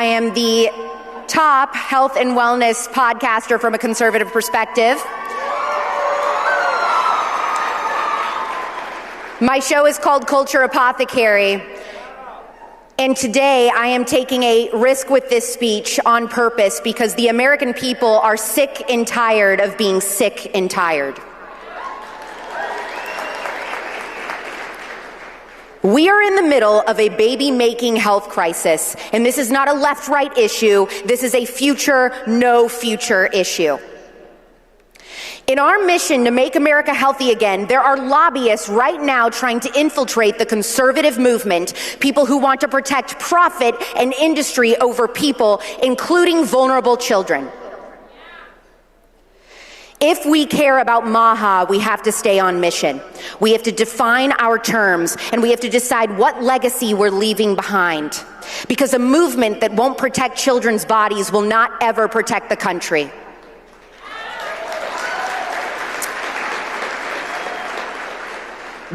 I am the top health and wellness podcaster from a conservative perspective. My show is called Culture Apothecary, and today I am taking a risk with this speech on purpose because the American people are sick and tired of being sick and tired. We are in the middle of a baby-making health crisis, and this is not a left-right issue. This is a future, no future issue. In our mission to make America healthy again, there are lobbyists right now trying to infiltrate the conservative movement, people who want to protect profit and industry over people, including vulnerable children. If we care about MAHA, we have to stay on mission. We have to define our terms, and we have to decide what legacy we're leaving behind. Because a movement that won't protect children's bodies will not ever protect the country.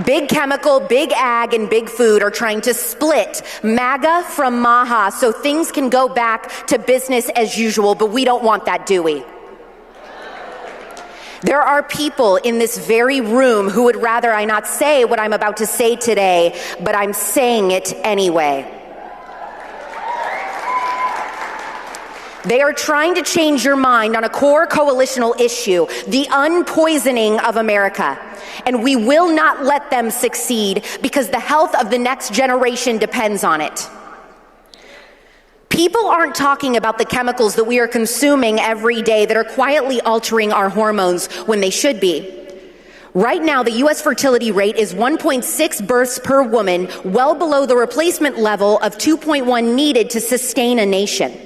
Big chemical, big ag, and big food are trying to split MAGA from MAHA so things can go back to business as usual, but we don't want that, do we? There are people in this very room who would rather I not say what I'm about to say today, but I'm saying it anyway. They are trying to change your mind on a core coalitional issue, the unpoisoning of America. And we will not let them succeed because the health of the next generation depends on it. People aren't talking about the chemicals that we are consuming every day that are quietly altering our hormones when they should be. Right now, the U.S. fertility rate is 1.6 births per woman, well below the replacement level of 2.1 needed to sustain a nation.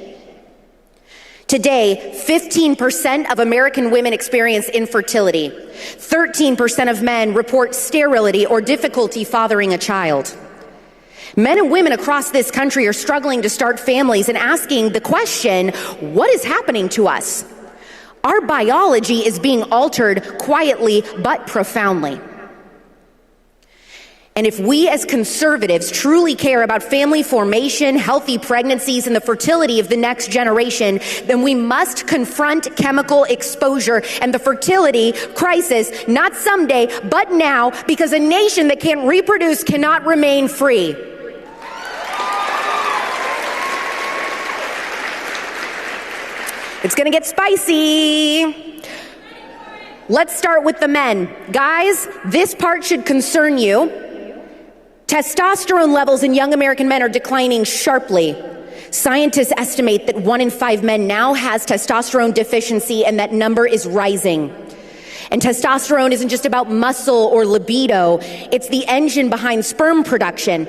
Today, 15% of American women experience infertility. 13% of men report sterility or difficulty fathering a child. Men and women across this country are struggling to start families and asking the question, what is happening to us? Our biology is being altered quietly but profoundly. And if we as conservatives truly care about family formation, healthy pregnancies, and the fertility of the next generation, then we must confront chemical exposure and the fertility crisis, not someday, but now, because a nation that can't reproduce cannot remain free. It's gonna get spicy. Let's start with the men. Guys, this part should concern you. Testosterone levels in young American men are declining sharply. Scientists estimate that 1 in 5 men now has testosterone deficiency, and that number is rising. And testosterone isn't just about muscle or libido, it's the engine behind sperm production.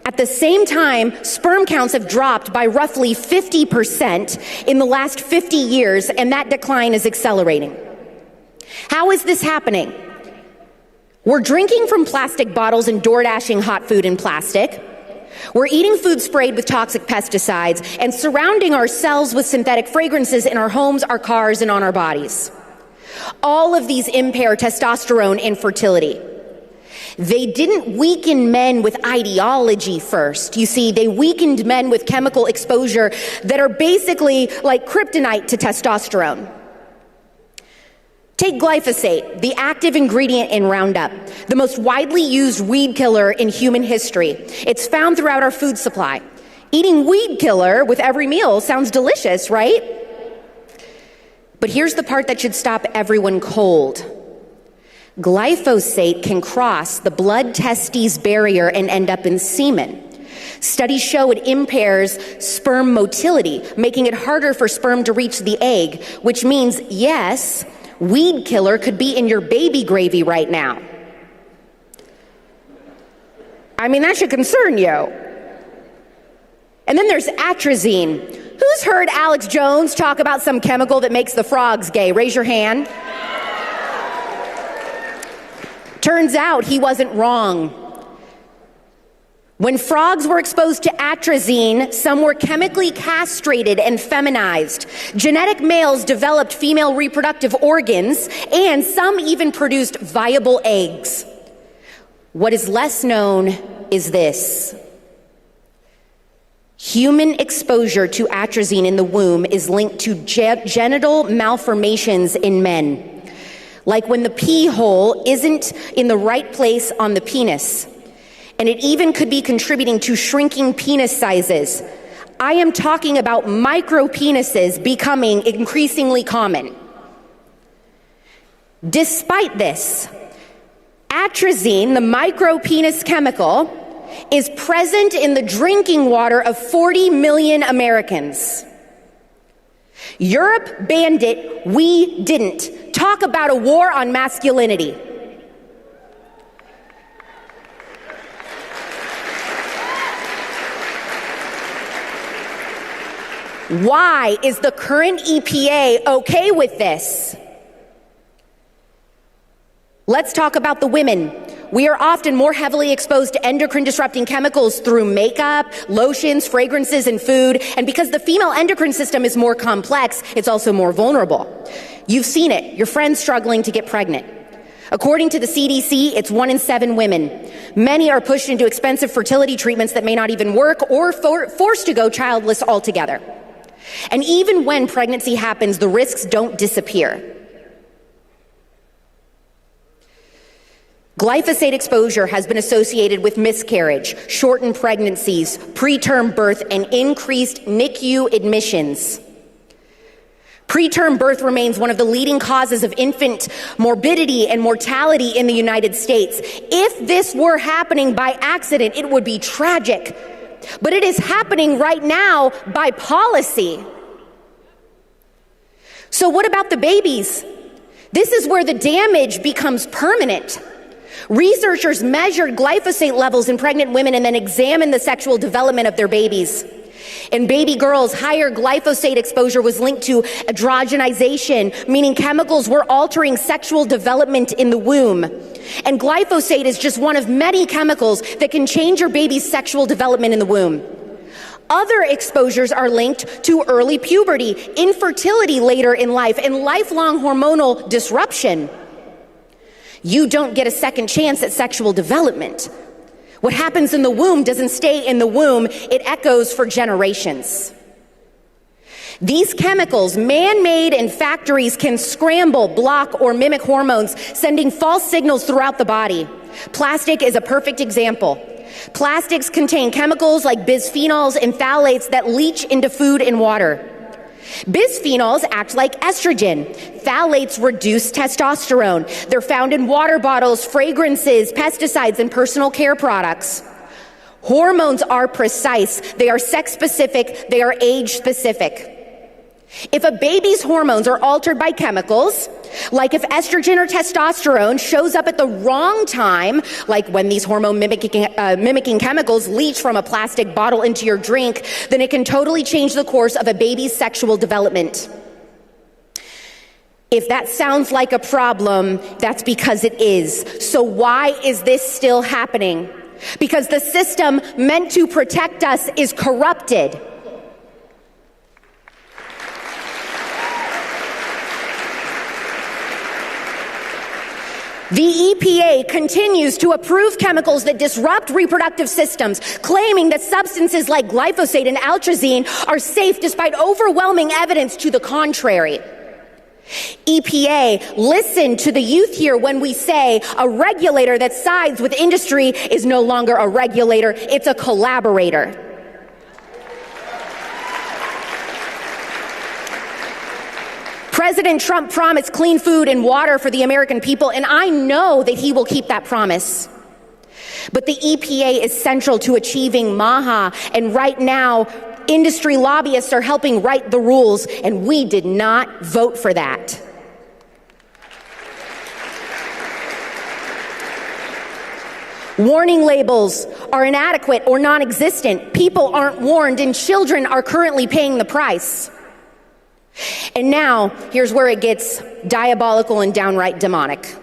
At the same time, sperm counts have dropped by roughly 50% in the last 50 years, and that decline is accelerating. How is this happening? We're drinking from plastic bottles and door-dashing hot food in plastic. We're eating food sprayed with toxic pesticides and surrounding ourselves with synthetic fragrances in our homes, our cars, and on our bodies. All of these impair testosterone and fertility. They didn't weaken men with ideology first. You see, they weakened men with chemical exposure that are basically like kryptonite to testosterone. Take glyphosate, the active ingredient in Roundup, the most widely used weed killer in human history. It's found throughout our food supply. Eating weed killer with every meal sounds delicious, right? But here's the part that should stop everyone cold. Glyphosate can cross the blood-testes barrier and end up in semen. Studies show it impairs sperm motility, making it harder for sperm to reach the egg, which means, yes, weed killer could be in your baby gravy right now. I mean, that should concern you. And then there's atrazine. Who's heard Alex Jones talk about some chemical that makes the frogs gay? Raise your hand. Turns out he wasn't wrong. When frogs were exposed to atrazine, some were chemically castrated and feminized. Genetic males developed female reproductive organs, and some even produced viable eggs. What is less known is this. Human exposure to atrazine in the womb is linked to genital malformations in men, like when the pee hole isn't in the right place on the penis. And it even could be contributing to shrinking penis sizes. I am talking about micropenises becoming increasingly common. Despite this, atrazine, the micropenis chemical, is present in the drinking water of 40 million Americans. Europe banned it, we didn't. Talk about a war on masculinity. Why is the current EPA okay with this? Let's talk about the women. We are often more heavily exposed to endocrine-disrupting chemicals through makeup, lotions, fragrances, and food. And because the female endocrine system is more complex, it's also more vulnerable. You've seen it, your friends struggling to get pregnant. According to the CDC, it's 1 in 7 women. Many are pushed into expensive fertility treatments that may not even work or forced to go childless altogether. And even when pregnancy happens, the risks don't disappear. Glyphosate exposure has been associated with miscarriage, shortened pregnancies, preterm birth, and increased NICU admissions. Preterm birth remains one of the leading causes of infant morbidity and mortality in the United States. If this were happening by accident, it would be tragic. But it is happening right now by policy. So what about the babies? This is where the damage becomes permanent. Researchers measured glyphosate levels in pregnant women and then examined the sexual development of their babies. In baby girls, higher glyphosate exposure was linked to androgenization, meaning chemicals were altering sexual development in the womb. And glyphosate is just one of many chemicals that can change your baby's sexual development in the womb. Other exposures are linked to early puberty, infertility later in life, and lifelong hormonal disruption. You don't get a second chance at sexual development. What happens in the womb doesn't stay in the womb, it echoes for generations. These chemicals, man-made in factories, can scramble, block, or mimic hormones, sending false signals throughout the body. Plastic is a perfect example. Plastics contain chemicals like bisphenols and phthalates that leach into food and water. Bisphenols act like estrogen. Phthalates reduce testosterone. They're found in water bottles, fragrances, pesticides, and personal care products. Hormones are precise. They are sex-specific. They are age-specific. If a baby's hormones are altered by chemicals, like if estrogen or testosterone shows up at the wrong time, like when these hormone mimicking chemicals leach from a plastic bottle into your drink, then it can totally change the course of a baby's sexual development. If that sounds like a problem, that's because it is. So why is this still happening? Because the system meant to protect us is corrupted. The EPA continues to approve chemicals that disrupt reproductive systems, claiming that substances like glyphosate and atrazine are safe despite overwhelming evidence to the contrary. EPA, listen to the youth here when we say a regulator that sides with industry is no longer a regulator, it's a collaborator. President Trump promised clean food and water for the American people, and I know that he will keep that promise. But the EPA is central to achieving MAHA, and right now, industry lobbyists are helping write the rules, and we did not vote for that. Warning labels are inadequate or non-existent. People aren't warned, and children are currently paying the price. And now, here's where it gets diabolical and downright demonic.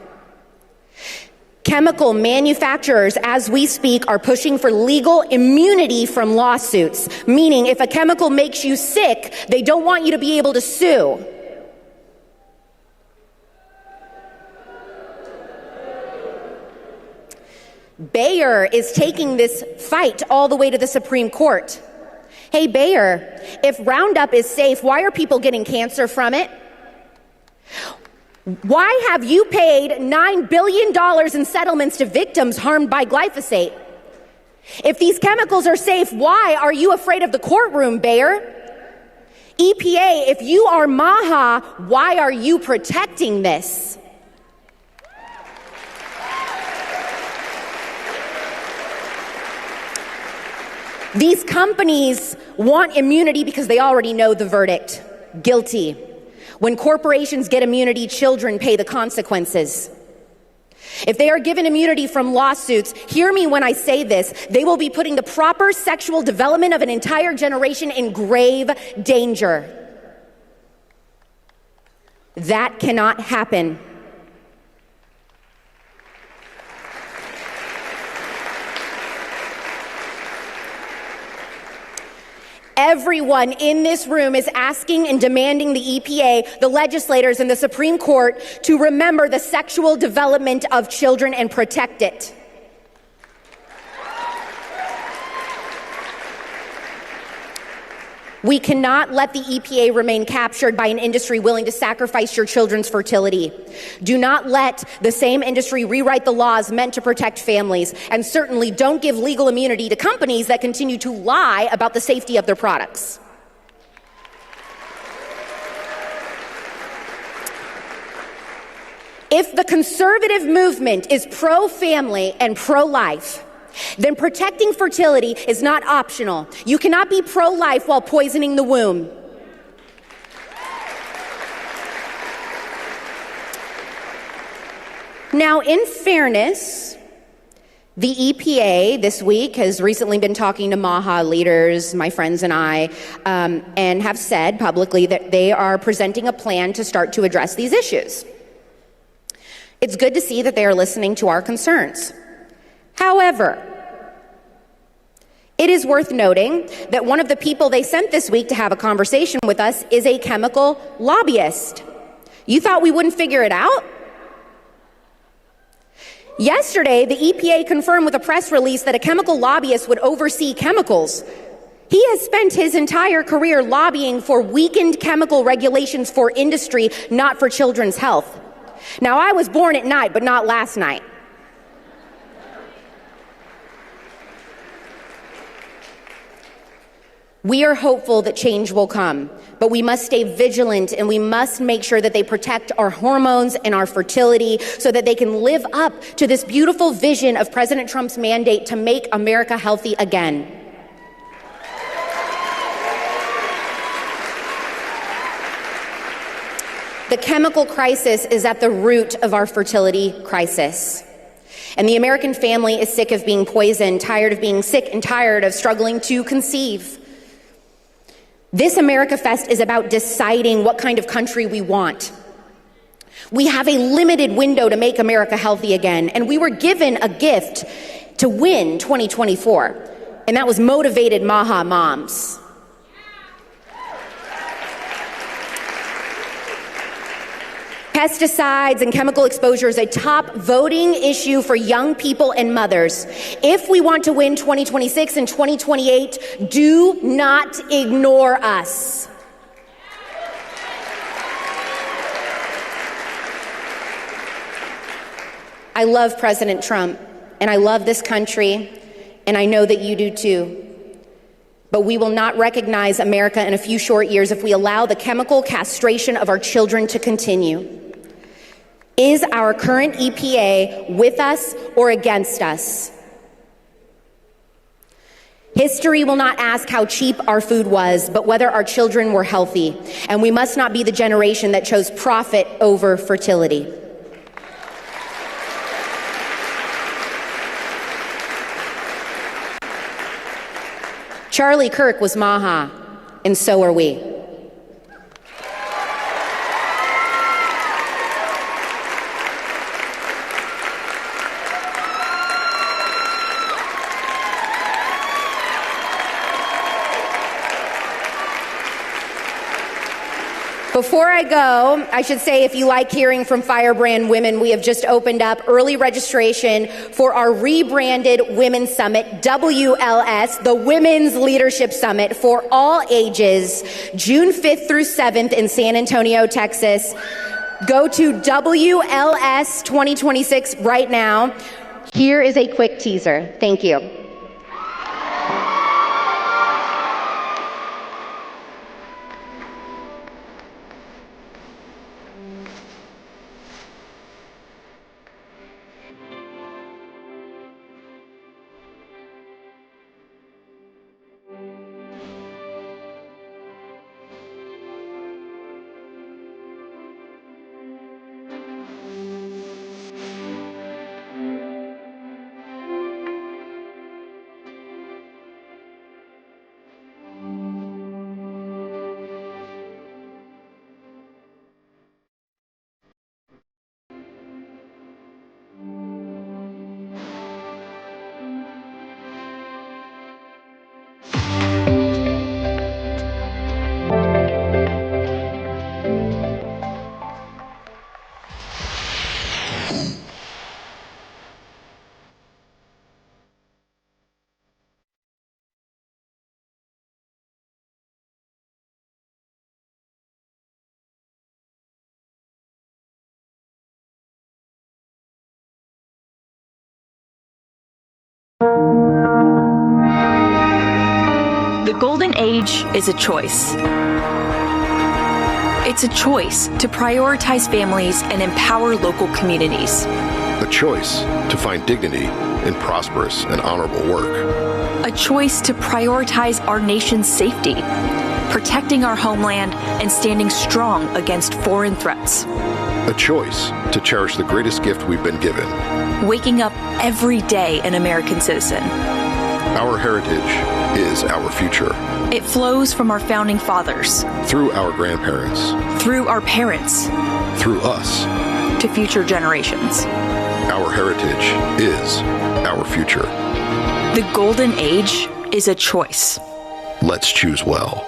Chemical manufacturers, as we speak, are pushing for legal immunity from lawsuits, meaning if a chemical makes you sick, they don't want you to be able to sue. Bayer is taking this fight all the way to the Supreme Court. Hey, Bayer, if Roundup is safe, why are people getting cancer from it? Why have you paid $9 billion in settlements to victims harmed by glyphosate? If these chemicals are safe, why are you afraid of the courtroom, Bayer? EPA, if you are MAHA, why are you protecting this? These companies want immunity because they already know the verdict. Guilty. When corporations get immunity, children pay the consequences. If they are given immunity from lawsuits, hear me when I say this, they will be putting the proper sexual development of an entire generation in grave danger. That cannot happen. Everyone in this room is asking and demanding the EPA, the legislators, and the Supreme Court to remember the sexual development of children and protect it. We cannot let the EPA remain captured by an industry willing to sacrifice your children's fertility. Do not let the same industry rewrite the laws meant to protect families, and certainly don't give legal immunity to companies that continue to lie about the safety of their products. If the conservative movement is pro-family and pro-life, then protecting fertility is not optional. You cannot be pro-life while poisoning the womb. Now, in fairness, the EPA this week has recently been talking to MAHA leaders, my friends and I, and have said publicly that they are presenting a plan to start to address these issues. It's good to see that they are listening to our concerns. However, it is worth noting that one of the people they sent this week to have a conversation with us is a chemical lobbyist. You thought we wouldn't figure it out? Yesterday, the EPA confirmed with a press release that a chemical lobbyist would oversee chemicals. He has spent his entire career lobbying for weakened chemical regulations for industry, not for children's health. Now, I was born at night, but not last night. We are hopeful that change will come, but we must stay vigilant and we must make sure that they protect our hormones and our fertility so that they can live up to this beautiful vision of President Trump's mandate to make America healthy again. The chemical crisis is at the root of our fertility crisis. And the American family is sick of being poisoned, tired of being sick, and tired of struggling to conceive. This AmericaFest is about deciding what kind of country we want. We have a limited window to make America healthy again, and we were given a gift to win 2024, and that was motivated MAHA moms. Pesticides and chemical exposure is a top voting issue for young people and mothers. If we want to win 2026 and 2028, do not ignore us. I love President Trump, and I love this country, and I know that you do too. But we will not recognize America in a few short years if we allow the chemical castration of our children to continue. Is our current EPA with us or against us? History will not ask how cheap our food was, but whether our children were healthy. And we must not be the generation that chose profit over fertility. Charlie Kirk was MAHA, and so are we. Before I go, I should say if you like hearing from Firebrand women, we have just opened up early registration for our rebranded Women's Summit, WLS, the Women's Leadership Summit for all ages, June 5th through 7th in San Antonio, Texas. Go to WLS 2026 right now. Here is a quick teaser. Thank you. The golden age is a choice. It's a choice to prioritize families and empower local communities. A choice to find dignity in prosperous and honorable work. A choice to prioritize our nation's safety, protecting our homeland and standing strong against foreign threats. A choice to cherish the greatest gift we've been given. Waking up every day an American citizen. Our heritage is our future. It flows from our founding fathers. Through our grandparents. Through our parents. Through us. To future generations. Our heritage is our future. The golden age is a choice. Let's choose well.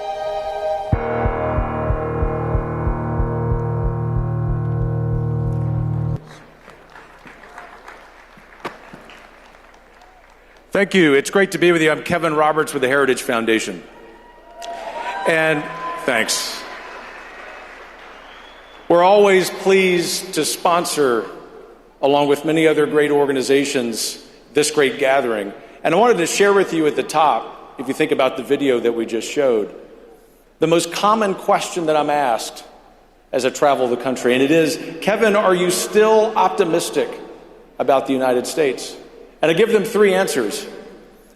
Thank you. It's great to be with you. I'm Kevin Roberts with the Heritage Foundation. And thanks. We're always pleased to sponsor, along with many other great organizations, this great gathering. And I wanted to share with you at the top, if you think about the video that we just showed, the most common question that I'm asked as I travel the country. And it is, Kevin, are you still optimistic about the United States? And I give them three answers.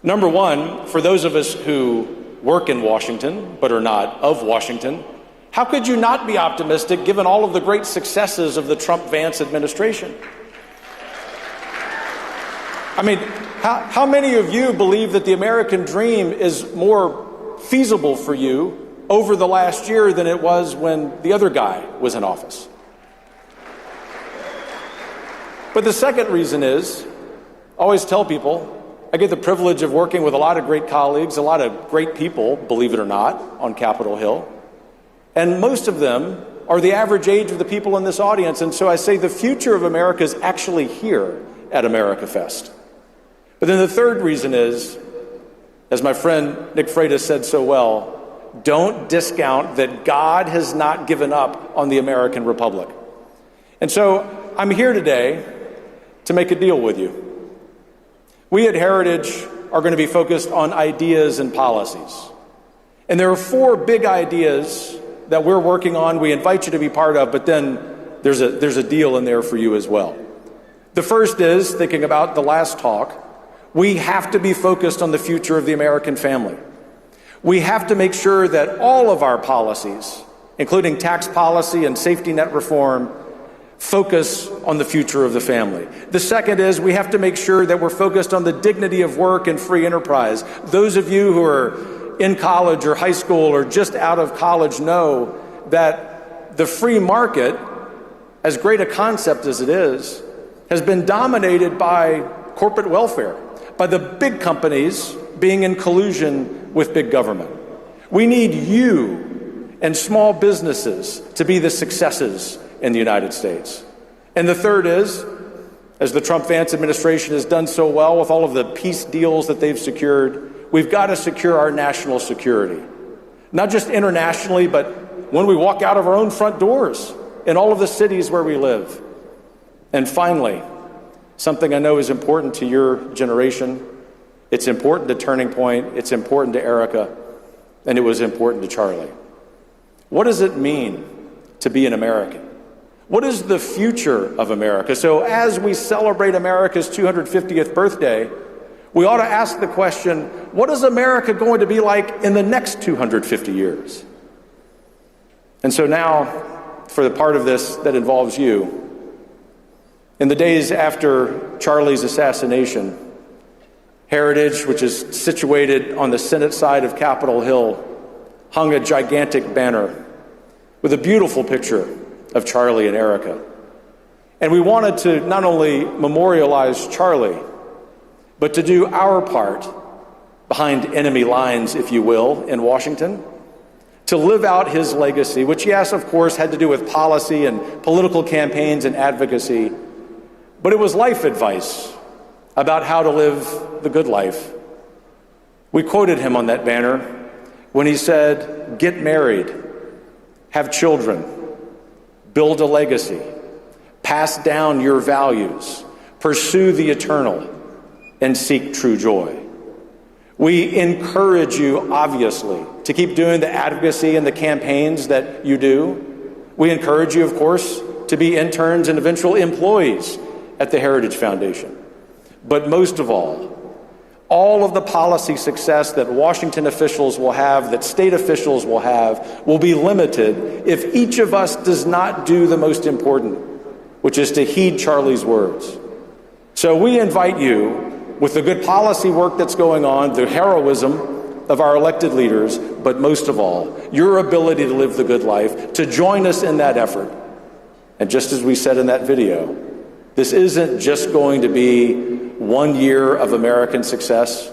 Number one, for those of us who work in Washington but are not of Washington, how could you not be optimistic given all of the great successes of the Trump-Vance administration? I mean, how many of you believe that the American dream is more feasible for you over the last year than it was when the other guy was in office? But the second reason is, I always tell people, I get the privilege of working with a lot of great colleagues, a lot of great people, believe it or not, on Capitol Hill. And most of them are the average age of the people in this audience. And so I say the future of America is actually here at AmericaFest. But then the third reason is, as my friend Nick Freitas said so well, don't discount that God has not given up on the American Republic. And so I'm here today to make a deal with you. We at Heritage are going to be focused on ideas and policies. And there are four big ideas that we're working on, we invite you to be part of, but then there's a deal in there for you as well. The first is, thinking about the last talk, we have to be focused on the future of the American family. We have to make sure that all of our policies, including tax policy and safety net reform, focus on the future of the family. The second is we have to make sure that we're focused on the dignity of work and free enterprise. Those of you who are in college or high school or just out of college know that the free market, as great a concept as it is, has been dominated by corporate welfare, by the big companies being in collusion with big government. We need you and small businesses to be the successes in the United States. And the third is, as the Trump-Vance administration has done so well with all of the peace deals that they've secured, we've got to secure our national security. Not just internationally, but when we walk out of our own front doors in all of the cities where we live. And finally, something I know is important to your generation. It's important to Turning Point. It's important to Erica. And it was important to Charlie. What does it mean to be an American? What is the future of America? So as we celebrate America's 250th birthday, we ought to ask the question, what is America going to be like in the next 250 years? And so now, for the part of this that involves you, in the days after Charlie's assassination, Heritage, which is situated on the Senate side of Capitol Hill, hung a gigantic banner with a beautiful picture of Charlie and Erica. And we wanted to not only memorialize Charlie, but to do our part behind enemy lines, if you will, in Washington, to live out his legacy, which, yes, of course, had to do with policy and political campaigns and advocacy, but it was life advice about how to live the good life. We quoted him on that banner when he said, "Get married, have children, build a legacy, pass down your values, pursue the eternal, and seek true joy." We encourage you, obviously, to keep doing the advocacy and the campaigns that you do. We encourage you, of course, to be interns and eventual employees at the Heritage Foundation. But most of all of the policy success that Washington officials will have, that state officials will have, will be limited if each of us does not do the most important, which is to heed Charlie's words. So we invite you, with the good policy work that's going on, the heroism of our elected leaders, but most of all, your ability to live the good life, to join us in that effort. And just as we said in that video, this isn't just going to be 1 year of American success.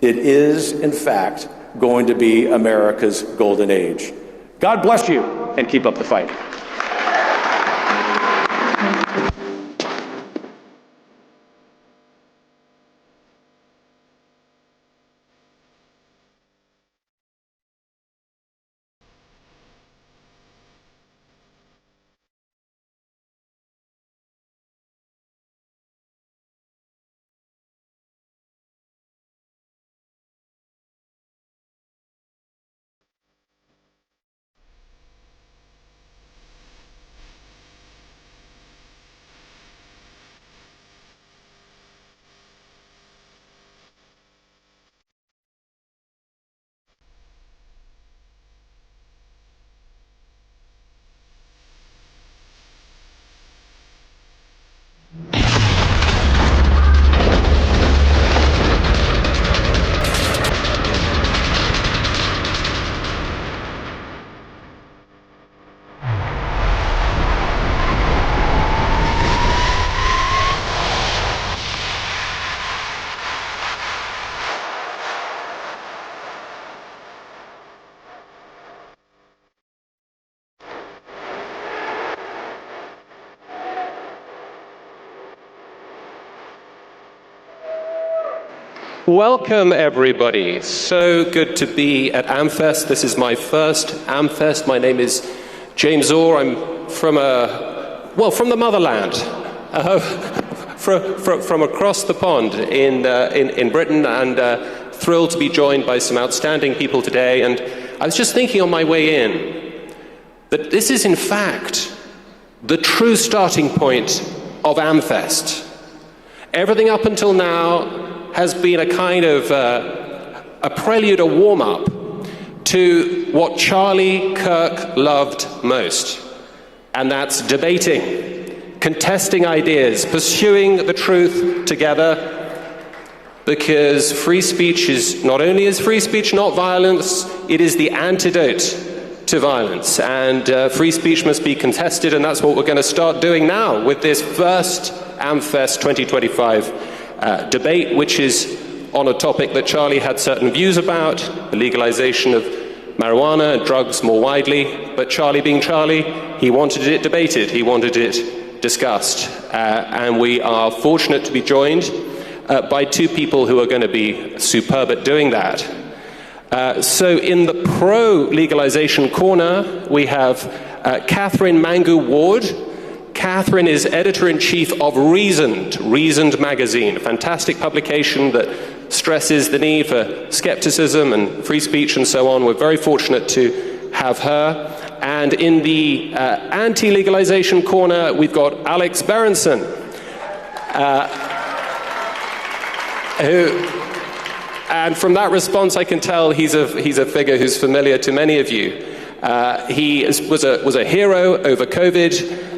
It is, in fact, going to be America's golden age. God bless you, and keep up the fight. Welcome, everybody. So good to be at AmFest. This is my first AmFest. My name is James Orr. I'm from the motherland, from across the pond in Britain, and thrilled to be joined by some outstanding people today. And I was just thinking on my way in that this is, in fact, the true starting point of AmFest. Everything up until now has been a kind of a prelude, a warm-up to what Charlie Kirk loved most, and that's debating, contesting ideas, pursuing the truth together, because free speech is not only is free speech not violence, it is the antidote to violence, and free speech must be contested, and that's what we're going to start doing now with this first AmFest 2025 debate, which is on a topic that Charlie had certain views about, the legalization of marijuana and drugs more widely, but Charlie being Charlie, he wanted it debated, he wanted it discussed. And we are fortunate to be joined by two people who are going to be superb at doing that. So in the pro-legalization corner, we have Catherine Mangu-Ward. Catherine is editor-in-chief of Reasoned magazine, a fantastic publication that stresses the need for skepticism and free speech and so on. We're very fortunate to have her. And in the anti-legalization corner, we've got Alex Berenson, and from that response, I can tell he's a figure who's familiar to many of you. He was a hero over COVID.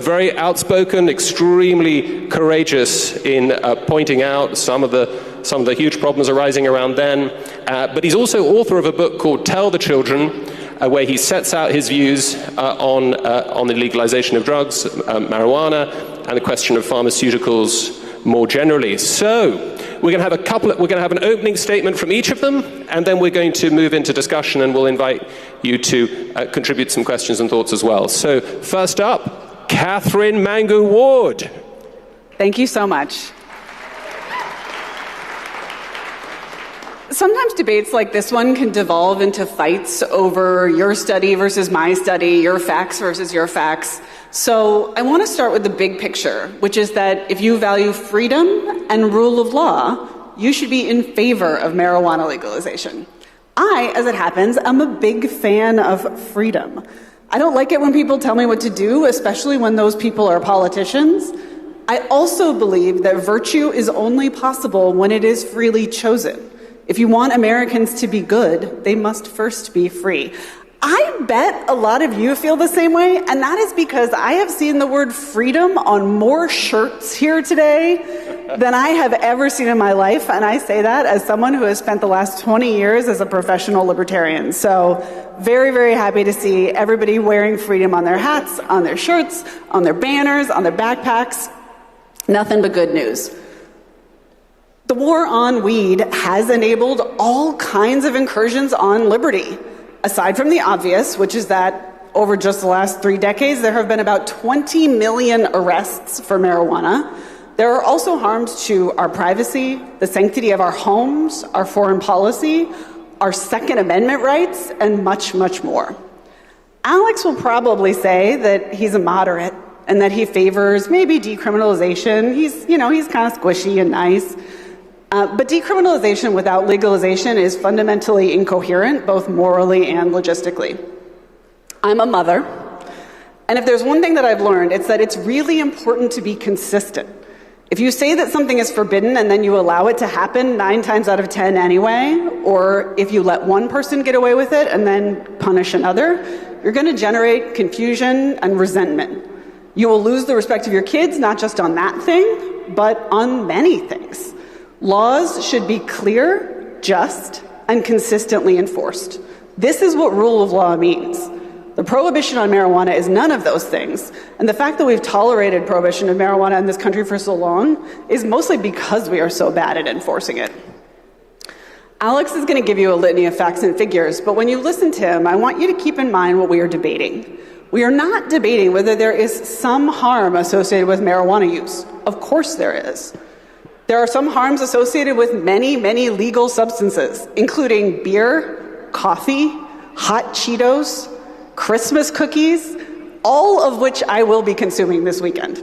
Very outspoken, extremely courageous in pointing out some of the huge problems arising around then. But he's also author of a book called Tell the Children, where he sets out his views on the legalization of drugs, marijuana, and the question of pharmaceuticals more generally. So we're going to have an opening statement from each of them, and then we're going to move into discussion, and we'll invite you to contribute some questions and thoughts as well. So first up, Catherine Mangu-Ward. Thank you so much. Sometimes debates like this one can devolve into fights over your study versus my study, your facts versus your facts. So I want to start with the big picture, which is that if you value freedom and rule of law, you should be in favor of marijuana legalization. I, as it happens, am a big fan of freedom. I don't like it when people tell me what to do, especially when those people are politicians. I also believe that virtue is only possible when it is freely chosen. If you want Americans to be good, they must first be free. I bet a lot of you feel the same way, and that is because I have seen the word freedom on more shirts here today than I have ever seen in my life, and I say that as someone who has spent the last 20 years as a professional libertarian. So very, very happy to see everybody wearing freedom on their hats, on their shirts, on their banners, on their backpacks. Nothing but good news. The war on weed has enabled all kinds of incursions on liberty. Aside from the obvious, which is that over just the last 3 decades, there have been about 20 million arrests for marijuana. There are also harms to our privacy, the sanctity of our homes, our foreign policy, our Second Amendment rights, and much, much more. Alex will probably say that he's a moderate and that he favors maybe decriminalization. He's kind of squishy and nice. But decriminalization without legalization is fundamentally incoherent, both morally and logistically. I'm a mother, and if there's one thing that I've learned, it's that it's really important to be consistent. If you say that something is forbidden and then you allow it to happen 9 times out of 10 anyway, or if you let one person get away with it and then punish another, you're going to generate confusion and resentment. You will lose the respect of your kids, not just on that thing, but on many things. Laws should be clear, just, and consistently enforced. This is what rule of law means. The prohibition on marijuana is none of those things, and the fact that we've tolerated prohibition of marijuana in this country for so long is mostly because we are so bad at enforcing it. Alex is going to give you a litany of facts and figures, but when you listen to him, I want you to keep in mind what we are debating. We are not debating whether there is some harm associated with marijuana use. Of course there is. There are some harms associated with many, many legal substances, including beer, coffee, hot Cheetos, Christmas cookies, all of which I will be consuming this weekend.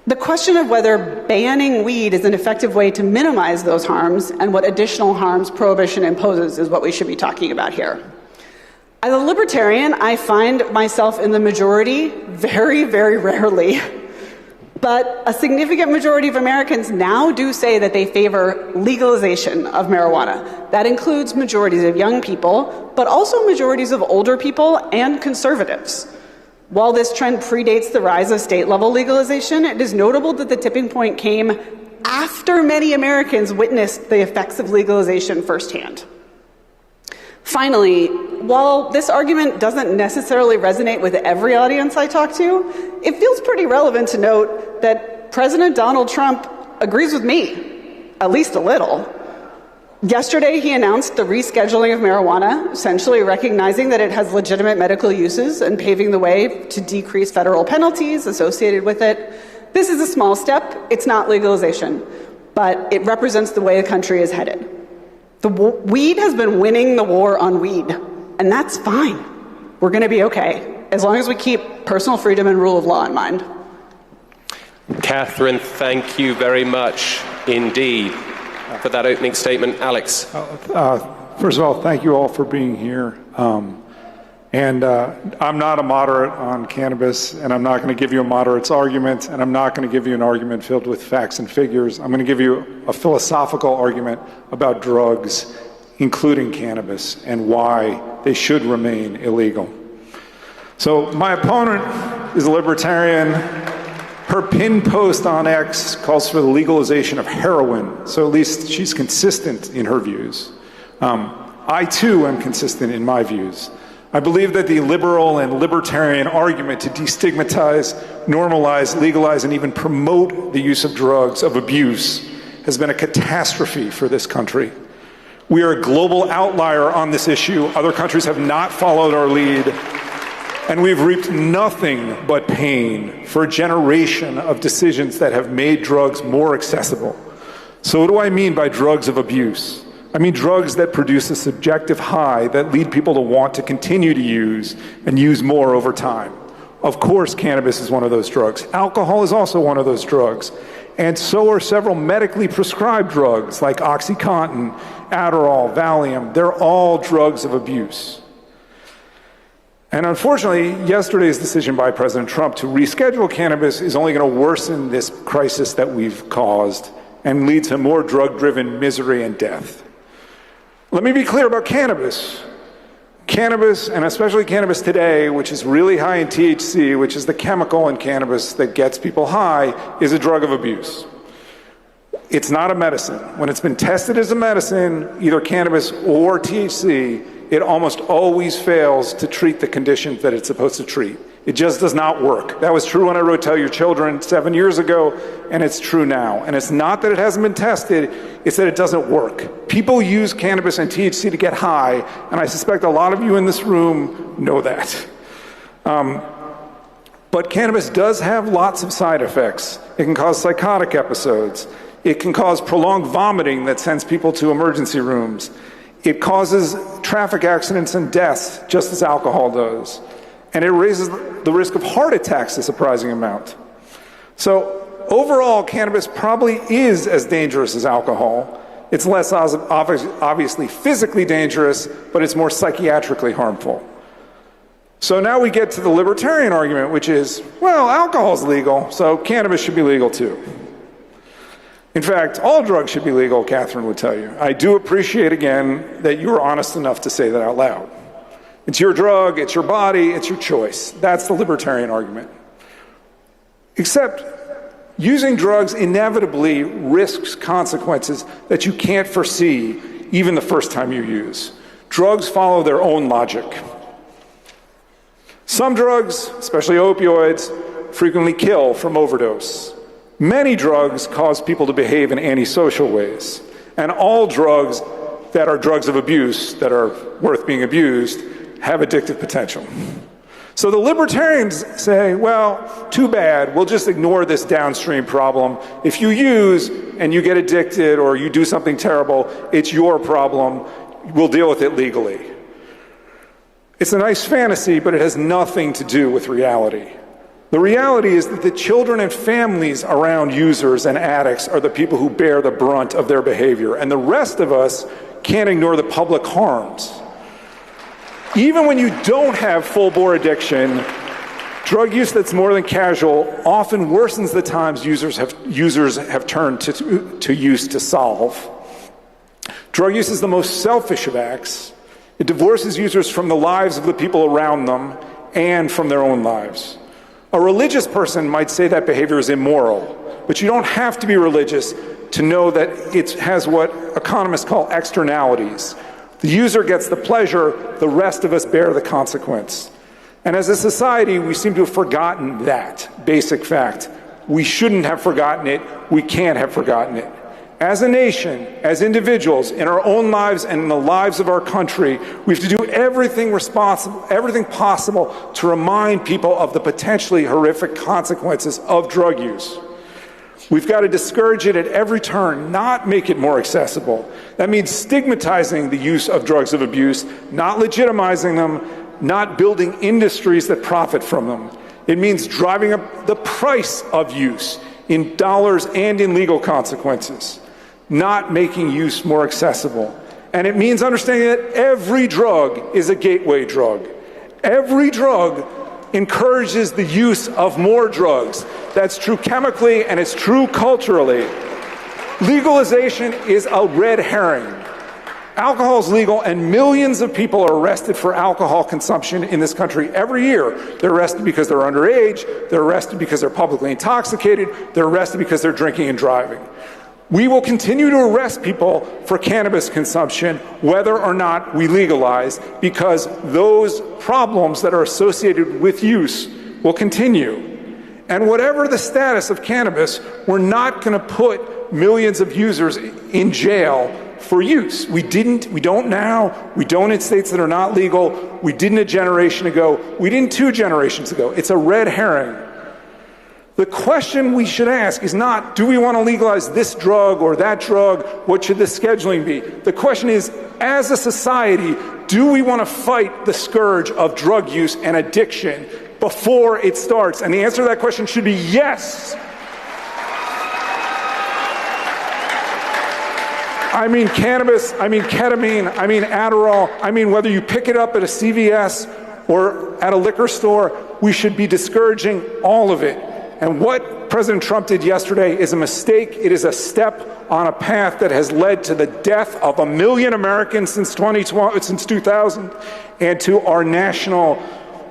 The question of whether banning weed is an effective way to minimize those harms and what additional harms prohibition imposes is what we should be talking about here. As a libertarian, I find myself in the majority very, very rarely. But a significant majority of Americans now do say that they favor legalization of marijuana. That includes majorities of young people, but also majorities of older people and conservatives. While this trend predates the rise of state-level legalization, it is notable that the tipping point came after many Americans witnessed the effects of legalization firsthand. Finally, while this argument doesn't necessarily resonate with every audience I talk to, it feels pretty relevant to note that President Donald Trump agrees with me, at least a little. Yesterday, he announced the rescheduling of marijuana, essentially recognizing that it has legitimate medical uses and paving the way to decrease federal penalties associated with it. This is a small step. It's not legalization, but it represents the way the country is headed. Weed has been winning the war on weed, and that's fine. We're going to be okay, as long as we keep personal freedom and rule of law in mind. Catherine, thank you very much indeed for that opening statement. Alex. First of all, thank you all for being here. I'm not a moderate on cannabis, and I'm not going to give you a moderate's argument, and I'm not going to give you an argument filled with facts and figures. I'm going to give you a philosophical argument about drugs, including cannabis, and why they should remain illegal. So my opponent is a libertarian. Her pin post on X calls for the legalization of heroin, so at least she's consistent in her views. I too am consistent in my views. I believe that the liberal and libertarian argument to destigmatize, normalize, legalize, and even promote the use of drugs of abuse has been a catastrophe for this country. We are a global outlier on this issue. Other countries have not followed our lead, and we've reaped nothing but pain for a generation of decisions that have made drugs more accessible. So what do I mean by drugs of abuse? I mean drugs that produce a subjective high that lead people to want to continue to use and use more over time. Of course, cannabis is one of those drugs. Alcohol is also one of those drugs. And so are several medically prescribed drugs like OxyContin, Adderall, Valium. They're all drugs of abuse. And unfortunately, yesterday's decision by President Trump to reschedule cannabis is only going to worsen this crisis that we've caused and lead to more drug-driven misery and death. Let me be clear about cannabis. Cannabis, and especially cannabis today, which is really high in THC, which is the chemical in cannabis that gets people high, is a drug of abuse. It's not a medicine. When it's been tested as a medicine, either cannabis or THC, it almost always fails to treat the conditions that it's supposed to treat. It just does not work. That was true when I wrote Tell Your Children 7 years ago, and it's true now. And it's not that it hasn't been tested, it's that it doesn't work. People use cannabis and THC to get high, and I suspect a lot of you in this room know that. But cannabis does have lots of side effects. It can cause psychotic episodes. It can cause prolonged vomiting that sends people to emergency rooms. It causes traffic accidents and deaths, just as alcohol does. And it raises the risk of heart attacks a surprising amount. So overall, cannabis probably is as dangerous as alcohol. It's less obviously physically dangerous, but it's more psychiatrically harmful. So now we get to the libertarian argument, which is, well, alcohol's legal, so cannabis should be legal too. In fact, all drugs should be legal, Catherine would tell you. I do appreciate, again, that you were honest enough to say that out loud. It's your drug, it's your body, it's your choice. That's the libertarian argument. Except using drugs inevitably risks consequences that you can't foresee even the first time you use. Drugs follow their own logic. Some drugs, especially opioids, frequently kill from overdose. Many drugs cause people to behave in antisocial ways. And all drugs that are drugs of abuse, that are worth being abused, have addictive potential. So the libertarians say, well, too bad, we'll just ignore this downstream problem. If you use and you get addicted or you do something terrible, it's your problem. We'll deal with it legally. It's a nice fantasy, but it has nothing to do with reality. The reality is that the children and families around users and addicts are the people who bear the brunt of their behavior, and the rest of us can't ignore the public harms. Even when you don't have full-bore addiction, drug use that's more than casual often worsens the times users have turned to use to solve. Drug use is the most selfish of acts. It divorces users from the lives of the people around them and from their own lives. A religious person might say that behavior is immoral, but you don't have to be religious to know that it has what economists call externalities. The user gets the pleasure, the rest of us bear the consequence. And as a society, we seem to have forgotten that basic fact. We shouldn't have forgotten it, we can't have forgotten it. as a nation, as individuals, in our own lives and in the lives of our country, we have to do everything possible to remind people of the potentially horrific consequences of drug use. We've got to discourage it at every turn, not make it more accessible. That means stigmatizing the use of drugs of abuse, not legitimizing them, not building industries that profit from them. It means driving up the price of use in dollars and in legal consequences, not making use more accessible. And it means understanding that every drug is a gateway drug. Every drug encourages the use of more drugs. That's true chemically and it's true culturally. Legalization is a red herring. Alcohol is legal and millions of people are arrested for alcohol consumption in this country every year. They're arrested because they're underage, they're arrested because they're publicly intoxicated, they're arrested because they're drinking and driving. We will continue to arrest people for cannabis consumption whether or not we legalize, because those problems that are associated with use will continue. And whatever the status of cannabis, we're not going to put millions of users in jail for use. We don't now, we don't in states that are not legal, we didn't a generation ago, we didn't 2 generations ago. It's a red herring. The question we should ask is not, do we want to legalize this drug or that drug? What should the scheduling be? The question is, as a society, do we want to fight the scourge of drug use and addiction before it starts? And the answer to that question should be yes. I mean cannabis, I mean ketamine, I mean Adderall, I mean whether you pick it up at a CVS or at a liquor store, we should be discouraging all of it. And what President Trump did yesterday is a mistake. It is a step on a path that has led to the death of 1 million Americans since 2000, and to our national,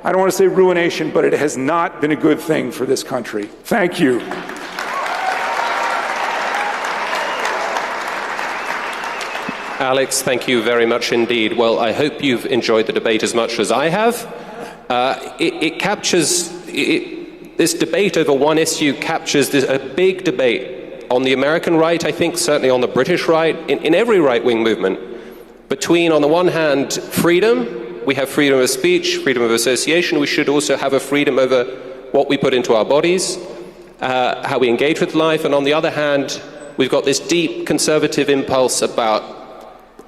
I don't want to say ruination, but it has not been a good thing for this country. Thank you. Alex, thank you very much indeed. Well, I hope you've enjoyed the debate as much as I have. This debate over one issue captures a big debate on the American right, I think, certainly on the British right, in every right-wing movement, between, on the one hand, freedom. We have freedom of speech, freedom of association. We should also have a freedom over what we put into our bodies, how we engage with life. And on the other hand, we've got this deep conservative impulse about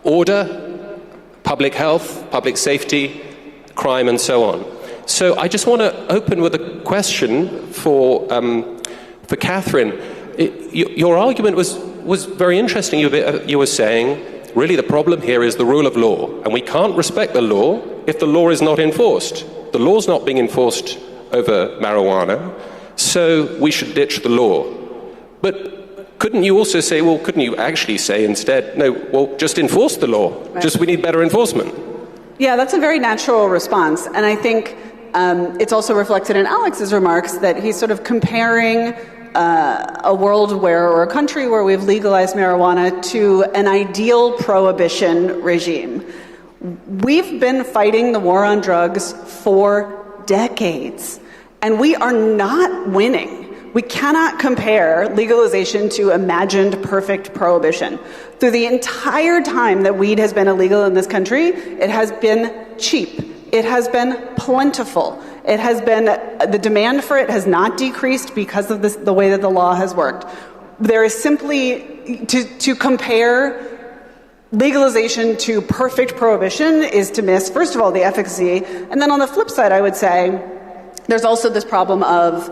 order, public health, public safety, crime, and so on. So I just want to open with a question for Catherine. Your argument was very interesting. You were saying, really the problem here is the rule of law, and we can't respect the law if the law is not enforced. The law's not being enforced over marijuana, so we should ditch the law. But couldn't you also say, well, couldn't you actually say instead, no, well, just enforce the law, right. Just we need better enforcement? Yeah, that's a very natural response, and I think it's also reflected in Alex's remarks that he's sort of comparing a world or a country where we've legalized marijuana to an ideal prohibition regime. We've been fighting the war on drugs for decades, and we are not winning. We cannot compare legalization to imagined perfect prohibition. Through the entire time that weed has been illegal in this country, it has been cheap. It has been plentiful. It has been, the demand for it has not decreased because of the way that the law has worked. There is simply, to compare legalization to perfect prohibition is to miss, first of all, the efficacy. And then on the flip side, I would say, there's also this problem of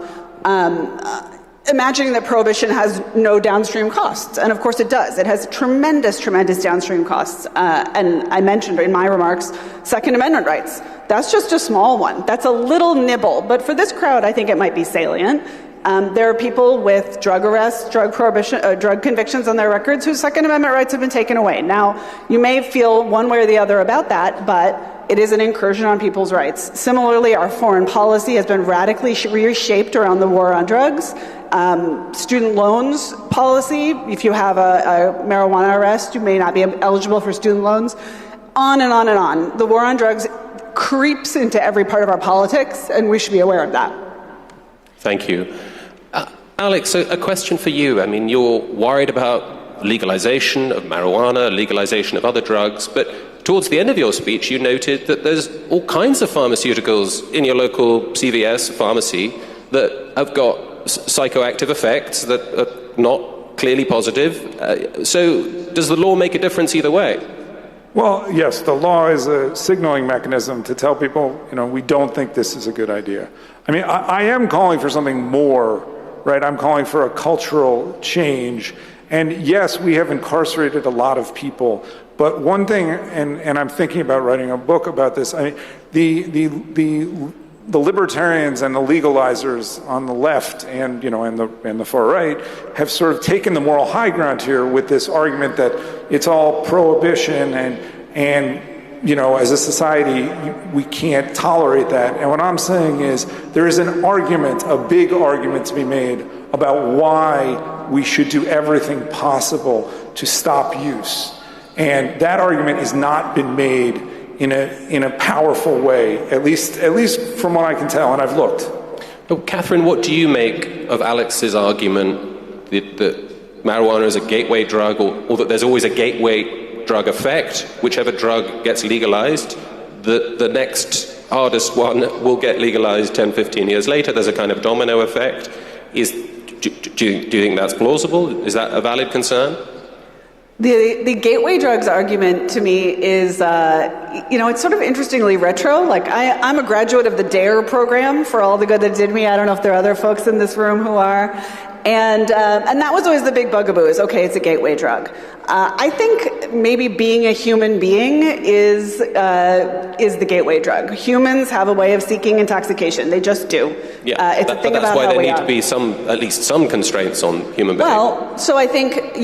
imagining that prohibition has no downstream costs. And of course it does. It has tremendous, tremendous downstream costs. And I mentioned in my remarks, Second Amendment rights. That's just a small one. That's a little nibble. But for this crowd, I think it might be salient. There are people with drug arrests, drug prohibition, drug convictions on their records whose Second Amendment rights have been taken away. Now, you may feel one way or the other about that, but it is an incursion on people's rights. Similarly, our foreign policy has been radically reshaped around the war on drugs. Student loans policy, if you have a marijuana arrest, you may not be eligible for student loans. On and on and on. The war on drugs creeps into every part of our politics, and we should be aware of that. Thank you. Alex, a question for you. I mean, you're worried about legalization of marijuana, legalization of other drugs, but towards the end of your speech, you noted that there's all kinds of pharmaceuticals in your local CVS pharmacy that have got psychoactive effects that are not clearly positive. So does the law make a difference either way? Well, yes, the law is a signaling mechanism to tell people, we don't think this is a good idea. I mean, I am calling for something more, right? I'm calling for a cultural change. And yes, we have incarcerated a lot of people. But one thing, and I'm thinking about writing a book about this, I mean, the libertarians and the legalizers on the left and the far right have sort of taken the moral high ground here with this argument that it's all prohibition and as a society we can't tolerate that. And what I'm saying is there is an argument, a big argument to be made about why we should do everything possible to stop use. And that argument has not been made in a powerful way, at least from what I can tell, and I've looked. Oh, Catherine, what do you make of Alex's argument that marijuana is a gateway drug, or that there's always a gateway drug effect? Whichever drug gets legalized, the next hardest one will get legalized 10, 15 years later. There's a kind of domino effect. Do you think that's plausible? Is that a valid concern? The gateway drugs argument to me is, it's sort of interestingly retro. Like I'm a graduate of the DARE program, for all the good that did me. I don't know if there are other folks in this room who are. And that was always the big bugaboo is, okay, it's a gateway drug. I think maybe being a human being is the gateway drug. Humans have a way of seeking intoxication. They just do. Yeah, it's a thing about how we are. That's why there need to be at least some constraints on human behavior. Well, so I think,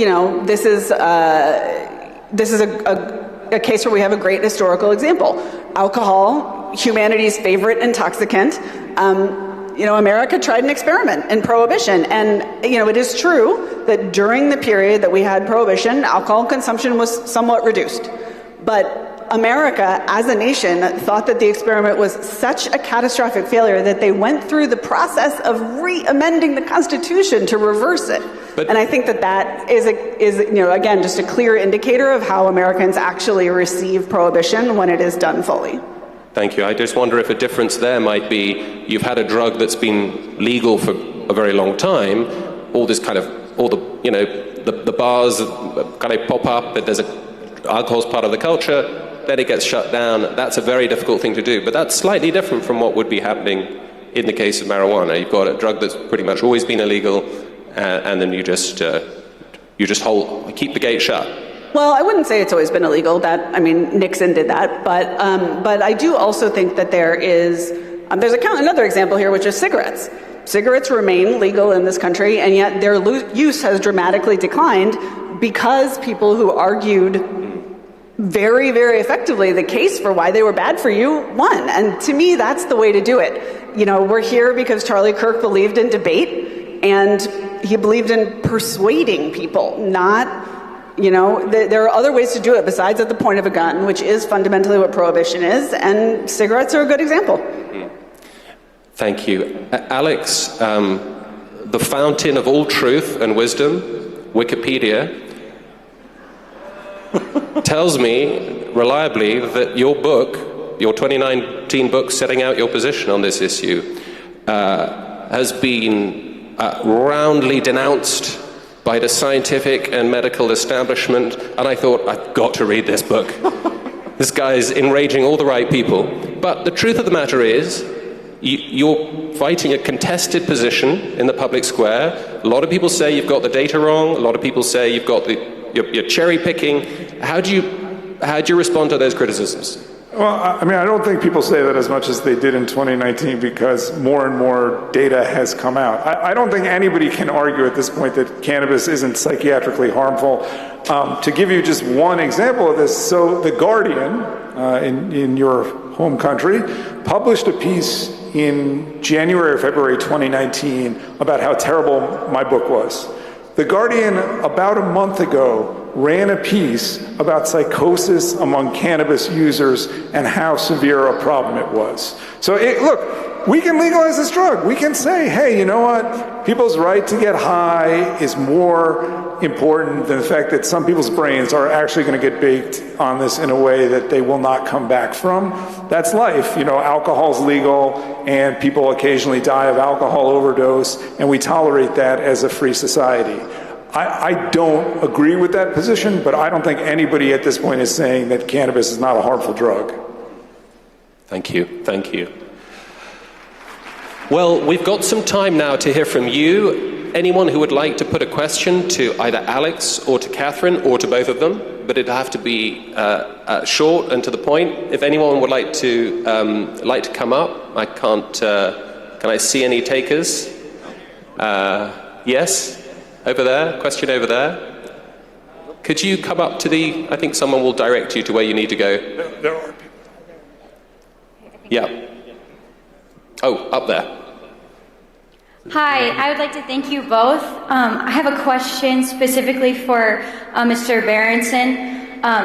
this is a case where we have a great historical example. Alcohol, humanity's favorite intoxicant. America tried an experiment in Prohibition. And, it is true that during the period that we had Prohibition, alcohol consumption was somewhat reduced. But America, as a nation, thought that the experiment was such a catastrophic failure that they went through the process of re-amending the Constitution to reverse it. And I think that is again, just a clear indicator of how Americans actually receive Prohibition when it is done fully. Thank you. I just wonder if a difference there might be you've had a drug that's been legal for a very long time, all the bars kind of pop up, but alcohol's part of the culture, then it gets shut down. That's a very difficult thing to do, but that's slightly different from what would be happening in the case of marijuana. You've got a drug that's pretty much always been illegal, and then you just keep the gate shut. Well, I wouldn't say it's always been illegal. Nixon did that, but I do also think that there's another example here, which is cigarettes. Cigarettes remain legal in this country, and yet their use has dramatically declined because people who argued very, very effectively the case for why they were bad for you won. And to me, that's the way to do it. We're here because Charlie Kirk believed in debate, and he believed in persuading people, not... there are other ways to do it besides at the point of a gun, which is fundamentally what Prohibition is, and cigarettes are a good example. Thank you. Alex, the fountain of all truth and wisdom, Wikipedia, tells me reliably that your book, your 2019 book setting out your position on this issue, has been roundly denounced by the scientific and medical establishment, and I thought, I've got to read this book. This guy's enraging all the right people. But the truth of the matter is, you're fighting a contested position in the public square. A lot of people say you've got the data wrong. A lot of people say you're cherry picking. How do you respond to those criticisms? Well, I don't think people say that as much as they did in 2019 because more and more data has come out. I don't think anybody can argue at this point that cannabis isn't psychiatrically harmful. To give you just one example of this, so The Guardian, in your home country, published a piece in January or February 2019 about how terrible my book was. The Guardian, about a month ago, ran a piece about psychosis among cannabis users and how severe a problem it was. So look, we can legalize this drug. We can say, hey, you know what? People's right to get high is more important than the fact that some people's brains are actually going to get baked on this in a way that they will not come back from. That's life. You know, alcohol's legal, and people occasionally die of alcohol overdose, and we tolerate that as a free society. I don't agree with that position, but I don't think anybody at this point is saying that cannabis is not a harmful drug. Thank you. Thank you. Well, we've got some time now to hear from you. Anyone who would like to put a question to either Alex or to Catherine or to both of them, but it'd have to be short and to the point. If anyone would like to come up, I can't. Can I see any takers? Yes, over there. Question over there. Could you come up to the? I think someone will direct you to where you need to go. There are people. Yeah. Oh, up there. Hi, I would like to thank you both. I have a question specifically for Mr. Berenson.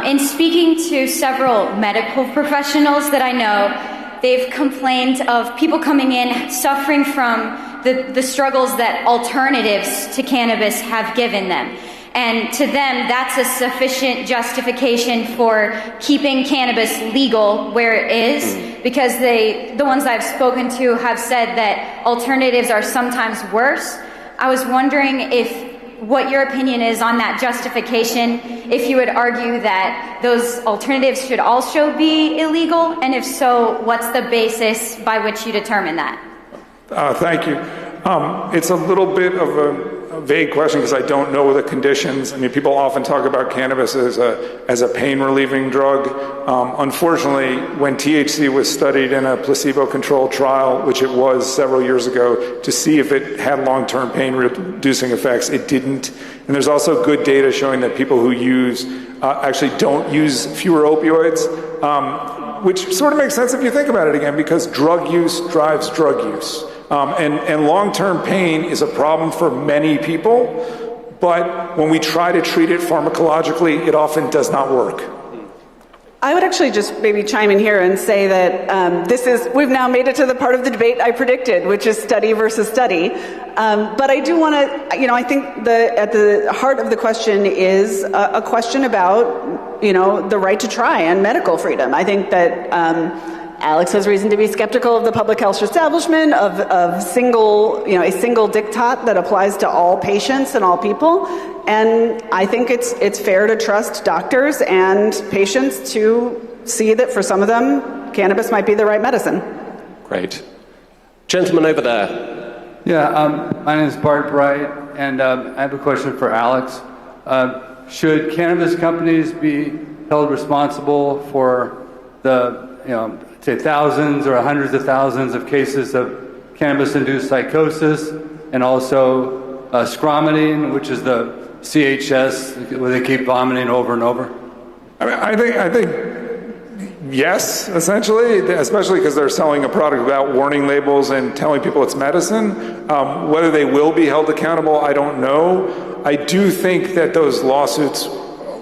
In speaking to several medical professionals that I know, they've complained of people coming in suffering from the struggles that alternatives to cannabis have given them. And to them, that's a sufficient justification for keeping cannabis legal where it is, because the ones I've spoken to have said that alternatives are sometimes worse. I was wondering what your opinion is on that justification, if you would argue that those alternatives should also be illegal, and if so, what's the basis by which you determine that? Thank you. It's a little bit of a vague question because I don't know the conditions. I mean, people often talk about cannabis as a pain-relieving drug. Unfortunately, when THC was studied in a placebo-controlled trial, which it was several years ago, to see if it had long-term pain-reducing effects, it didn't. And there's also good data showing that people who use actually don't use fewer opioids, which sort of makes sense if you think about it again, because drug use drives drug use. And long-term pain is a problem for many people, but when we try to treat it pharmacologically, it often does not work. I would actually just maybe chime in here and say that we've now made it to the part of the debate I predicted, which is study versus study. But I do want to, I think at the heart of the question is a question about, the right to try and medical freedom. I think that Alex has reason to be skeptical of the public health establishment, of a single diktat that applies to all patients and all people. And I think it's fair to trust doctors and patients to see that for some of them, cannabis might be the right medicine. Great. Gentleman over there. Yeah, my name is Bart Bright, and I have a question for Alex. Should cannabis companies be held responsible for the, say thousands or hundreds of thousands of cases of cannabis-induced psychosis, and also squamine, which is the CHS, where they keep vomiting over and over? I think yes, essentially, especially because they're selling a product without warning labels and telling people it's medicine. Whether they will be held accountable, I don't know. I do think that those lawsuits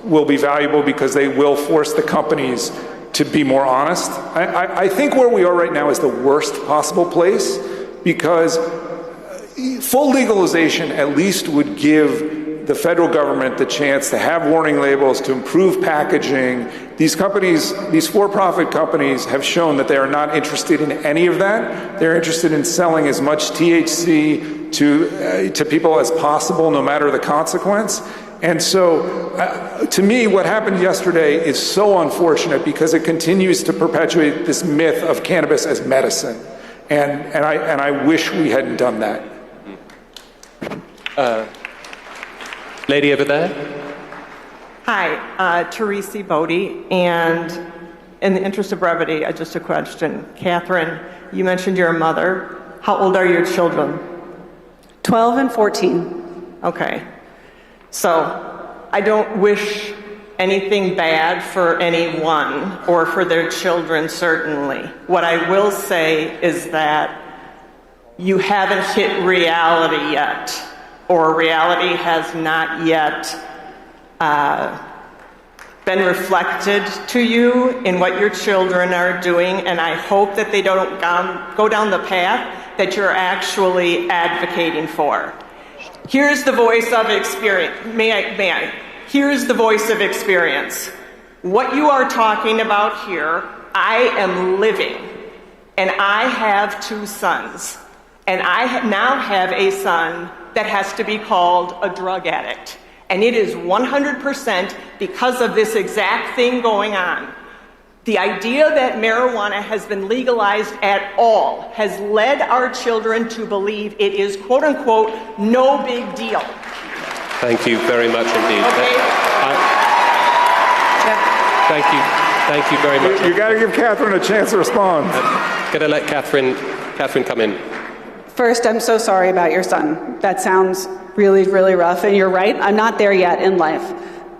will be valuable because they will force the companies to be more honest. I think where we are right now is the worst possible place, because full legalization at least would give the federal government the chance to have warning labels, to improve packaging. These companies, these for-profit companies, have shown that they are not interested in any of that. They're interested in selling as much THC to people as possible, no matter the consequence. And so, to me, what happened yesterday is so unfortunate because it continues to perpetuate this myth of cannabis as medicine. And I wish we hadn't done that. Lady over there. Hi, Teresi Bodie, and in the interest of brevity, just a question. Catherine, you mentioned you're a mother. How old are your children? 12 and 14. Okay. So, I don't wish anything bad for anyone or for their children, certainly. What I will say is that you haven't hit reality yet, or reality has not yet been reflected to you in what your children are doing, and I hope that they don't go down the path that you're actually advocating for. Here's the voice of experience. May I? Here's the voice of experience. What you are talking about here, I am living, and I have 2 sons, and I now have a son that has to be called a drug addict. And it is 100% because of this exact thing going on. The idea that marijuana has been legalized at all has led our children to believe it is, quote unquote, no big deal. Thank you very much indeed. Okay. Thank you very much. You got to give Catherine a chance to respond. Going to let Catherine come in. First, I'm so sorry about your son. That sounds really, really rough, and you're right, I'm not there yet in life.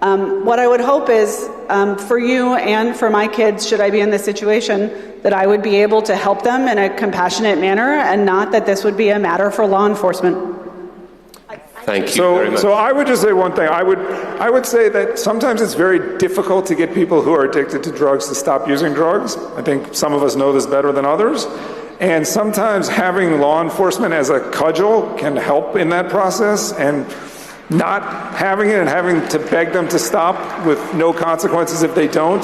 What I would hope is for you and for my kids, should I be in this situation, that I would be able to help them in a compassionate manner and not that this would be a matter for law enforcement. Thank you very much. So I would just say one thing. I would say that sometimes it's very difficult to get people who are addicted to drugs to stop using drugs. I think some of us know this better than others. And sometimes having law enforcement as a cudgel can help in that process, and not having it and having to beg them to stop with no consequences if they don't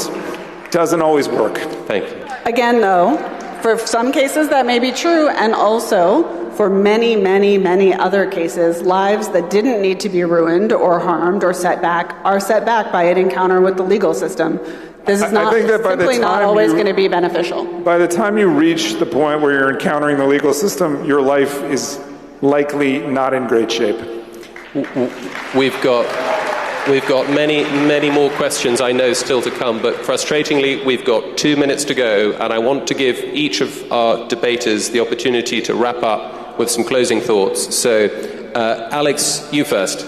doesn't always work. Thank you. Again, though, for some cases that may be true, and also for many, many, many other cases, lives that didn't need to be ruined or harmed or set back are set back by an encounter with the legal system. This is not, simply not always going to be beneficial. By the time you reach the point where you're encountering the legal system, your life is likely not in great shape. We've got many, many more questions, I know, still to come, but frustratingly, we've got 2 minutes to go, and I want to give each of our debaters the opportunity to wrap up with some closing thoughts. So, Alex, you first.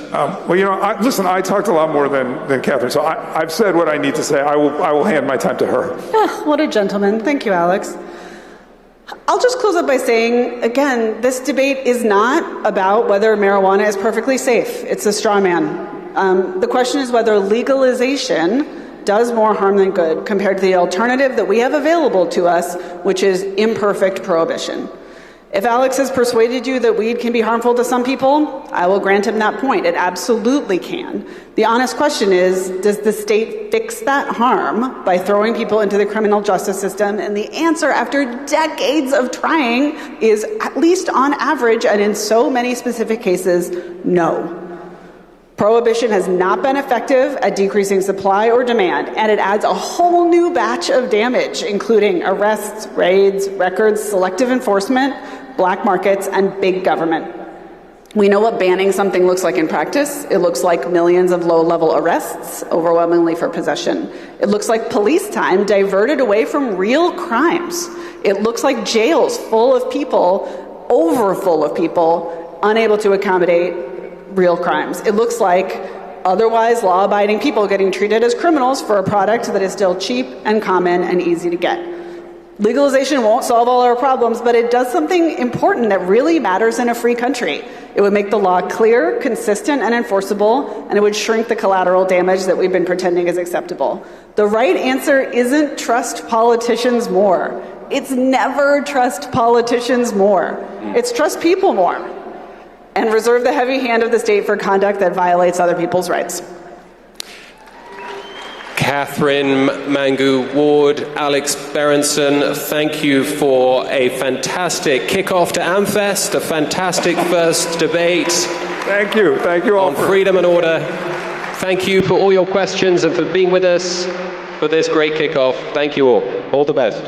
Listen, I talked a lot more than Catherine, so I've said what I need to say. I will hand my time to her. What a gentleman. Thank you, Alex. I'll just close up by saying, again, this debate is not about whether marijuana is perfectly safe. It's a straw man. The question is whether legalization does more harm than good compared to the alternative that we have available to us, which is imperfect prohibition. If Alex has persuaded you that weed can be harmful to some people, I will grant him that point. It absolutely can. The honest question is, does the state fix that harm by throwing people into the criminal justice system? And the answer, after decades of trying, is, at least on average, and in so many specific cases, no. Prohibition has not been effective at decreasing supply or demand, and it adds a whole new batch of damage, including arrests, raids, records, selective enforcement, black markets, and big government. We know what banning something looks like in practice. It looks like millions of low-level arrests, overwhelmingly for possession. It looks like police time diverted away from real crimes. It looks like jails full of people, overfull of people, unable to accommodate real crimes. It looks like otherwise law-abiding people getting treated as criminals for a product that is still cheap and common and easy to get. Legalization won't solve all our problems, but it does something important that really matters in a free country. It would make the law clear, consistent, and enforceable, and it would shrink the collateral damage that we've been pretending is acceptable. The right answer isn't trust politicians more. It's never trust politicians more. It's trust people more. And reserve the heavy hand of the state for conduct that violates other people's rights. Catherine Mangu-Ward, Alex Berenson, thank you for a fantastic kickoff to AmFest, a fantastic first debate. Thank you. Thank you all. On freedom and order. Thank you for all your questions and for being with us for this great kickoff. Thank you all. All the best.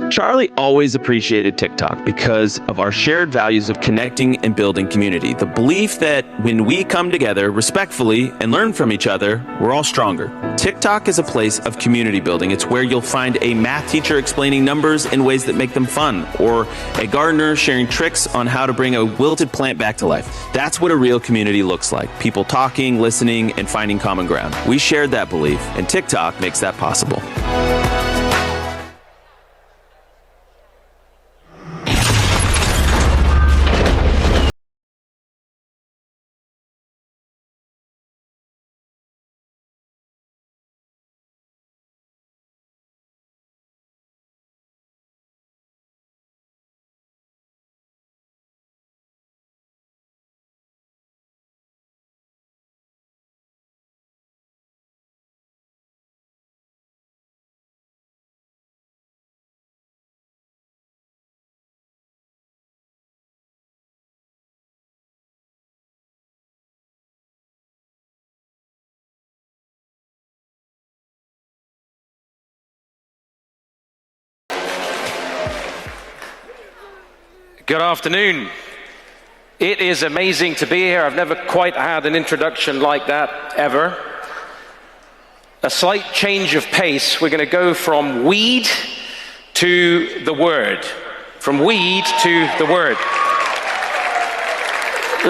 Charlie always appreciated TikTok because of our shared values of connecting and building community. The belief that when we come together respectfully and learn from each other, we're all stronger. TikTok is a place of community building. It's where you'll find a math teacher explaining numbers in ways that make them fun, or a gardener sharing tricks on how to bring a wilted plant back to life. That's what a real community looks like. People talking, listening, and finding common ground. We shared that belief, and TikTok makes that possible. Good afternoon. It is amazing to be here. I've never quite had an introduction like that ever. A slight change of pace. We're going to go from weed to the word. From weed to the word.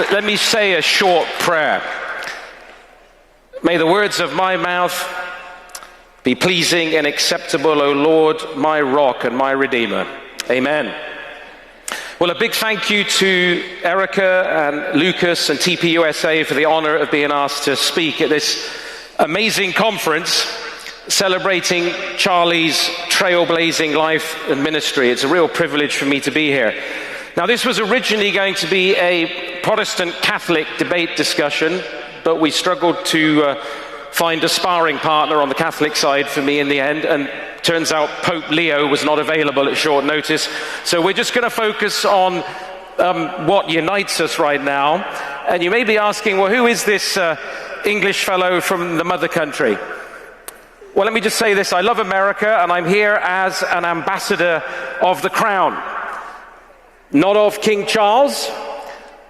Let me say a short prayer. May the words of my mouth be pleasing and acceptable, O Lord, my rock and my redeemer. Amen. Well, a big thank you to Erica and Lucas and TPUSA for the honor of being asked to speak at this amazing conference celebrating Charlie's trailblazing life and ministry. It's a real privilege for me to be here. Now, this was originally going to be a Protestant-Catholic debate discussion, but we struggled to find a sparring partner on the Catholic side for me in the end, and turns out Pope Leo was not available at short notice. So we're just going to focus on what unites us right now. And you may be asking, well, who is this English fellow from the mother country? Well, let me just say this. I love America, and I'm here as an ambassador of the crown. Not of King Charles,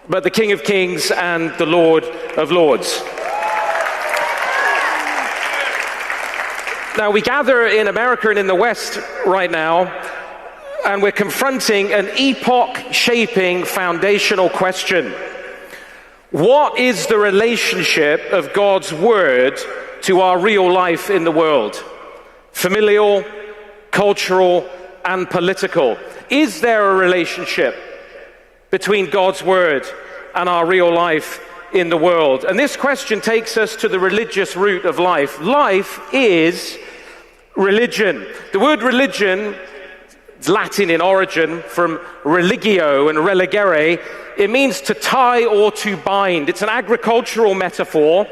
but the King of Kings and the Lord of Lords. Now, we gather in America and in the West right now, and we're confronting an epoch-shaping foundational question. What is the relationship of God's Word to our real life in the world? Familial, cultural, and political. Is there a relationship between God's Word and our real life in the world? And this question takes us to the religious root of life. Life is religion. The word religion is Latin in origin, from religio and religere. It means to tie or to bind. It's an agricultural metaphor,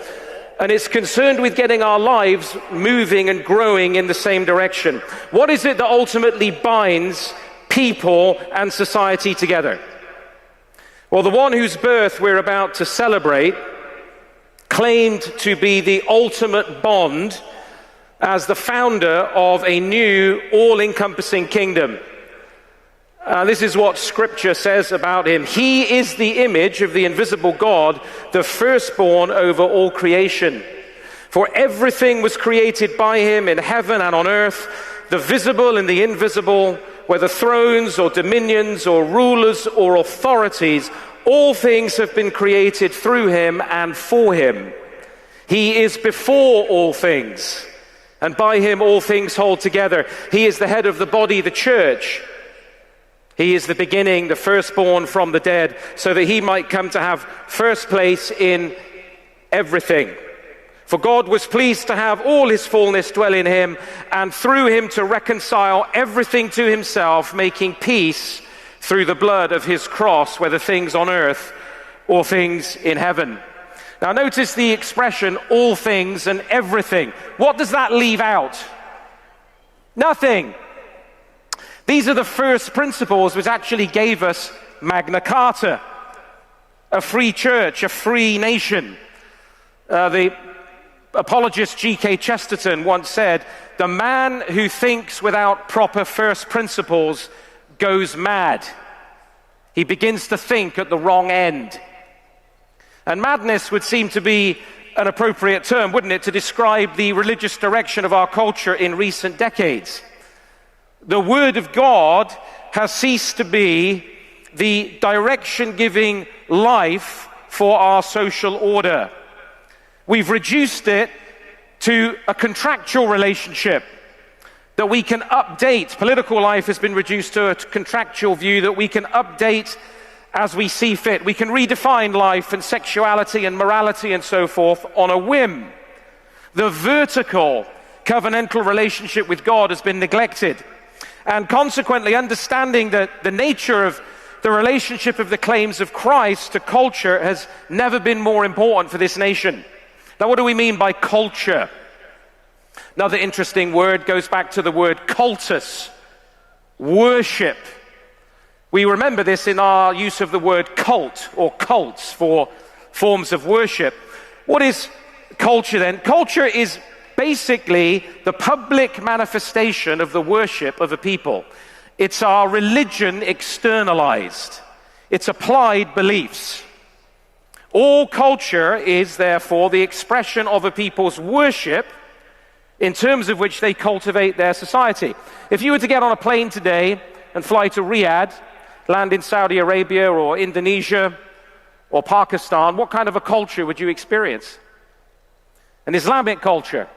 and it's concerned with getting our lives moving and growing in the same direction. What is it that ultimately binds people and society together? Well, the one whose birth we're about to celebrate claimed to be the ultimate bond as the founder of a new, all-encompassing kingdom. This is what Scripture says about him. He is the image of the invisible God, the firstborn over all creation. For everything was created by him in heaven and on earth, the visible and the invisible, whether thrones or dominions or rulers or authorities, all things have been created through him and for him. He is before all things, and by him all things hold together. He is the head of the body, the church. He is the beginning, the firstborn from the dead, so that he might come to have first place in everything. For God was pleased to have all his fullness dwell in him, and through him to reconcile everything to himself, making peace through the blood of his cross, whether things on earth or things in heaven. Now notice the expression, all things and everything. What does that leave out? Nothing. These are the first principles which actually gave us Magna Carta, a free church, a free nation. The apologist G.K. Chesterton once said, "The man who thinks without proper first principles goes mad. He begins to think at the wrong end." And madness would seem to be an appropriate term, wouldn't it, to describe the religious direction of our culture in recent decades. The Word of God has ceased to be the direction-giving life for our social order. We've reduced it to a contractual relationship that we can update. Political life has been reduced to a contractual view that we can update as we see fit. We can redefine life and sexuality and morality and so forth on a whim. The vertical covenantal relationship with God has been neglected. And consequently, understanding that the nature of the relationship of the claims of Christ to culture has never been more important for this nation. Now, what do we mean by culture? Another interesting word goes back to the word cultus, worship. We remember this in our use of the word cult or cults for forms of worship. What is culture then? Culture is basically the public manifestation of the worship of a people. It's our religion externalized. It's applied beliefs. All culture is therefore the expression of a people's worship in terms of which they cultivate their society. If you were to get on a plane today and fly to Riyadh, land in Saudi Arabia or Indonesia or Pakistan, what kind of a culture would you experience? An Islamic culture.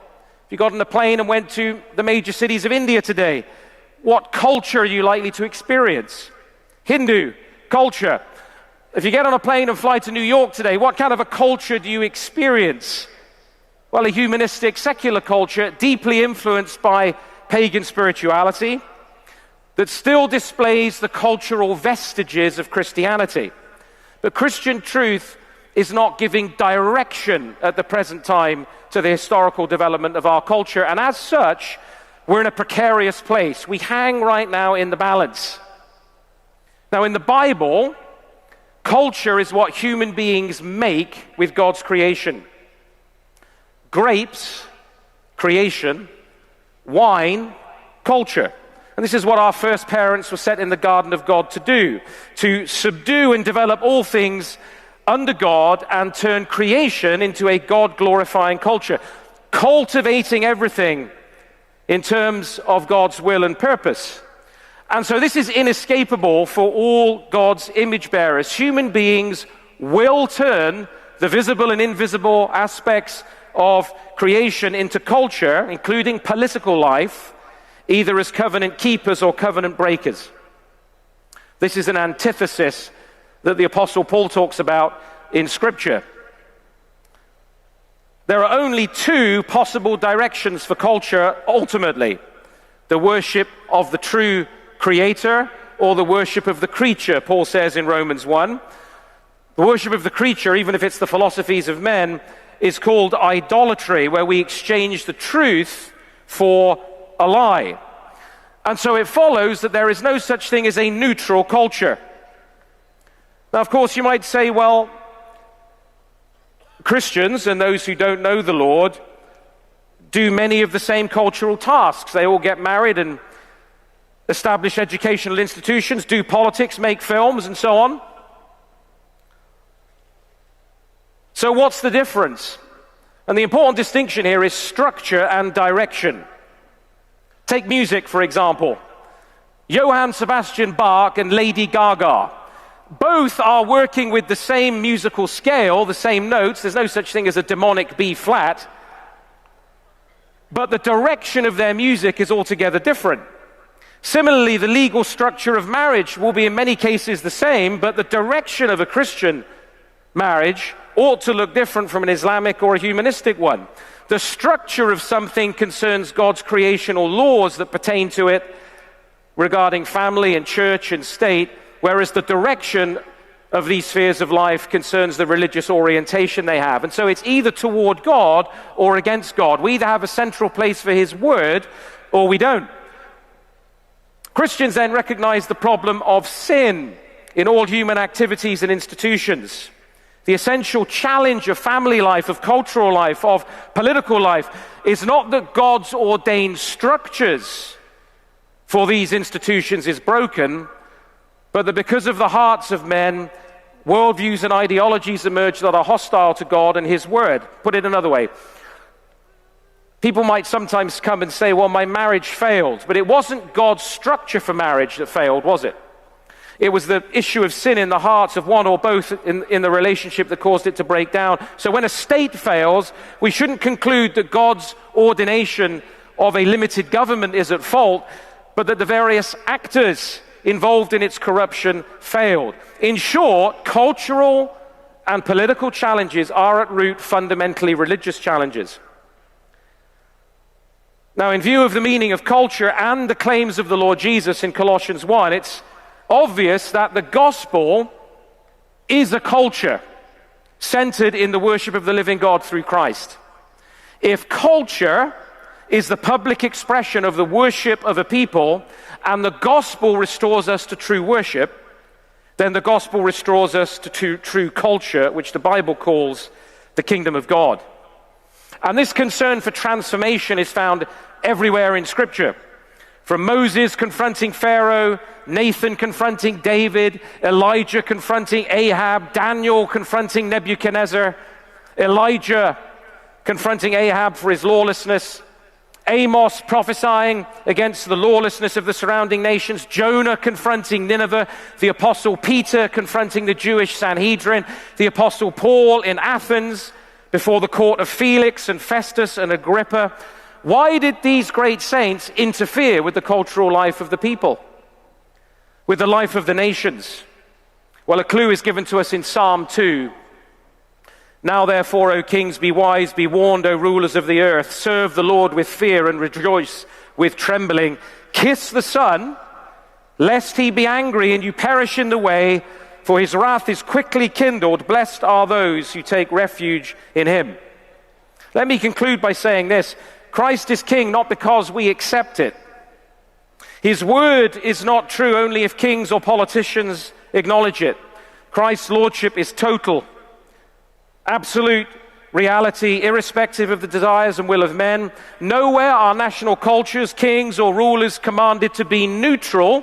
If you got on a plane and went to the major cities of India today, what culture are you likely to experience? Hindu culture. If you get on a plane and fly to New York today, what kind of a culture do you experience? Well, a humanistic, secular culture, deeply influenced by pagan spirituality, that still displays the cultural vestiges of Christianity. But Christian truth is not giving direction at the present time to the historical development of our culture, and as such, we're in a precarious place. We hang right now in the balance. Now, in the Bible, culture is what human beings make with God's creation. Grapes, creation; wine, culture. And this is what our first parents were set in the garden of God to do, to subdue and develop all things under God and turn creation into a God-glorifying culture, cultivating everything in terms of God's will and purpose. And so this is inescapable for all God's image bearers. Human beings will turn the visible and invisible aspects of creation into culture, including political life, either as covenant keepers or covenant breakers. This is an antithesis that the Apostle Paul talks about in Scripture. There are only two possible directions for culture ultimately: the worship of the true Creator or the worship of the creature, Paul says in Romans 1. The worship of the creature, even if it's the philosophies of men, is called idolatry, where we exchange the truth for a lie. And so it follows that there is no such thing as a neutral culture. Now, of course, you might say, well, Christians and those who don't know the Lord do many of the same cultural tasks. They all get married and establish educational institutions, do politics, make films, and so on. So what's the difference? And the important distinction here is structure and direction. Take music, for example. Johann Sebastian Bach and Lady Gaga. Both are working with the same musical scale, the same notes. There's no such thing as a demonic B flat. But the direction of their music is altogether different. Similarly, the legal structure of marriage will be in many cases the same, but the direction of a Christian marriage ought to look different from an Islamic or a humanistic one. The structure of something concerns God's creational laws that pertain to it regarding family and church and state, whereas the direction of these spheres of life concerns the religious orientation they have. And so it's either toward God or against God. We either have a central place for His Word or we don't. Christians then recognize the problem of sin in all human activities and institutions. the essential challenge of family life, of cultural life, of political life, is not that God's ordained structures for these institutions is broken, but that because of the hearts of men, worldviews and ideologies emerge that are hostile to God and His Word. Put it another way. People might sometimes come and say, well, my marriage failed, but it wasn't God's structure for marriage that failed, was it? It was the issue of sin in the hearts of one or both in the relationship that caused it to break down. So when a state fails, we shouldn't conclude that God's ordination of a limited government is at fault, but that the various actors involved in its corruption failed. In short, cultural and political challenges are at root fundamentally religious challenges. Now, in view of the meaning of culture and the claims of the Lord Jesus in Colossians 1, it's obvious that the gospel is a culture centered in the worship of the living God through Christ. If culture is the public expression of the worship of a people, and the gospel restores us to true worship, then the gospel restores us to true culture, which the Bible calls the kingdom of God. And this concern for transformation is found everywhere in Scripture. From Moses confronting Pharaoh, Nathan confronting David, Elijah confronting Ahab, Daniel confronting Nebuchadnezzar, Elijah confronting Ahab for his lawlessness, Amos prophesying against the lawlessness of the surrounding nations, Jonah confronting Nineveh, the Apostle Peter confronting the Jewish Sanhedrin, the Apostle Paul in Athens before the court of Felix and Festus and Agrippa. Why did these great saints interfere with the cultural life of the people, with the life of the nations? Well, a clue is given to us in Psalm 2. Now therefore, O kings, be wise, be warned, O rulers of the earth. Serve the Lord with fear and rejoice with trembling. Kiss the Son, lest he be angry and you perish in the way, for his wrath is quickly kindled. Blessed are those who take refuge in him. Let me conclude by saying this. Christ is king not because we accept it. His word is not true only if kings or politicians acknowledge it. Christ's lordship is total, absolute reality, irrespective of the desires and will of men. Nowhere are national cultures, kings, or rulers commanded to be neutral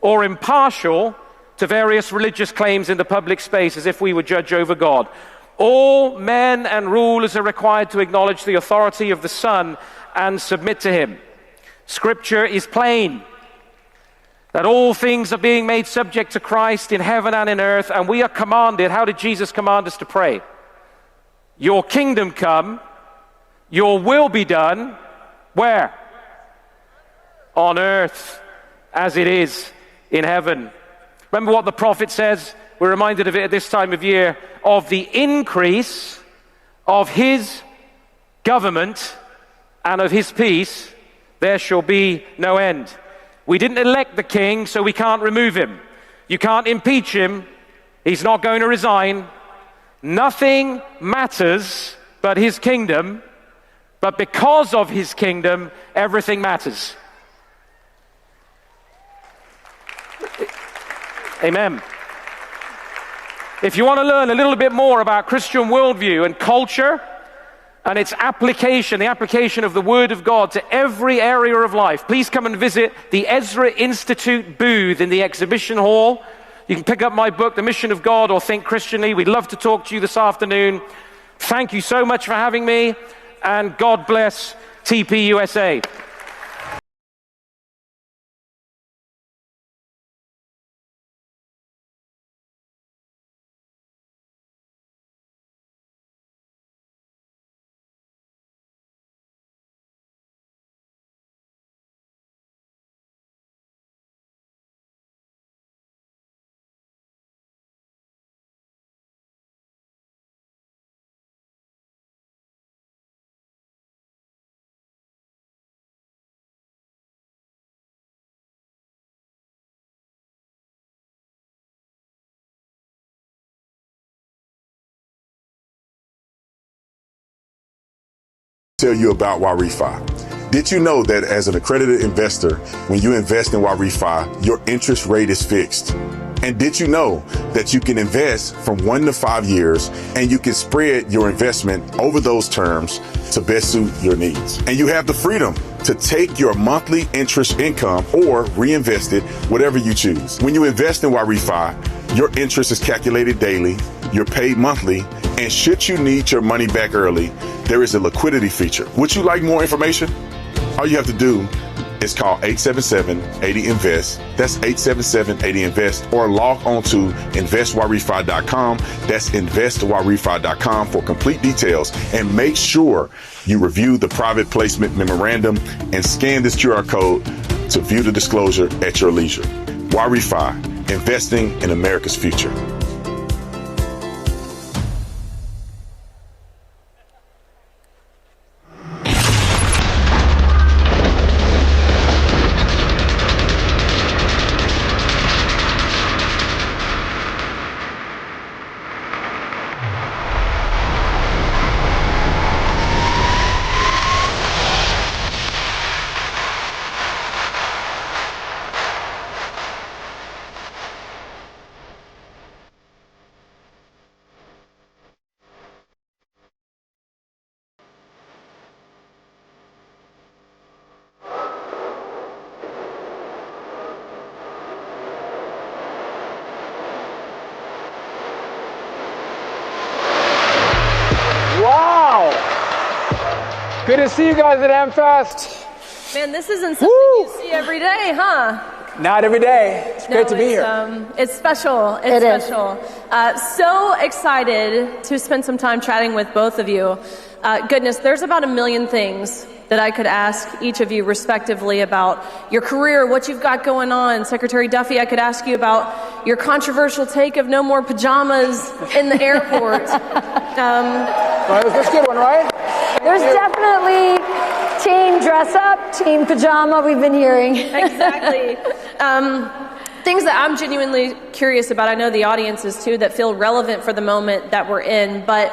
or impartial to various religious claims in the public space as if we would judge over God. All men and rulers are required to acknowledge the authority of the Son and submit to him. Scripture is plain that all things are being made subject to Christ in heaven and in earth, and we are commanded. How did Jesus command us to pray? Your kingdom come, your will be done, where? On earth as it is in heaven. Remember what the prophet says? We're reminded of it at this time of year, of the increase of his government and of his peace, there shall be no end. We didn't elect the king, so we can't remove him. You can't impeach him. He's not going to resign. Nothing matters but his kingdom, but because of his kingdom, everything matters. Amen. If you want to learn a little bit more about Christian worldview and culture and its application, the application of the Word of God to every area of life, please come and visit the Ezra Institute booth in the exhibition hall. You can pick up my book, The Mission of God, or Think Christianly. We'd love to talk to you this afternoon. Thank you so much for having me, and God bless TP USA. Tell you about YRefi. Did you know that as an accredited investor, when you invest in YRefi, your interest rate is fixed? And did you know that you can invest from 1 to 5 years and you can spread your investment over those terms to best suit your needs? And you have the freedom to take your monthly interest income or reinvest it, whatever you choose. When you invest in YRefi, your interest is calculated daily, you're paid monthly, and should you need your money back early, there is a liquidity feature. Would you like more information? All you have to do is call 877-80-INVEST. That's 877-80-INVEST, or log on to investyrrefi.com. That's investyrrefi.com for complete details. And make sure you review the private placement memorandum and scan this QR code to view the disclosure at your leisure. YRefi, investing in America's future. Good to see you guys at AmFest. Man, this isn't something you see every day, huh? Not every day. It's great to be here. It's special. It's special. So excited to spend some time chatting with both of you. Goodness, there's about 1 million things that I could ask each of you respectively about your career, what you've got going on. Secretary Duffy, I could ask you about your controversial take of no more pajamas in the airport. That's a good one, right? There's definitely team dress up, team pajama we've been hearing. Exactly. Things that I'm genuinely curious about, I know the audience is too, that feel relevant for the moment that we're in, but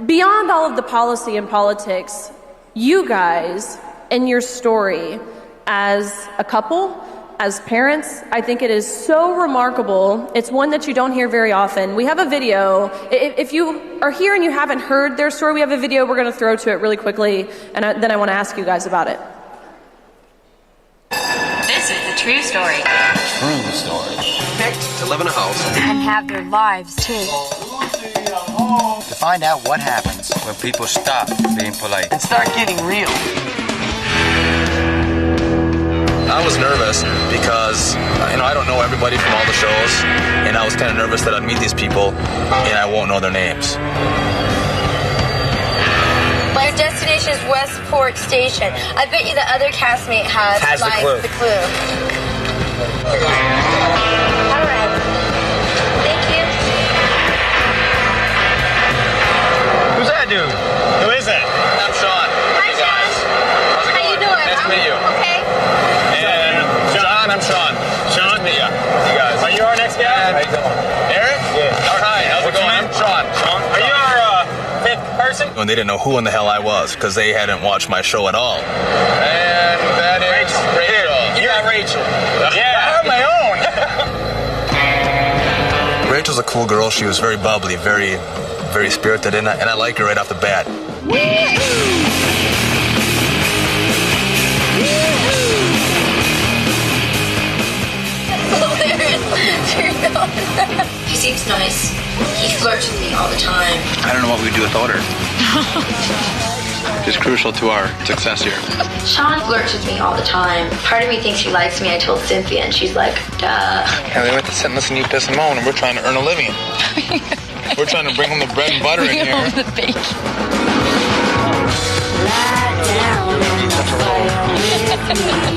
beyond all of the policy and politics, you guys and your story as a couple, as parents, I think it is so remarkable. It's one that you don't hear very often. We have a video. If you are here and you haven't heard their story, we have a video we're going to throw to it really quickly, and then I want to ask you guys about it. This is the true story. True story. Picked to live in a house And have their lives too. to find out what happens when people stop being polite and start getting real. I was nervous because, I don't know everybody from all the shows, and I was kind of nervous that I'd meet these people and I won't know their names. My destination is Westport Station. I bet you the other castmate has the clue. All right. Thank you. Who's that dude? Who is that? I'm Sean. Hi, Sean. How's it going? How you doing? Nice to meet you. Okay. And John, I'm Sean. Sean? Yeah. You guys. Are you our next guy? How you doing? Eric? Yeah. All right. How's it going? I'm Sean. Sean? Are you our fifth person? When they didn't know who in the hell I was because they hadn't watched my show at all. And that is Rachel. You're Rachel. Yeah. I have my own. Rachel's a cool girl. She was very bubbly, very, very spirited, and I like her right off the bat. He seems nice. He flirts with me all the time. I don't know what we'd do without her. She's crucial to our success here. Sean flirts with me all the time. Part of me thinks he likes me. I told Cynthia, and she's like, duh. Yeah, we went to sit and listen to you piss and moan, and we're trying to earn a living. We're trying to bring home the bread and butter in here. Bring home the bacon. Lie down in the fire with me.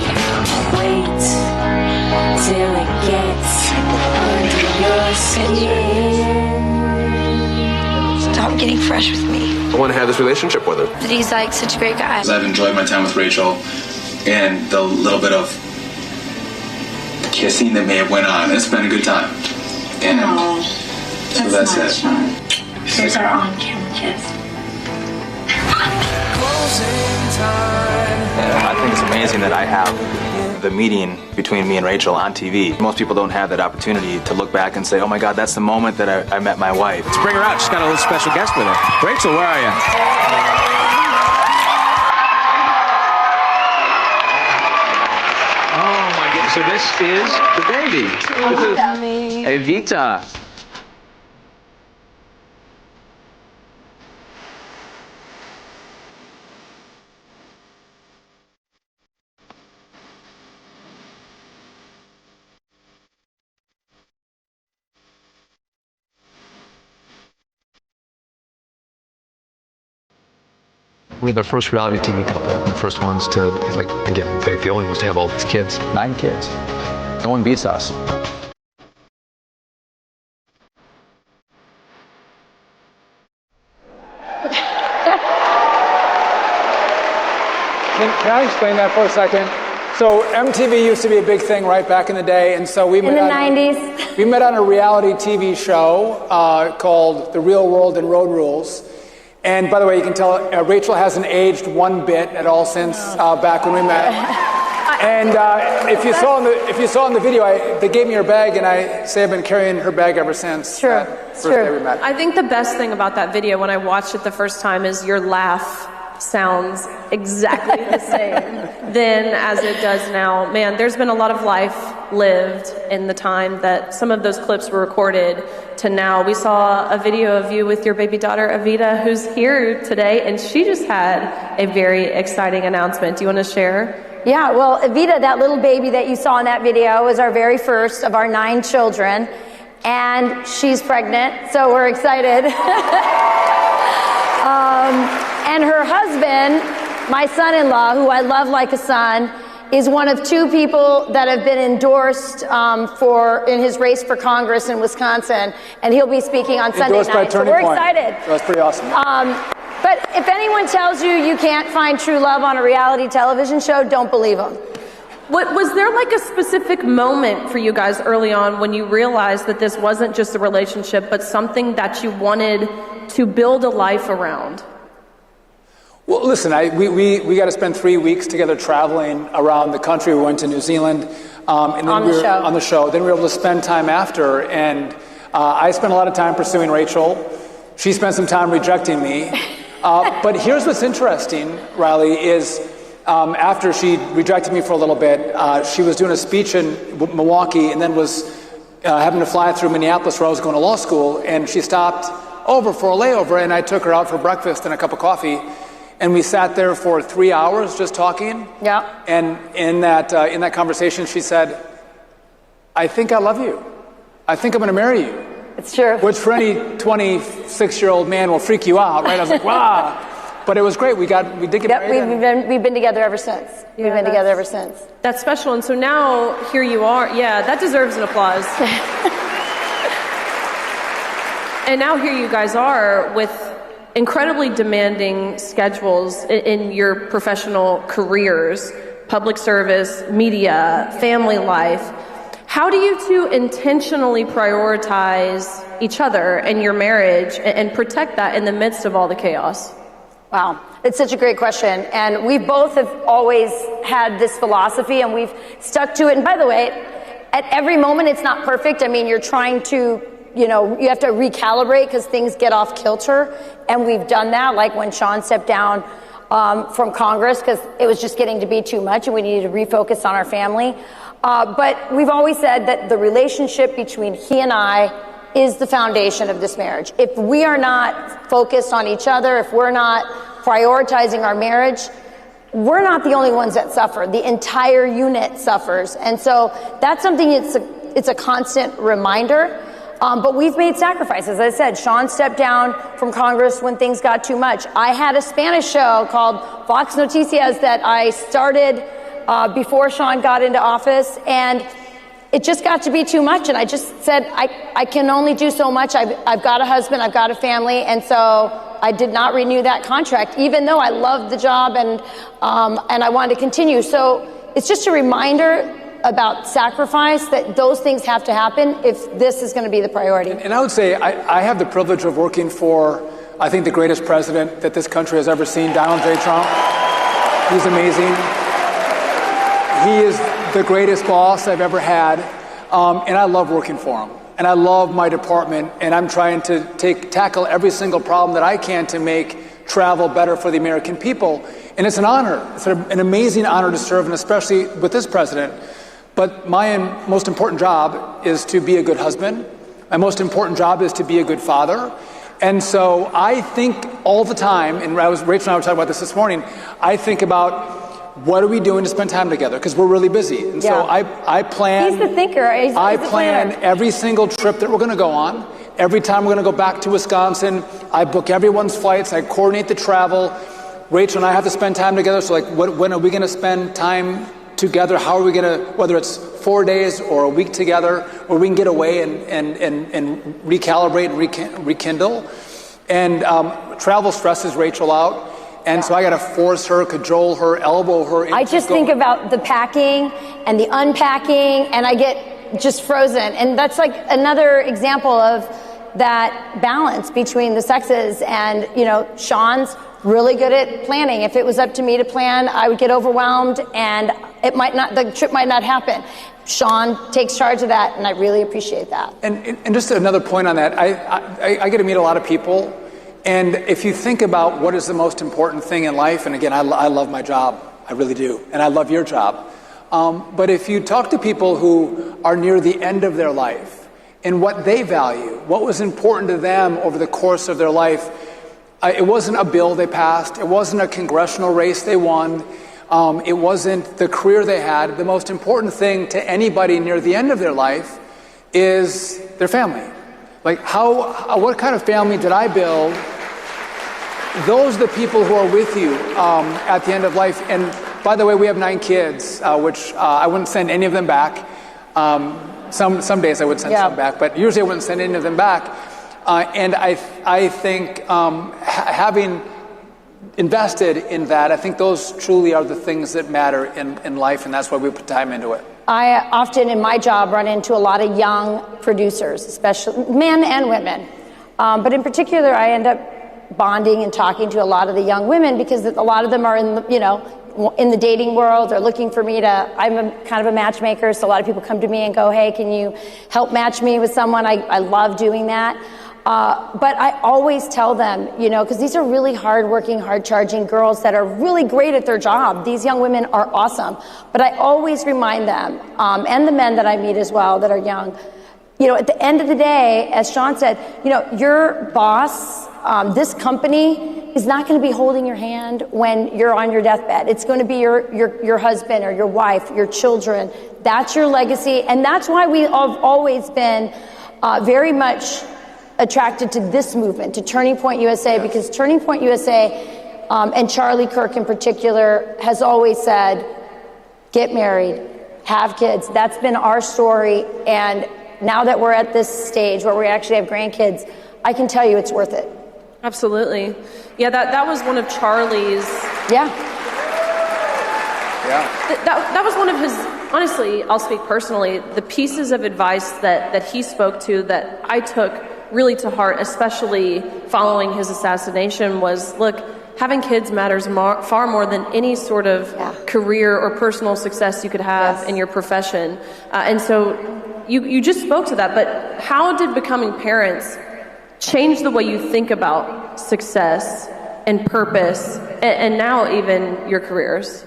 Wait till it gets under your skin. Stop getting fresh with me. I want to have this relationship with her. But he's like such a great guy. I've enjoyed my time with Rachel, and the little bit of kissing that may have went on. It's been a good time. And so that's it. Sean. Here's our on-camera kiss. I think it's amazing that I have the meeting between me and Rachel on TV. Most people don't have that opportunity to look back and say, oh my God, that's the moment that I met my wife. Let's bring her out. She's got a little special guest with her. Rachel, where are you? Oh my goodness. So this is the baby. This is Evita. We're the first reality TV couple, the first ones to, like, again, the only ones to have all these kids. 9 kids. No one beats us. Can I explain that for a second? So MTV used to be a big thing right back in the day, and so we met in the 90s. We met on a reality TV show called The Real World and Road Rules. And by the way, you can tell Rachel hasn't aged one bit at all since back when we met. And if you saw in the video, they gave me her bag, and I say I've been carrying her bag ever since. True. First day we met. I think the best thing about that video when I watched it the first time is your laugh sounds exactly the same then as it does now. Man, there's been a lot of life lived in the time that some of those clips were recorded to now. We saw a video of you with your baby daughter, Evita, who's here today, and she just had a very exciting announcement. Do you want to share? Yeah, well, Evita, that little baby that you saw in that video, is our very first of our 9 children, and she's pregnant, so we're excited. And her husband, my son-in-law, who I love like a son, is one of 2 people that have been endorsed in his race for Congress in Wisconsin, and he'll be speaking on Sunday night. So we're excited. That's pretty awesome. But if anyone tells you can't find true love on a reality television show, don't believe them. Was there like a specific moment for you guys early on when you realized that this wasn't just a relationship, but something that you wanted to build a life around? Well, listen, we got to spend 3 weeks together traveling around the country. We went to New Zealand. And then on the show. Then we were able to spend time after. And I spent a lot of time pursuing Rachel. She spent some time rejecting me. But here's what's interesting, Riley, is after she rejected me for a little bit, she was doing a speech in Milwaukee and then was having to fly through Minneapolis where I was going to law school. And she stopped over for a layover, and I took her out for breakfast and a cup of coffee. And we sat there for 3 hours just talking. Yeah. And in that conversation, she said, I think I love you. I think I'm going to marry you. It's true. Which for any 26-year-old man will freak you out, right? I was like, wow. But it was great. We did get married. We've been together ever since. Yeah, we've been together ever since. That's special. And so now here you are. Yeah, that deserves an applause. And now here you guys are with incredibly demanding schedules in your professional careers, public service, media, family life. How do you 2 intentionally prioritize each other and your marriage and protect that in the midst of all the chaos? Wow, it's such a great question. And we both have always had this philosophy, and we've stuck to it. And by the way, at every moment, it's not perfect. I mean, you're trying to, you have to recalibrate because things get off kilter. And we've done that, like when Sean stepped down from Congress because it was just getting to be too much and we needed to refocus on our family. But we've always said that the relationship between he and I is the foundation of this marriage. If we are not focused on each other, if we're not prioritizing our marriage, we're not the only ones that suffer. The entire unit suffers. And so that's something it's a constant reminder. But we've made sacrifices. As I said, Sean stepped down from Congress when things got too much. I had a Spanish show called Vox Noticias that I started before Sean got into office, and it just got to be too much. And I just said, I can only do so much. I've got a husband, I've got a family, and so I did not renew that contract, even though I loved the job and I wanted to continue. So it's just a reminder about sacrifice, that those things have to happen if this is going to be the priority. And I would say I have the privilege of working for, I think, the greatest president that this country has ever seen, Donald J. Trump. He's amazing. He is the greatest boss I've ever had, and I love working for him. And I love my department, and I'm trying to tackle every single problem that I can to make travel better for the American people. And it's an honor. It's an amazing honor to serve, and especially with this president. But my most important job is to be a good husband. My most important job is to be a good father. And so I think all the time, and Rachel and I were talking about this morning, I think about what are we doing to spend time together? Because we're really busy. And so I plan. He's the thinker. He's I the plan planner. every single trip that we're going to go on. Every time we're going to go back to Wisconsin, I book everyone's flights. I coordinate the travel. Rachel and I have to spend time together. So when are we going to spend time together? How are we going to, whether it's 4 days or a week together, where we can get away and recalibrate and rekindle. And travel stresses Rachel out. And so I got to force her, cajole her, elbow her. I just think about the packing and the unpacking, and I get just frozen. And that's like another example of that balance between the sexes. And, you know, Sean's really good at planning. If it was up to me to plan, I would get overwhelmed, and the trip might not happen. Sean takes charge of that, and I really appreciate that. And just another point on that, I get to meet a lot of people. And if you think about what is the most important thing in life, and again, I love my job, I really do, and I love your job. But if you talk to people who are near the end of their life and what they value, what was important to them over the course of their life, it wasn't a bill they passed, it wasn't a congressional race they won, it wasn't the career they had. The most important thing to anybody near the end of their life is their family. Like what kind of family did I build? Those are the people who are with you at the end of life. And by the way, we have 9 kids, which I wouldn't send any of them back. Some days I would send some back, but usually I wouldn't send any of them back. And I think having invested in that, I think those truly are the things that matter in life, and that's why we put time into it. I often in my job run into a lot of young producers, especially men and women. But in particular, I end up bonding and talking to a lot of the young women because a lot of them are in the dating world. They're looking for me I'm kind of a matchmaker, so a lot of people come to me and go, hey, can you help match me with someone? I love doing that. But I always tell them, because these are really hardworking, hard-charging girls that are really great at their job. These young women are awesome. But I always remind them, and the men that I meet as well that are young, at the end of the day, as Sean said, your boss, this company is not going to be holding your hand when you're on your deathbed. It's going to be your husband or your wife, your children. That's your legacy. And that's why we have always been very much attracted to this movement, to Turning Point USA, because Turning Point USA, and Charlie Kirk in particular, has always said, get married, have kids. That's been our story. And now that we're at this stage where we actually have grandkids, I can tell you it's worth it. Absolutely. Yeah, that was one of Charlie's. Yeah. That was one of his, honestly, I'll speak personally, the pieces of advice that he spoke to that I took really to heart, especially following his assassination, was, look, having kids matters far more than any sort of career or personal success you could have in your profession. And so you just spoke to that, but how did becoming parents change the way you think about success and purpose and now even your careers?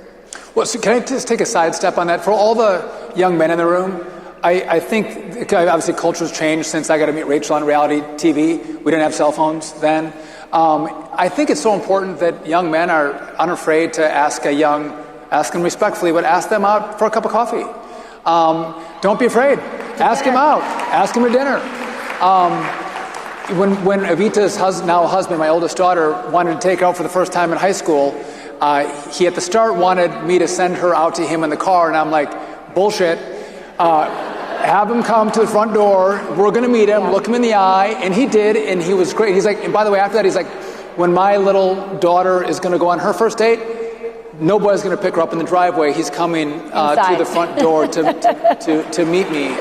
Well, so can I just take a sidestep on that? For all the young men in the room, I think obviously culture's changed since I got to meet Rachel on reality TV. We didn't have cell phones then. I think it's so important that young men are unafraid to ask them respectfully, but ask them out for a cup of coffee. Don't be afraid. Ask him out. Ask him to dinner. When Evita's now husband, my oldest daughter, wanted to take her out for the first time in high school, he at the start wanted me to send her out to him in the car, and I'm like, bullshit. Have him come to the front door. We're going to meet him, look him in the eye, and he did, and he was great. He's like, and by the way, after that, he's like, when my little daughter is going to go on her first date, nobody's going to pick her up in the driveway. He's coming to the front door to meet me.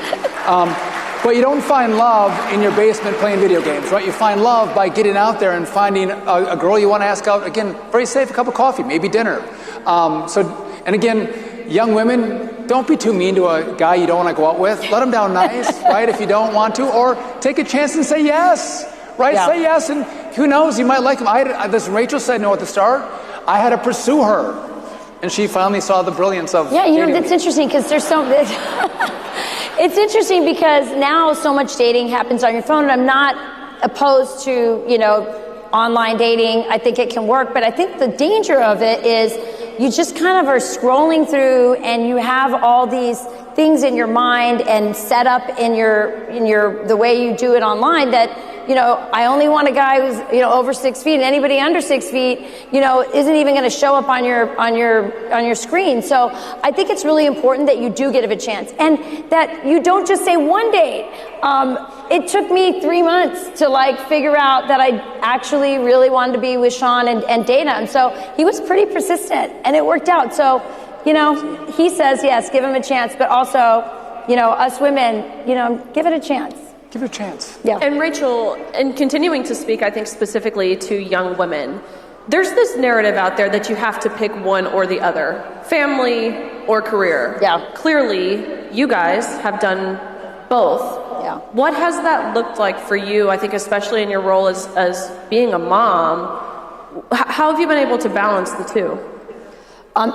But you don't find love in your basement playing video games, right? You find love by getting out there and finding a girl you want to ask out, again, very safe, a cup of coffee, maybe dinner. And again, young women, don't be too mean to a guy you don't want to go out with. Let him down nice, right? If you don't want to, or take a chance and say yes, right? Yeah. Say yes, and who knows, you might like him. This Rachel said no at the start. I had to pursue her, and she finally saw the brilliance of. Yeah, you know, dating that's me. interesting because there's so. It's interesting because now so much dating happens on your phone, and I'm not opposed to, you know, online dating. I think it can work, but I think the danger of it is you just kind of are scrolling through and you have all these things in your mind and set up in your the way you do it online that, you know, I only want a guy who's, you know, over 6 feet, and anybody under 6 feet, you know, isn't even going to show up on your screen. So I think it's really important that you do give it a chance, and that you don't just say one date. It took me 3 months to like figure out that I actually really wanted to be with Sean and date him. So he was pretty persistent, and it worked out. So, you know, he says yes, give him a chance, but also, you know, us women, you know, give it a chance. Give it a chance. Yeah. And Rachel, and continuing to speak, I think specifically to young women, there's this narrative out there that you have to pick one or the other, family or career. Yeah. Clearly, you guys have done both. Yeah. What has that looked like for you, I think especially in your role as being a mom? How have you been able to balance the two?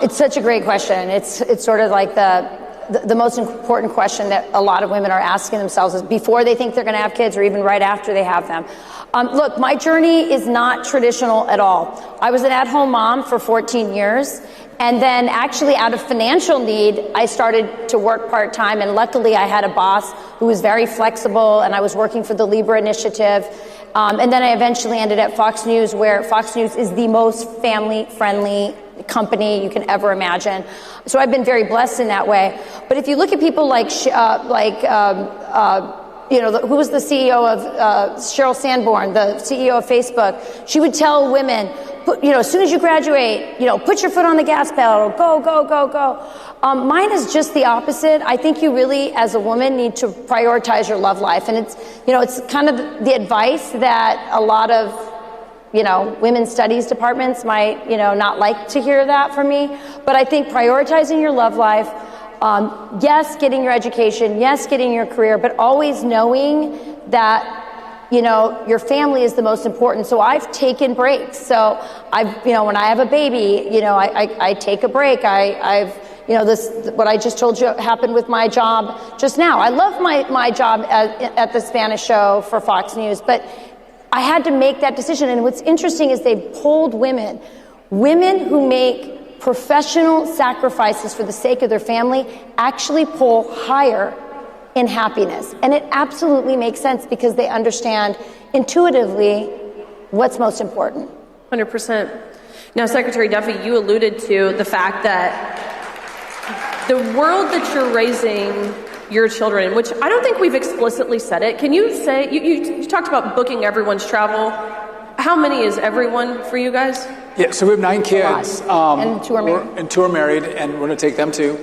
It's such a great question. It's sort of like the most important question that a lot of women are asking themselves is before they think they're going to have kids or even right after they have them. Look, my journey is not traditional at all. I was an at-home mom for 14 years. And then actually out of financial need, I started to work part-time. And luckily I had a boss who was very flexible, and I was working for the Libra Initiative. And then I eventually ended at Fox News, where Fox News is the most family-friendly company you can ever imagine. So I've been very blessed in that way. But if you look at people like you know, who was the CEO of Sheryl Sandborn, the CEO of Facebook, she would tell women, you know, as soon as you graduate, you know, put your foot on the gas pedal, go, go, go, go. Mine is just the opposite. I think you really, as a woman, need to prioritize your love life. And it's, you know, it's kind of the advice that a lot of, you know, women's studies departments might, you know, not like to hear that from me. But I think prioritizing your love life, yes, getting your education, yes, getting your career, but always knowing that, you know, your family is the most important. So I've taken breaks. So I've, you know, when I have a baby, you know, I take a break. I've, you know, what I just told you happened with my job just now. I love my job at the Spanish show for Fox News, but I had to make that decision. And what's interesting is they've polled women who make professional sacrifices for the sake of their family actually poll higher in happiness. And it absolutely makes sense because they understand intuitively what's most important. 100%. Now, Secretary Duffy, you alluded to the fact that the world that you're raising your children in, which I don't think we've explicitly said it. Can you say, you talked about booking everyone's travel. How many is everyone for you guys? Yeah, so we have 9 kids. And 2 are married. And 2 are married, and we're going to take them too.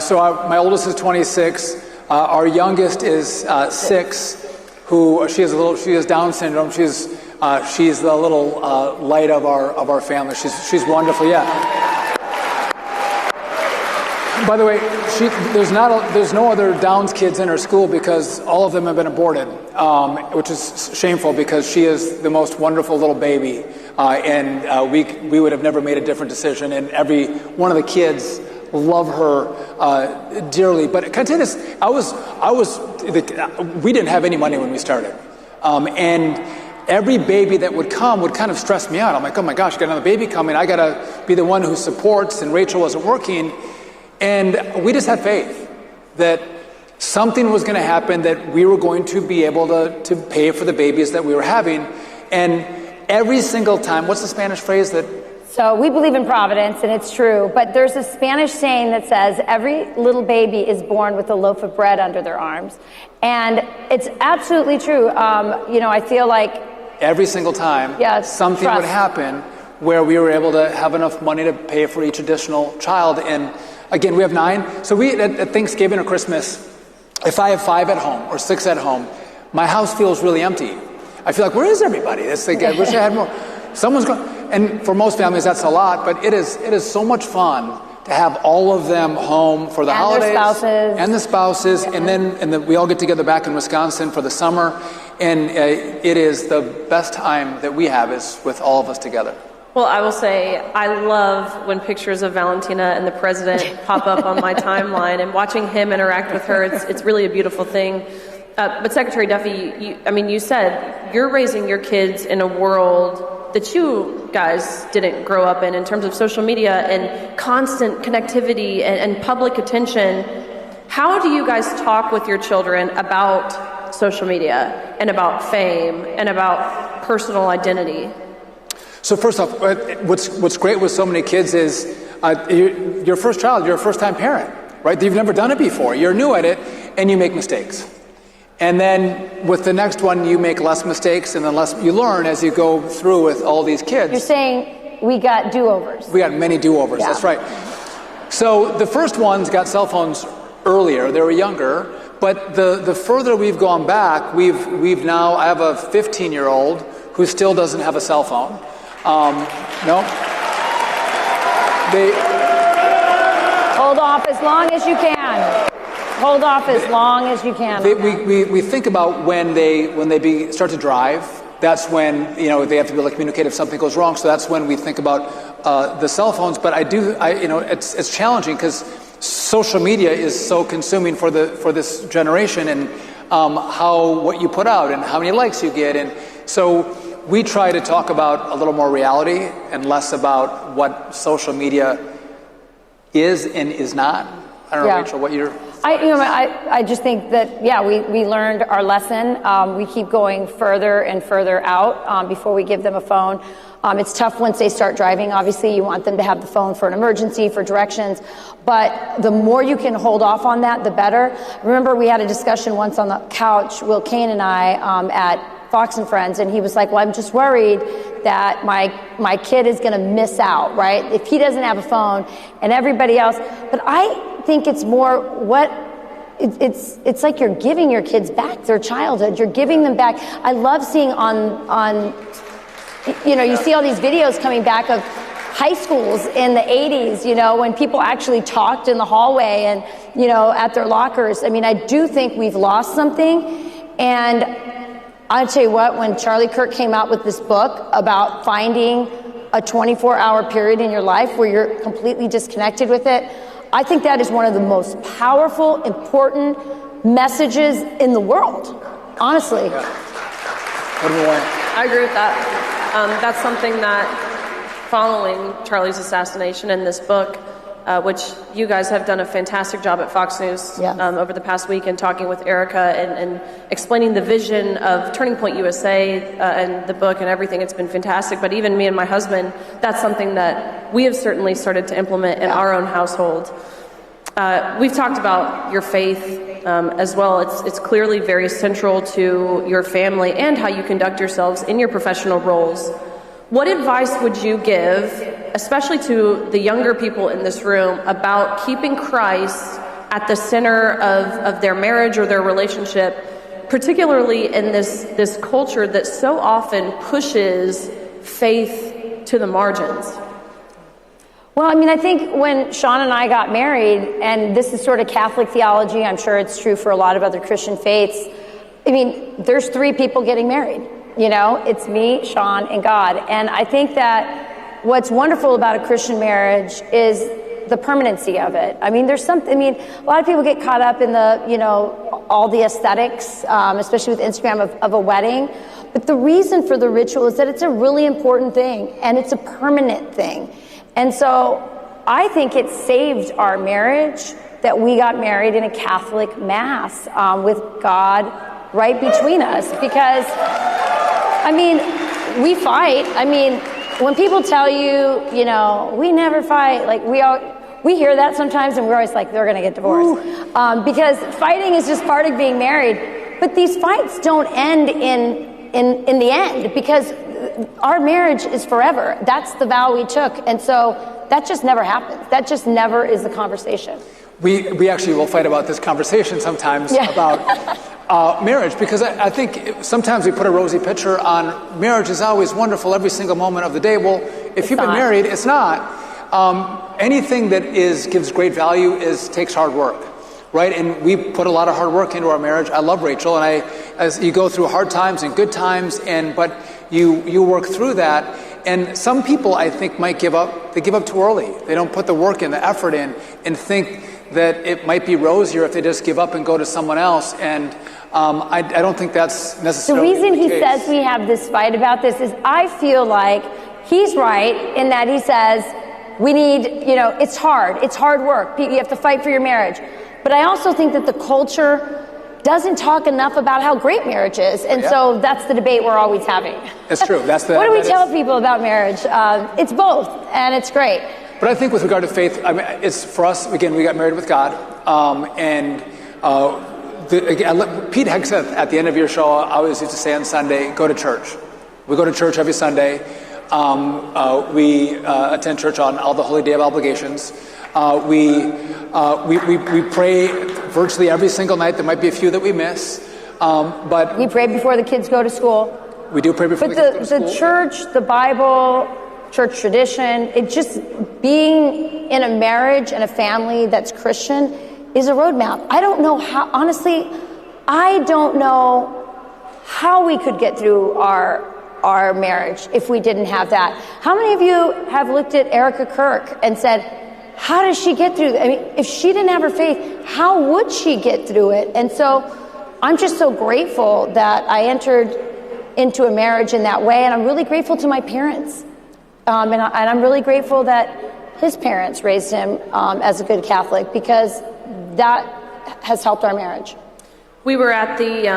So my oldest is 26. Our youngest is 6, who she has Down syndrome. She's the little light of our family. She's wonderful. Yeah. By the way, there's no other Downs kids in her school because all of them have been aborted, which is shameful because she is the most wonderful little baby, and we would have never made a different decision. And every one of the kids love her dearly. But can I tell you this? We didn't have any money when we started, and every baby that would come would kind of stress me out. I'm like, oh my gosh, got another baby coming. I got to be the one who supports, and Rachel wasn't working. And we just had faith that something was going to happen, that we were going to be able to pay for the babies that we were having. And every single time, what's the Spanish phrase that? So we believe in providence, and it's true. But there's a Spanish saying that says every little baby is born with a loaf of bread under their arms. And it's absolutely true. You know, I feel like every single time something would happen where we were able to have enough money to pay for each additional child. And again, we have 9. So we, at Thanksgiving or Christmas, if I have 5 at home or 6 at home, my house feels really empty. I feel like, where is everybody? It's like, I wish I had more. Someone's going, and for most families, that's a lot, but it is so much fun to have all of them home for the holidays. And the spouses. And then we all get together back in Wisconsin for the summer. And it is the best time that we have is with all of us together. Well, I will say I love when pictures of Valentina and the president pop up on my timeline, and watching him interact with her, it's really a beautiful thing. But Secretary Duffy, you said you're raising your kids in a world that you guys didn't grow up in terms of social media and constant connectivity and public attention. How do you guys talk with your children about social media and about fame and about personal identity? So first off, what's great with so many kids is your first child, you're a first-time parent, right? You've never done it before. You're new at it, and you make mistakes. And then with the next one, you make less mistakes, and then less you learn as you go through with all these kids. You're saying we got do-overs. We got many do-overs, yeah. That's right. So the first ones got cell phones earlier. They were younger. But the further we've gone back, we've now, I have a 15-year-old who still doesn't have a cell phone. No. They hold off as long as you can. Hold off as long as you can. We think about when they start to drive. That's when they have to be able to communicate if something goes wrong. So that's when we think about the cell phones. But it's challenging because social media is so consuming for this generation, and what you put out and how many likes you get, and so we try to talk about a little more reality and less about what social media is and is not. I don't know, Rachel, what you're... I just think that, we learned our lesson. We keep going further and further out before we give them a phone. It's tough once they start driving. Obviously, you want them to have the phone for an emergency, for directions. But the more you can hold off on that, the better. Remember, we had a discussion once on the couch, Will Kane and I, at Fox and Friends, and he was like, well, I'm just worried that my kid is going to miss out, right? If he doesn't have a phone and everybody else. But I think it's more it's like you're giving your kids back their childhood. You're giving them back. I love seeing on you see all these videos coming back of high schools in the 80s, when people actually talked in the hallway and, at their lockers. I do think we've lost something. And I'll tell you what, when Charlie Kirk came out with this book about finding a 24-hour period in your life where you're completely disconnected with it, I think that is one of the most powerful, important messages in the world, honestly. Yeah. What do we want? I agree with that. That's something that, following Charlie's assassination in this book, which you guys have done a fantastic job at Fox News over the past week, and talking with Erica and explaining the vision of Turning Point USA and the book and everything. It's been fantastic. But even me and my husband, that's something that we have certainly started to implement in our own household. We've talked about your faith as well. It's clearly very central to your family and how you conduct yourselves in your professional roles. What advice would you give, especially to the younger people in this room, about keeping Christ at the center of their marriage or their relationship, particularly in this culture that so often pushes faith to the margins? Well, I think when Sean and I got married, and this is sort of Catholic theology, I'm sure it's true for a lot of other Christian faiths, there's 3 people getting married. It's me, Sean, and God. And I think that what's wonderful about a Christian marriage is the permanency of it. There's something, a lot of people get caught up in the, all the aesthetics, especially with Instagram of a wedding. But the reason for the ritual is that it's a really important thing, and it's a permanent thing. And so I think it saved our marriage that we got married in a Catholic mass with God right between us, because we fight. When people tell you, we never fight, we hear that sometimes, and we're always like, they're going to get divorced. Because fighting is just part of being married. But these fights don't end in the end, because our marriage is forever. That's the vow we took. And so that just never happens. That just never is the conversation. We actually will fight about this conversation sometimes about marriage, because I think sometimes we put a rosy picture on marriage is always wonderful every single moment of the day. Well, if you've been married, it's not. Anything that gives great value takes hard work, right? And we put a lot of hard work into our marriage. I love Rachel, and as you go through hard times and good times, but you work through that. And some people, I think, might give up. They give up too early. They don't put the work in, the effort in, and think that it might be rosier if they just give up and go to someone else. And I don't think that's necessarily the reason the he case. says we have this fight about this is I feel like he's right in that he says we need, it's hard work. You have to fight for your marriage. But I also think that the culture doesn't talk enough about how great marriage is. And so that's the debate we're always having. That's true. What do we tell people about marriage? It's both, and it's great. But I think with regard to faith, it's for us, again, we got married with God. Pete Hegseth, at the end of your show, I always used to say on Sunday, go to church. We go to church every Sunday. We attend church on all the Holy Day of Obligations. We pray virtually every single night. There might be a few that we miss. But we pray before the kids go to school. We do pray before the kids go to school. But the church, the Bible, church tradition, being in a marriage and a family that's Christian is a roadmap. I don't know how, honestly, I don't know how we could get through our marriage if we didn't have that. How many of you have looked at Erica Kirk and said, how does she get through? I mean, if she didn't have her faith, how would she get through it? And so I'm just so grateful that I entered into a marriage in that way. And I'm really grateful to my parents. And I'm really grateful that his parents raised him as a good Catholic, because that has helped our marriage. We were at the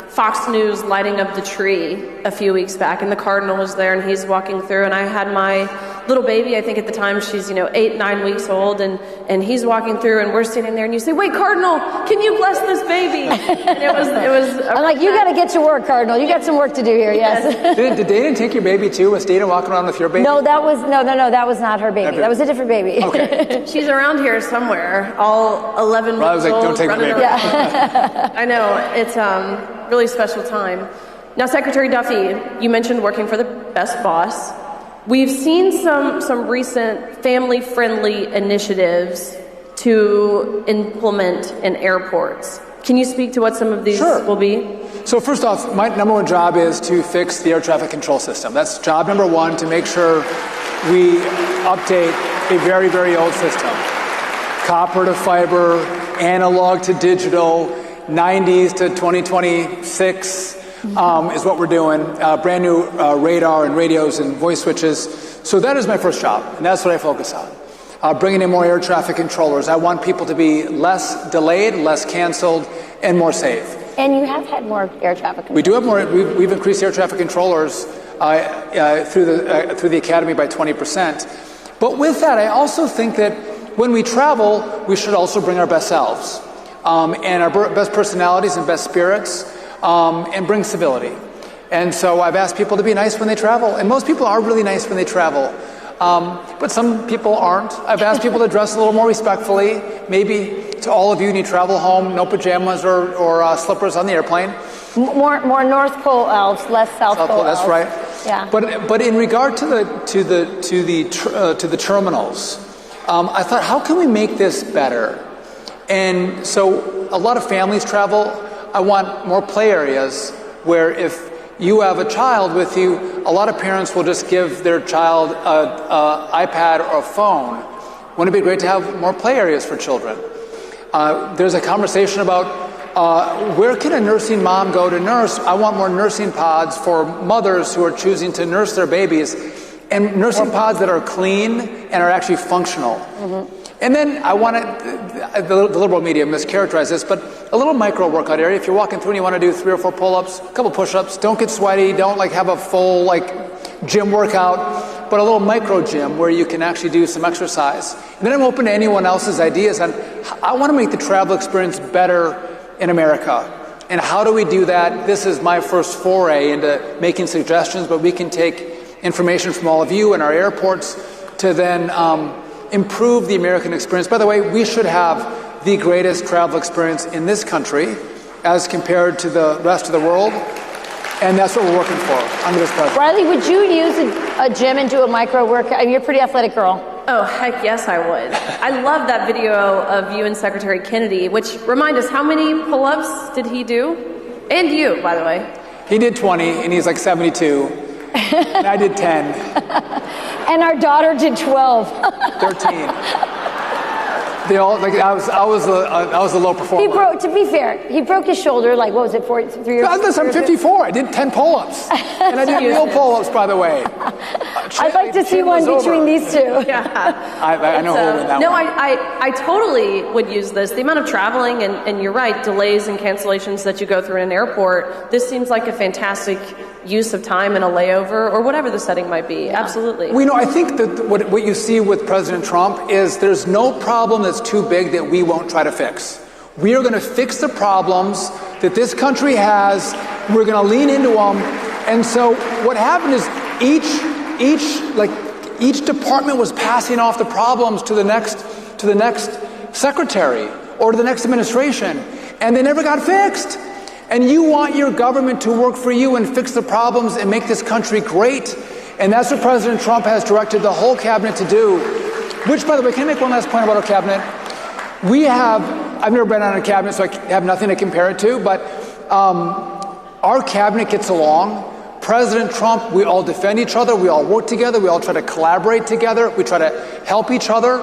Fox News lighting of the tree a few weeks back, and the Cardinal was there, and he's walking through, and I had my little baby, I think at the time she's 8, 9 weeks old, and he's walking through, and we're sitting there, and you say, wait, Cardinal, can you bless this baby? And it was I'm like, you got to get to work, Cardinal. You got some work to do here. Yes. Did Dana take your baby too? Was Dana walking around with your baby? No, that was not her baby. That was a different baby. Okay. She's around here somewhere, all 11 weeks I was like, old. don't take the baby. Yeah. I know, it's a really special time. Now, Secretary Duffy, you mentioned working for the best boss. We've seen some recent family-friendly initiatives to implement in airports. Can you speak to what some of these will be? So first off, my number one job is to fix the air traffic control system. That's job number one, to make sure we update a very, very old system. Copper to fiber, analog to digital, 90s to 2026 is what we're doing. Brand new radar and radios and voice switches. So that is my first job, and that's what I focus on. Bringing in more air traffic controllers. I want people to be less delayed, less canceled, and more safe. And you have had more air traffic controllers. We do have more. We've increased air traffic controllers through the academy by 20%. But with that, I also think that when we travel, we should also bring our best selves. And our best personalities and best spirits, and bring civility. And so I've asked people to be nice when they travel, and most people are really nice when they travel, but some people aren't. I've asked people to dress a little more respectfully. Maybe to all of you, when you travel home, no pajamas or slippers on the airplane. More North Pole elves, less South Pole elves. That's right. Yeah. But in regard to the terminals, I thought, how can we make this better? And so a lot of families travel. I want more play areas where if you have a child with you, a lot of parents will just give their child an iPad or a phone. Wouldn't it be great to have more play areas for children? There's a conversation about where can a nursing mom go to nurse? I want more nursing pods for mothers who are choosing to nurse their babies, and nursing pods that are clean and are actually functional. Mm-hmm. And then I want the liberal media mischaracterize this, but a little micro workout area. If you're walking through and you want to do 3 or 4 pull-ups, a couple push-ups, don't get sweaty, don't have a full gym workout, but a little micro gym where you can actually do some exercise. And then I'm open to anyone else's ideas on, I want to make the travel experience better in America. And how do we do that? This is my first foray into making suggestions, but we can take information from all of you and our airports to then improve the American experience. By the way, we should have the greatest travel experience in this country as compared to the rest of the world. And that's what we're working for under this president. Riley, would you use a gym and do a micro workout? I mean, you're a pretty athletic girl. Oh, heck yes, I would. I love that video of you and Secretary Kennedy, which remind us, how many pull-ups did he do? And you, by the way. He did 20, and he's like 72. And I did 10. And our daughter did 12. 13. They all, like, I was a low performer. He broke, to be fair, he broke his shoulder, like, what was it, 3 years? I'm 54. I did 10 pull-ups. And I did real pull-ups, by the way. I'd like to see one between these two. Yeah. I know who will win that no, one. I totally would use this. The amount of traveling, and you're right, delays and cancellations that you go through in an airport, this seems like a fantastic use of time in a layover or whatever the setting might be. Yeah. Absolutely. Well, I think that what you see with President Trump is there's no problem that's too big that we won't try to fix. We are going to fix the problems that this country has. We're going to lean into them. And so what happened is each department was passing off the problems to the next secretary or to the next administration, and they never got fixed. And you want your government to work for you and fix the problems and make this country great. And that's what President Trump has directed the whole cabinet to do. Which, by the way, can I make one last point about our cabinet? I've never been on a cabinet, so I have nothing to compare it to, but our cabinet gets along. President Trump, we all defend each other, we all work together, we all try to collaborate together, we try to help each other.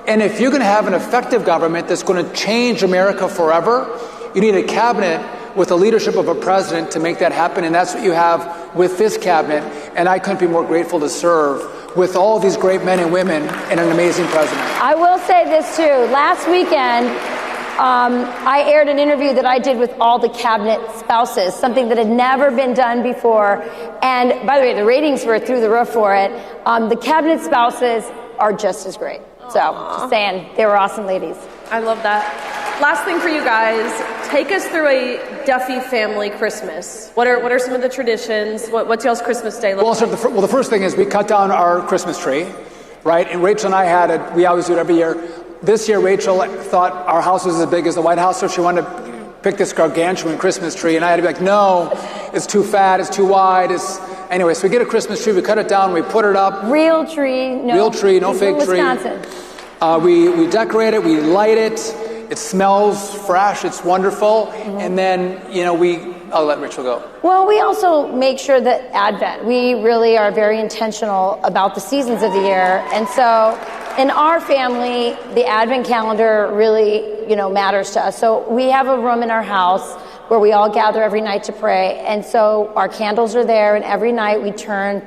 And if you're going to have an effective government that's going to change America forever, you need a cabinet with the leadership of a president to make that happen, and that's what you have with this cabinet. And I couldn't be more grateful to serve with all these great men and women and an amazing president. I will say this too. Last weekend, I aired an interview that I did with all the cabinet spouses, something that had never been done before. And by the way, the ratings were through the roof for it. The cabinet spouses are just as great. So, just saying, they were awesome ladies. I love that. Last thing for you guys, take us through a Duffy family Christmas. What are some of the traditions? What's y'all's Christmas day look like? Well, the first thing is we cut down our Christmas tree, right? And Rachel and I we always do it every year. This year, Rachel thought our house was as big as the White House, so she wanted to pick this gargantuan Christmas tree. And I had to be like, no, it's too fat, it's too wide. Anyway, so we get a Christmas tree, we cut it down, we put it up. Real tree, no fake tree. Wisconsin. We decorate it, we light it. It smells fresh, it's wonderful. Mm-hmm. And then, I'll let Rachel go. Well, we also make sure that Advent, we really are very intentional about the seasons of the year. And so in our family, the Advent calendar really, matters to us. So we have a room in our house where we all gather every night to pray. And so our candles are there, and every night we turn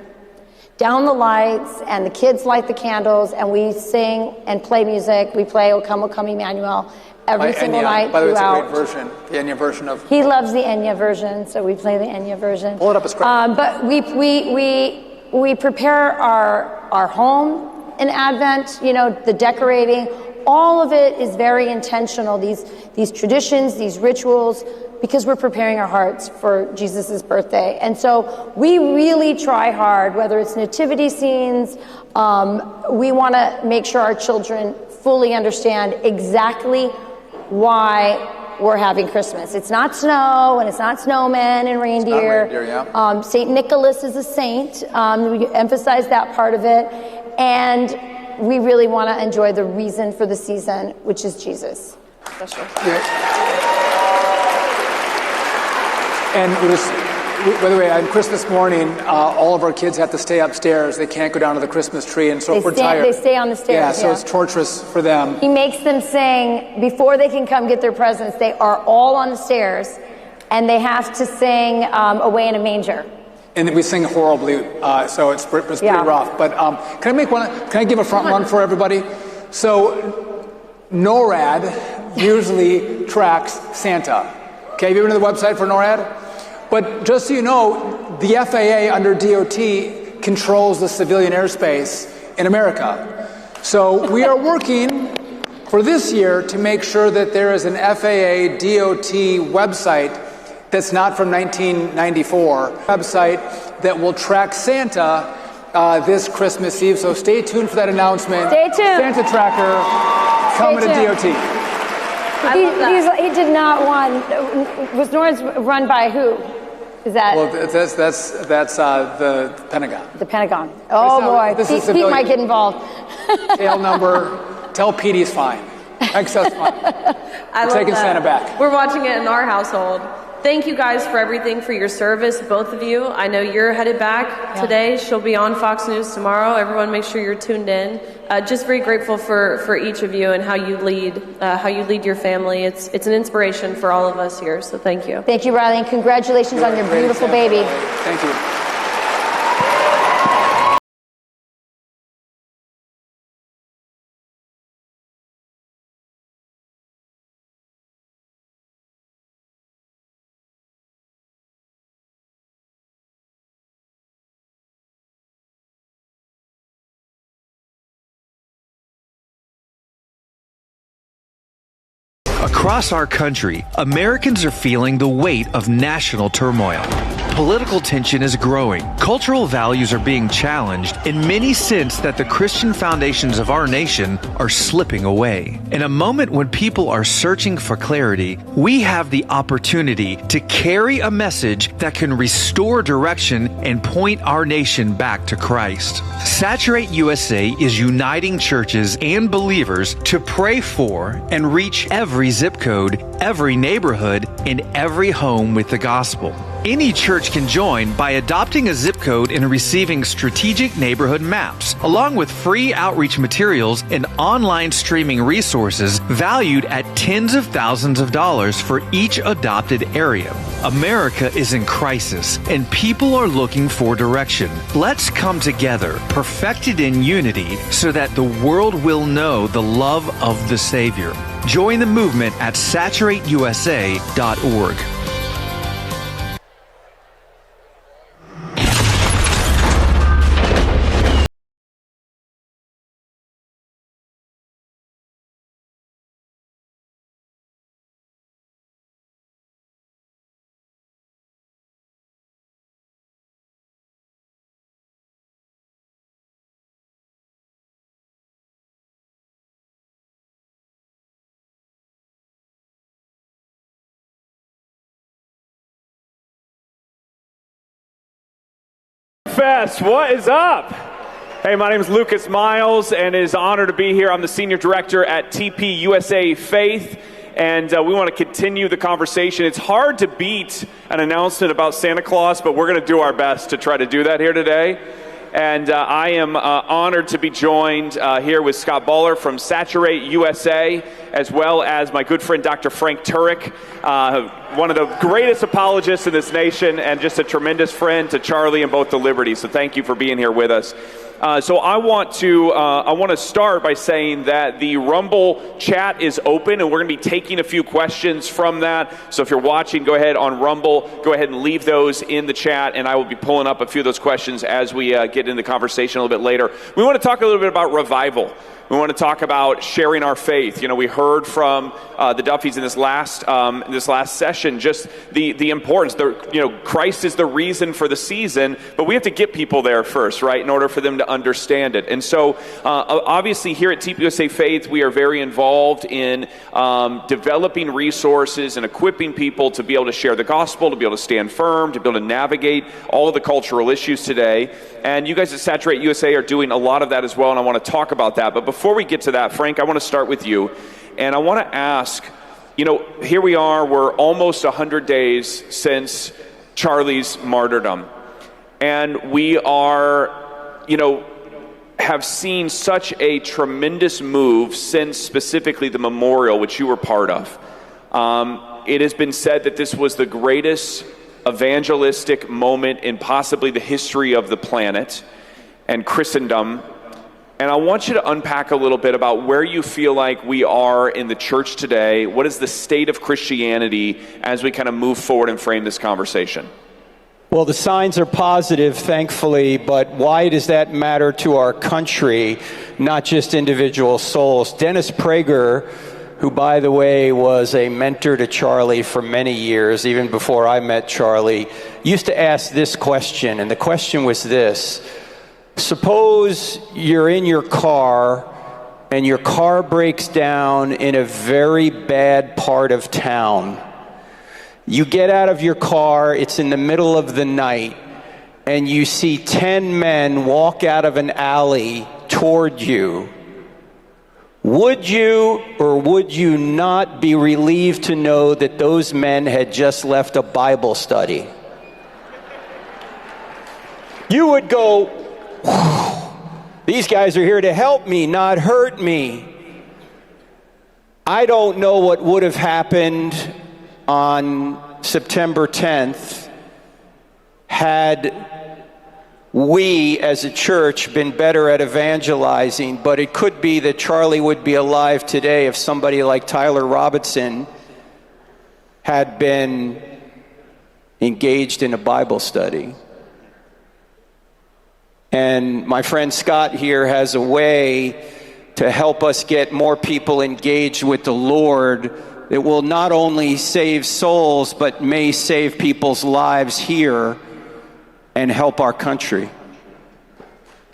down the lights, and the kids light the candles, and we sing and play music. We play O Come, Emmanuel every single night by the way, throughout. It's a great version, the Enya version of... He loves the Enya version, so we play the Enya version. Pull it up a script. But we prepare our home in Advent, the decorating. All of it is very intentional, these traditions, these rituals, because we're preparing our hearts for Jesus' birthday. And so we really try hard, whether it's nativity scenes, we want to make sure our children fully understand exactly why we're having Christmas. It's not snow, and it's not snowmen and reindeer. It's not reindeer, yeah. St. Nicholas is a saint. We emphasize that part of it. And we really want to enjoy the reason for the season, which is Jesus. Special. Yeah. And by the way, on Christmas morning, all of our kids have to stay upstairs. They can't go down to the Christmas tree, and so if we're tired, they stay on the stairs. Yeah, so it's torturous for them. He makes them sing before they can come get their presents. They are all on the stairs, and they have to sing "Away in a Manger." And we sing horribly, so it's pretty rough. But can I give a front run for everybody? So NORAD usually tracks Santa. Okay, have you been to the website for NORAD? But just so you know, the FAA under DOT controls the civilian airspace in America. So we are working for this year to make sure that there is an FAA DOT website that's not from 1994, website that will track Santa this Christmas Eve. So stay tuned for that announcement. Stay tuned. Santa Tracker coming to DOT. He did not want. Was NORAD's run by who? Is that? Well, that's the Pentagon. The Pentagon. Oh boy, Pete might get involved. Tail number. Tell Pete he's fine. Excess fine. We're taking Santa back. We're watching it in our household. Thank you guys for everything, for your service, both of you. I know you're headed back today. She'll be on Fox News tomorrow. Everyone make sure you're tuned in. Just very grateful for each of you and how you lead your family. It's an inspiration for all of us here, so thank you. Thank you, Riley, and congratulations on your beautiful baby. Thank you. Across our country, Americans are feeling the weight of national turmoil. Political tension is growing, cultural values are being challenged, and many sense that the Christian foundations of our nation are slipping away. In a moment when people are searching for clarity, we have the opportunity to carry a message that can restore direction and point our nation back to Christ. Saturate USA is uniting churches and believers to pray for and reach every zip code, every neighborhood, and every home with the gospel. Any church can join by adopting a zip code and receiving strategic neighborhood maps, along with free outreach materials and online streaming resources valued at tens of thousands of dollars for each adopted area. America is in crisis, and people are looking for direction. Let's come together, perfected in unity, so that the world will know the love of the Savior. Join the movement at saturateusa.org. Fest, what is up? Hey, my name is Lucas Miles, and it is an honor to be here. I'm the Senior Director at TP USA Faith, and we want to continue the conversation. It's hard to beat an announcement about Santa Claus, but we're going to do our best to try to do that here today. And I am honored to be joined here with Scott Baller from Saturate USA, as well as my good friend Dr. Frank Turek, one of the greatest apologists in this nation and just a tremendous friend to Charlie and both the Liberties. So thank you for being here with us. So I want to start by saying that the Rumble chat is open, and we're going to be taking a few questions from that. So if you're watching, go ahead on Rumble, go ahead and leave those in the chat, and I will be pulling up a few of those questions as we get into the conversation a little bit later. We want to talk a little bit about revival. We want to talk about sharing our faith. You know, we heard from the Duffys in this last session just the importance. Christ is the reason for the season, but we have to get people there first, right, in order for them to understand it. And so, obviously, here at TPUSA Faith, we are very involved in developing resources and equipping people to be able to share the gospel, to be able to stand firm, to be able to navigate all of the cultural issues today. And you guys at Saturate USA are doing a lot of that as well, and I want to talk about that. But before we get to that, Frank, I want to start with you. And I want to ask, here we are, we're almost 100 days since Charlie's martyrdom. And we are, have seen such a tremendous move since specifically the memorial, which you were part of. It has been said that this was the greatest evangelistic moment in possibly the history of the planet and Christendom. And I want you to unpack a little bit about where you feel like we are in the church today. What is the state of Christianity as we kind of move forward and frame this conversation? Well, the signs are positive, thankfully, but why does that matter to our country, not just individual souls? Dennis Prager, who, by the way, was a mentor to Charlie for many years, even before I met Charlie, used to ask this question, and the question was this. Suppose you're in your car and your car breaks down in a very bad part of town, You get out of your car, it's in the middle of the night, and you see 10 men walk out of an alley toward you. Would you or would you not be relieved to know that those men had just left a Bible study? You would go, these guys are here to help me, not hurt me. I don't know what would have happened on September 10th had we as a church been better at evangelizing, but it could be that Charlie would be alive today if somebody like Tyler Robinson had been engaged in a Bible study. And my friend Scott here has a way to help us get more people engaged with the Lord that will not only save souls, but may save people's lives here and help our country.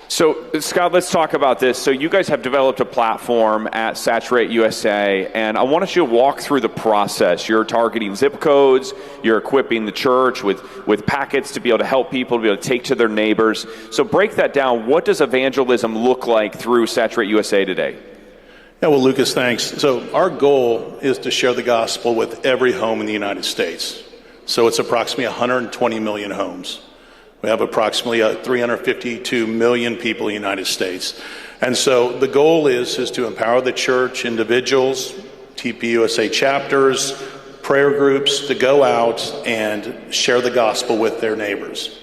So, Scott, let's talk about this. So you guys have developed a platform at Saturate USA, and I want you to walk through the process. You're targeting zip codes, you're equipping the church with packets to be able to help people, to be able to take to their neighbors. So break that down. What does evangelism look like through Saturate USA today? Yeah, well, Lucas, thanks. So our goal is to share the gospel with every home in the United States. So it's approximately 120 million homes. We have approximately 352 million people in the United States. And so the goal is to empower the church, individuals, TPUSA chapters, prayer groups to go out and share the gospel with their neighbors.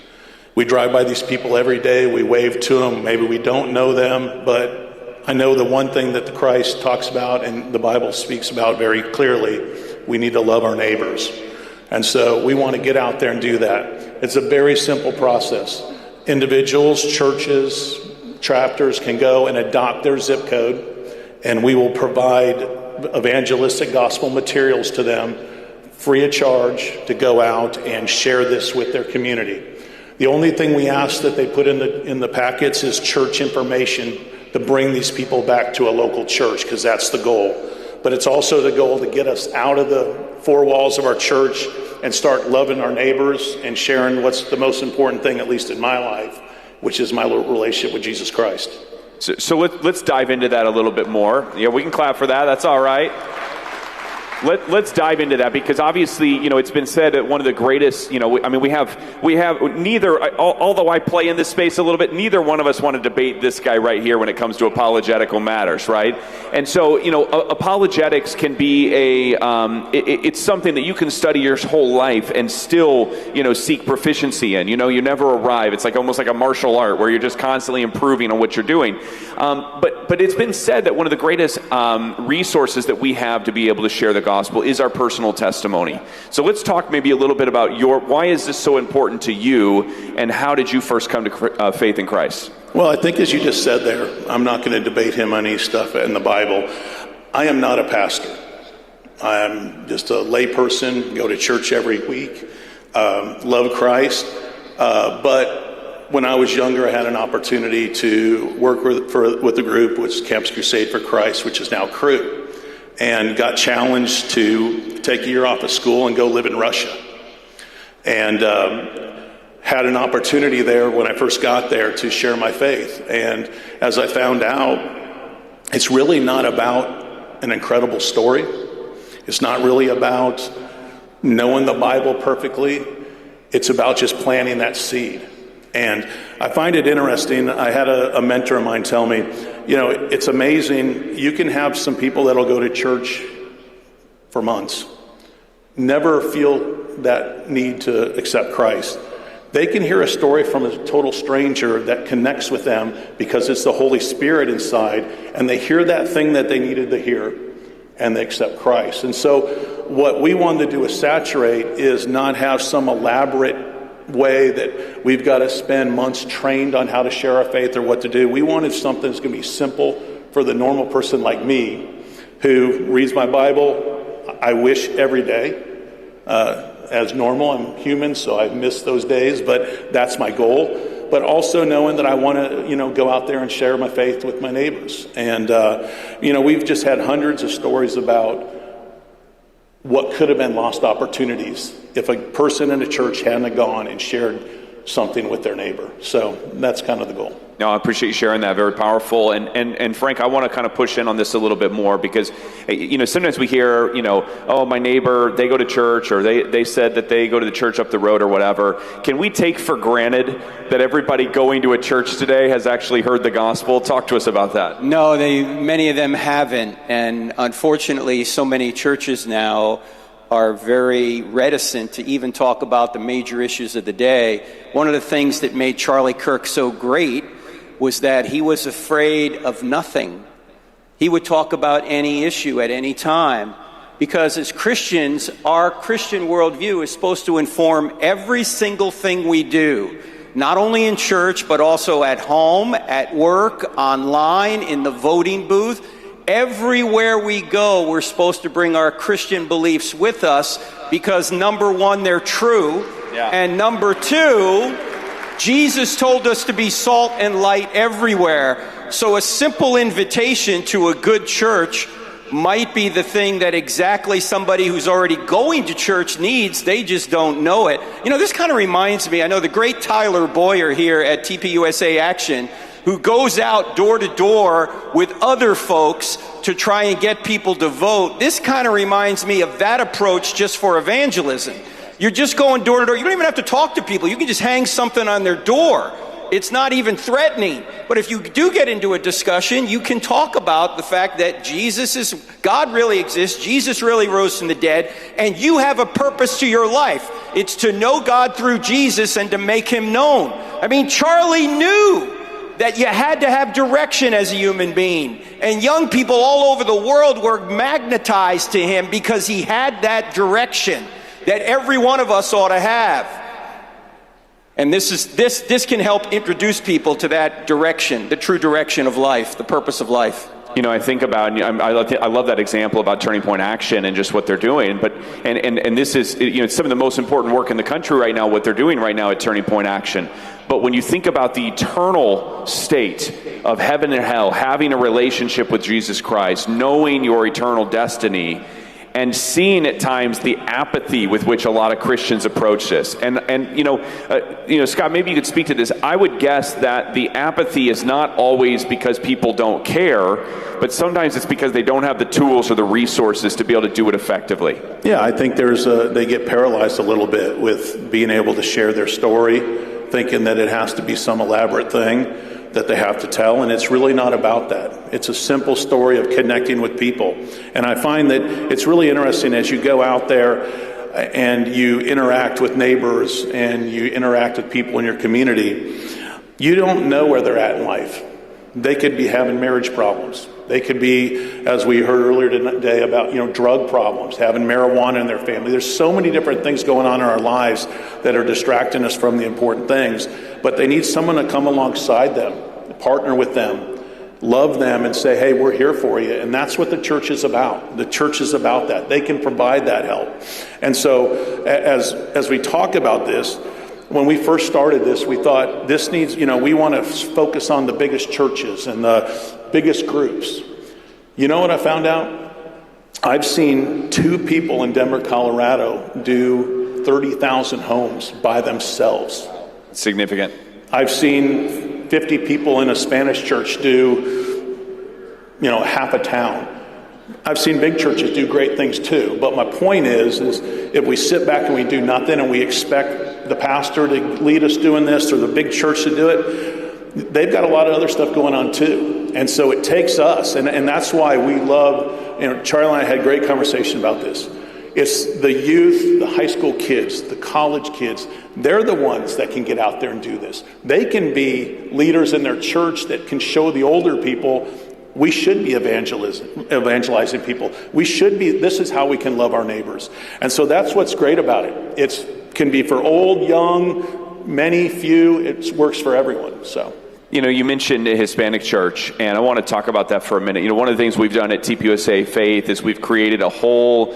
We drive by these people every day. We wave to them. Maybe we don't know them, but I know the one thing that the Christ talks about and the Bible speaks about very clearly, we need to love our neighbors. And so we want to get out there and do that. It's a very simple process. Individuals, churches, chapters can go and adopt their zip code, and we will provide evangelistic gospel materials to them free of charge to go out and share this with their community. The only thing we ask that they put in the packets is church information to bring these people back to a local church, because that's the goal. But it's also the goal to get us out of the four walls of our church and start loving our neighbors and sharing what's the most important thing, at least in my life, which is my relationship with Jesus Christ. So let's dive into that a little bit more. Yeah, we can clap for that. That's all right. Let's dive into that, because obviously, it's been said that one of the greatest, we have neither, although I play in this space a little bit, neither one of us want to debate this guy right here when it comes to apologetical matters, right? And so, apologetics can be it's something that you can study your whole life and still, seek proficiency in. You never arrive. It's almost like a martial art where you're just constantly improving on what you're doing. But it's been said that one of the greatest resources that we have to be able to share the gospel is our personal testimony. So let's talk maybe a little bit about why is this so important to you, and how did you first come to faith in Christ? Well, I think as you just said there, I'm not going to debate him on any stuff in the Bible. I am not a pastor. I'm just a lay person, go to church every week, love Christ. But when I was younger, I had an opportunity to work with a group, which is Campus Crusade for Christ, which is now Cru, and got challenged to take a year off of school and go live in Russia. And had an opportunity there when I first got there to share my faith. And as I found out, it's really not about an incredible story. It's not really about knowing the Bible perfectly. It's about just planting that seed. And I find it interesting. I had a mentor of mine tell me, it's amazing. You can have some people that'll go to church for months, never feel that need to accept Christ. They can hear a story from a total stranger that connects with them because it's the Holy Spirit inside, and they hear that thing that they needed to hear, and they accept Christ. And so what we wanted to do with Saturate is not have some elaborate way that we've got to spend months trained on how to share our faith or what to do. We wanted something that's going to be simple for the normal person like me who reads my Bible, I wish, every day. As normal, I'm human, so I miss those days, but that's my goal. But also knowing that I want to, go out there and share my faith with my neighbors. And, we've just had hundreds of stories about what could have been lost opportunities if a person in a church hadn't gone and shared something with their neighbor. So that's kind of the goal. No, I appreciate you sharing that. Very powerful. And Frank, I want to kind of push in on this a little bit more because, sometimes we hear, oh, my neighbor, they go to church, or they said that they go to the church up the road or whatever. Can we take for granted that everybody going to a church today has actually heard the gospel? Talk to us about that. No, many of them haven't. And unfortunately, so many churches now are very reticent to even talk about the major issues of the day. One of the things that made Charlie Kirk so great was that he was afraid of nothing. He would talk about any issue at any time, because as Christians, our Christian worldview is supposed to inform every single thing we do, not only in church, but also at home, at work, online, in the voting booth. Everywhere we go, we're supposed to bring our Christian beliefs with us because, number one, they're true, and number two, Jesus told us to be salt and light everywhere. So a simple invitation to a good church might be the thing that exactly somebody who's already going to church needs. They just don't know it. This kind of reminds me, I know the great Tyler Boyer here at TPUSA Action, who goes out door to door with other folks to try and get people to vote. This kind of reminds me of that approach just for evangelism. You're just going door to door. You don't even have to talk to people. You can just hang something on their door. It's not even threatening. But if you do get into a discussion, you can talk about the fact that God really exists, Jesus really rose from the dead, and you have a purpose to your life. It's to know God through Jesus and to make him known. I mean, Charlie knew that you had to have direction as a human being. And young people all over the world were magnetized to him because he had that direction that every one of us ought to have. And this can help introduce people to that direction, the true direction of life, the purpose of life. I think about, I love that example about Turning Point Action and just what they're doing. But and this is, it's some of the most important work in the country right now, what they're doing right now at Turning Point Action. But when you think about the eternal state of heaven and hell, having a relationship with Jesus Christ, knowing your eternal destiny, and seeing at times the apathy with which a lot of Christians approach this. And Scott, maybe you could speak to this. I would guess that the apathy is not always because people don't care, but sometimes it's because they don't have the tools or the resources to be able to do it effectively. Yeah, I think they get paralyzed a little bit with being able to share their story, thinking that it has to be some elaborate thing that they have to tell, and it's really not about that. It's a simple story of connecting with people. And I find that it's really interesting as you go out there and you interact with neighbors and you interact with people in your community, you don't know where they're at in life. They could be having marriage problems. They could be, as we heard earlier today, about drug problems, having marijuana in their family. There's so many different things going on in our lives that are distracting us from the important things. But they need someone to come alongside them, partner with them, love them, and say, hey, we're here for you. And that's what the church is about. The church is about that. They can provide that help. And so as we talk about this, when we first started this, we thought this needs, we want to focus on the biggest churches and the biggest groups. You know what I found out? I've seen 2 people in Denver, Colorado do 30,000 homes by themselves. Significant. I've seen 50 people in a Spanish church do, half a town. I've seen big churches do great things too. But my point is if we sit back and we do nothing and we expect the pastor to lead us doing this or the big church to do it, they've got a lot of other stuff going on too. And so it takes us, and that's why we love, Charlie and I had a great conversation about this. It's the youth, the high school kids, the college kids. They're the ones that can get out there and do this. They can be leaders in their church that can show the older people we should be evangelizing people. This is how we can love our neighbors. And so that's what's great about it. It can be for old, young, many, few. It works for everyone. So. You mentioned a Hispanic church, and I want to talk about that for a minute. One of the things we've done at TPUSA Faith is we've created a whole,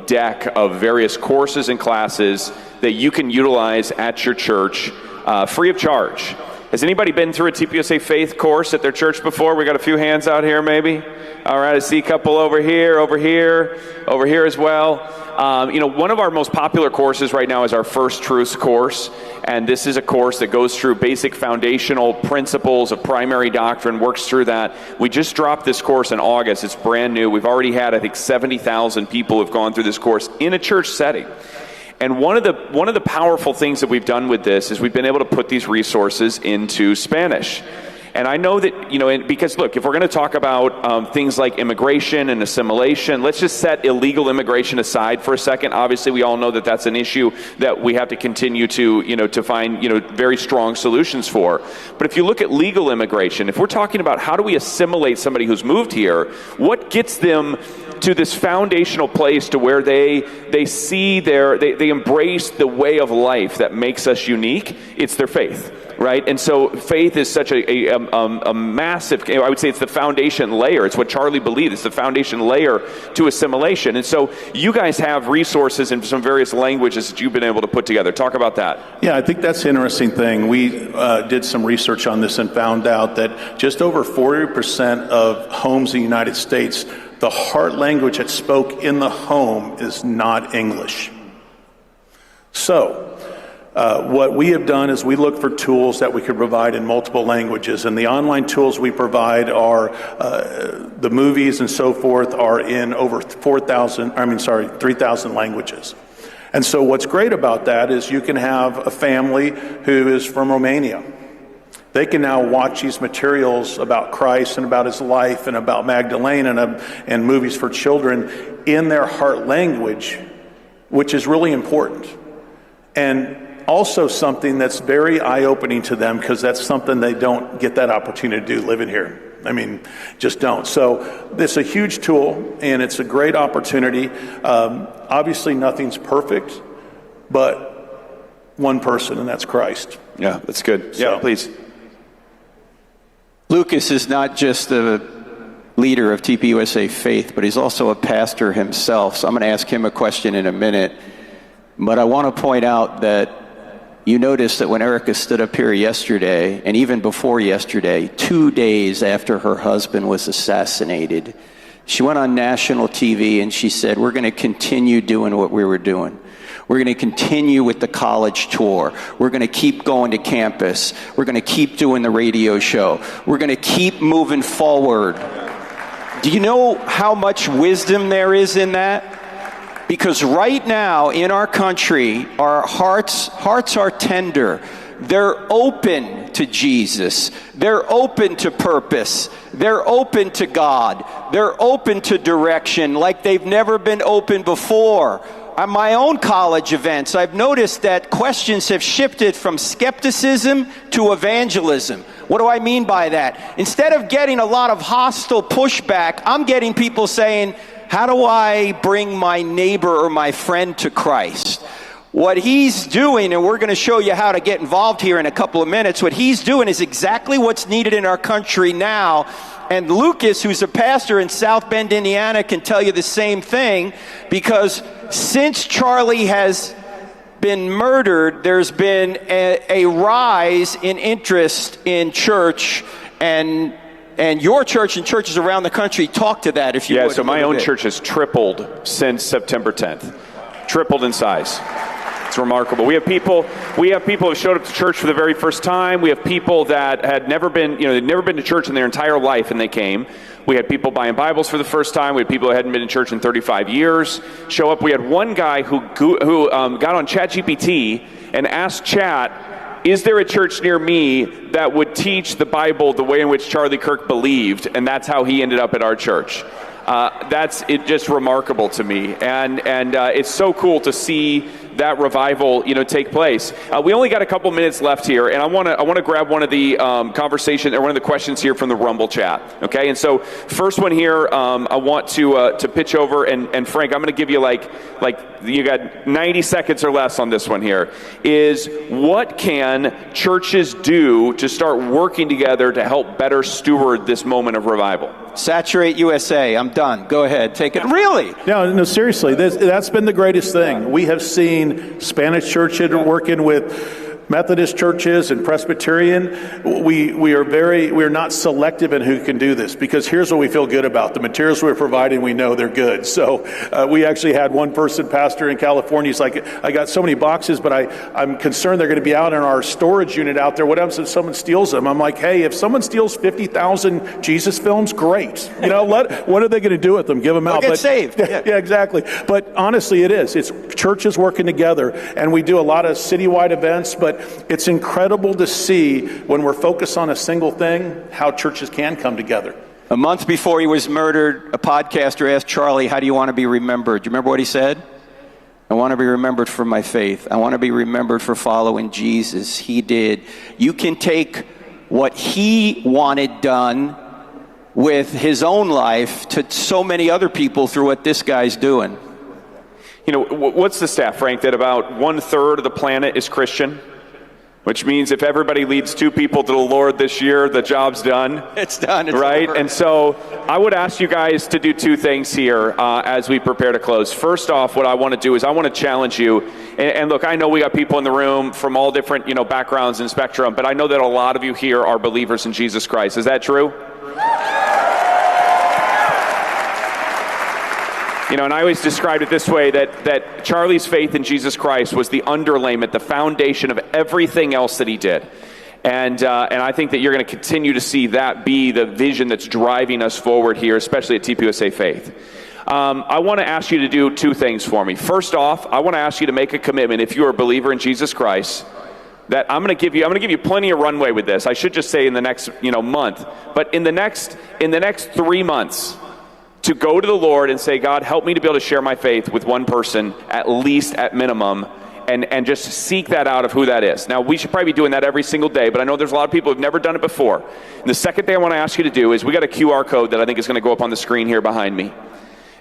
deck of various courses and classes that you can utilize at your church free of charge. Has anybody been through a TPUSA Faith course at their church before? We got a few hands out here, maybe. All right, I see a couple over here as well. One of our most popular courses right now is our First Truths course, and this is a course that goes through basic foundational principles of primary doctrine, works through that. We just dropped this course in August. It's brand new. We've already had, I think, 70,000 people who've gone through this course in a church setting. And one of the powerful things that we've done with this is we've been able to put these resources into Spanish. And I know that, because look, if we're going to talk about things like immigration and assimilation, let's just set illegal immigration aside for a second. Obviously, we all know that that's an issue that we have to continue to find, very strong solutions for. But if you look at legal immigration, if we're talking about how do we assimilate somebody who's moved here, what gets them to this foundational place to where they see they embrace the way of life that makes us unique? It's their faith. Right? And so faith is such a massive, I would say it's the foundation layer. It's what Charlie believed. It's the foundation layer to assimilation. And so you guys have resources in some various languages that you've been able to put together. Talk about that. Yeah, I think that's an interesting thing. We did some research on this and found out that just over 40% of homes in the United States, the heart language that's spoke in the home is not English. So, what we have done is we look for tools that we could provide in multiple languages, and the online tools we provide are the movies and so forth are in over 3,000 languages. And so what's great about that is you can have a family who is from Romania. They can now watch these materials about Christ and about his life and about Magdalene and movies for children in their heart language, which is really important. And also something that's very eye-opening to them, because that's something they don't get that opportunity to do living here. I mean, just don't. So it's a huge tool, and it's a great opportunity. Obviously, nothing's perfect, but one person, and that's Christ. Yeah, that's good. Yeah, please. Lucas is not just the leader of TPUSA Faith, but he's also a pastor himself. So I'm going to ask him a question in a minute. But I want to point out that you notice that when Erica stood up here yesterday, and even before yesterday, 2 days after her husband was assassinated, she went on national TV and she said, we're going to continue doing what we were doing. We're going to continue with the college tour. We're going to keep going to campus. We're going to keep doing the radio show. We're going to keep moving forward. Do you know how much wisdom there is in that? Because right now in our country, our hearts are tender. They're open to Jesus. They're open to purpose. They're open to God. They're open to direction like they've never been open before. On my own college events, I've noticed that questions have shifted from skepticism to evangelism. What do I mean by that? Instead of getting a lot of hostile pushback, I'm getting people saying, how do I bring my neighbor or my friend to Christ? What he's doing, and we're going to show you how to get involved here in a couple of minutes, what he's doing is exactly what's needed in our country now. And Lucas, who's a pastor in South Bend, Indiana, can tell you the same thing, because since Charlie has been murdered, there's been a rise in interest in church, and your church and churches around the country talk to that, if you would. Yeah, so my own church has tripled since September 10th. Tripled in size. It's remarkable. We have people who showed up to church for the very first time. We have people that had never been, they'd never been to church in their entire life, and they came. We had people buying Bibles for the first time. We had people who hadn't been to church in 35 years show up. We had one guy who got on ChatGPT and asked Chat, is there a church near me that would teach the Bible the way in which Charlie Kirk believed? And that's how he ended up at our church. That's just remarkable to me, and it's so cool to see that revival, take place. We only got a couple minutes left here, and I want to grab one of the conversation or one of the questions here from the Rumble chat. Okay, and so first one here, I want to pitch over, and Frank, I'm going to give you like you got 90 seconds or less on this one here. Is what can churches do to start working together to help better steward this moment of revival? Saturate USA. I'm done. Go ahead. Take it. Really? No, seriously. That's been the greatest thing. We have seen Spanish churches working with Methodist churches and Presbyterian, we are not selective in who can do this, because here's what we feel good about. The materials we're providing, we know they're good. So we actually had one person, pastor in California, he's like, I got so many boxes, but I'm concerned they're going to be out in our storage unit out there. What happens if someone steals them? I'm like, hey, if someone steals 50,000 Jesus films, great. You know, what are they going to do with them? Give them out. Get saved. Yeah, exactly. But honestly, it's churches working together, and we do a lot of citywide events, but it's incredible to see when we're focused on a single thing, how churches can come together. A month before he was murdered, a podcaster asked Charlie, how do you want to be remembered? Do you remember what he said? I want to be remembered for my faith. I want to be remembered for following Jesus. He did. You can take what he wanted done with his own life to so many other people through what this guy's doing. You know, what's the stat, Frank, that about 1/3 of the planet is Christian? Which means if everybody leads 2 people to the Lord this year, the job's done. It's done. It's right? over. And so I would ask you guys to do 2 things here as we prepare to close. First off, what I want to do is I want to challenge you. And look, I know we got people in the room from all different, backgrounds and spectrum, but I know that a lot of you here are believers in Jesus Christ. Is that true? And I always described it this way, that Charlie's faith in Jesus Christ was the underlayment, the foundation of everything else that he did. And I think that you're going to continue to see that be the vision that's driving us forward here, especially at TPUSA Faith. I want to ask you to do 2 things for me. First off, I want to ask you to make a commitment, if you're a believer in Jesus Christ, that I'm going to give you plenty of runway with this. I should just say in the next month, but in the next 3 months, to go to the Lord and say, God, help me to be able to share my faith with one person, at least at minimum, and just seek that out of who that is. Now, we should probably be doing that every single day, but I know there's a lot of people who've never done it before. And the second thing I want to ask you to do is, we got a QR code that I think is going to go up on the screen here behind me.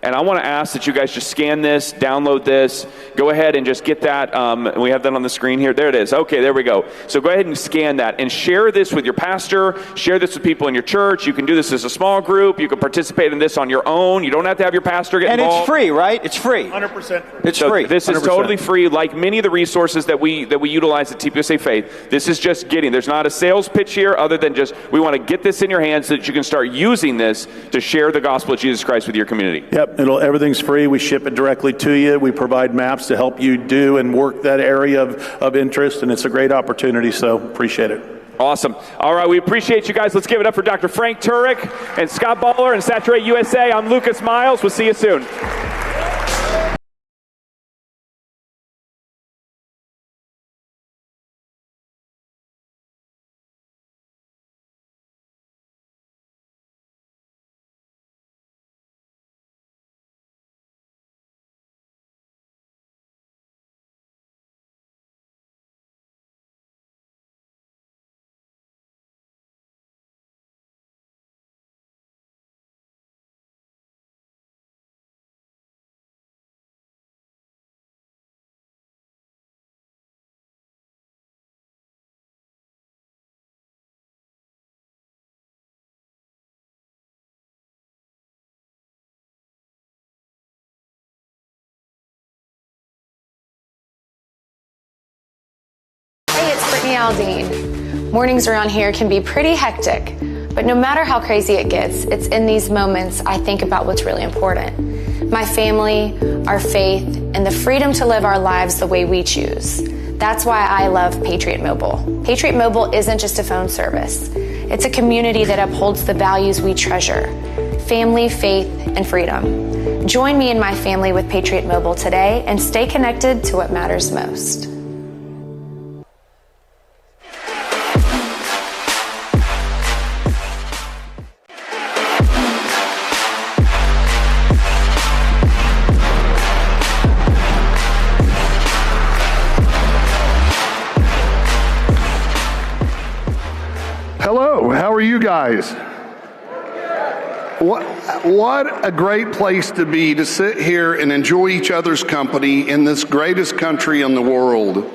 And I want to ask that you guys just scan this, download this, go ahead and just get that. We have that on the screen here. There it is. Okay, there we go. So go ahead and scan that and share this with your pastor. Share this with people in your church. You can do this as a small group. You can participate in this on your own. You don't have to have your pastor get involved. And it's free, right? It's free. 100% free. It's free. This is 100%. Totally free. Like many of the resources that we utilize at TPUSA Faith, this is just getting. There's not a sales pitch here other than just, we want to get this in your hands so that you can start using this to share the gospel of Jesus Christ with your community. Yep, everything's free. We ship it directly to you. We provide maps to help you do and work that area of interest, and it's a great opportunity, so appreciate it. Awesome. All right, we appreciate you guys. Let's give it up for Dr. Frank Turek and Scott Baller and Saturate USA. I'm Lucas Miles. We'll see you soon. Aldine. Mornings around here can be pretty hectic, but no matter how crazy it gets, it's in these moments I think about what's really important. My family, our faith, and the freedom to live our lives the way we choose. That's why I love Patriot Mobile. Patriot Mobile isn't just a phone service. It's a community that upholds the values we treasure: family, faith, and freedom. Join me and my family with Patriot Mobile today and stay connected to what matters most. Hello, how are you guys? What a great place to be, to sit here and enjoy each other's company in this greatest country in the world.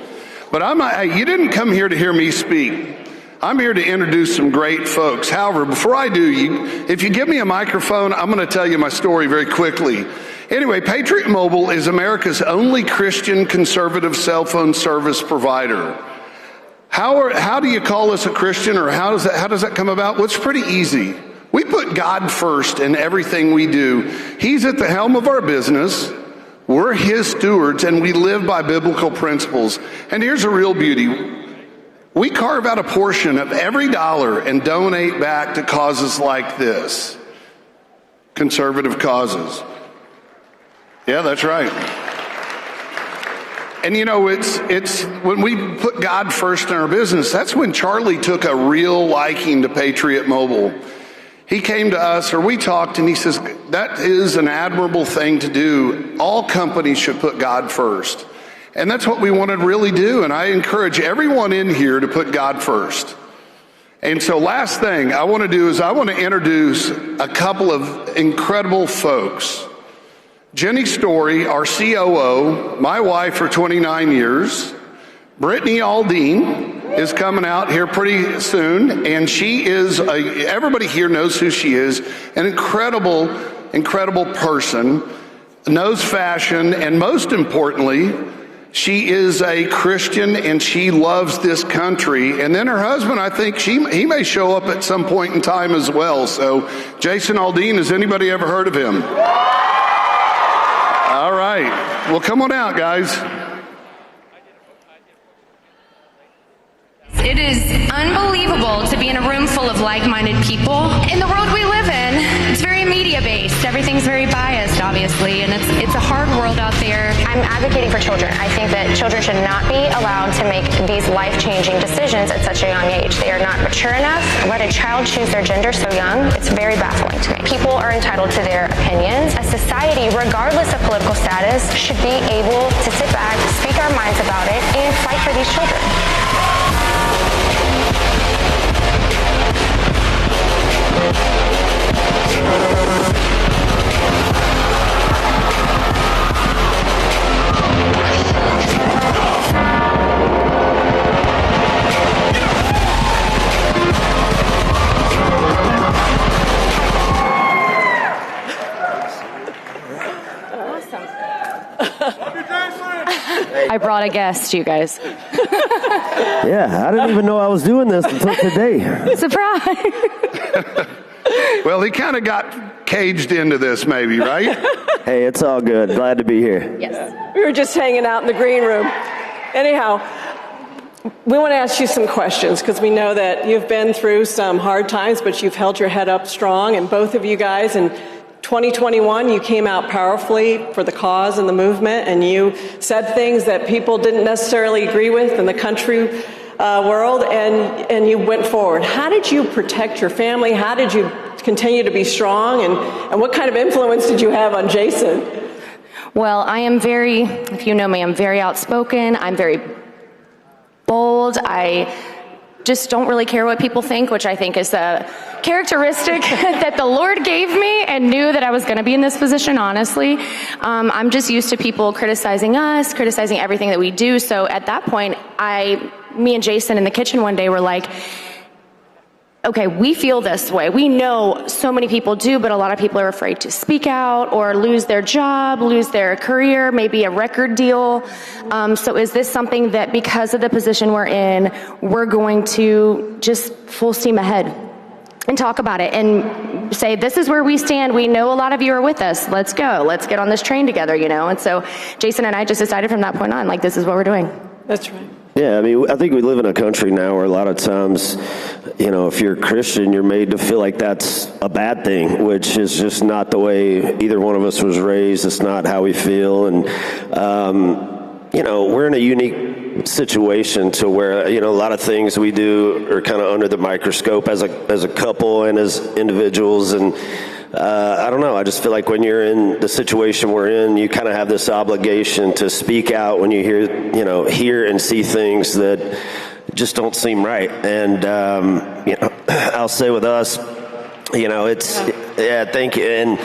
But you didn't come here to hear me speak. I'm here to introduce some great folks. However, before I do, if you give me a microphone, I'm going to tell you my story very quickly. Anyway, Patriot Mobile is America's only Christian conservative cell phone service provider. How do you call us a Christian, or how does that come about? Well, it's pretty easy. We put God first in everything we do. He's at the helm of our business. We're His stewards, and we live by biblical principles. And here's a real beauty. We carve out a portion of every dollar and donate back to causes like this. Conservative causes. Yeah, that's right. And you know, it's when we put God first in our business, that's when Charlie took a real liking to Patriot Mobile. He came to us, or we talked, and he says, that is an admirable thing to do. All companies should put God first. And that's what we want to really do. And I encourage everyone in here to put God first. And so last thing I want to do is I want to introduce a couple of incredible folks. Jenny Story, our COO, my wife for 29 years. Brittany Aldean is coming out here pretty soon, and she is, everybody here knows who she is, an incredible person, knows fashion, and most importantly, she is a Christian and she loves this country. And then her husband, I think he may show up at some point in time as well. So Jason Aldean, has anybody ever heard of him? All right. Well, come on out, guys. It is unbelievable to be in a room full of like-minded people. In the world we live in, it's very media-based. Everything's very biased, obviously, and it's a hard world out there. I'm advocating for children. I think that children should not be allowed to make these life-changing decisions at such a young age. They are not mature enough. Let a child choose their gender so young. It's very baffling to me. People are entitled to their opinions. A society, regardless of political status, should be able to sit back, speak our minds about it, and fight for these children. I brought a guest, you guys. Yeah, I didn't even know I was doing this until today. Surprise! Well, he kind of got caged into this, maybe, right? Hey, it's all good. Glad to be here. Yes. We were just hanging out in the green room. Anyhow, we want to ask you some questions because we know that you've been through some hard times, but you've held your head up strong. And both of you guys, in 2021, you came out powerfully for the cause and the movement, and you said things that people didn't necessarily agree with in the country world, and you went forward. How did you protect your family? How did you continue to be strong? And what kind of influence did you have on Jason? Well, I am very, if you know me, I'm very outspoken. I'm very bold. I just don't really care what people think, which I think is a characteristic that the Lord gave me and knew that I was going to be in this position, honestly. I'm just used to people criticizing us, criticizing everything that we do. So at that point, me and Jason in the kitchen one day were like, okay, we feel this way. We know so many people do, but a lot of people are afraid to speak out or lose their job, lose their career, maybe a record deal. So is this something that because of the position we're in, we're going to just full steam ahead and talk about it and say, this is where we stand. We know a lot of you are with us. Let's go. Let's get on this train together, you know? And so Jason and I just decided from that point on, like, this is what we're doing. That's right. Yeah, I mean, I think we live in a country now where a lot of times, you know, if you're a Christian, you're made to feel like that's a bad thing, which is just not the way either one of us was raised. It's not how we feel. And, you know, we're in a unique situation to where, you know, a lot of things we do are kind of under the microscope as a couple and as individuals. And I don't know, I just feel like when you're in the situation we're in, you kind of have this obligation to speak out when you hear and see things that just don't seem right. And, you know, I'll say with us, you know, thank you. And,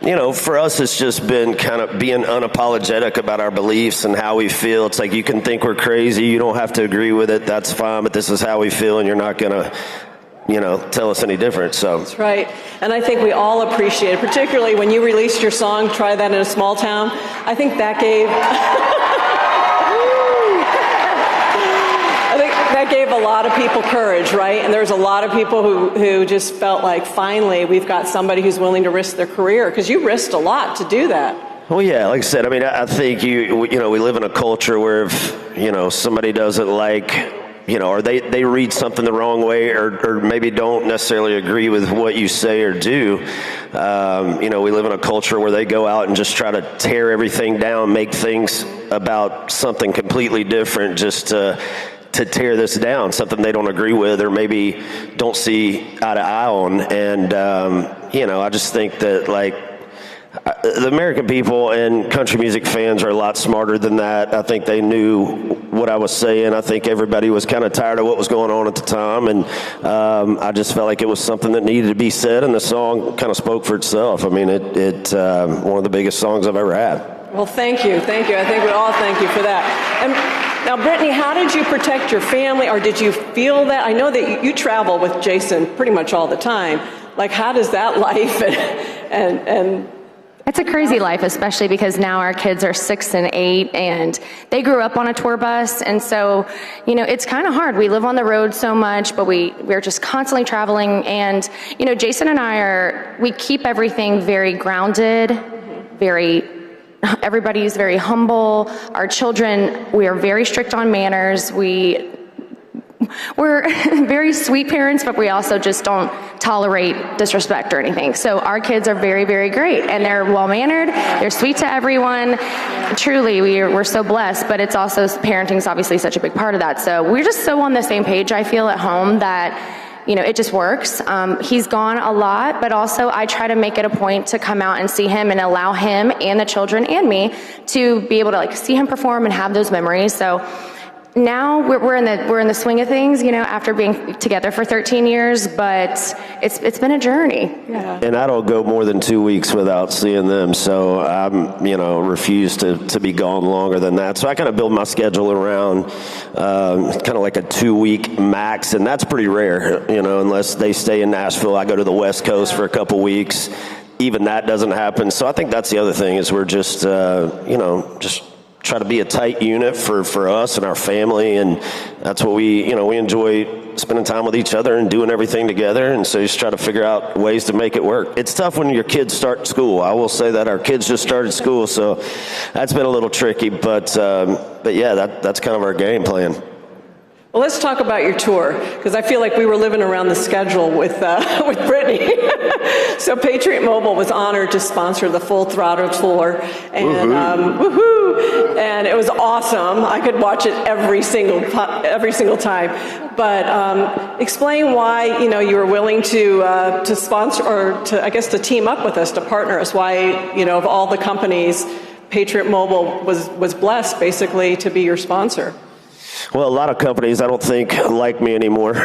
you know, for us, it's just been kind of being unapologetic about our beliefs and how we feel. It's like, you can think we're crazy. You don't have to agree with it. That's fine. But this is how we feel. And you're not going to, you know, tell us any different. So that's right. And I think we all appreciate it, particularly when you released your song, Try That in a Small Town. I think that gave a lot of people courage, right? And there's a lot of people who just felt like, finally, we've got somebody who's willing to risk their career, because you risked a lot to do that. Well, yeah, like I said, I mean, I think we live in a culture where if, somebody doesn't like, or they read something the wrong way or maybe don't necessarily agree with what you say or do. We live in a culture where they go out and just try to tear everything down, make things about something completely different just to tear this down, something they don't agree with or maybe don't see eye to eye on. And, I just think that, the American people and country music fans are a lot smarter than that. I think they knew what I was saying. I think everybody was kind of tired of what was going on at the time, and I just felt like it was something that needed to be said, and the song kind of spoke for itself. I mean, it's one of the biggest songs I've ever had. Well, thank you. I think we all thank you for that. And now, Brittany, how did you protect your family, or did you feel that? I know that you travel with Jason pretty much all the time. How does that life and It's a crazy life, especially because now our kids are 6 and 8, and they grew up on a tour bus, and so, it's kind of hard. We live on the road so much, but we're just constantly traveling, and, Jason and we keep everything very grounded, everybody's very humble. Our children, we are very strict on manners. We're very sweet parents, but we also just don't tolerate disrespect or anything. So our kids are very, very great, and they're well-mannered. They're sweet to everyone. Truly, we're so blessed, but it's also, parenting is obviously such a big part of that. So we're just so on the same page, I feel, at home that, it just works. He's gone a lot, but also I try to make it a point to come out and see him and allow him and the children and me to be able to see him perform and have those memories. So now we're in the swing of things, after being together for 13 years, but it's been a journey. Yeah. And I don't go more than 2 weeks without seeing them, so I'm, refuse to be gone longer than that. So I kind of build my schedule around kind of like a 2-week max, and that's pretty rare, unless they stay in Nashville. I go to the West Coast for a couple weeks. Even that doesn't happen. So I think that's the other thing is we're just, just try to be a tight unit for us and our family, and that's what we enjoy, spending time with each other and doing everything together, and so just try to figure out ways to make it work. It's tough when your kids start school. I will say that our kids just started school, so that's been a little tricky, but yeah, that's kind of our game plan. Well, let's talk about your tour, because I feel like we were living around the schedule with Brittany. So Patriot Mobile was honored to sponsor the Full Throttle Tour, and woohoo! And it was awesome. I could watch it every single time. But explain why you were willing to sponsor, or to team up with us, to partner us. Why of all the companies, Patriot Mobile was blessed basically to be your sponsor. Well, a lot of companies, I don't think, like me anymore. We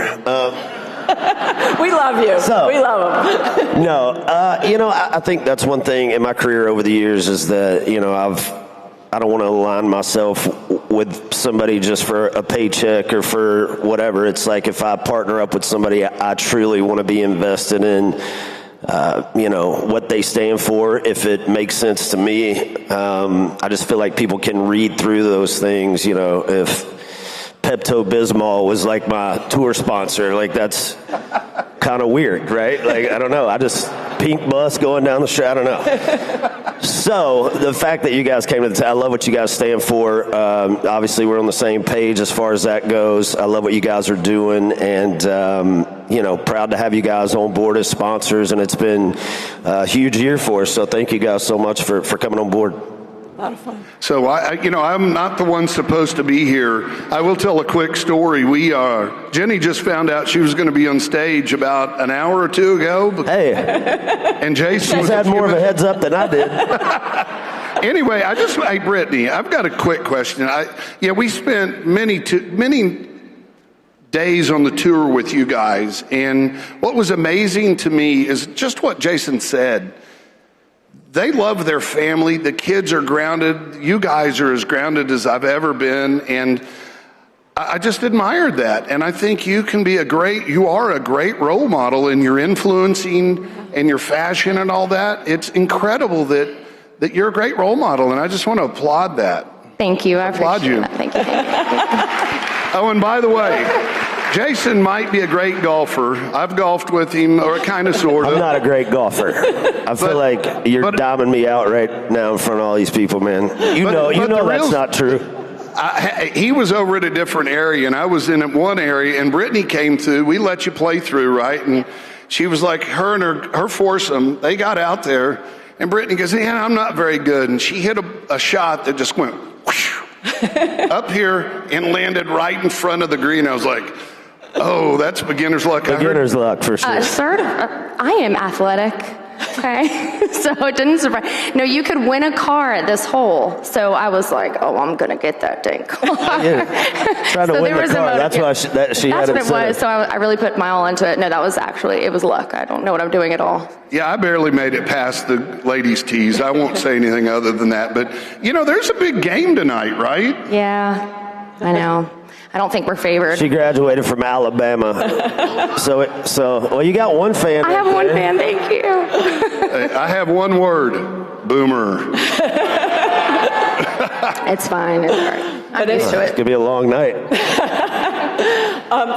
love you. We love them. No, I think that's one thing in my career over the years is that, I don't want to align myself with somebody just for a paycheck or for whatever. It's like if I partner up with somebody, I truly want to be invested in, what they stand for. If it makes sense to me, I just feel like people can read through those things, if Pepto-Bismol was like my tour sponsor, that's kind of weird, right? I don't know. I just pink bus going down the street. I don't know. So the fact that you guys came to I love what you guys stand for. Obviously, we're on the same page as far as that goes. I love what you guys are doing, and proud to have you guys on board as sponsors. And it's been a huge year for us. So thank you guys so much for coming on board. A lot of fun. So I'm not the one supposed to be here. I will tell a quick story. Jenny just found out she was going to be on stage about an hour or two ago. Hey. And Jason had more of a heads up than I did. Anyway, hey, Brittany, I've got a quick question. We spent many days on the tour with you guys, and what was amazing to me is just what Jason said. They love their family. The kids are grounded. You guys are as grounded as I've ever been. And I just admired that. And I think you are a great role model in your influencing and your fashion and all that. It's incredible that you're a great role model. And I just want to applaud that. Thank you. I applaud you. That. Thank you. Oh, and by the way, Jason might be a great golfer. I've golfed with him, or kind of, sort of. I'm not a great golfer. I feel like you're doming me out right now in front of all these people, man. You know that's not true. He was over at a different area, and I was in one area, and Brittany came through. We let you play through, right? And she was like, her and her foursome, they got out there, and Brittany goes, yeah, I'm not very good. And she hit a shot that just went whoosh, up here and landed right in front of the green. I was like, oh, that's beginner's luck. Beginner's luck, for sure. Sir, I am athletic. Okay, so it didn't surprise. No, you could win a car at this hole. So I was like, oh, I'm going to get that dang car. Trying to win the car. That's why she That's had what it was. So I really put my all into it. No, that was actually, it was luck. I don't know what I'm doing at all. Yeah, I barely made it past the ladies' tees. I won't say anything other than that. But, there's a big game tonight, right? Yeah, I know. I don't think we're favored. She graduated from Alabama. Well, you got one fan. I have one fan, thank you. I have one word, boomer. It's fine, it's all right. I'm used to it. It's going to be a long night.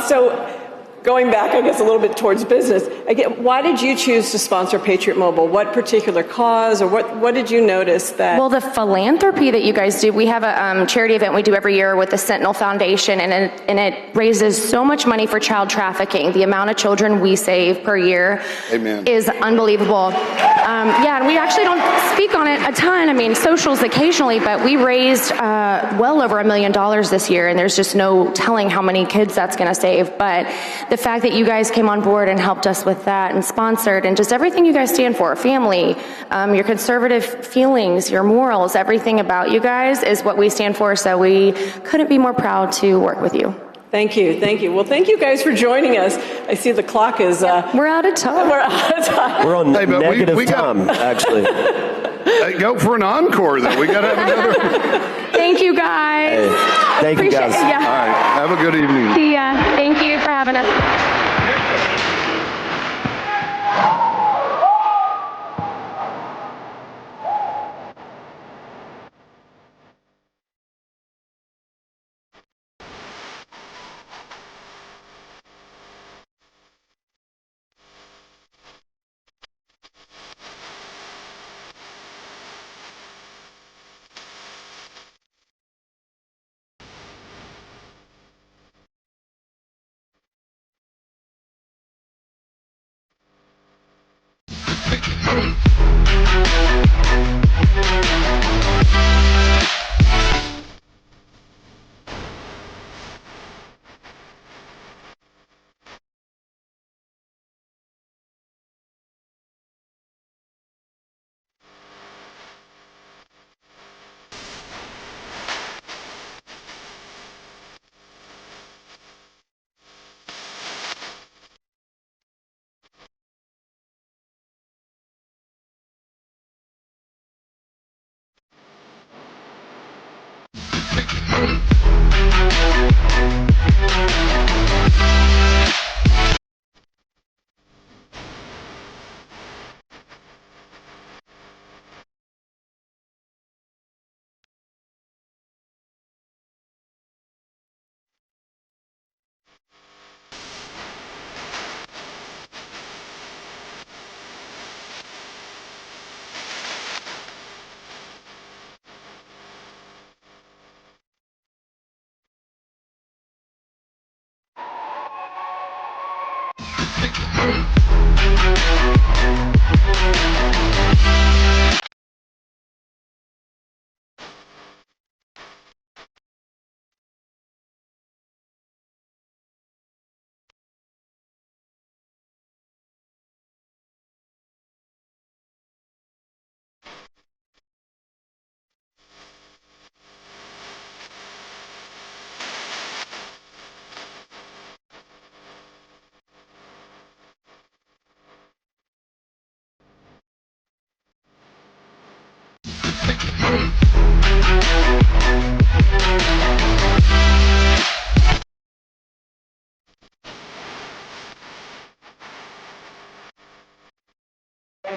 So going back, I guess, a little bit towards business, again, why did you choose to sponsor Patriot Mobile? What particular cause, or what did you notice that? Well, the philanthropy that you guys do, we have a charity event we do every year with the Sentinel Foundation, and it raises so much money for child trafficking. The amount of children we save per year is unbelievable. And we actually don't speak on it a ton. I mean, socials occasionally, but we raised well over $1 million this year, and there's just no telling how many kids that's going to save. But the fact that you guys came on board and helped us with that and sponsored, and just everything you guys stand for, family, your conservative feelings, your morals, everything about you guys is what we stand for, so we couldn't be more proud to work with you. Thank you. Well, thank you guys for joining us. I see the clock is... We're out of time. We're on negative time, actually. Hey, go for an encore, though. We got to have another... Thank you, guys. Hey, thank you, guys. All right, have a good evening. See ya. Thank you for having us.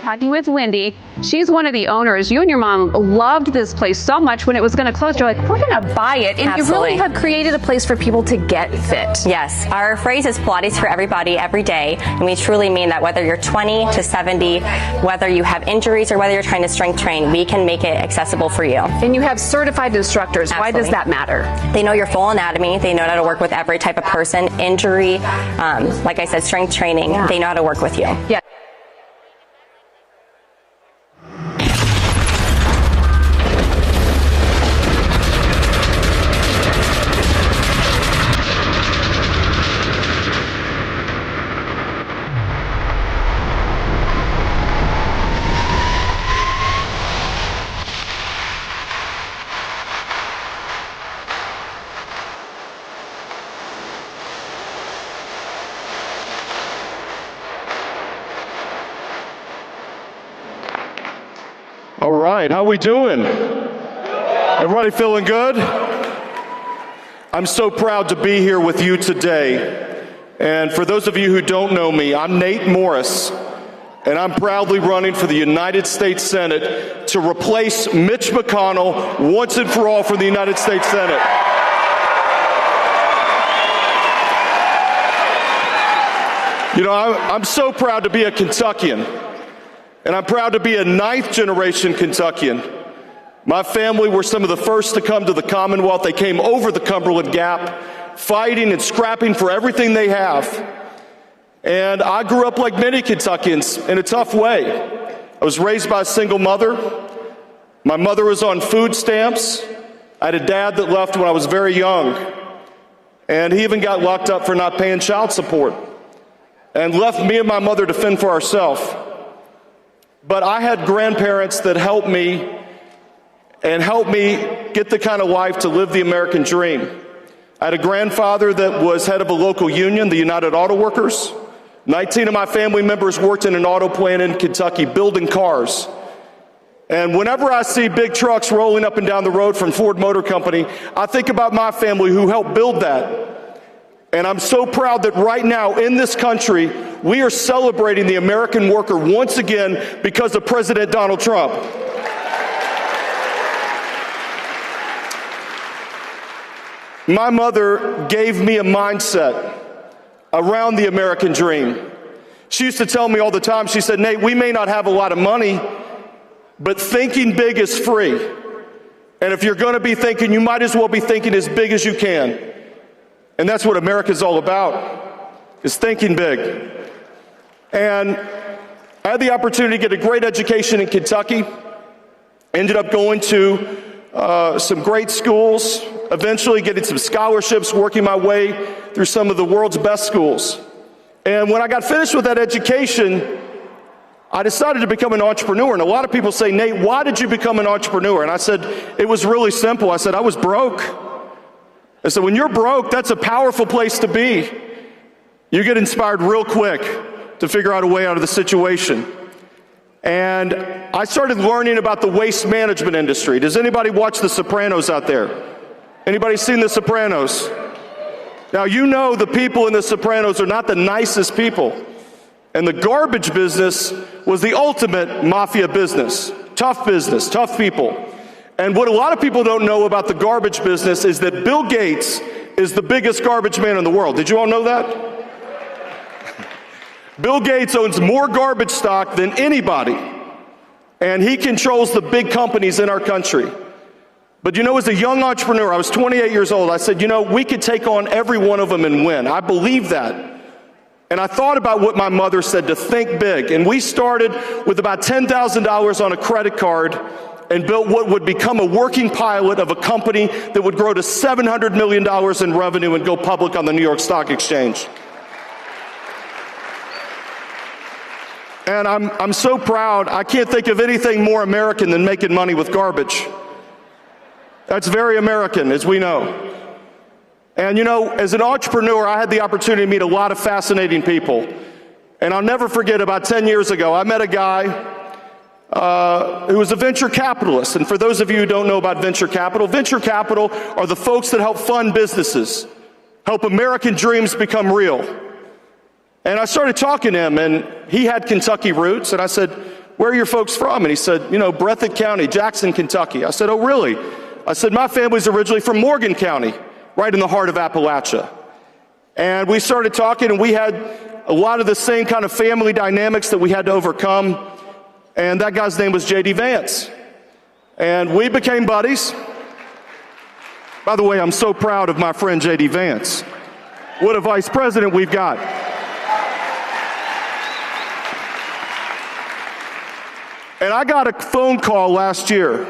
talking with Wendy. She's one of the owners. You and your mom loved this place so much when it was going to close. You're like, we're going to buy it. And you really have created a place for people to get fit. Yes. Our phrase is Pilates for everybody, every day. And we truly mean that whether you're 20 to 70, whether you have injuries or whether you're trying to strength train, we can make it accessible for you. And you have certified instructors. Absolutely. Why does that matter? They know your full anatomy. They know how to work with every type of person, injury, like I said, strength training. Yeah. They know how to work with you. Yeah. All right, how we doing? Everybody feeling good? I'm so proud to be here with you today. And for those of you who don't know me, I'm Nate Morris, and I'm proudly running for the United States Senate to replace Mitch McConnell once and for all for the United States Senate. You know, I'm so proud to be a Kentuckian. And I'm proud to be a 9th generation Kentuckian. My family were some of the first to come to the Commonwealth. They came over the Cumberland Gap, fighting and scrapping for everything they have. And I grew up like many Kentuckians in a tough way. I was raised by a single mother. My mother was on food stamps. I had a dad that left when I was very young. And he even got locked up for not paying child support and left me and my mother to fend for ourselves. But I had grandparents that helped me get the kind of life to live the American dream. I had a grandfather that was head of a local union, the United Auto Workers. 19 of my family members worked in an auto plant in Kentucky building cars. And whenever I see big trucks rolling up and down the road from Ford Motor Company, I think about my family who helped build that. And I'm so proud that right now in this country, we are celebrating the American worker once again because of President Donald Trump. My mother gave me a mindset around the American dream. She used to tell me all the time, she said, Nate, we may not have a lot of money, but thinking big is free. And if you're going to be thinking, you might as well be thinking as big as you can. And that's what America's all about, is thinking big. And I had the opportunity to get a great education in Kentucky. Ended up going to some great schools, eventually getting some scholarships, working my way through some of the world's best schools. And when I got finished with that education, I decided to become an entrepreneur. And a lot of people say, Nate, why did you become an entrepreneur? And I said, it was really simple. I said, I was broke. I said, when you're broke, that's a powerful place to be. You get inspired real quick to figure out a way out of the situation. And I started learning about the waste management industry. Does anybody watch The Sopranos out there? Anybody seen The Sopranos? Now, you know the people in The Sopranos are not the nicest people. And the garbage business was the ultimate mafia business. Tough business, tough people. And what a lot of people don't know about the garbage business is that Bill Gates is the biggest garbage man in the world. Did you all know that? Bill Gates owns more garbage stock than anybody, and he controls the big companies in our country. But you know, as a young entrepreneur, I was 28 years old, I said, you know, we could take on every one of them and win. I believe that. And I thought about what my mother said, to think big. And we started with about $10,000 on a credit card and built what would become a working pilot of a company that would grow to $700 million in revenue and go public on the New York Stock Exchange. And I'm so proud. I can't think of anything more American than making money with garbage. That's very American, as we know. And you know, as an entrepreneur, I had the opportunity to meet a lot of fascinating people. And I'll never forget, about 10 years ago, I met a guy who was a venture capitalist. And for those of you who don't know about venture capital are the folks that help fund businesses, help American dreams become real. And I started talking to him, and he had Kentucky roots, and I said, where are your folks from? And he said, you know, Breathitt County, Jackson, Kentucky. I said, oh, really? I said, my family's originally from Morgan County, right in the heart of Appalachia. And we started talking, and we had a lot of the same kind of family dynamics that we had to overcome. And that guy's name was J.D. Vance. And we became buddies. By the way, I'm so proud of my friend J.D. Vance. What a vice president we've got. And I got a phone call last year,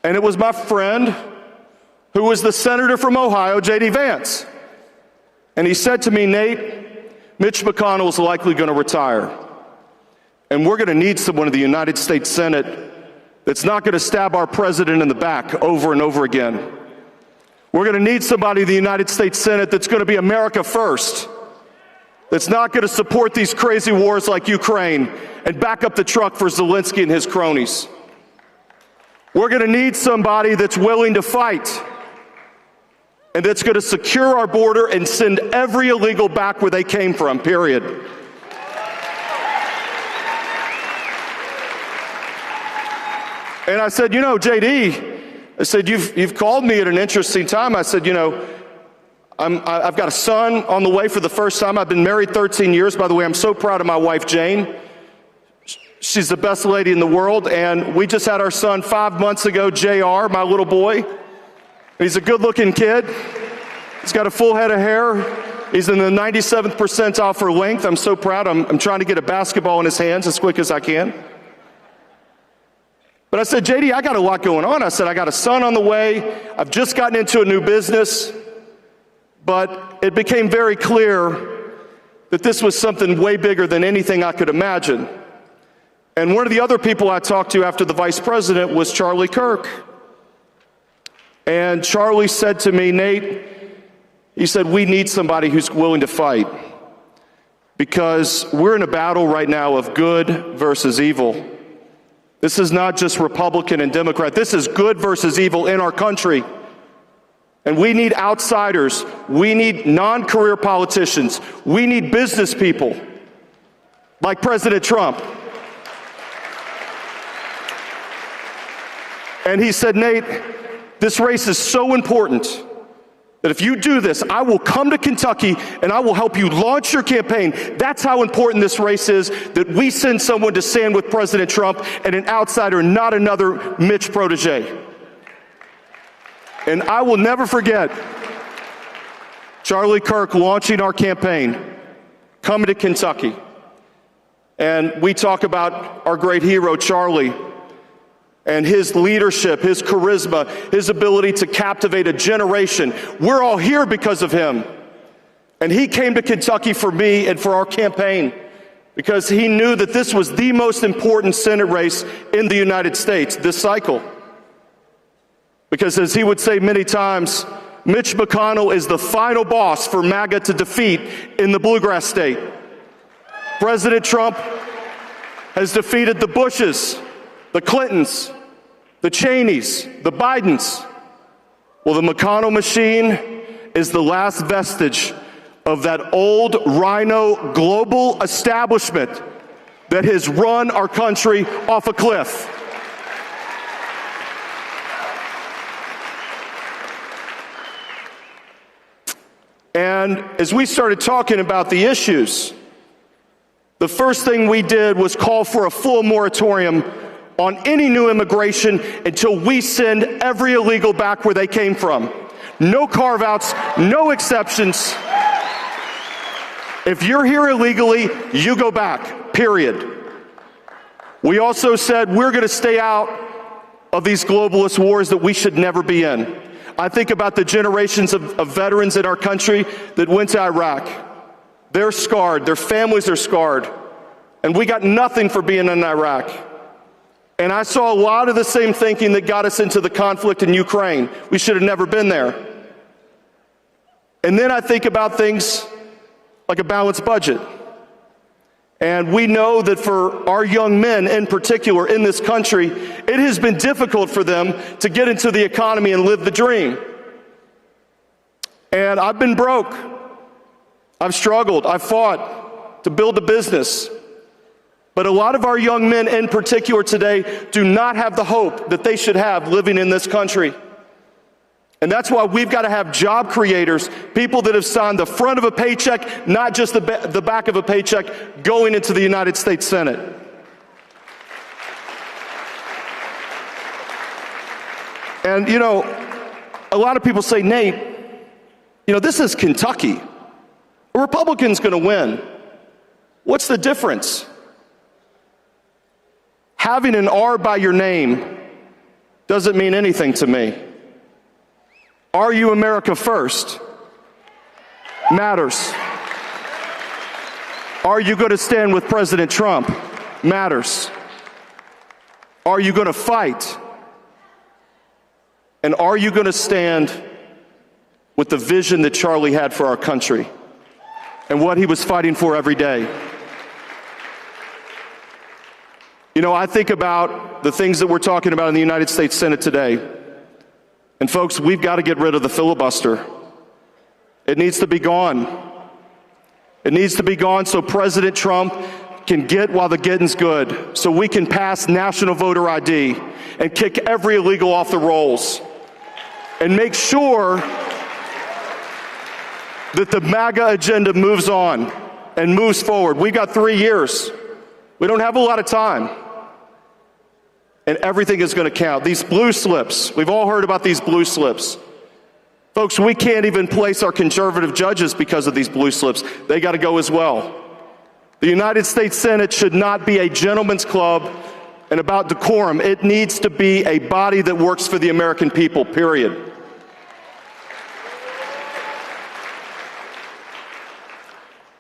and it was my friend who was the senator from Ohio, J.D. Vance. And he said to me, Nate, Mitch McConnell is likely going to retire. And we're going to need someone in the United States Senate that's not going to stab our president in the back over and over again. We're going to need somebody in the United States Senate that's going to be America first, that's not going to support these crazy wars like Ukraine and back up the truck for Zelensky and his cronies. We're going to need somebody that's willing to fight and that's going to secure our border and send every illegal back where they came from, period. And I said, you know, JD, I said, you've called me at an interesting time. I said, you know, I've got a son on the way for the first time. I've been married 13 years. By the way, I'm so proud of my wife, Jane. She's the best lady in the world. And we just had our son 5 months ago, JR, my little boy. He's a good-looking kid. He's got a full head of hair. He's in the 97th percentile for length. I'm so proud. I'm trying to get a basketball in his hands as quick as I can. But I said, JD, I got a lot going on. I said, I got a son on the way. I've just gotten into a new business. But it became very clear that this was something way bigger than anything I could imagine. And one of the other people I talked to after the vice president was Charlie Kirk. And Charlie said to me, Nate, he said, we need somebody who's willing to fight. Because we're in a battle right now of good versus evil. This is not just Republican and Democrat. This is good versus evil in our country. And we need outsiders. We need non-career politicians. We need business people like President Trump. And he said, Nate, this race is so important that if you do this, I will come to Kentucky and I will help you launch your campaign. That's how important this race is, that we send someone to stand with President Trump and an outsider, not another Mitch protege. And I will never forget Charlie Kirk launching our campaign, coming to Kentucky. And we talk about our great hero, Charlie, and his leadership, his charisma, his ability to captivate a generation. We're all here because of him. And he came to Kentucky for me and for our campaign because he knew that this was the most important Senate race in the United States this cycle. Because as he would say many times, Mitch McConnell is the final boss for MAGA to defeat in the bluegrass state. President Trump has defeated the Bushes, the Clintons, the Cheneys, the Bidens. Well, the McConnell machine is the last vestige of that old rhino global establishment that has run our country off a cliff. And as we started talking about the issues, the first thing we did was call for a full moratorium on any new immigration until we send every illegal back where they came from. No carve-outs, no exceptions. If you're here illegally, you go back, period. We also said we're going to stay out of these globalist wars that we should never be in. I think about the generations of veterans in our country that went to Iraq. They're scarred, their families are scarred, and we got nothing for being in Iraq. And I saw a lot of the same thinking that got us into the conflict in Ukraine. We should have never been there. And then I think about things like a balanced budget. And we know that for our young men in particular in this country, it has been difficult for them to get into the economy and live the dream. And I've been broke. I've struggled. I've fought to build a business. But a lot of our young men in particular today do not have the hope that they should have living in this country. And that's why we've got to have job creators, people that have signed the front of a paycheck, not just the back of a paycheck, going into the United States Senate. And, you know, a lot of people say, Nate, you know, this is Kentucky. A Republican's going to win. What's the difference? Having an R by your name doesn't mean anything to me. Are you America first? Matters. Are you going to stand with President Trump? Matters. Are you going to fight? And are you going to stand with the vision that Charlie had for our country and what he was fighting for every day? You know, I think about the things that we're talking about in the United States Senate today. And folks, we've got to get rid of the filibuster. It needs to be gone. It needs to be gone so President Trump can get while the getting's good, so we can pass national voter ID and kick every illegal off the rolls and make sure that the MAGA agenda moves on and moves forward. We've got 3 years. We don't have a lot of time. And everything is going to count. These blue slips, we've all heard about these blue slips. Folks, we can't even place our conservative judges because of these blue slips. They got to go as well. The United States Senate should not be a gentleman's club and about decorum. It needs to be a body that works for the American people, period.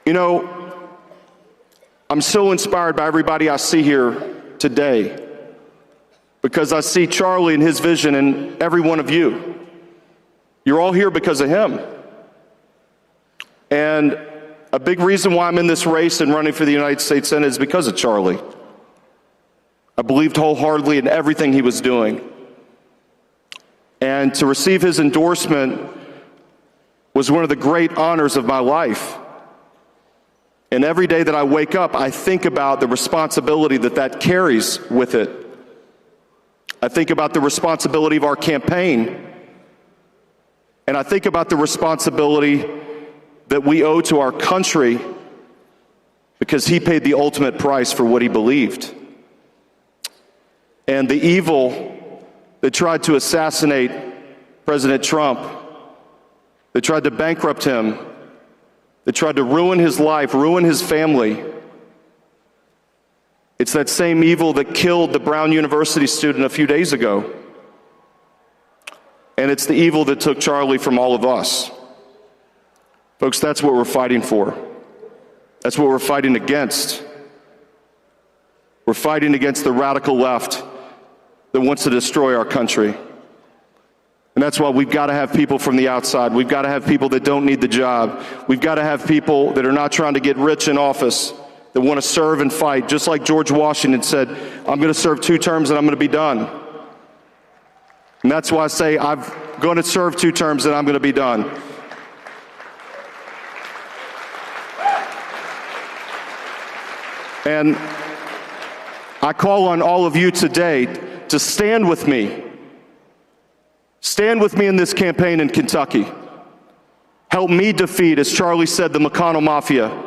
You know, I'm so inspired by everybody I see here today because I see Charlie and his vision in every one of you. You're all here because of him. And a big reason why I'm in this race and running for the United States Senate is because of Charlie. I believed wholeheartedly in everything he was doing. And to receive his endorsement was one of the great honors of my life. And every day that I wake up, I think about the responsibility that that carries with it. I think about the responsibility of our campaign. And I think about the responsibility that we owe to our country because he paid the ultimate price for what he believed. And the evil that tried to assassinate President Trump, that tried to bankrupt him, that tried to ruin his life, ruin his family. It's that same evil that killed the Brown University student a few days ago. And it's the evil that took Charlie from all of us. Folks, that's what we're fighting for. That's what we're fighting against. We're fighting against the radical left that wants to destroy our country. And that's why we've got to have people from the outside. We've got to have people that don't need the job. We've got to have people that are not trying to get rich in office, that want to serve and fight, just like George Washington said, I'm going to serve 2 terms and I'm going to be done. And that's why I say I'm going to serve 2 terms and I'm going to be done. And I call on all of you today to stand with me. Stand with me in this campaign in Kentucky. Help me defeat, as Charlie said, the McConnell Mafia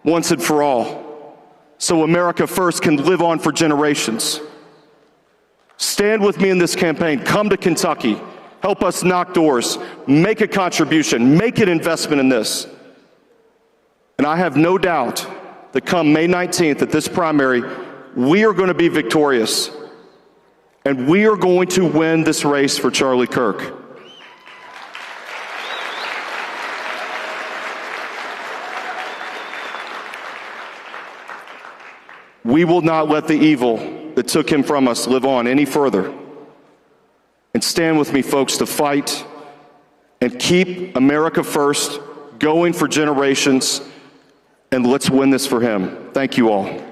once and for all, so America First can live on for generations. Stand with me in this campaign. Come to Kentucky. Help us knock doors. Make a contribution. Make an investment in this. And I have no doubt that come May 19th at this primary, we are going to be victorious. And we are going to win this race for Charlie Kirk. We will not let the evil that took him from us live on any further. And stand with me, folks, to fight and keep America First going for generations. And let's win this for him. Thank you all.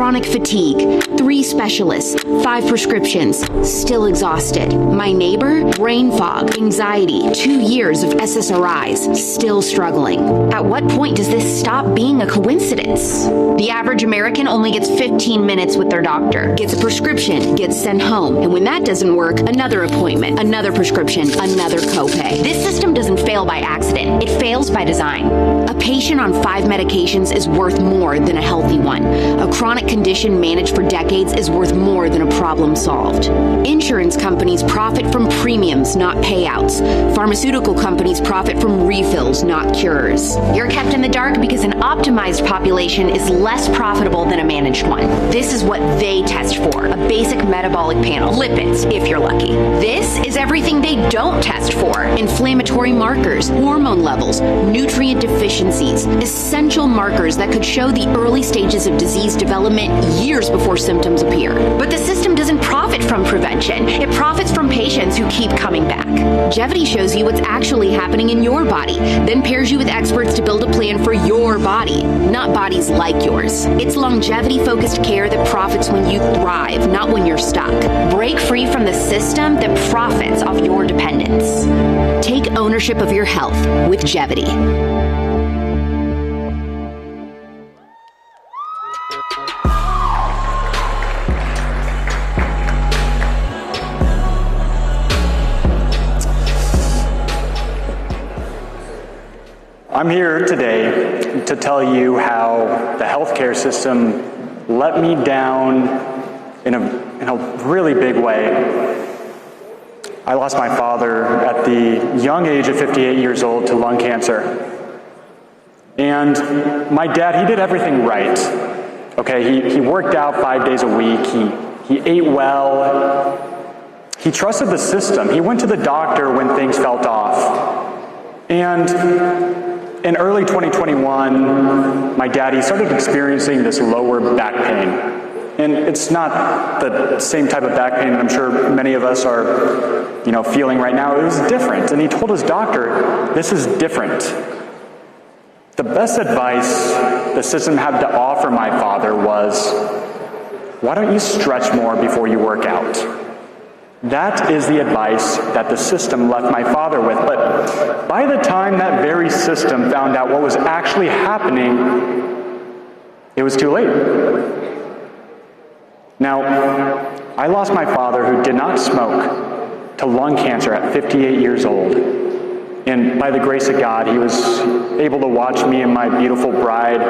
chronic fatigue, 3 specialists, 5 prescriptions, still exhausted. My neighbor, brain fog, anxiety, 2 years of SSRIs, still struggling. At what point does this stop being a coincidence? The average American only gets 15 minutes with their doctor, gets a prescription, gets sent home, and when that doesn't work, another appointment, another prescription, another copay. This system doesn't fail by accident, it fails by design. A patient on 5 medications is worth more than a healthy one. A chronic condition managed for decades is worth more than a problem solved. Insurance companies profit from premiums, not payouts. Pharmaceutical companies profit from refills, not cures. You're kept in the dark because an optimized population is less profitable than a managed one. This is what they test for, a basic metabolic panel, lipids, if you're lucky. This is everything they don't test for, inflammatory markers, hormone levels, nutrient deficiencies, essential markers that could show the early stages of disease development years before symptoms appear. But the system doesn't profit from prevention. It profits from patients who keep coming back. Longevity shows you what's actually happening in your body, then pairs you with experts to build a plan for your body, not bodies like yours. It's longevity-focused care that profits when you thrive, not when you're stuck. Break free from the system that profits off your dependence. Take ownership of your health with Longevity. I'm here today to tell you how the healthcare system let me down in a really big way. I lost my father at the young age of 58 years old to lung cancer. And my dad, he did everything right. Okay, he worked out 5 days a week, he ate well, he trusted the system, he went to the doctor when things felt off. And in early 2021, my dad, he started experiencing this lower back pain. And it's not the same type of back pain that I'm sure many of us are, feeling right now. It was different. And he told his doctor, this is different. The best advice the system had to offer my father was, why don't you stretch more before you work out? That is the advice that the system left my father with. But by the time that very system found out what was actually happening, it was too late. Now, I lost my father, who did not smoke, to lung cancer at 58 years old. And by the grace of God, he was able to watch me and my beautiful bride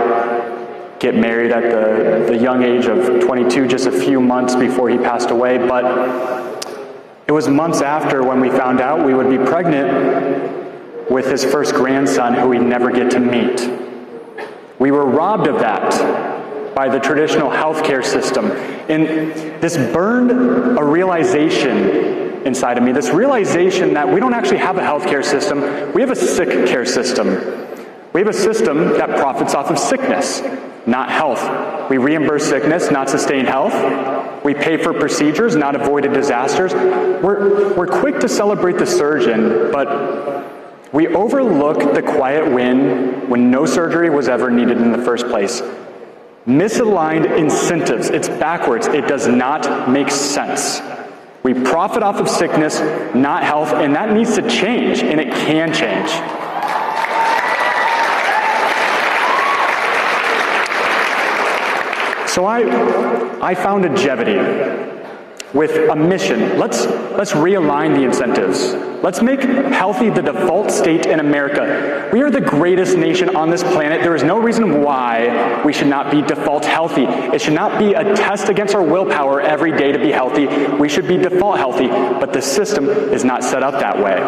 get married at the young age of 22, just a few months before he passed away. But it was months after when we found out we would be pregnant with his first grandson, who we'd never get to meet. We were robbed of that by the traditional healthcare system. And this burned a realization inside of me, this realization that we don't actually have a healthcare system, we have a sick care system. We have a system that profits off of sickness, not health. We reimburse sickness, not sustain health. We pay for procedures, not avoided disasters. We're quick to celebrate the surgeon, but we overlook the quiet win when no surgery was ever needed in the first place. Misaligned incentives. It's backwards. It does not make sense. We profit off of sickness, not health, and that needs to change, and it can change. So I founded Longevity with a mission. Let's realign the incentives. Let's make healthy the default state in America. We are the greatest nation on this planet. There is no reason why we should not be default healthy. It should not be a test against our willpower every day to be healthy. We should be default healthy, but the system is not set up that way.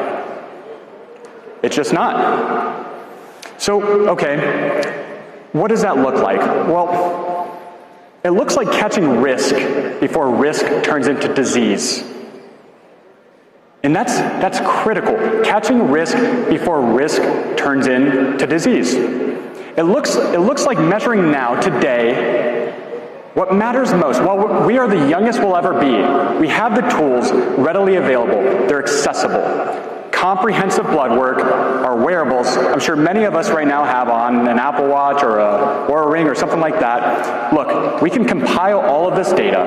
It's just not. So, okay, what does that look like? Well, it looks like catching risk before risk turns into disease. And that's critical. Catching risk before risk turns into disease. It looks like measuring now, today, what matters most. Well, we are the youngest we'll ever be. We have the tools readily available. They're accessible. Comprehensive blood work are wearables. I'm sure many of us right now have on an Apple Watch or a Ring or something like that. Look, we can compile all of this data,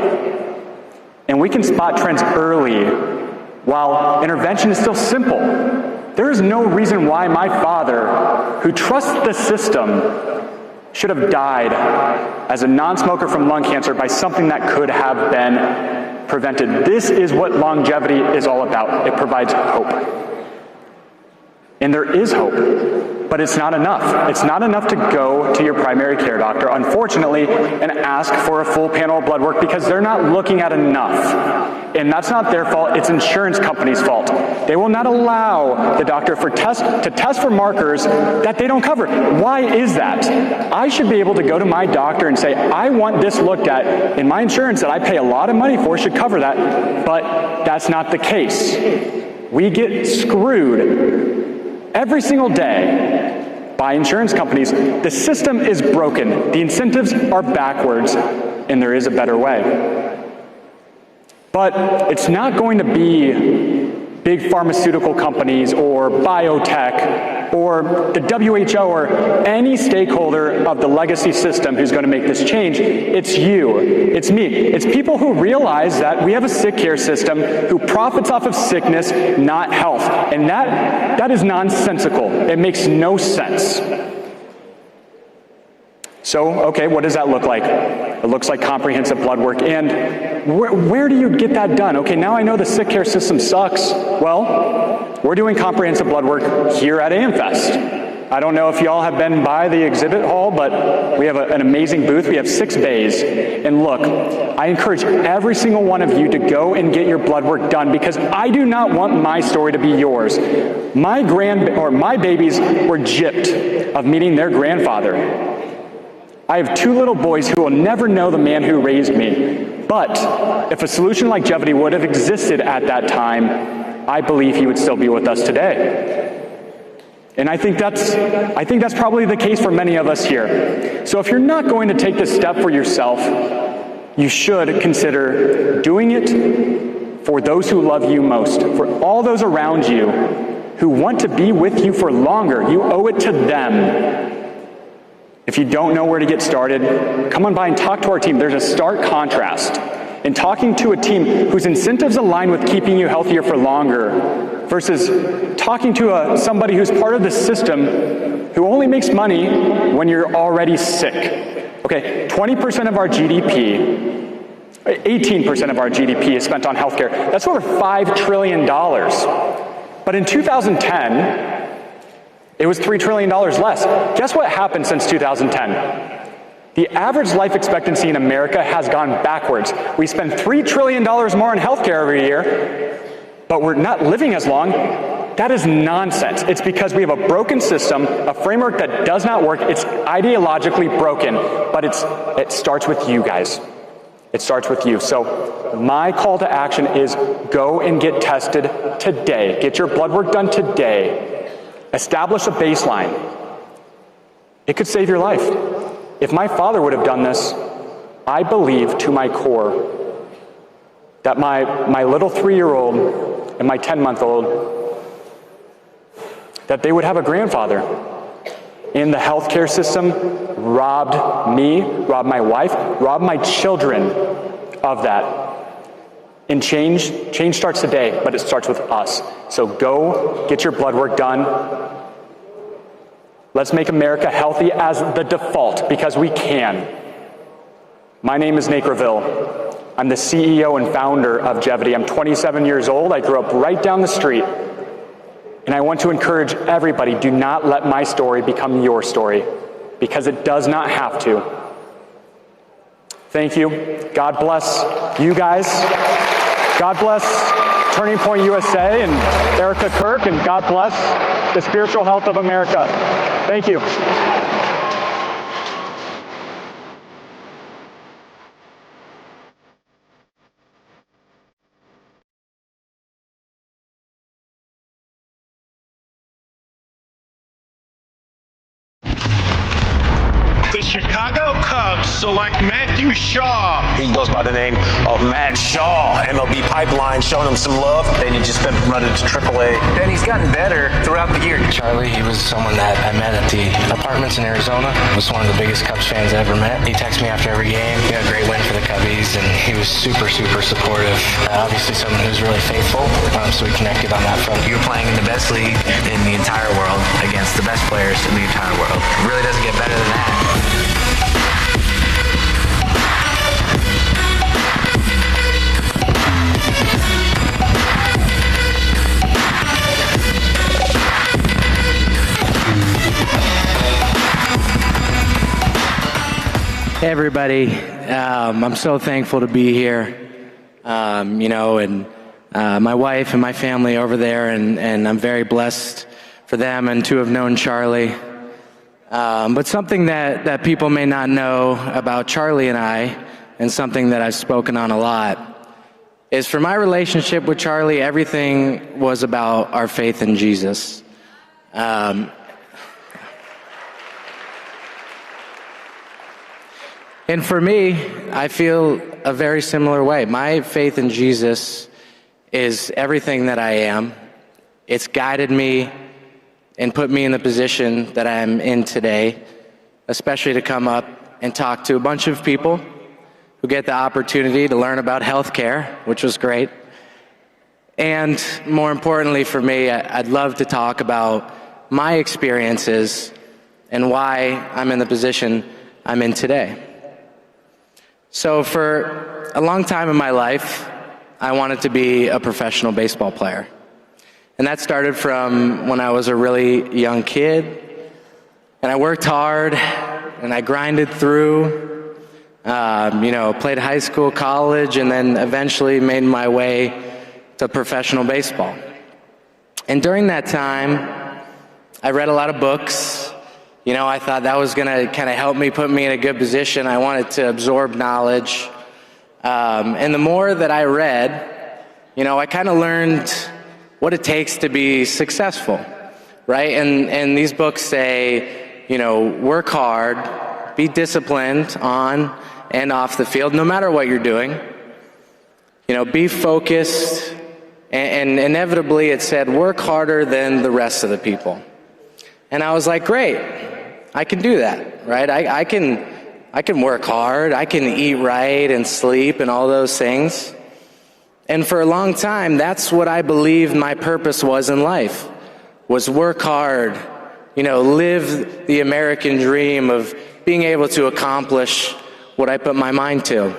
and we can spot trends early while intervention is still simple. There is no reason why my father, who trusts the system, should have died as a non-smoker from lung cancer by something that could have been prevented. This is what longevity is all about. It provides hope. And there is hope, but it's not enough. It's not enough to go to your primary care doctor, unfortunately, and ask for a full panel of blood work because they're not looking at enough. And that's not their fault, it's insurance companies' fault. They will not allow the doctor to test for markers that they don't cover. Why is that? I should be able to go to my doctor and say, I want this looked at, and my insurance that I pay a lot of money for should cover that, but that's not the case. We get screwed every single day by insurance companies. The system is broken. The incentives are backwards, and there is a better way. But it's not going to be big pharmaceutical companies or biotech or the WHO or any stakeholder of the legacy system who's going to make this change. It's you. It's me. It's people who realize that we have a sick care system who profits off of sickness, not health. And that is nonsensical. It makes no sense. So, okay, what does that look like? It looks like comprehensive blood work. And where do you get that done? Okay, now I know the sick care system sucks. Well, we're doing comprehensive blood work here at AmericaFest. I don't know if y'all have been by the exhibit hall, but we have an amazing booth. We have 6 bays. And look, I encourage every single one of you to go and get your blood work done because I do not want my story to be yours. My babies were gypped of meeting their grandfather. I have 2 little boys who will never know the man who raised me. But if a solution like Jevity would have existed at that time, I believe he would still be with us today. And I think that's probably the case for many of us here. So if you're not going to take this step for yourself, you should consider doing it for those who love you most, for all those around you who want to be with you for longer. You owe it to them. If you don't know where to get started, come on by and talk to our team. There's a stark contrast in talking to a team whose incentives align with keeping you healthier for longer versus talking to somebody who's part of the system who only makes money when you're already sick. Okay, 20% of our GDP, 18% of our GDP is spent on healthcare. That's over $5 trillion. But in 2010, it was $3 trillion less. Guess what happened since 2010? The average life expectancy in America has gone backwards. We spend $3 trillion more on healthcare every year, but we're not living as long. That is nonsense. It's because we have a broken system, a framework that does not work. It's ideologically broken, but it starts with you guys. It starts with you. So my call to action is go and get tested today. Get your blood work done today. Establish a baseline. It could save your life. If my father would have done this, I believe to my core that my little 3-year-old and my 10-month-old, that they would have a grandfather. And the healthcare system robbed me, robbed my wife, robbed my children of that. And change starts today, but it starts with us. So go get your blood work done. Let's make America healthy as the default, because we can. My name is Nate Graville. I'm the CEO and founder of Jevity. I'm 27 years old. I grew up right down the street. And I want to encourage everybody, do not let my story become your story, because it does not have to. Thank you. God bless you guys. God bless Turning Point USA and Erica Kirk, and God bless the spiritual health of America. Thank you. The Chicago Cubs select Matthew Shaw. He goes by the name of Matt Shaw. MLB Pipeline showing him some love. Then he just been promoted to AAA. And he's gotten better throughout the year. Charlie, he was someone that I met at the apartments in Arizona. He was one of the biggest Cubs fans I ever met. He texted me after every game. We had a great win for the Cubbies, and he was super, super supportive. Obviously someone who's really faithful, so we connected on that front. You're playing in the best league in the entire world against the best players in the entire world. It really doesn't get better than that. Hey everybody, I'm so thankful to be here, and my wife and my family over there, and I'm very blessed for them and to have known Charlie. But something that people may not know about Charlie and I, and something that I've spoken on a lot, is for my relationship with Charlie, everything was about our faith in Jesus. And for me, I feel a very similar way. My faith in Jesus is everything that I am. It's guided me and put me in the position that I'm in today, especially to come up and talk to a bunch of people who get the opportunity to learn about healthcare, which was great. And more importantly for me, I'd love to talk about my experiences and why I'm in the position I'm in today. So for a long time in my life, I wanted to be a professional baseball player. And that started from when I was a really young kid. And I worked hard, and I grinded through, played high school, college, and then eventually made my way to professional baseball. And during that time, I read a lot of books. I thought that was going to kind of help me, put me in a good position. I wanted to absorb knowledge. And the more that I read, I kind of learned what it takes to be successful, right? And these books say, work hard, be disciplined on and off the field, no matter what you're doing. Be focused. And inevitably it said, work harder than the rest of the people. And I was like, great, I can do that, right? I can work hard, I can eat right and sleep and all those things. And for a long time, that's what I believed my purpose was in life, was work hard, live the American dream of being able to accomplish what I put my mind to.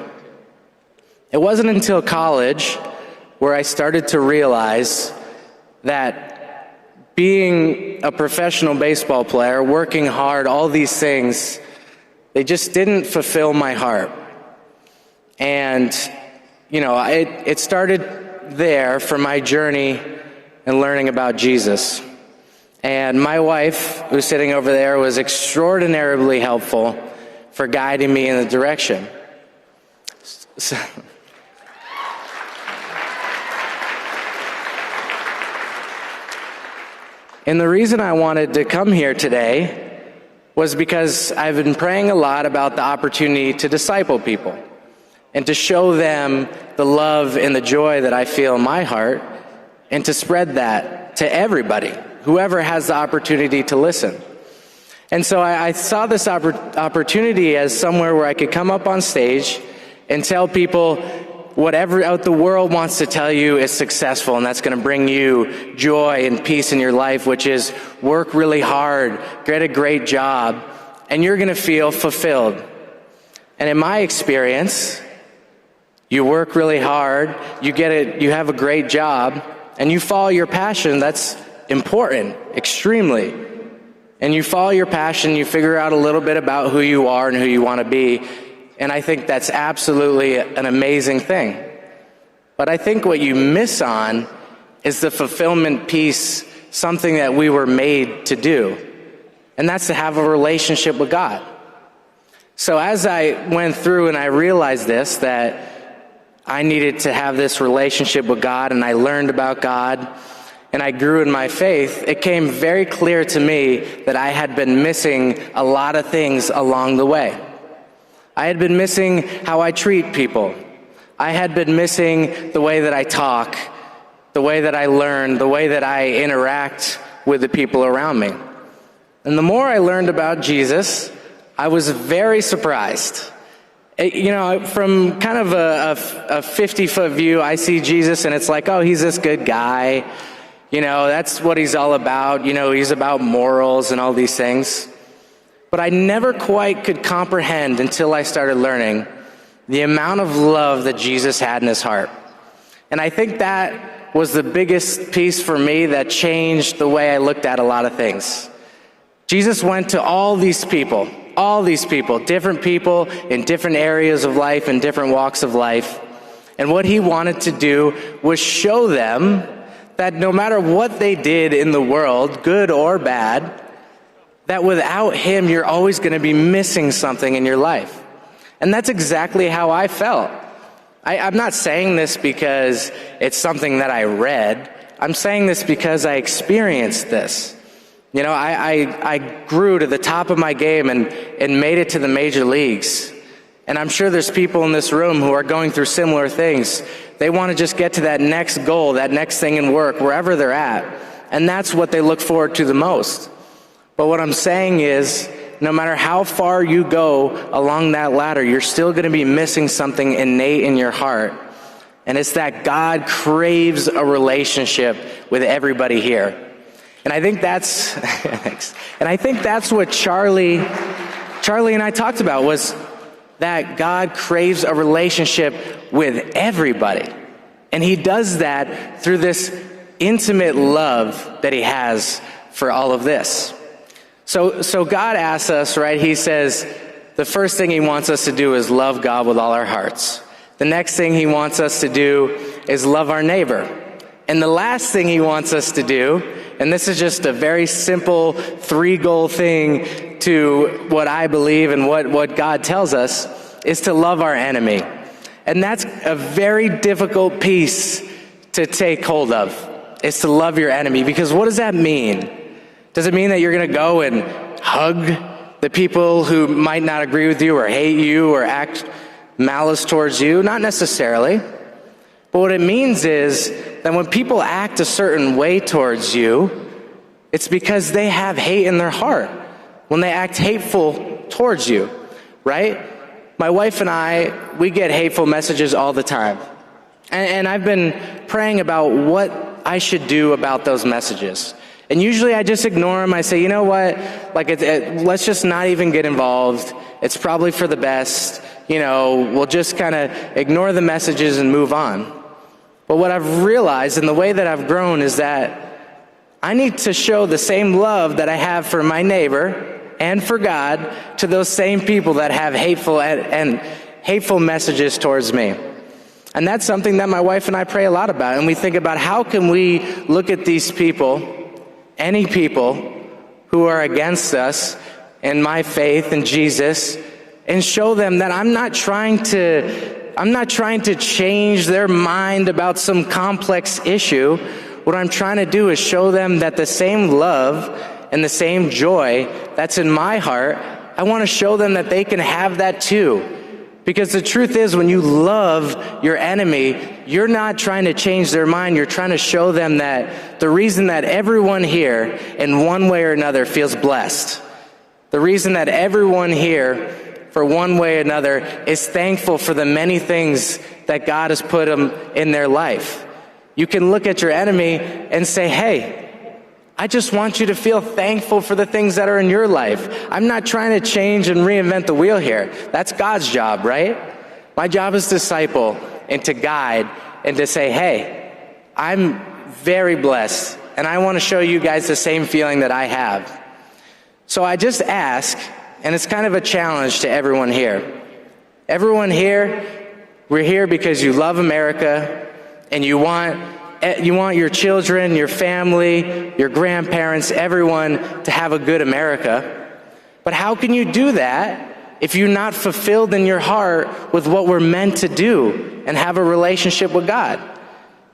It wasn't until college where I started to realize that being a professional baseball player, working hard, all these things, they just didn't fulfill my heart. And, it started there for my journey and learning about Jesus. And my wife, who's sitting over there, was extraordinarily helpful for guiding me in the direction. And the reason I wanted to come here today was because I've been praying a lot about the opportunity to disciple people and to show them the love and the joy that I feel in my heart, and to spread that to everybody, whoever has the opportunity to listen. And so I saw this opportunity as somewhere where I could come up on stage and tell people whatever out the world wants to tell you is successful, and that's going to bring you joy and peace in your life, which is work really hard, get a great job, and you're going to feel fulfilled. And in my experience, you work really hard, you have a great job, and you follow your passion. That's important, extremely. And you follow your passion, you figure out a little bit about who you are and who you want to be. And I think that's absolutely an amazing thing. But I think what you miss on is the fulfillment piece, something that we were made to do. And that's to have a relationship with God. So as I went through and I realized this, that I needed to have this relationship with God, and I learned about God, and I grew in my faith, it came very clear to me that I had been missing a lot of things along the way. I had been missing how I treat people. I had been missing the way that I talk, the way that I learn, the way that I interact with the people around me. And the more I learned about Jesus, I was very surprised. From kind of a 50-foot view, I see Jesus and it's like, oh, he's this good guy. That's what he's all about. He's about morals and all these things. But I never quite could comprehend until I started learning the amount of love that Jesus had in his heart. And I think that was the biggest piece for me that changed the way I looked at a lot of things. Jesus went to all these people, different people in different areas of life and different walks of life. And what he wanted to do was show them that no matter what they did in the world, good or bad, that without him, you're always going to be missing something in your life. And that's exactly how I felt. I'm not saying this because it's something that I read. I'm saying this because I experienced this. I grew to the top of my game and made it to the major leagues. And I'm sure there's people in this room who are going through similar things. They want to just get to that next goal, that next thing in work, wherever they're at. And that's what they look forward to the most. But what I'm saying is, no matter how far you go along that ladder, you're still going to be missing something innate in your heart. And it's that God craves a relationship with everybody here. And I think that's what Charlie and I talked about, was that God craves a relationship with everybody. And he does that through this intimate love that he has for all of this. So God asks us, right? He says the first thing he wants us to do is love God with all our hearts. The next thing he wants us to do is love our neighbor. And the last thing he wants us to do, and this is just a very simple 3-goal thing to what I believe and what God tells us, is to love our enemy. And that's a very difficult piece to take hold of, is to love your enemy. Because what does that mean? Does it mean that you're going to go and hug the people who might not agree with you or hate you or act malice towards you? Not necessarily. But what it means is that when people act a certain way towards you, it's because they have hate in their heart. When they act hateful towards you, right? My wife and I, we get hateful messages all the time. And I've been praying about what I should do about those messages. And usually I just ignore them. I say, you know what? Let's just not even get involved. It's probably for the best. We'll just kind of ignore the messages and move on. But what I've realized and the way that I've grown is that I need to show the same love that I have for my neighbor and for God to those same people that have hateful messages towards me. And that's something that my wife and I pray a lot about. And we think about, how can we look at these people, any people who are against us in my faith in Jesus, and show them that I'm not trying to change their mind about some complex issue. What I'm trying to do is show them that the same love and the same joy that's in my heart, I want to show them that they can have that too. Because the truth is, when you love your enemy, you're not trying to change their mind. You're trying to show them that the reason that everyone here, in one way or another, feels blessed, the reason that everyone here, for one way or another, is thankful for the many things that God has put in their life. You can look at your enemy and say, hey, I just want you to feel thankful for the things that are in your life. I'm not trying to change and reinvent the wheel here. That's God's job, right? My job is to disciple and to guide and to say, hey, I'm very blessed, and I want to show you guys the same feeling that I have. So I just ask, and it's kind of a challenge to everyone here. Everyone here, we're here because you love America, and you want your children, your family, your grandparents, everyone to have a good America. But how can you do that if you're not fulfilled in your heart with what we're meant to do and have a relationship with God?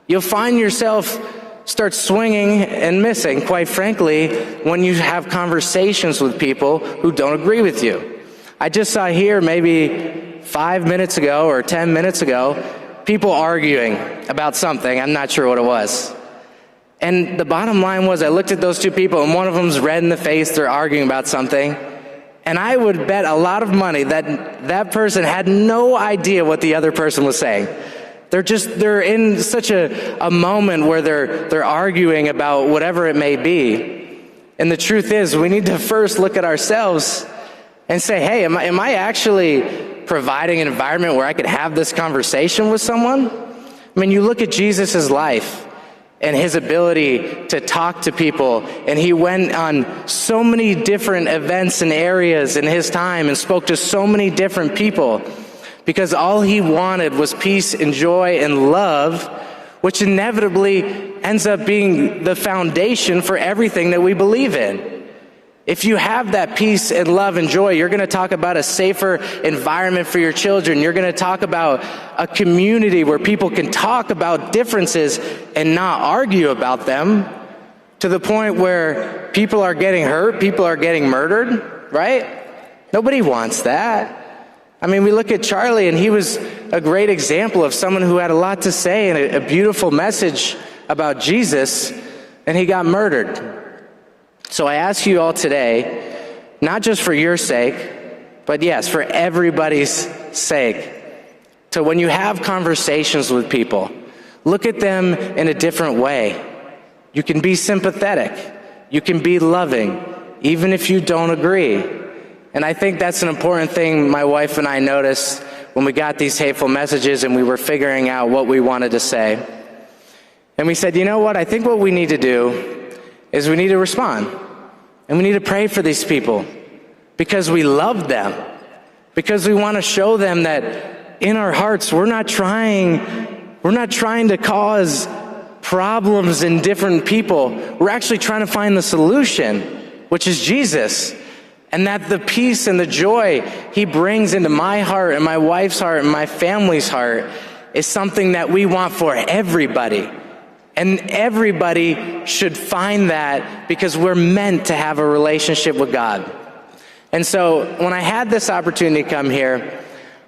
You'll find yourself start swinging and missing, quite frankly, when you have conversations with people who don't agree with you. I just saw here maybe 5 minutes ago or 10 minutes ago, people arguing about something. I'm not sure what it was. And the bottom line was, I looked at those two people, and one of them's red in the face, they're arguing about something. And I would bet a lot of money that that person had no idea what the other person was saying. They're in such a moment where they're arguing about whatever it may be. And the truth is, we need to first look at ourselves and say, hey, am I actually providing an environment where I could have this conversation with someone? I mean, you look at Jesus' life and his ability to talk to people, and he went on so many different events and areas in his time and spoke to so many different people, because all he wanted was peace and joy and love, which inevitably ends up being the foundation for everything that we believe in. If you have that peace and love and joy, you're going to talk about a safer environment for your children. You're going to talk about a community where people can talk about differences and not argue about them, to the point where people are getting hurt, people are getting murdered, right? Nobody wants that. I mean, we look at Charlie, and he was a great example of someone who had a lot to say and a beautiful message about Jesus, and he got murdered. So I ask you all today, not just for your sake, but yes, for everybody's sake, to when you have conversations with people, look at them in a different way. You can be sympathetic. You can be loving, even if you don't agree. And I think that's an important thing my wife and I noticed when we got these hateful messages and we were figuring out what we wanted to say. And we said, you know what? I think what we need to do is we need to respond. And we need to pray for these people because we love them, because we want to show them that in our hearts we're not trying to cause problems in different people. We're actually trying to find the solution, which is Jesus. And that the peace and the joy he brings into my heart and my wife's heart and my family's heart is something that we want for everybody. And everybody should find that, because we're meant to have a relationship with God. And so when I had this opportunity to come here,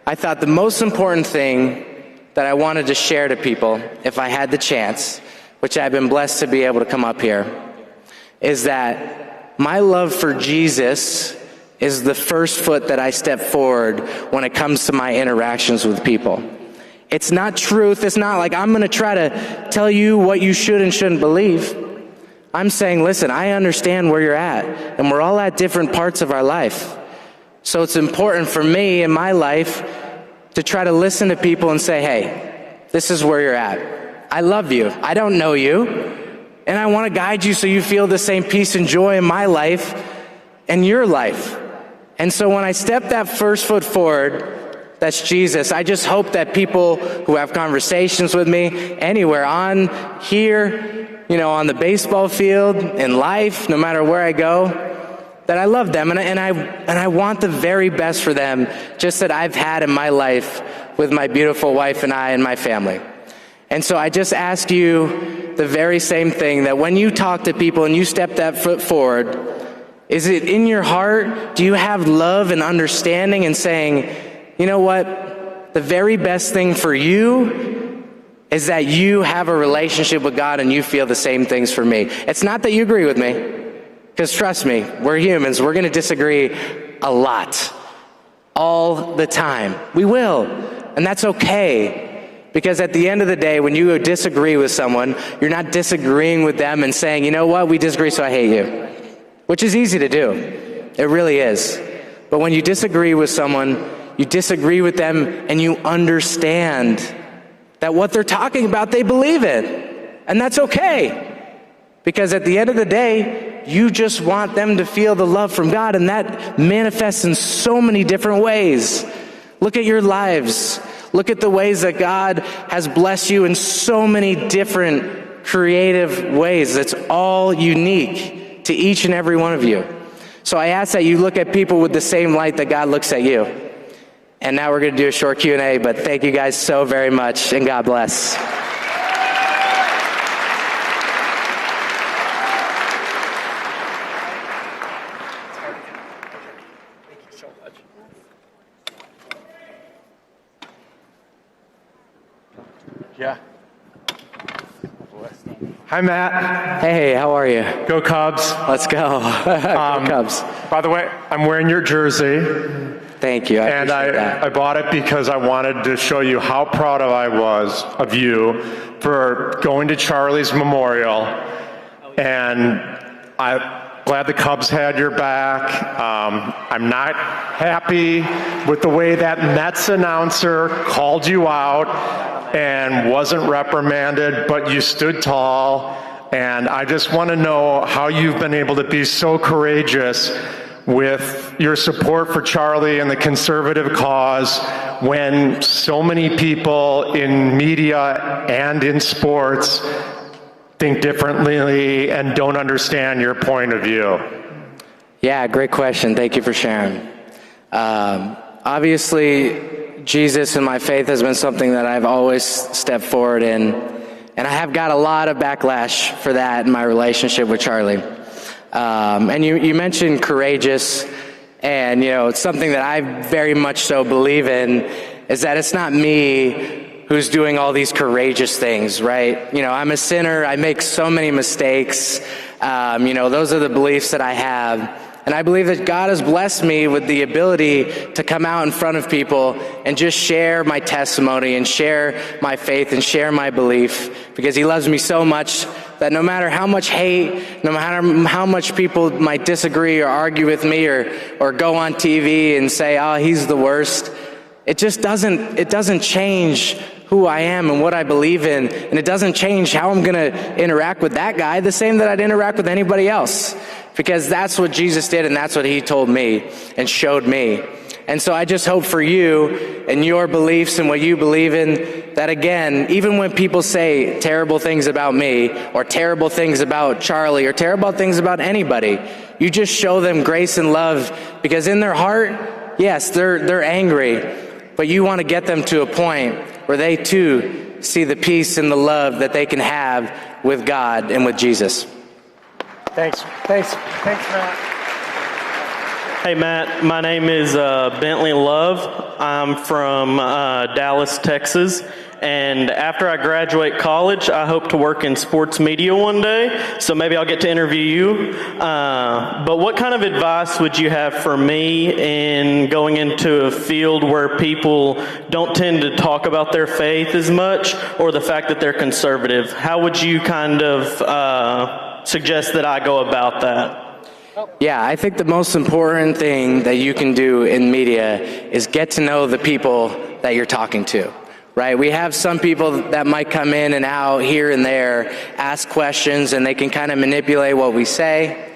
I thought the most important thing that I wanted to share to people, if I had the chance, which I've been blessed to be able to come up here, is that my love for Jesus is the first foot that I step forward when it comes to my interactions with people. It's not truth. It's not like I'm going to try to tell you what you should and shouldn't believe. I'm saying, listen, I understand where you're at, and we're all at different parts of our life. So it's important for me in my life to try to listen to people and say, hey, this is where you're at. I love you. I don't know you, and I want to guide you so you feel the same peace and joy in my life and your life. And so when I step that first foot forward, that's Jesus. I just hope that people who have conversations with me anywhere, on here, on the baseball field, in life, no matter where I go, that I love them and I want the very best for them, just that I've had in my life with my beautiful wife and I and my family. And so I just ask you the very same thing, that when you talk to people and you step that foot forward, is it in your heart? Do you have love and understanding and saying, you know what? The very best thing for you is that you have a relationship with God and you feel the same things for me. It's not that you agree with me, because trust me, we're humans. We're going to disagree a lot, all the time. We will, and that's okay. Because at the end of the day, when you disagree with someone, you're not disagreeing with them and saying, you know what, we disagree, so I hate you. Which is easy to do. It really is. But when you disagree with someone, you disagree with them and you understand that what they're talking about, they believe in. And that's okay. Because at the end of the day, you just want them to feel the love from God, and that manifests in so many different ways. Look at your lives. Look at the ways that God has blessed you in so many different creative ways. It's all unique to each and every one of you. So I ask that you look at people with the same light that God looks at you. And now we're going to do a short Q&A, but thank you guys so very much, and God bless. Yeah. Hi, Matt. Hey, how are you? Go Cubs. Let's go. Go Cubs. By the way, I'm wearing your jersey. Thank you. I bought it because I wanted to show you how proud I was of you for going to Charlie's memorial. And I'm glad the Cubs had your back. I'm not happy with the way that Mets announcer called you out and wasn't reprimanded, but you stood tall. And I just want to know how you've been able to be so courageous with your support for Charlie and the conservative cause when so many people in media and in sports think differently and don't understand your point of view. Yeah, great question. Thank you for sharing. Obviously, Jesus and my faith has been something that I've always stepped forward in, and I have got a lot of backlash for that in my relationship with Charlie. And you mentioned courageous, and it's something that I very much so believe in, is that it's not me who's doing all these courageous things, right? I'm a sinner. I make so many mistakes. Those are the beliefs that I have. And I believe that God has blessed me with the ability to come out in front of people and just share my testimony and share my faith and share my belief, because he loves me so much that no matter how much hate, no matter how much people might disagree or argue with me or go on TV and say, oh, he's the worst, it doesn't change who I am and what I believe in, and it doesn't change how I'm going to interact with that guy the same that I'd interact with anybody else, because that's what Jesus did and that's what he told me and showed me. And so I just hope for you and your beliefs and what you believe in, that again, even when people say terrible things about me or terrible things about Charlie or terrible things about anybody, you just show them grace and love, because in their heart, yes, they're angry, but you want to get them to a point where they too see the peace and the love that they can have with God and with Jesus. Thanks, Matt. Hey, Matt, my name is Bentley Love. I'm from Dallas, Texas. And after I graduate college, I hope to work in sports media one day. So maybe I'll get to interview you. But what kind of advice would you have for me in going into a field where people don't tend to talk about their faith as much, or the fact that they're conservative? How would you kind of suggest that I go about that? Yeah, I think the most important thing that you can do in media is get to know the people that you're talking to, right? We have some people that might come in and out here and there, ask questions, and they can kind of manipulate what we say.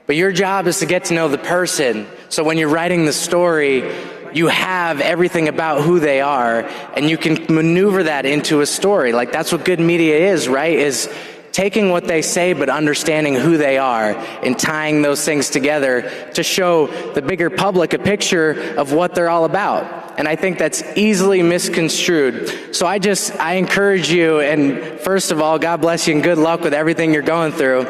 But your job is to get to know the person. So when you're writing the story, you have everything about who they are, and you can maneuver that into a story. Like, that's what good media is, right? Is taking what they say but understanding who they are and tying those things together to show the bigger public a picture of what they're all about. And I think that's easily misconstrued. So I encourage you, and first of all, God bless you and good luck with everything you're going through.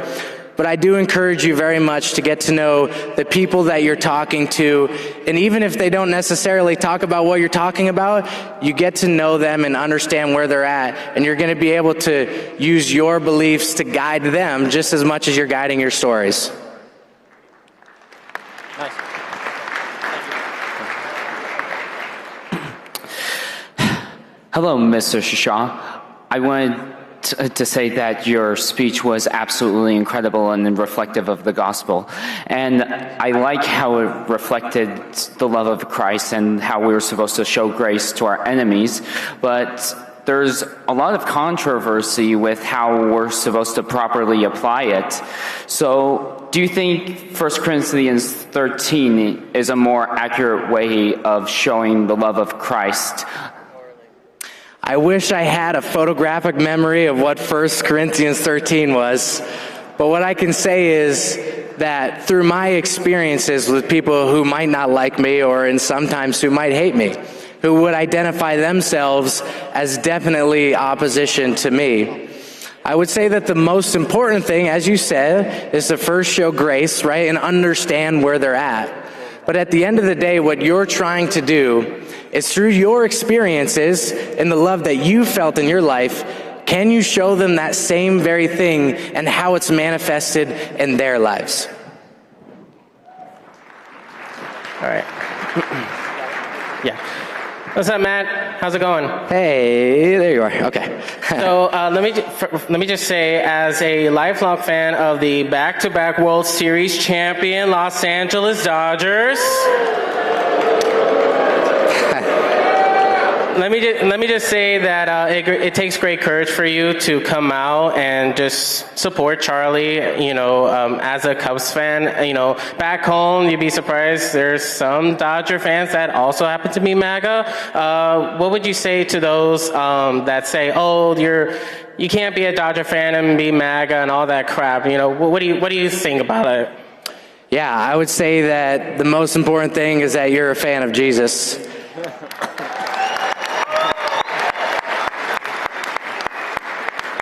But I do encourage you very much to get to know the people that you're talking to. And even if they don't necessarily talk about what you're talking about, you get to know them and understand where they're at. And you're going to be able to use your beliefs to guide them just as much as you're guiding your stories. Nice. Hello, Mr. Shaw. I wanted to say that your speech was absolutely incredible and reflective of the gospel. And I like how it reflected the love of Christ and how we were supposed to show grace to our enemies. But there's a lot of controversy with how we're supposed to properly apply it. So do you think 1 Corinthians 13 is a more accurate way of showing the love of Christ? I wish I had a photographic memory of what 1 Corinthians 13 was, but what I can say is that through my experiences with people who might not like me, or and sometimes who might hate me, who would identify themselves as definitely opposition to me, I would say that the most important thing, as you said, is to first show grace, right, and understand where they're at. But at the end of the day, what you're trying to do is through your experiences and the love that you felt in your life, can you show them that same very thing and how it's manifested in their lives? All right. Yeah. What's up, Matt? How's it going? Hey, there you are. Okay. So let me just say, as a lifelong fan of the back-to-back World Series champion Los Angeles Dodgers, let me just say that it takes great courage for you to come out and just support Charlie. As a Cubs fan, back home you'd be surprised there's some Dodger fans that also happen to be MAGA. What would you say to those that say, "Oh, you can't be a Dodger fan and be MAGA and all that crap"? What do you think about it? Yeah, I would say that the most important thing is that you're a fan of Jesus.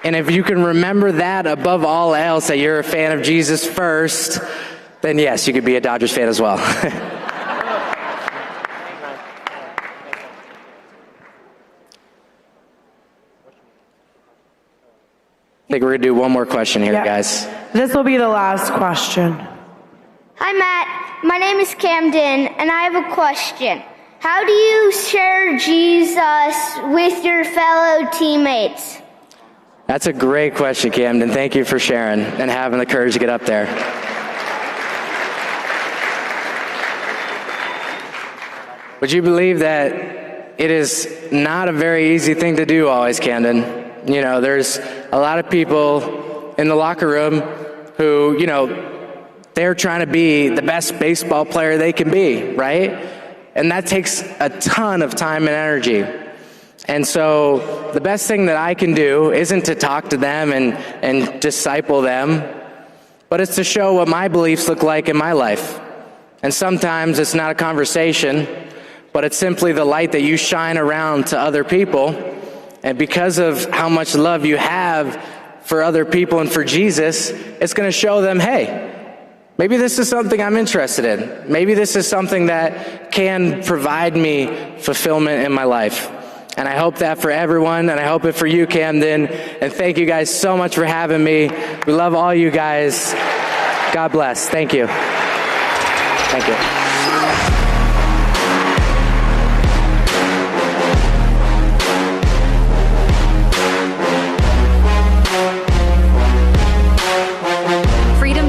And if you can remember that above all else, that you're a fan of Jesus first, then yes, you could be a Dodgers fan as well. I think we're going to do one more question here, guys. This will be the last question. Hi, Matt. My name is Camden, and I have a question. How do you share Jesus with your fellow teammates? That's a great question, Camden. Thank you for sharing and having the courage to get up there. Would you believe that it is not a very easy thing to do always, Camden? There's a lot of people in the locker room who, they're trying to be the best baseball player they can be, right? And that takes a ton of time and energy. And so the best thing that I can do isn't to talk to them and disciple them, but it's to show what my beliefs look like in my life. And sometimes it's not a conversation, but it's simply the light that you shine around to other people. And because of how much love you have for other people and for Jesus, it's going to show them, hey, maybe this is something I'm interested in. Maybe this is something that can provide me fulfillment in my life. And I hope that for everyone, and I hope it for you, Camden. And thank you guys so much for having me. We love all you guys. God bless. Thank you. Thank you.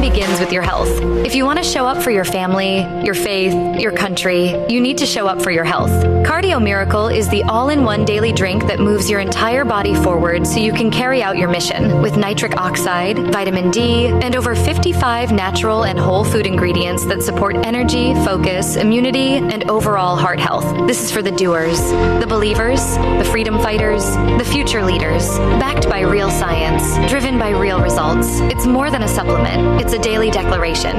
Begins with your health. If you want to show up for your family, your faith, your country, you need to show up for your health. Cardio Miracle is the all-in-one daily drink that moves your entire body forward so you can carry out your mission with nitric oxide, vitamin D, and over 55 natural and whole food ingredients that support energy, focus, immunity, and overall heart health. This is for the doers, the believers, the freedom fighters, the future leaders, backed by real science, driven by real results. It's more than a supplement. It's a daily declaration.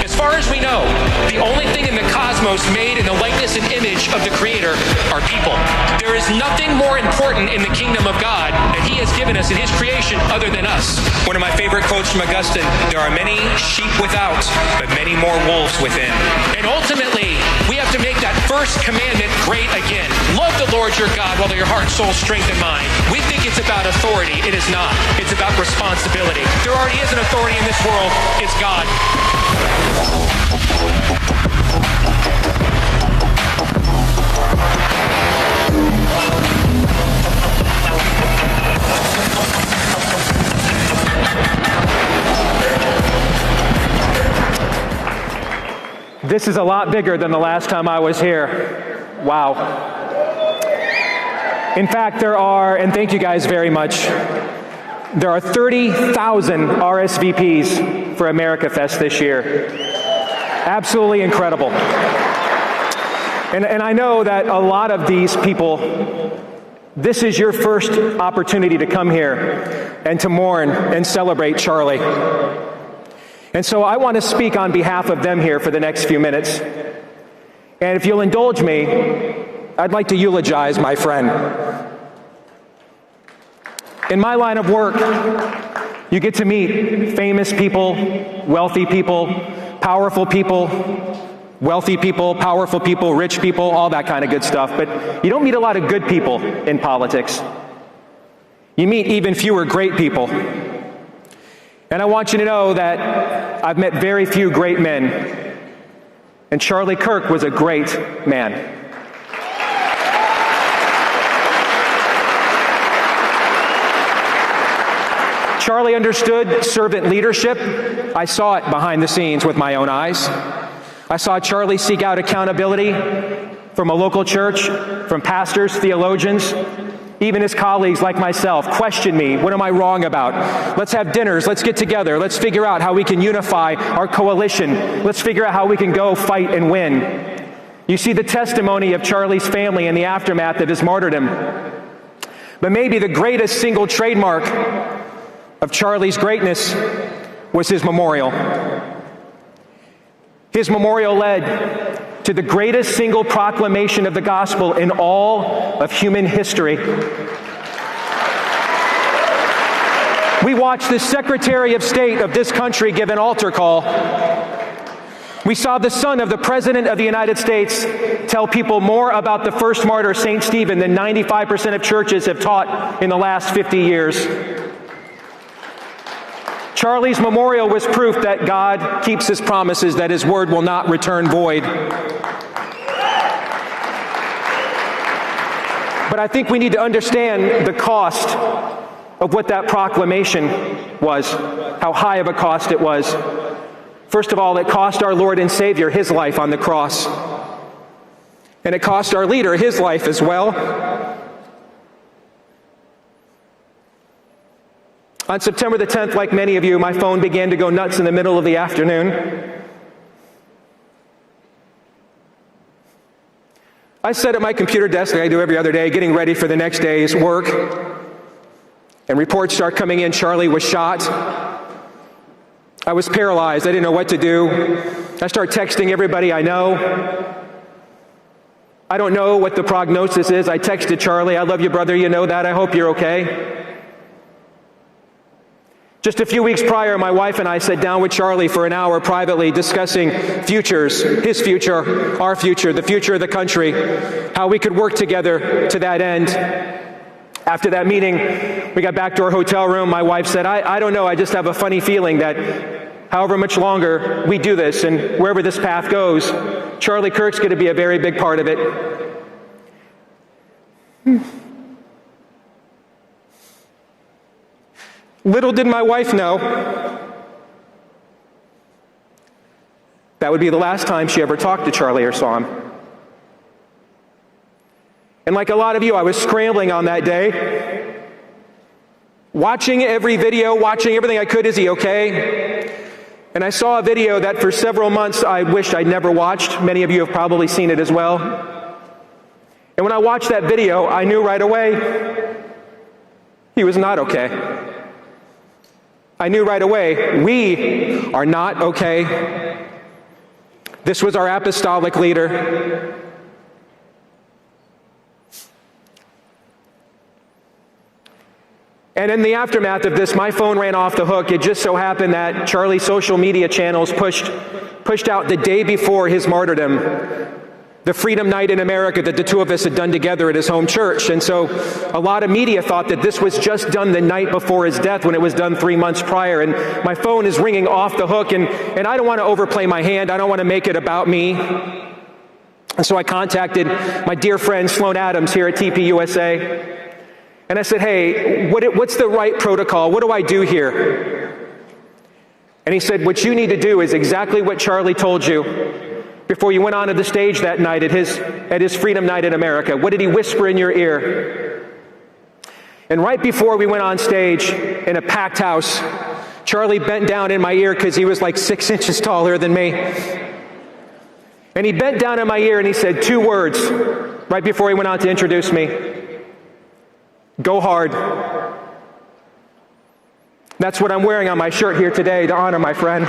As far as we know, the only thing in the cosmos made in the likeness and image of the Creator are people. There is nothing more important in the kingdom of God that He has given us in His creation other than us. One of my favorite quotes from Augustine, there are many sheep without, but many more wolves within. And ultimately, we have to make that first commandment great again. Love the Lord your God with all your heart, soul, strength, and mind. We think it's about authority. It is not. It's about responsibility. There already is an authority in this world. It's God. This is a lot bigger than the last time I was here. Wow. In fact, there are, and thank you guys very much, there are 30,000 RSVPs for AmericaFest this year. Absolutely incredible. And I know that a lot of these people, this is your first opportunity to come here and to mourn and celebrate Charlie. And so I want to speak on behalf of them here for the next few minutes. And if you'll indulge me, I'd like to eulogize my friend. In my line of work, you get to meet famous people, wealthy people, powerful people, wealthy people, powerful people, rich people, all that kind of good stuff. But you don't meet a lot of good people in politics. You meet even fewer great people. And I want you to know that I've met very few great men. And Charlie Kirk was a great man. Charlie understood servant leadership. I saw it behind the scenes with my own eyes. I saw Charlie seek out accountability from a local church, from pastors, theologians, even his colleagues like myself. Question me, what am I wrong about? Let's have dinners, let's get together, let's figure out how we can unify our coalition. Let's figure out how we can go fight and win. You see the testimony of Charlie's family in the aftermath of his martyrdom. But maybe the greatest single trademark of Charlie's greatness was his memorial. His memorial led to the greatest single proclamation of the gospel in all of human history. We watched the Secretary of State of this country give an altar call. We saw the son of the President of the United States tell people more about the first martyr, St. Stephen, than 95% of churches have taught in the last 50 years. Charlie's memorial was proof that God keeps his promises, that his word will not return void. But I think we need to understand the cost of what that proclamation was, how high of a cost it was. First of all, it cost our Lord and Savior his life on the cross. And it cost our leader his life as well. On September the 10th, like many of you, my phone began to go nuts in the middle of the afternoon. I sat at my computer desk like I do every other day, getting ready for the next day's work. And reports start coming in. Charlie was shot. I was paralyzed. I didn't know what to do. I start texting everybody I know. I don't know what the prognosis is. I texted Charlie, I love you, brother. You know that. I hope you're okay. Just a few weeks prior, my wife and I sat down with Charlie for an hour privately discussing futures, his future, our future, the future of the country, how we could work together to that end. After that meeting, we got back to our hotel room. My wife said, I don't know, I just have a funny feeling that however much longer we do this and wherever this path goes, Charlie Kirk's going to be a very big part of it. Little did my wife know that would be the last time she ever talked to Charlie or saw him. And like a lot of you, I was scrambling on that day, watching every video, watching everything I could. Is he okay? And I saw a video that for several months I wished I'd never watched. Many of you have probably seen it as well. And when I watched that video, I knew right away he was not okay. I knew right away, we are not okay. This was our apostolic leader. And in the aftermath of this, my phone ran off the hook. It just so happened that Charlie's social media channels pushed out the day before his martyrdom the Freedom Night in America that the two of us had done together at his home church. And so a lot of media thought that this was just done the night before his death when it was done 3 months prior. And my phone is ringing off the hook, and I don't want to overplay my hand. I don't want to make it about me. And so I contacted my dear friend Sloan Adams here at TPUSA. And I said, hey, what's the right protocol? What do I do here? And he said, what you need to do is exactly what Charlie told you before you went onto the stage that night at his Freedom Night in America. What did he whisper in your ear? And right before we went on stage in a packed house, Charlie bent down in my ear because he was like 6 inches taller than me. And he bent down in my ear and he said 2 words right before he went on to introduce me. Go hard. That's what I'm wearing on my shirt here today to honor my friend.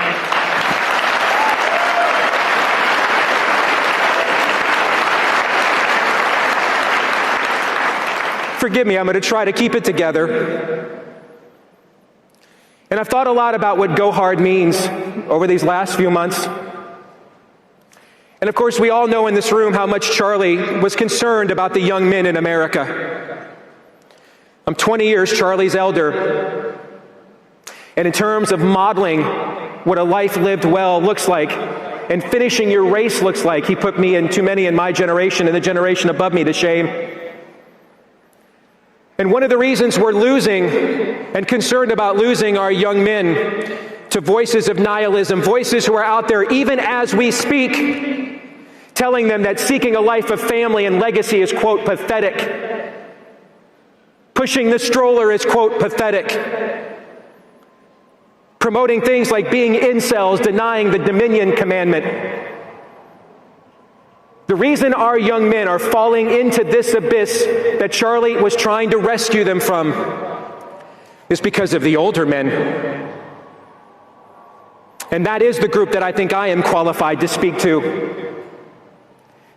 Forgive me, I'm going to try to keep it together. And I've thought a lot about what go hard means over these last few months. And of course, we all know in this room how much Charlie was concerned about the young men in America. I'm 20 years Charlie's elder. And in terms of modeling what a life lived well looks like and finishing your race looks like, he put me and too many in my generation and the generation above me to shame. And one of the reasons we're losing and concerned about losing our young men to voices of nihilism, voices who are out there even as we speak, telling them that seeking a life of family and legacy is, quote, pathetic. Pushing the stroller is, quote, pathetic. Promoting things like being incels, denying the dominion commandment. The reason our young men are falling into this abyss that Charlie was trying to rescue them from is because of the older men. And that is the group that I think I am qualified to speak to.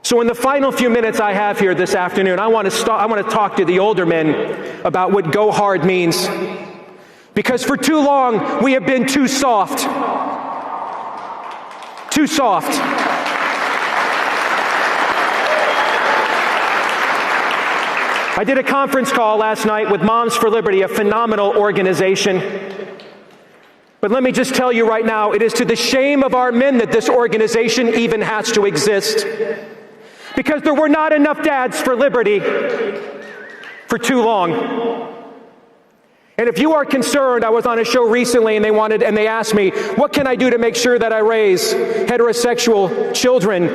So in the final few minutes I have here this afternoon, I want to talk to the older men about what go hard means. Because for too long, we have been too soft. Too soft. I did a conference call last night with Moms for Liberty, a phenomenal organization. But let me just tell you right now, it is to the shame of our men that this organization even has to exist. Because there were not enough dads for liberty for too long. And if you are concerned, I was on a show recently and they asked me, what can I do to make sure that I raise heterosexual children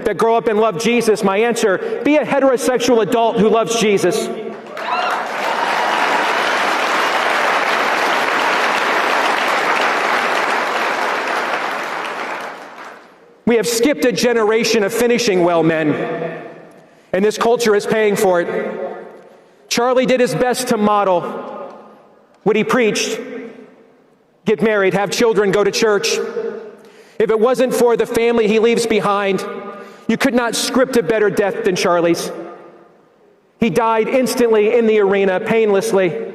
that grow up and love Jesus? My answer, be a heterosexual adult who loves Jesus. We have skipped a generation of finishing well men, and this culture is paying for it. Charlie did his best to model what he preached: get married, have children, go to church. If it wasn't for the family he leaves behind, you could not script a better death than Charlie's. He died instantly in the arena, painlessly,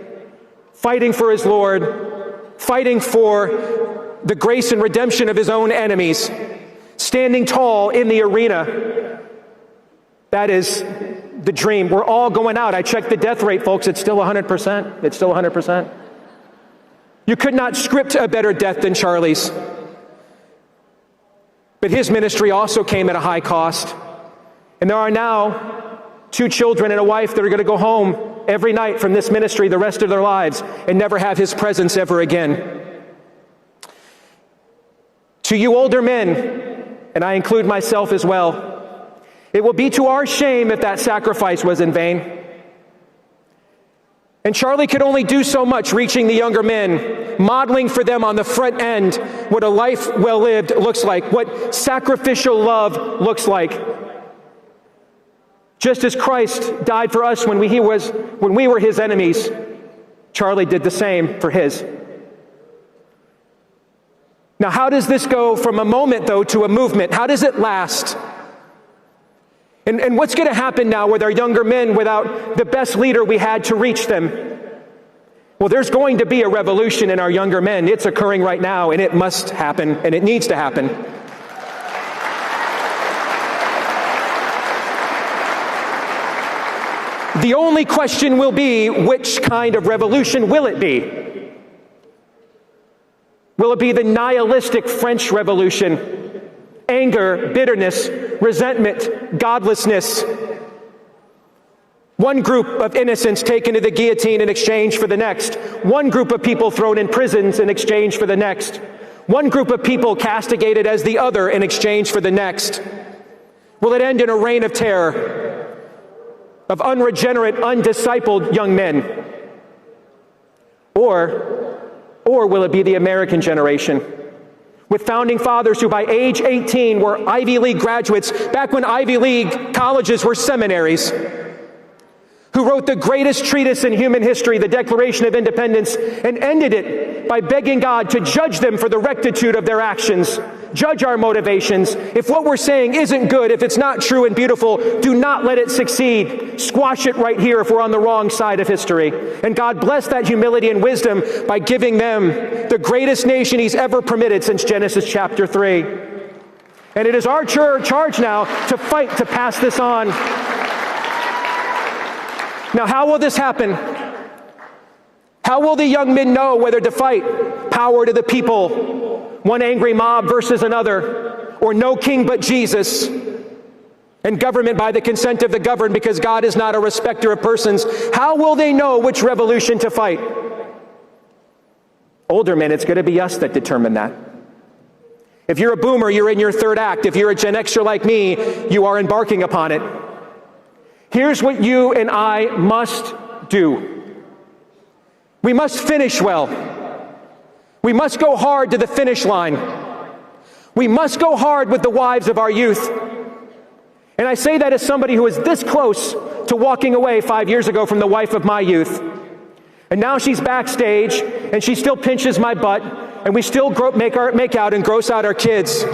fighting for his Lord, fighting for the grace and redemption of his own enemies, standing tall in the arena. That is the dream. We're all going out. I checked the death rate, folks. It's still 100%. It's still 100%. You could not script a better death than Charlie's. But his ministry also came at a high cost. And there are now 2 children and a wife that are going to go home every night from this ministry the rest of their lives and never have his presence ever again. To you older men, and I include myself as well, it will be to our shame if that sacrifice was in vain. And Charlie could only do so much reaching the younger men, modeling for them on the front end what a life well lived looks like, what sacrificial love looks like. Just as Christ died for us when we were his enemies, Charlie did the same for his. Now, how does this go from a moment, though, to a movement? How does it last? And what's going to happen now with our younger men without the best leader we had to reach them? Well, there's going to be a revolution in our younger men. It's occurring right now, and it must happen, and it needs to happen. The only question will be, which kind of revolution will it be? Will it be the nihilistic French Revolution? Anger, bitterness, resentment, godlessness. One group of innocents taken to the guillotine in exchange for the next. One group of people thrown in prisons in exchange for the next. One group of people castigated as the other in exchange for the next. Will it end in a reign of terror, of unregenerate, undiscipled young men? Or will it be the American generation, with founding fathers who by age 18 were Ivy League graduates, back when Ivy League colleges were seminaries, who wrote the greatest treatise in human history, the Declaration of Independence, and ended it by begging God to judge them for the rectitude of their actions, Judge our motivations. If what we're saying isn't good, if it's not true and beautiful, do not let it succeed. Squash it right here if we're on the wrong side of history. And God bless that humility and wisdom by giving them the greatest nation he's ever permitted since Genesis chapter 3. And it is our charge now to fight to pass this on. Now, how will this happen? How will the young men know whether to fight power to the people, one angry mob versus another, or no king but Jesus, and government by the consent of the governed because God is not a respecter of persons? How will they know which revolution to fight? Older men, it's going to be us that determine that. If you're a boomer, you're in your third act. If you're a Gen Xer like me, you are embarking upon it. Here's what you and I must do. We must finish well. We must go hard to the finish line. We must go hard with the wives of our youth. And I say that as somebody who was this close to walking away 5 years ago from the wife of my youth. And now she's backstage, and she still pinches my butt, and we still make out and gross out our kids.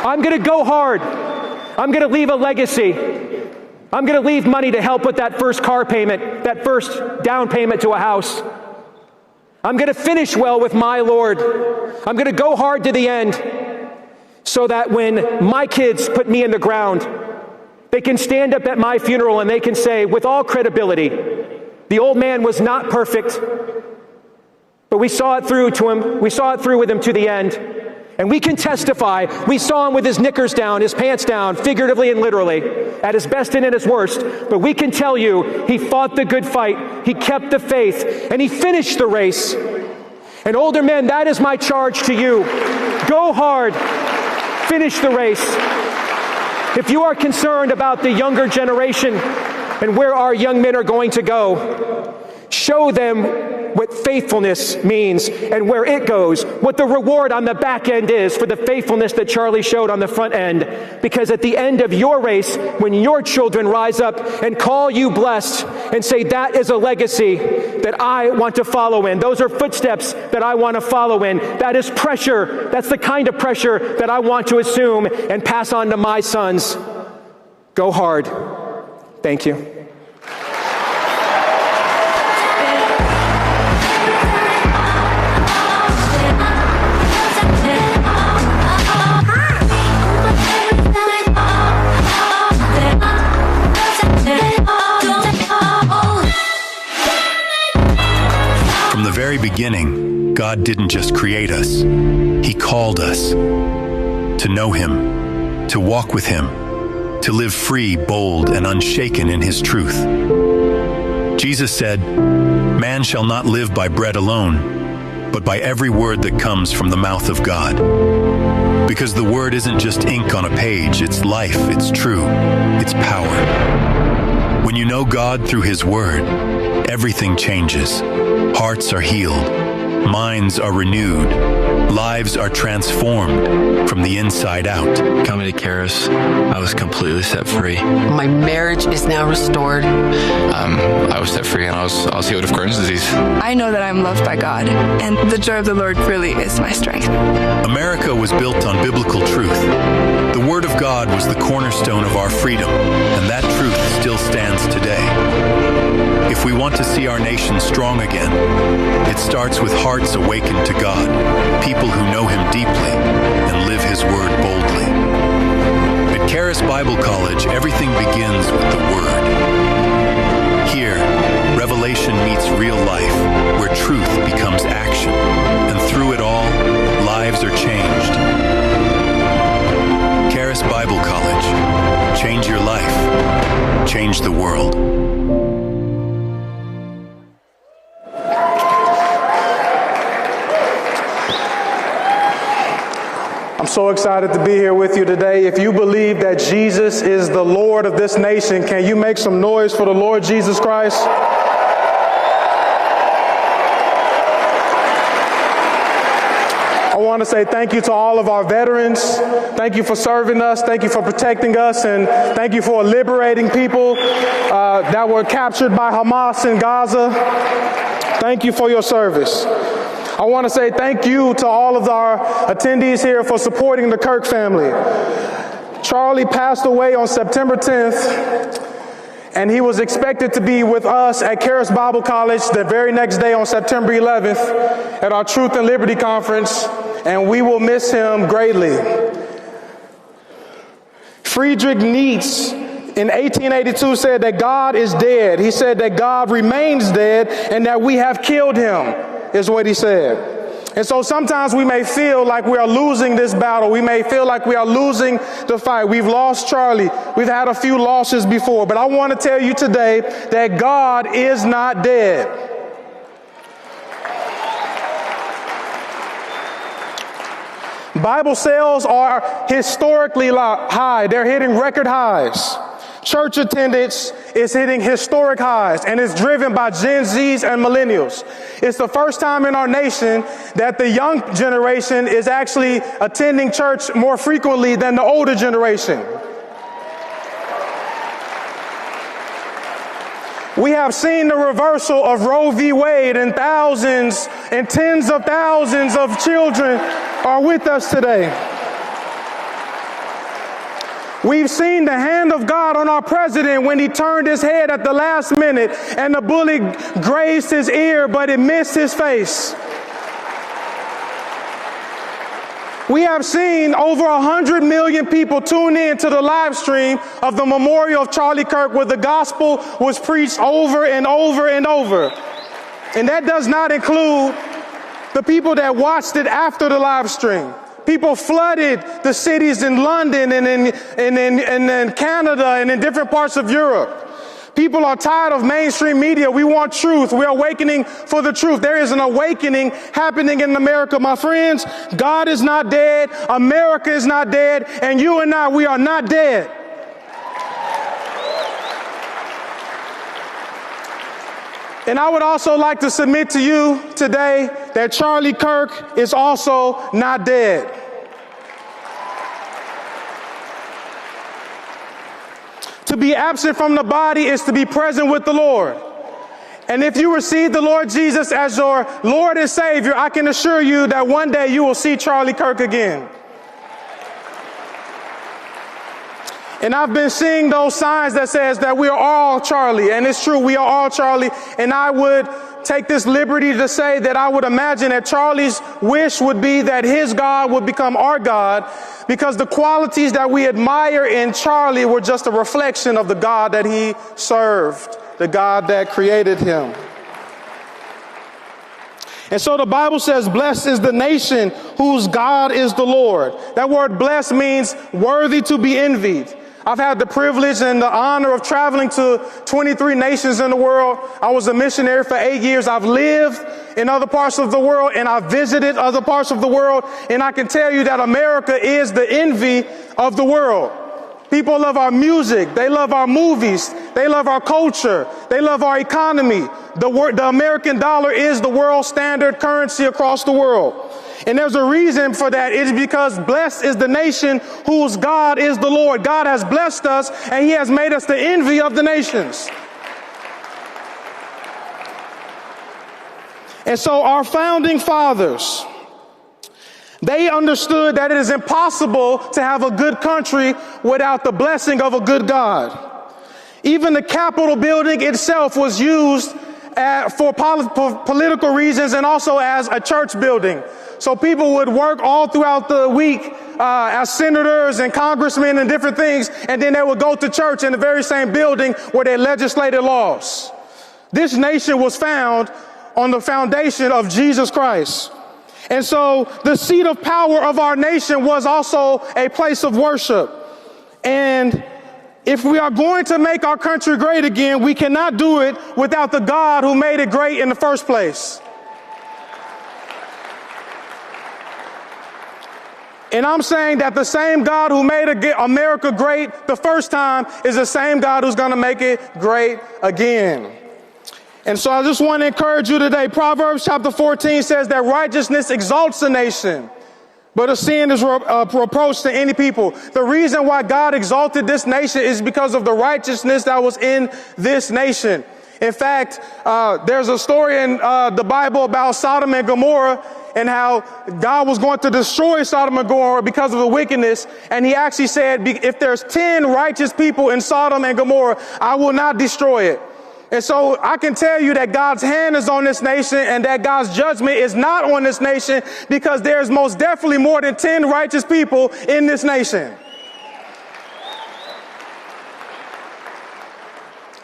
I'm going to go hard. I'm going to leave a legacy. I'm going to leave money to help with that first car payment, that first down payment to a house. I'm going to finish well with my Lord. I'm going to go hard to the end so that when my kids put me in the ground, they can stand up at my funeral and they can say with all credibility, the old man was not perfect, but we saw it through to him. We saw it through with him to the end. And we can testify, we saw him with his knickers down, his pants down, figuratively and literally, at his best and at his worst. But we can tell you, he fought the good fight, he kept the faith, and he finished the race. And older men, that is my charge to you. Go hard, finish the race. If you are concerned about the younger generation and where our young men are going to go, show them what faithfulness means and where it goes, what the reward on the back end is for the faithfulness that Charlie showed on the front end. Because at the end of your race, when your children rise up and call you blessed and say, that is a legacy that I want to follow in. Those are footsteps that I want to follow in. That is pressure. That's the kind of pressure that I want to assume and pass on to my sons. Go hard. Thank you. From the very beginning, God didn't just create us. He called us to know Him, to walk with Him, to live free, bold, and unshaken in His truth. Jesus said, "Man shall not live by bread alone, but by every word that comes from the mouth of God." Because the word isn't just ink on a page, it's life, it's true, it's power. When you know God through His word, everything changes. Hearts are healed, minds are renewed, lives are transformed from the inside out. Coming to Charis, I was completely set free. My marriage is now restored. I was set free and I was healed of Crohn's disease. I know that I'm loved by God, and the joy of the Lord really is my strength. America was built on biblical truth. The Word of God was the cornerstone of our freedom, and that truth still stands today. If we want to see our nation strong again, it starts with hearts awakened to God, people who know Him deeply and live His Word boldly. At Charis Bible College, everything begins with the Word. Here, revelation meets real life, where truth becomes action, and through it all, lives are changed. Charis Bible College. Change your life. Change the world. I'm so excited to be here with you today. If you believe that Jesus is the Lord of this nation, can you make some noise for the Lord Jesus Christ? I want to say thank you to all of our veterans. Thank you for serving us. Thank you for protecting us. And thank you for liberating people that were captured by Hamas in Gaza. Thank you for your service. I want to say thank you to all of our attendees here for supporting the Kirk family. Charlie passed away on September 10th, and he was expected to be with us at Charis Bible College the very next day on September 11th at our Truth and Liberty Conference, and we will miss him greatly. Friedrich Nietzsche in 1882 said that God is dead. He said that God remains dead and that we have killed him, is what he said. And so sometimes we may feel like we are losing this battle. We may feel like we are losing the fight. We've lost Charlie. We've had a few losses before. But I want to tell you today that God is not dead. Bible sales are historically high. They're hitting record highs. Church attendance is hitting historic highs, and it's driven by Gen Zs and millennials. It's the first time in our nation that the young generation is actually attending church more frequently than the older generation. We have seen the reversal of Roe v. Wade, and thousands and tens of thousands of children are with us today. We've seen the hand of God on our president when he turned his head at the last minute and the bullet grazed his ear, but it missed his face. We have seen over 100 million people tune in to the live stream of the memorial of Charlie Kirk, where the gospel was preached over and over and over. And that does not include the people that watched it after the live stream. People flooded the cities in London and in Canada and in different parts of Europe. People are tired of mainstream media. We want truth. We are awakening for the truth. There is an awakening happening in America, my friends. God is not dead. America is not dead. And you and I, we are not dead. And I would also like to submit to you today that Charlie Kirk is also not dead. To be absent from the body is to be present with the Lord. And if you receive the Lord Jesus as your Lord and Savior, I can assure you that one day you will see Charlie Kirk again. And I've been seeing those signs that says that we are all Charlie. And it's true, we are all Charlie. And I would take this liberty to say that I would imagine that Charlie's wish would be that his God would become our God, because the qualities that we admire in Charlie were just a reflection of the God that he served, the God that created him. And so the Bible says, blessed is the nation whose God is the Lord. That word blessed means worthy to be envied. I've had the privilege and the honor of traveling to 23 nations in the world. I was a missionary for 8 years. I've lived in other parts of the world, and I've visited other parts of the world. And I can tell you that America is the envy of the world. People love our music. They love our movies. They love our culture. They love our economy. The American dollar is the world standard currency across the world. And there's a reason for that. It is because blessed is the nation whose God is the Lord. God has blessed us, and he has made us the envy of the nations. And so our founding fathers, they understood that it is impossible to have a good country without the blessing of a good God. Even the Capitol building itself was used for political reasons and also as a church building. So people would work all throughout the week as senators and congressmen and different things, and then they would go to church in the very same building where they legislated laws. This nation was found on the foundation of Jesus Christ. And so the seat of power of our nation was also a place of worship. And if we are going to make our country great again, we cannot do it without the God who made it great in the first place. And I'm saying that the same God who made America great the first time is the same God who's going to make it great again. And so I just want to encourage you today. Proverbs chapter 14 says that righteousness exalts a nation, but a sin is reproach to any people. The reason why God exalted this nation is because of the righteousness that was in this nation. In fact, there's a story in the Bible about Sodom and Gomorrah and how God was going to destroy Sodom and Gomorrah because of the wickedness. And he actually said, if there's 10 righteous people in Sodom and Gomorrah, I will not destroy it. And so I can tell you that God's hand is on this nation and that God's judgment is not on this nation, because there's most definitely more than 10 righteous people in this nation.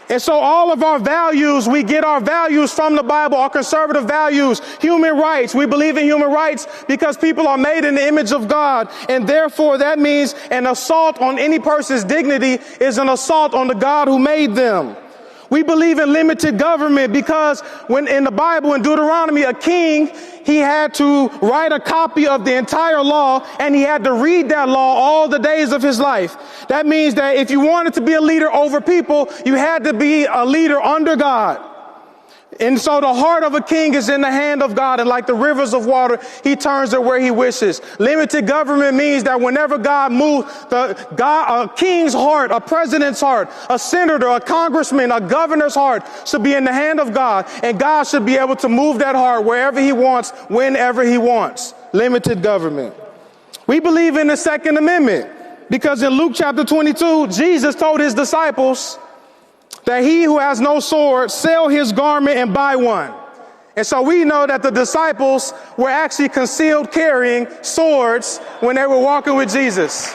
And so all of our values, we get our values from the Bible, our conservative values, human rights. We believe in human rights because people are made in the image of God. And therefore, that means an assault on any person's dignity is an assault on the God who made them. We believe in limited government because when in the Bible, in Deuteronomy, a king, he had to write a copy of the entire law, and he had to read that law all the days of his life. That means that if you wanted to be a leader over people, you had to be a leader under God. And so the heart of a king is in the hand of God, and like the rivers of water, he turns it where he wishes. Limited government means that whenever God moves, a king's heart, a president's heart, a senator, a congressman, a governor's heart should be in the hand of God, and God should be able to move that heart wherever he wants, whenever he wants. Limited government. We believe in the Second Amendment because in Luke chapter 22, Jesus told his disciples that he who has no sword, sell his garment and buy one. And so we know that the disciples were actually concealed carrying swords when they were walking with Jesus.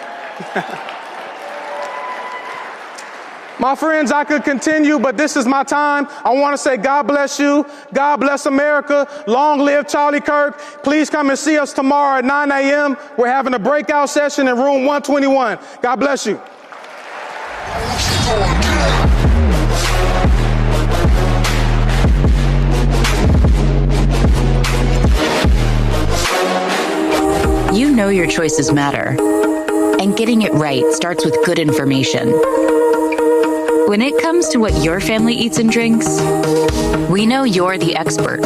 My friends, I could continue, but this is my time. I want to say God bless you. God bless America. Long live Charlie Kirk. Please come and see us tomorrow at 9 a.m. We're having a breakout session in room 121. God bless you. You know your choices matter, and getting it right starts with good information. When it comes to what your family eats and drinks, we know you're the expert,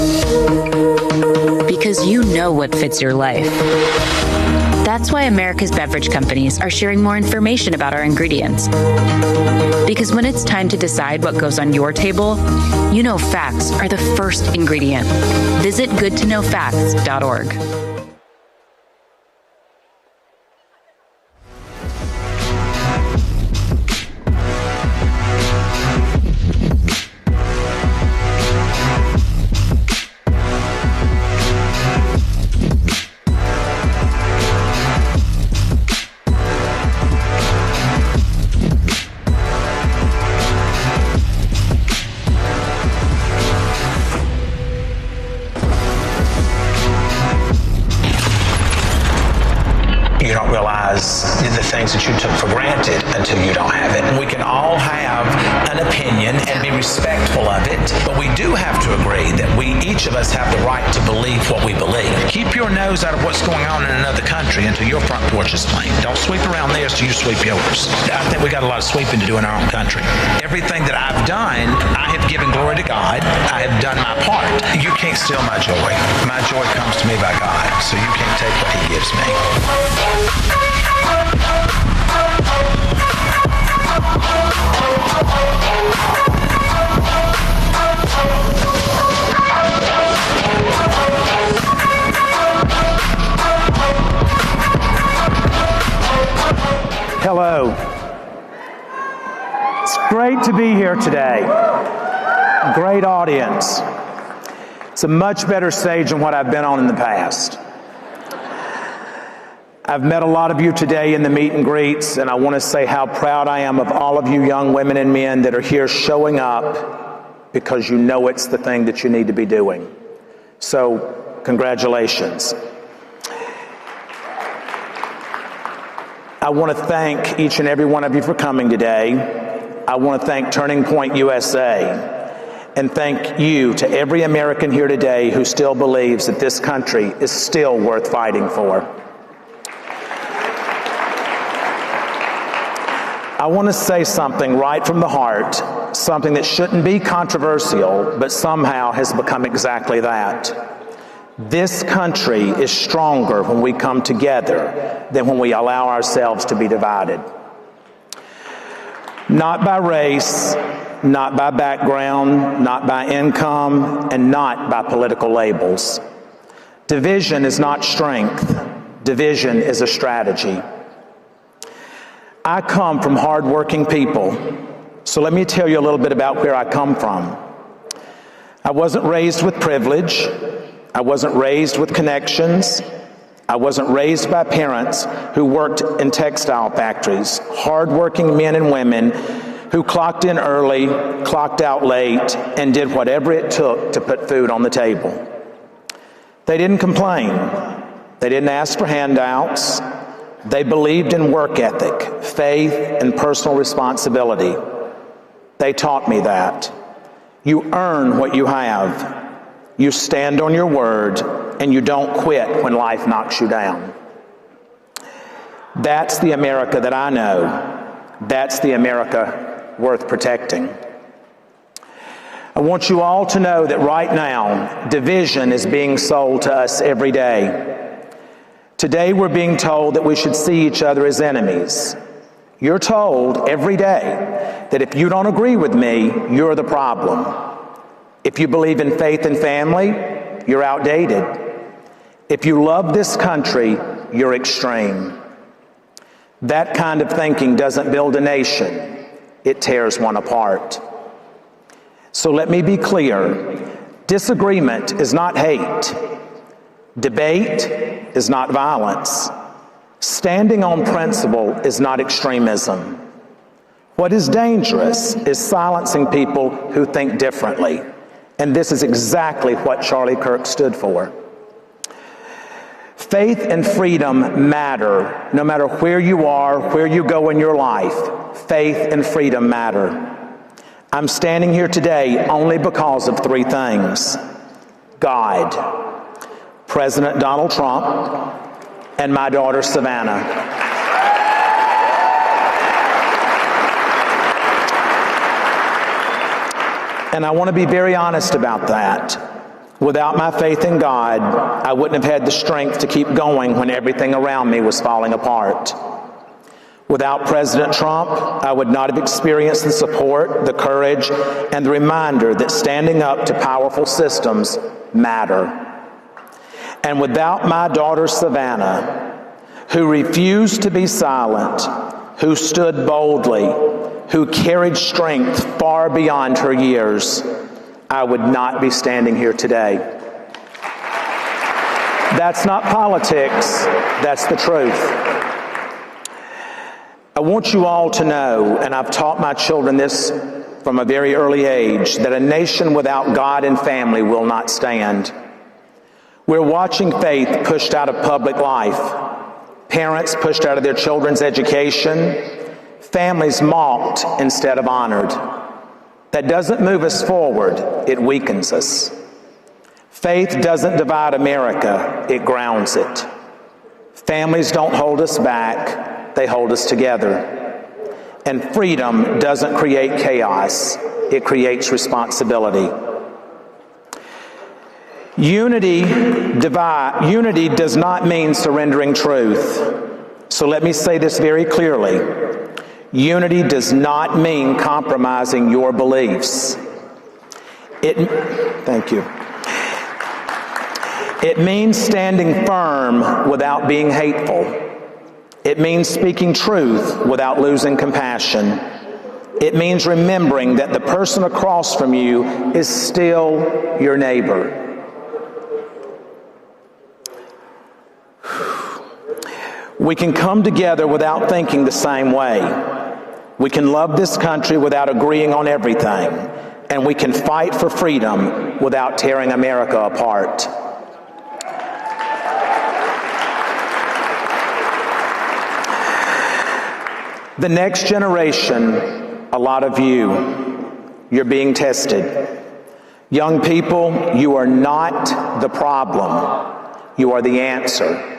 because you know what fits your life. That's why America's beverage companies are sharing more information about our ingredients. Because when it's time to decide what goes on your table, you know facts are the first ingredient. Visit goodtoknowfacts.org. You don't realize the things that you took for granted until you don't have it. We can all have an opinion and be respectful of it, but we do have to agree that each of us have the right to believe what we believe. Keep your nose out of what's going on in another country until your front porch is clean. Don't sweep around theirs till you sweep yours. I think we got a lot of sweeping to do in our own country. Everything that I've done, I have given glory to God. I have done my part. You can't steal my joy. My joy comes to me by God, so you can't take what He gives me. Hello. It's great to be here today. Great audience. It's a much better stage than what I've been on in the past. I've met a lot of you today in the meet and greets, and I want to say how proud I am of all of you young women and men that are here showing up because you know it's the thing that you need to be doing. So, congratulations. I want to thank each and every one of you for coming today. I want to thank Turning Point USA. And thank you to every American here today who still believes that this country is still worth fighting for. I want to say something right from the heart, something that shouldn't be controversial, but somehow has become exactly that. This country is stronger when we come together than when we allow ourselves to be divided. Not by race, not by background, not by income, and not by political labels. Division is not strength. Division is a strategy. I come from hardworking people, so let me tell you a little bit about where I come from. I wasn't raised with privilege. I wasn't raised with connections. I wasn't raised by parents who worked in textile factories, hardworking men and women who clocked in early, clocked out late, and did whatever it took to put food on the table. They didn't complain. They didn't ask for handouts. They believed in work ethic, faith, and personal responsibility. They taught me that. You earn what you have. You stand on your word, and you don't quit when life knocks you down. That's the America that I know. That's the America worth protecting. I want you all to know that right now, division is being sold to us every day. Today, we're being told that we should see each other as enemies. You're told every day that if you don't agree with me, you're the problem. If you believe in faith and family, you're outdated. If you love this country, you're extreme. That kind of thinking doesn't build a nation. It tears one apart. So let me be clear. Disagreement is not hate. Debate is not violence. Standing on principle is not extremism. What is dangerous is silencing people who think differently. And this is exactly what Charlie Kirk stood for. Faith and freedom matter, no matter where you are, where you go in your life. Faith and freedom matter. I'm standing here today only because of three things: God, President Donald Trump, and my daughter Savannah. And I want to be very honest about that. Without my faith in God, I wouldn't have had the strength to keep going when everything around me was falling apart. Without President Trump, I would not have experienced the support, the courage, and the reminder that standing up to powerful systems matter. And without my daughter Savannah, who refused to be silent, who stood boldly, who carried strength far beyond her years, I would not be standing here today. That's not politics, that's the truth. I want you all to know, and I've taught my children this from a very early age, that a nation without God and family will not stand. We're watching faith pushed out of public life, parents pushed out of their children's education, families mocked instead of honored. That doesn't move us forward, it weakens us. Faith doesn't divide America, it grounds it. Families don't hold us back, they hold us together. And freedom doesn't create chaos, it creates responsibility. Unity does not mean surrendering truth. So let me say this very clearly. Unity does not mean compromising your beliefs. Thank you. It means standing firm without being hateful. It means speaking truth without losing compassion. It means remembering that the person across from you is still your neighbor. We can come together without thinking the same way. We can love this country without agreeing on everything. And we can fight for freedom without tearing America apart. The next generation, a lot of you're being tested. Young people, you are not the problem. You are the answer.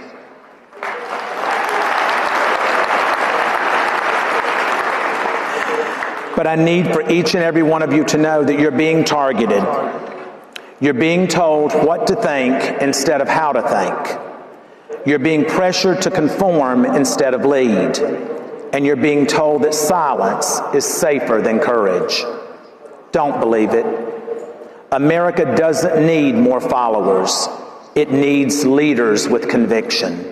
But I need for each and every one of you to know that you're being targeted. You're being told what to think instead of how to think. You're being pressured to conform instead of lead. And you're being told that silence is safer than courage. Don't believe it. America doesn't need more followers. It needs leaders with conviction.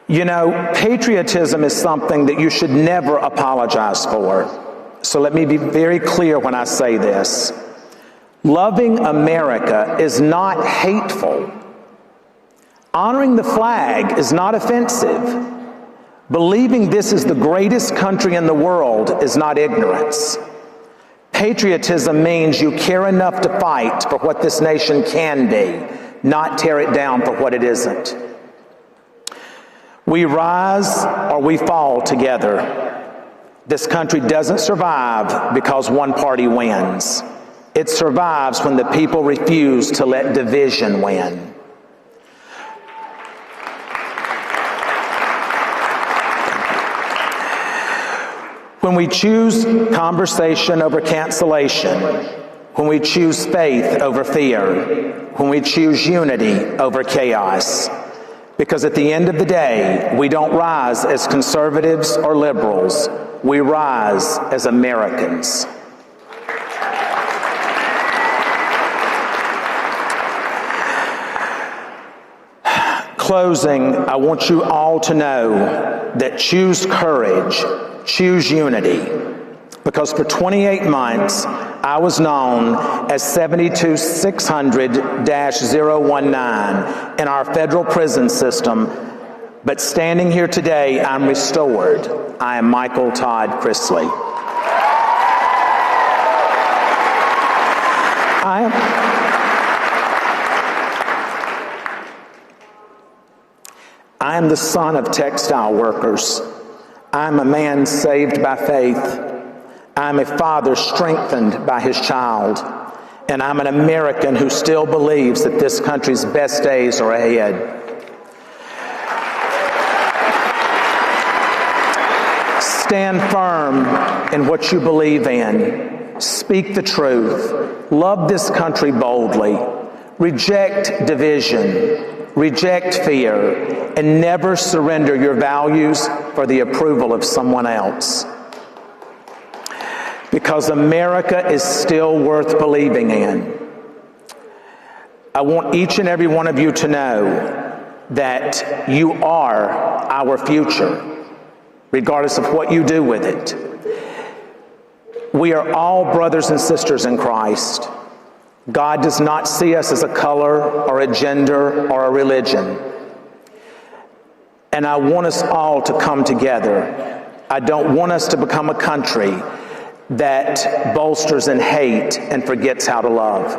You know, patriotism is something that you should never apologize for. So let me be very clear when I say this. Loving America is not hateful. Honoring the flag is not offensive. Believing this is the greatest country in the world is not ignorance. Patriotism means you care enough to fight for what this nation can be, not tear it down for what it isn't. We rise or we fall together. This country doesn't survive because one party wins. It survives when the people refuse to let division win. When we choose conversation over cancellation, when we choose faith over fear, when we choose unity over chaos, because at the end of the day, we don't rise as conservatives or liberals. We rise as Americans. Closing, I want you all to know that choose courage, choose unity. Because for 28 months, I was known as 72600-019 in our federal prison system. But standing here today, I'm restored. I am Michael Todd Chrisley. I am the son of textile workers. I'm a man saved by faith. I'm a father strengthened by his child. And I'm an American who still believes that this country's best days are ahead. Stand firm in what you believe in. Speak the truth. Love this country boldly. Reject division. Reject fear. And never surrender your values for the approval of someone else. Because America is still worth believing in. I want each and every one of you to know that you are our future, regardless of what you do with it. We are all brothers and sisters in Christ. God does not see us as a color or a gender or a religion. And I want us all to come together. I don't want us to become a country that bolsters in hate and forgets how to love.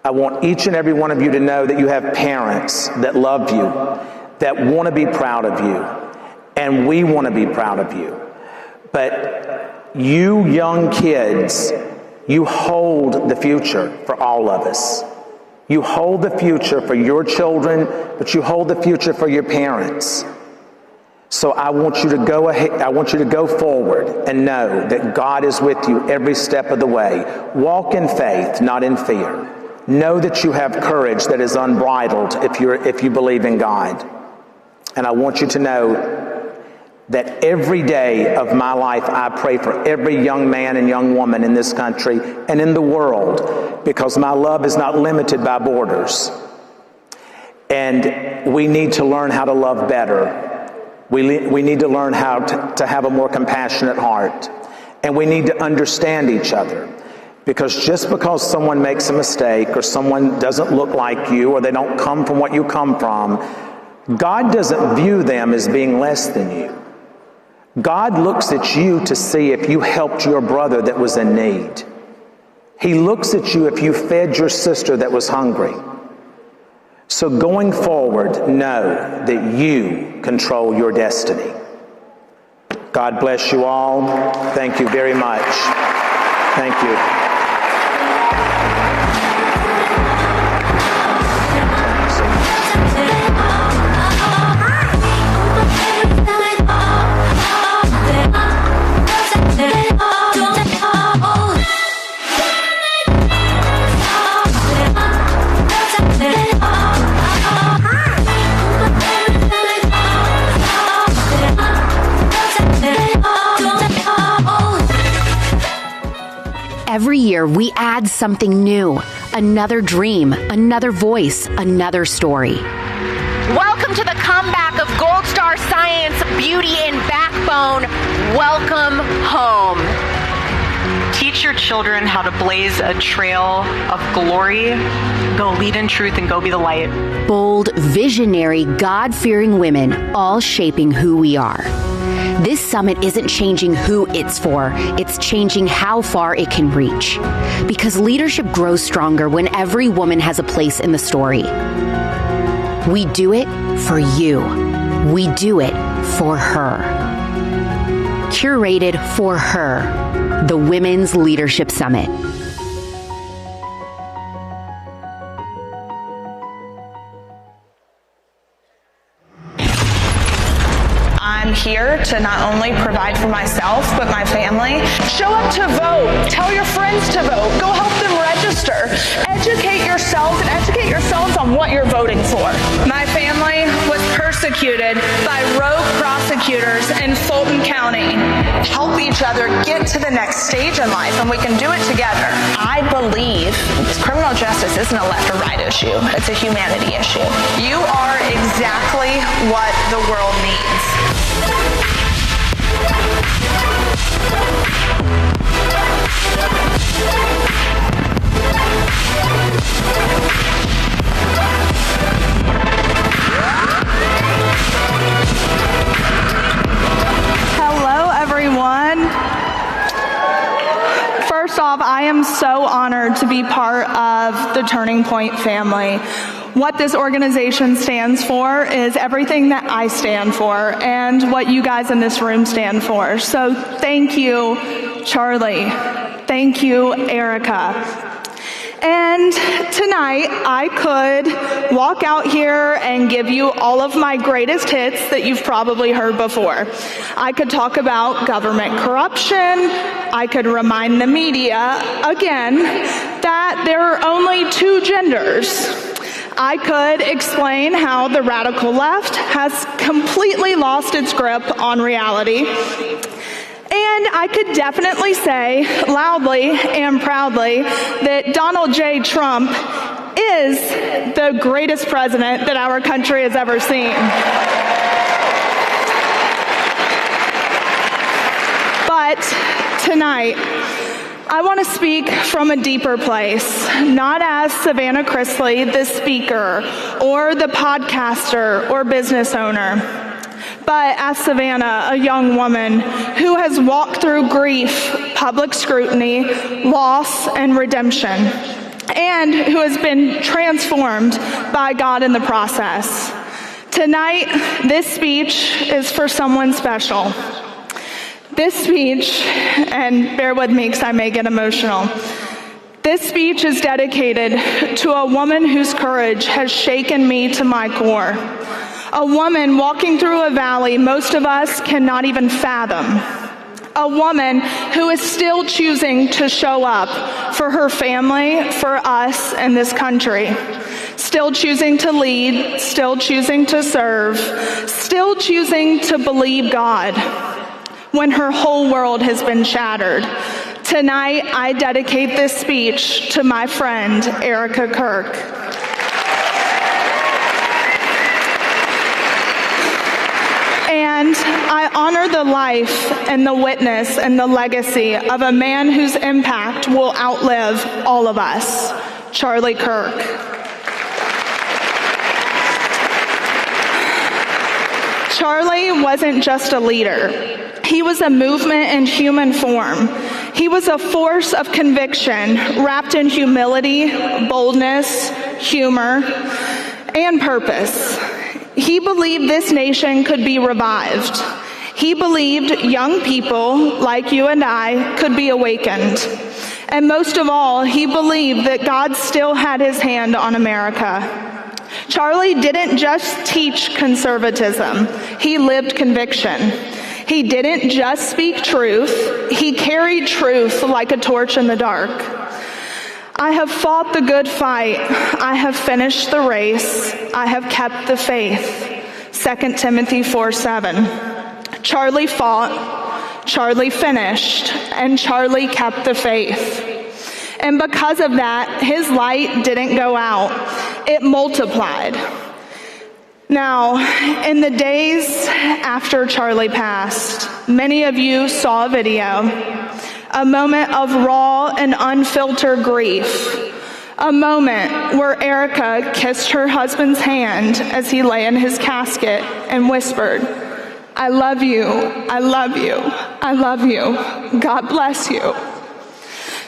I want each and every one of you to know that you have parents that love you, that want to be proud of you, and we want to be proud of you. But you young kids, you hold the future for all of us. You hold the future for your children, but you hold the future for your parents. So I want you to go ahead, I want you to go forward and know that God is with you every step of the way. Walk in faith, not in fear. Know that you have courage that is unbridled if you believe in God. And I want you to know that every day of my life I pray for every young man and young woman in this country and in the world, because my love is not limited by borders. And we need to learn how to love better. We need to learn how to have a more compassionate heart. And we need to understand each other. Because just because someone makes a mistake or someone doesn't look like you or they don't come from what you come from, God doesn't view them as being less than you. God looks at you to see if you helped your brother that was in need. He looks at you if you fed your sister that was hungry. So going forward, know that you control your destiny. God bless you all. Thank you very much. Thank you. Every year, we add something new, another dream, another voice, another story. Welcome to the comeback of Gold Star Science, Beauty, and Backbone. Welcome home. Teach your children how to blaze a trail of glory. Go lead in truth and go be the light. Bold, visionary, God-fearing women, all shaping who we are. This summit isn't changing who it's for, it's changing how far it can reach. Because leadership grows stronger when every woman has a place in the story. We do it for you. We do it for her. Curated for her, the Women's Leadership Summit. I'm here to not only provide for myself, but my family. Show up to vote. Tell your friends to vote. Go help them register. Educate yourselves and educate yourselves on what you're voting for. My family was persecuted by rogue prosecutors in Fulton County. Help each other get to the next stage in life, and we can do it together. I believe criminal justice isn't a left or right issue. It's a humanity issue. You are exactly what the world needs. Hello, everyone. First off, I am so honored to be part of the Turning Point family. What this organization stands for is everything that I stand for and what you guys in this room stand for. So thank you, Charlie. Thank you, Erica. And tonight, I could walk out here and give you all of my greatest hits that you've probably heard before. I could talk about government corruption. I could remind the media, again, that there are only two genders. I could explain how the radical left has completely lost its grip on reality. And I could definitely say loudly and proudly that Donald J. Trump is the greatest president that our country has ever seen. But tonight, I want to speak from a deeper place, not as Savannah Chrisley, the speaker, or the podcaster, or business owner, but as Savannah, a young woman who has walked through grief, public scrutiny, loss, and redemption, and who has been transformed by God in the process. Tonight, this speech is for someone special. This speech, and bear with me because I may get emotional, this speech is dedicated to a woman whose courage has shaken me to my core. A woman walking through a valley most of us cannot even fathom. A woman who is still choosing to show up for her family, for us, and this country. Still choosing to lead, still choosing to serve, still choosing to believe God when her whole world has been shattered. Tonight, I dedicate this speech to my friend, Erica Kirk. And I honor the life and the witness and the legacy of a man whose impact will outlive all of us, Charlie Kirk. Charlie wasn't just a leader. He was a movement in human form. He was a force of conviction wrapped in humility, boldness, humor, and purpose. He believed this nation could be revived. He believed young people like you and I could be awakened. And most of all, he believed that God still had his hand on America. Charlie didn't just teach conservatism, he lived conviction. He didn't just speak truth, he carried truth like a torch in the dark. I have fought the good fight. I have finished the race. I have kept the faith. 2 Timothy 4:7. Charlie fought, Charlie finished, and Charlie kept the faith. And because of that, his light didn't go out. It multiplied. Now, in the days after Charlie passed, many of you saw a video, a moment of raw and unfiltered grief, a moment where Erica kissed her husband's hand as he lay in his casket and whispered, "I love you, I love you, I love you. God bless you."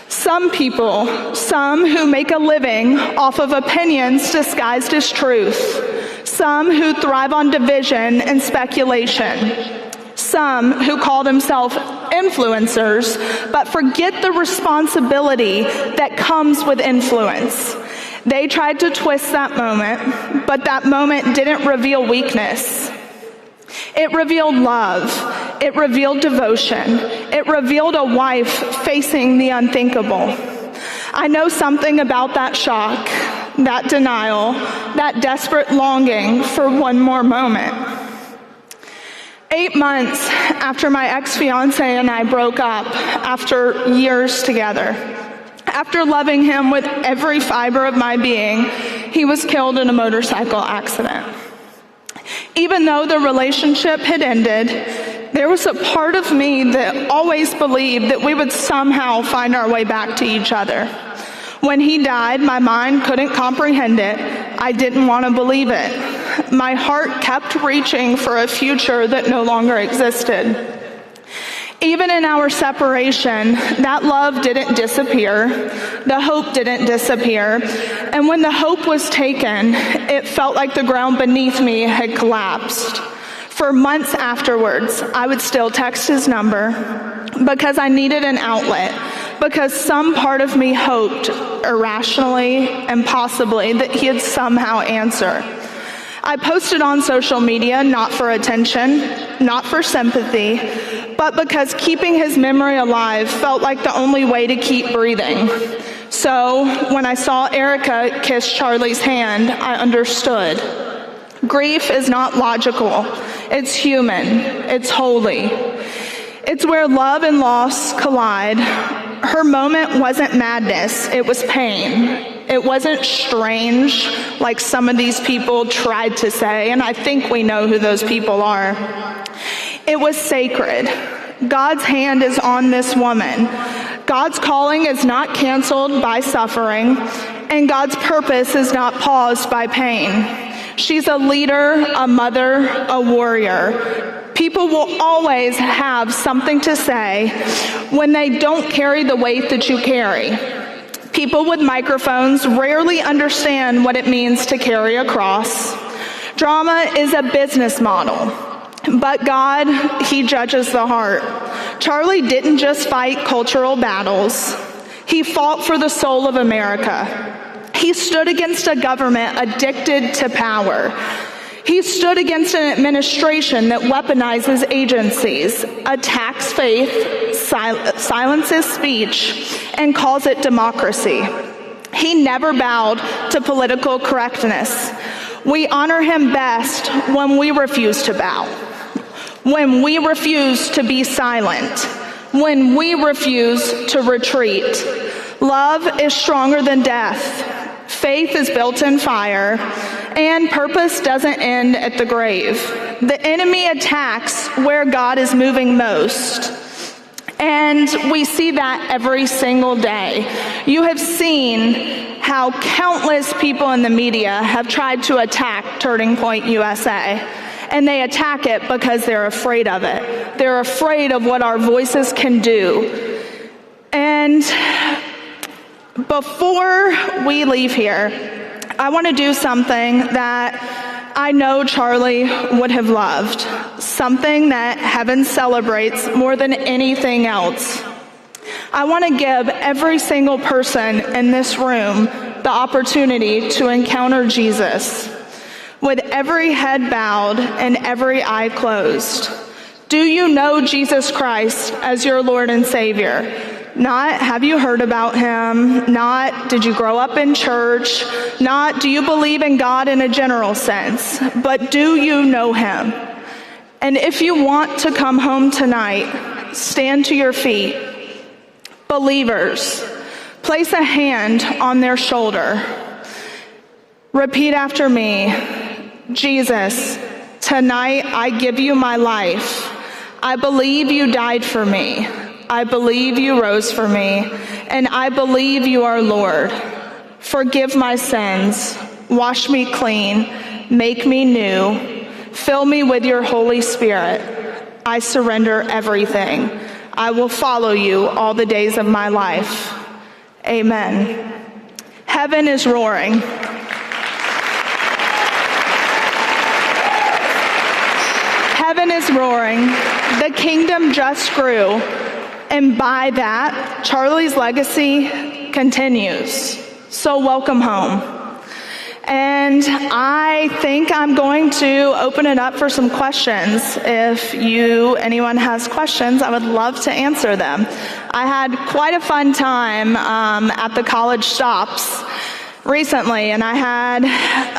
Some people, some who make a living off of opinions disguised as truth, some who thrive on division and speculation, some who call themselves influencers but forget the responsibility that comes with influence. They tried to twist that moment, but that moment didn't reveal weakness. It revealed love. It revealed devotion. It revealed a wife facing the unthinkable. I know something about that shock, that denial, that desperate longing for one more moment. 8 months after my ex-fiance and I broke up, after years together, after loving him with every fiber of my being, he was killed in a motorcycle accident. Even though the relationship had ended, there was a part of me that always believed that we would somehow find our way back to each other. When he died, my mind couldn't comprehend it. I didn't want to believe it. My heart kept reaching for a future that no longer existed. Even in our separation, that love didn't disappear. The hope didn't disappear. And when the hope was taken, it felt like the ground beneath me had collapsed. For months afterwards, I would still text his number because I needed an outlet, because some part of me hoped, irrationally and possibly, that he'd somehow answer. I posted on social media not for attention, not for sympathy, but because keeping his memory alive felt like the only way to keep breathing. So when I saw Erica kiss Charlie's hand, I understood. Grief is not logical. It's human. It's holy. It's where love and loss collide. Her moment wasn't madness. It was pain. It wasn't strange, like some of these people tried to say, and I think we know who those people are. It was sacred. God's hand is on this woman. God's calling is not canceled by suffering, and God's purpose is not paused by pain. She's a leader, a mother, a warrior. People will always have something to say when they don't carry the weight that you carry. People with microphones rarely understand what it means to carry a cross. Drama is a business model, but God, He judges the heart. Charlie didn't just fight cultural battles. He fought for the soul of America. He stood against a government addicted to power. He stood against an administration that weaponizes agencies, attacks faith, silences speech, and calls it democracy. He never bowed to political correctness. We honor him best when we refuse to bow, when we refuse to be silent, when we refuse to retreat. Love is stronger than death. Faith is built in fire, and purpose doesn't end at the grave. The enemy attacks where God is moving most, and we see that every single day. You have seen how countless people in the media have tried to attack Turning Point USA, and they attack it because they're afraid of it. They're afraid of what our voices can do. And before we leave here, I want to do something that I know Charlie would have loved, something that heaven celebrates more than anything else. I want to give every single person in this room the opportunity to encounter Jesus, with every head bowed and every eye closed. Do you know Jesus Christ as your Lord and Savior? Not have you heard about him, not did you grow up in church, not do you believe in God in a general sense, but do you know him? And if you want to come home tonight, stand to your feet. Believers, Place a hand on their shoulder. Repeat after me. Jesus, tonight I give you my life. I believe you died for me. I believe you rose for me. And I believe you are Lord. Forgive my sins. Wash me clean. Make me new. Fill me with your Holy Spirit. I surrender everything. I will follow you all the days of my life. Amen. Heaven is roaring. Heaven is roaring. The kingdom just grew. And by that, Charlie's legacy continues. So welcome home. And I think I'm going to open it up for some questions. If anyone has questions, I would love to answer them. I had quite a fun time at the college stops recently, and I had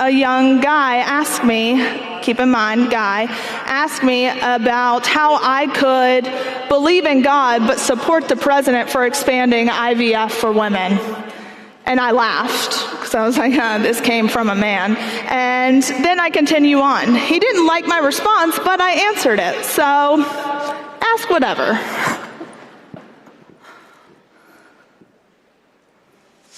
a young guy ask me, keep in mind, ask me about how I could believe in God but support the president for expanding IVF for women. And I laughed, because I was like, this came from a man. And then I continue on. He didn't like my response, but I answered it. So ask whatever.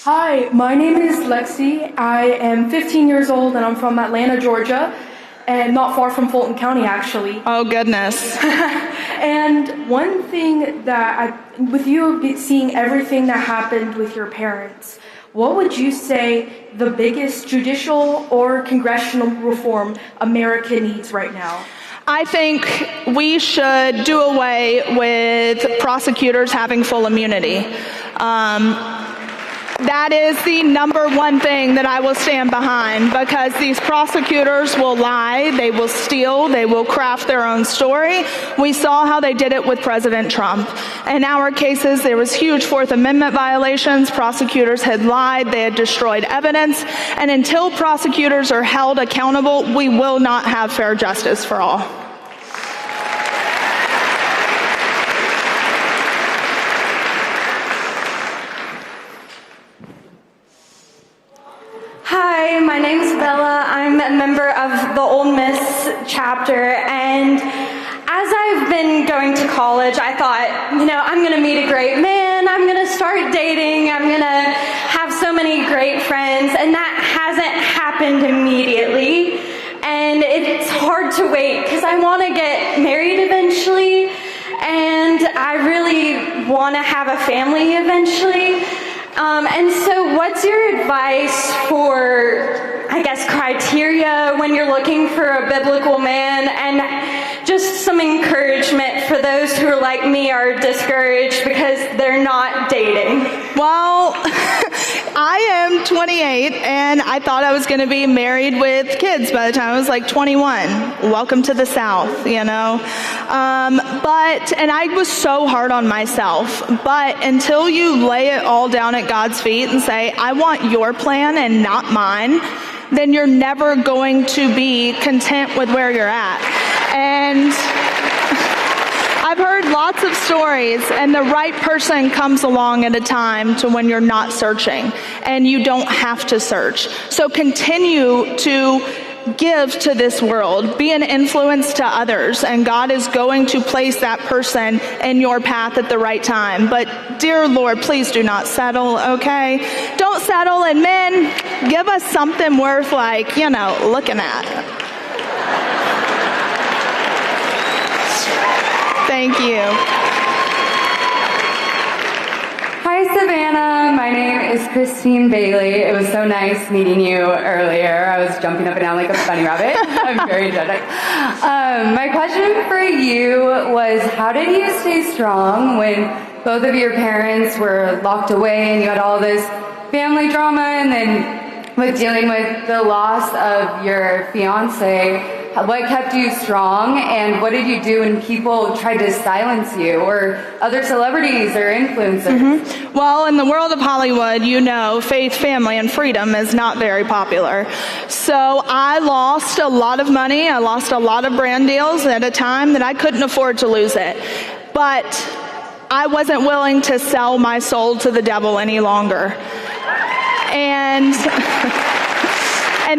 Hi, my name is Lexi. I am 15 years old, and I'm from Atlanta, Georgia, and not far from Fulton County, actually. Oh, goodness. And one thing with you seeing everything that happened with your parents, what would you say the biggest judicial or congressional reform America needs right now? I think we should do away with prosecutors having full immunity. That is the number one thing that I will stand behind, because these prosecutors will lie, they will steal, they will craft their own story. We saw how they did it with President Trump. In our cases, there was huge Fourth Amendment violations. Prosecutors had lied, they had destroyed evidence, and until prosecutors are held accountable, we will not have fair justice for all. Hi, my name's Bella. I'm a member of the Ole Miss chapter, and as I've been going to college, I thought, I'm going to meet a great man, I'm going to start dating, I'm going to have so many great friends, and that hasn't happened immediately. And it's hard to wait because I want to get married eventually, and I really want to have a family eventually. And so what's your advice for, criteria when you're looking for a biblical man, and just some encouragement for those who are like me, are discouraged because they're not dating? Well, I am 28, and I thought I was going to be married with kids by the time I was like 21. Welcome to the South, and I was so hard on myself. But until you lay it all down at God's feet and say, I want your plan and not mine, then you're never going to be content with where you're at. And I've heard lots of stories, and the right person comes along at a time to when you're not searching, and you don't have to search. So continue to give to this world, be an influence to others, and God is going to place that person in your path at the right time. But dear Lord, please do not settle, okay? Don't settle, and men, give us something worth looking at. Thank you. Hi, Savannah. My name is Christine Bailey. It was so nice meeting you earlier. I was jumping up and down like a bunny rabbit. I'm very energetic. My question for you was, how did you stay strong when both of your parents were locked away and you had all this family drama, and then with dealing with the loss of your fiance? What kept you strong, and what did you do when people tried to silence you, or other celebrities or influencers? Mm-hmm. Well, in the world of Hollywood, faith, family, and freedom is not very popular. So I lost a lot of money. I lost a lot of brand deals at a time that I couldn't afford to lose it. But I wasn't willing to sell my soul to the devil any longer. And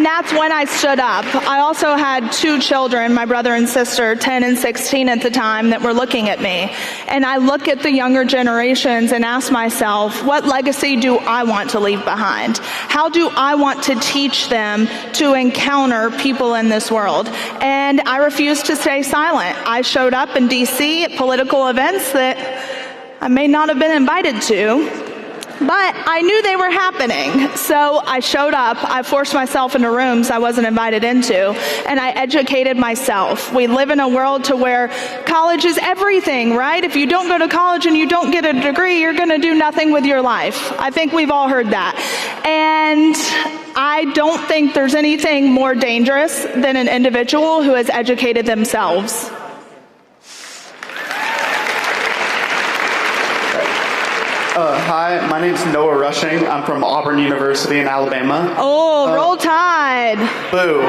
that's when I stood up. I also had 2 children, my brother and sister, 10 and 16 at the time, that were looking at me. And I look at the younger generations and ask myself, what legacy do I want to leave behind? How do I want to teach them to encounter people in this world? And I refused to stay silent. I showed up in DC at political events that I may not have been invited to, but I knew they were happening. So I showed up, I forced myself into rooms I wasn't invited into, and I educated myself. We live in a world to where college is everything, right? If you don't go to college and you don't get a degree, you're gonna do nothing with your life. I think we've all heard that. And I don't think there's anything more dangerous than an individual who has educated themselves. Hi, my name's Noah Rushing. I'm from Auburn University in Alabama. Oh, roll Tide. Boo.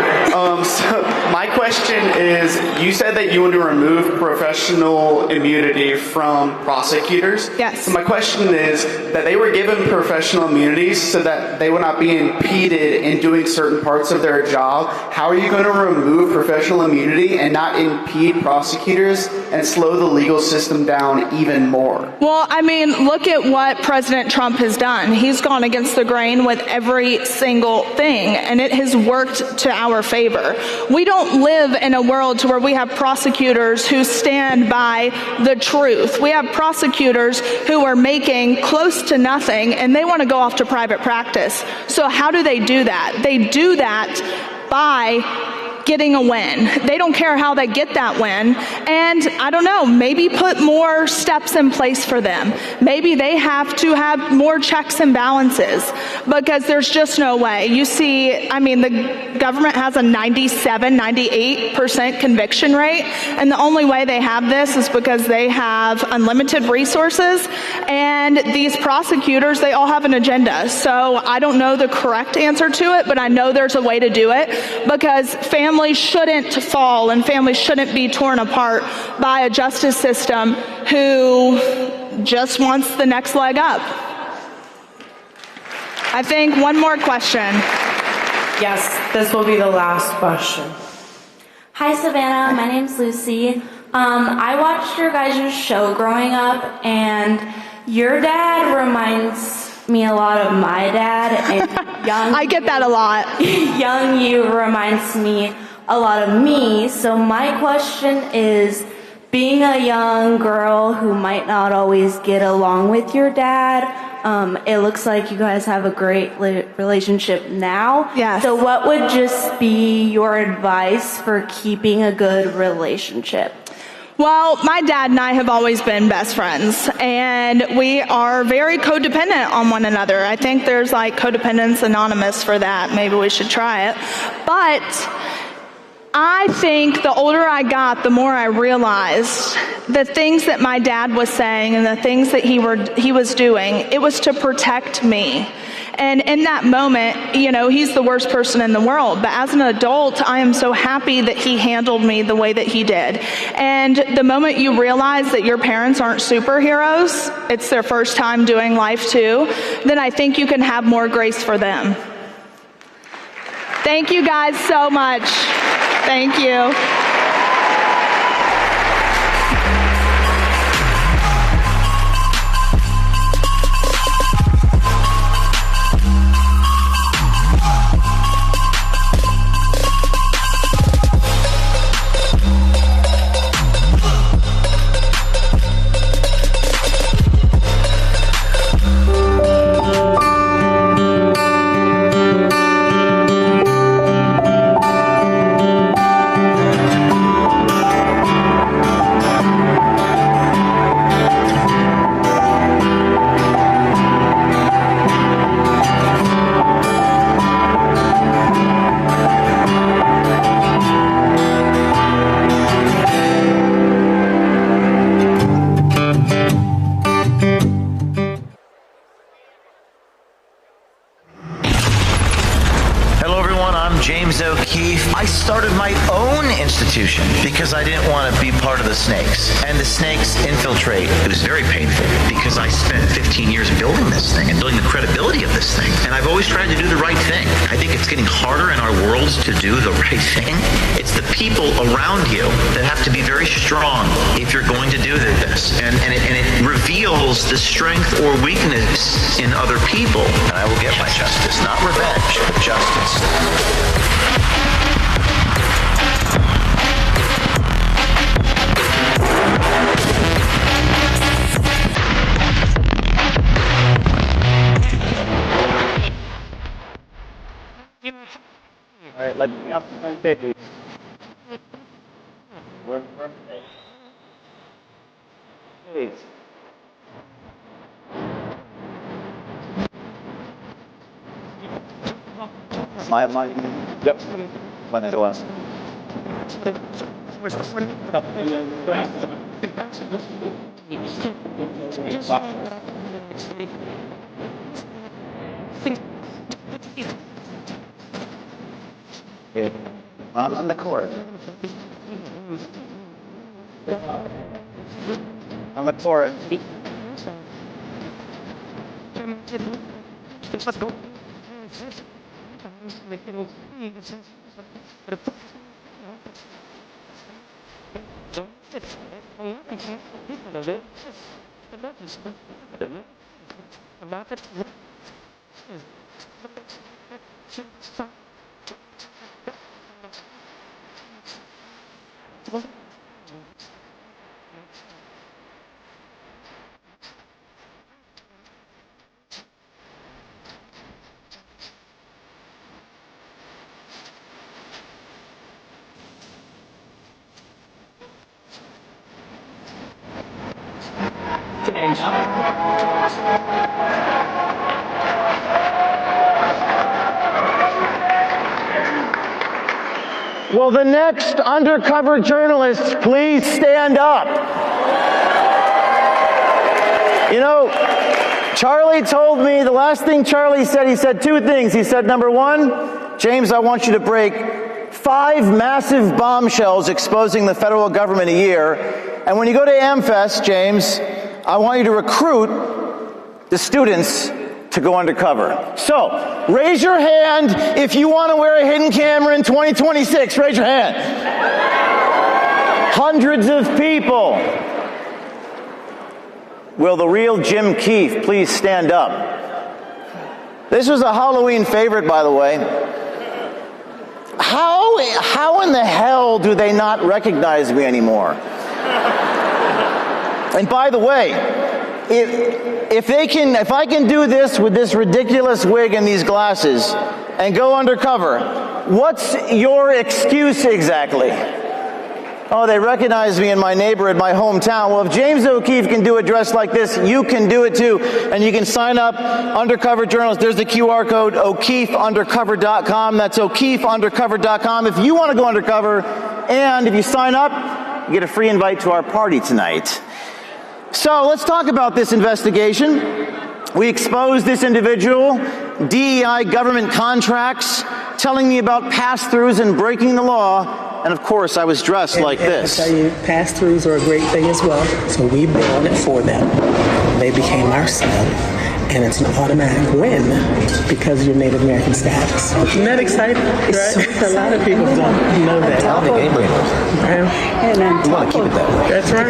So my question is, you said that you want to remove professional immunity from prosecutors. Yes. So my question is that they were given professional immunities so that they would not be impeded in doing certain parts of their job. How are you going to remove professional immunity and not impede prosecutors and slow the legal system down even more? Well, I mean, look at what President Trump has done. He's gone against the grain with every single thing, and it has worked to our favor. We don't live in a world to where we have prosecutors who stand by the truth. We have prosecutors who are making close to nothing, and they want to go off to private practice. So how do they do that? They do that by getting a win. They don't care how they get that win. And I don't know, maybe put more steps in place for them. Maybe they have to have more checks and balances, because there's just no way. You see, I mean, the government has a 97, 98% conviction rate, and the only way they have this is because they have unlimited resources, and these prosecutors, they all have an agenda. So I don't know the correct answer to it, but I know there's a way to do it, because families shouldn't fall and families shouldn't be torn apart by a justice system who just wants the next leg up. I think one more question. Yes, this will be the last question. Hi, Savannah. My name's Lucy. I watched your guys' show growing up, and your dad reminds me a lot of my dad, and young I get that a lot. Young you reminds me a lot of me. So my question is, being a young girl who might not always get along with your dad, it looks like you guys have a great relationship now. Yes. So what would just be your advice for keeping a good relationship? Well, my dad and I have always been best friends, and we are very codependent on one another. I think there's like Codependence Anonymous for that. Maybe we should try it. But I think the older I got, the more I realized the things that my dad was saying and the things that he was doing, it was to protect me. And in that moment, you know, he's the worst person in the world. But as an adult, I am so happy that he handled me the way that he did. And the moment you realize that your parents aren't superheroes, it's their first time doing life too, then I think you can have more grace for them. Thank you guys so much. Thank you. own institution because I didn't want to be part of the snakes. And the snakes infiltrate. It was very painful because I spent 15 years building this thing and building the credibility of this thing. And I've always tried to do the right thing. I think it's getting harder in our worlds to do the right thing. It's the people around you that have to be very strong if you're going to do this. And it reveals the strength or weakness in other people. And I will get my justice. Not revenge, but justice. All right, let me up my baby. Hey. My, yep. When it was. Yeah. On the court. On the court. Let's go. Will the next undercover journalists please stand up? You know, Charlie told me, the last thing Charlie said, he said two things. He said, number one, James, I want you to break 5 massive bombshells exposing the federal government a year. And when you go to AmFest, James, I want you to recruit the students to go undercover. So, raise your hand if you want to wear a hidden camera in 2026. Raise your hand. Hundreds of people. Will the real Jim Keefe please stand up? This was a Halloween favorite, by the way. How in the hell do they not recognize me anymore? And by the way, if I can do this with this ridiculous wig and these glasses and go undercover, what's your excuse exactly? Oh, they recognize me in my neighborhood, my hometown. Well, if James O'Keefe can do a dress like this, you can do it too. And you can sign up, undercover journalist. There's the QR code, O'KeefeUndercover.com. That's O'KeefeUndercover.com. If you want to go undercover, and if you sign up, you get a free invite to our party tonight. So let's talk about this investigation. We exposed this individual, DEI government contracts, telling me about pass-throughs and breaking the law. And of course, I was dressed like this. I tell you, pass-throughs are a great thing as well. So we've been on it for them. They became our son. And it's an automatic win because of your Native American status. Isn't that exciting? Right? A lot of people don't know that. I don't think anybody knows that. And we want to keep it that way. That's right.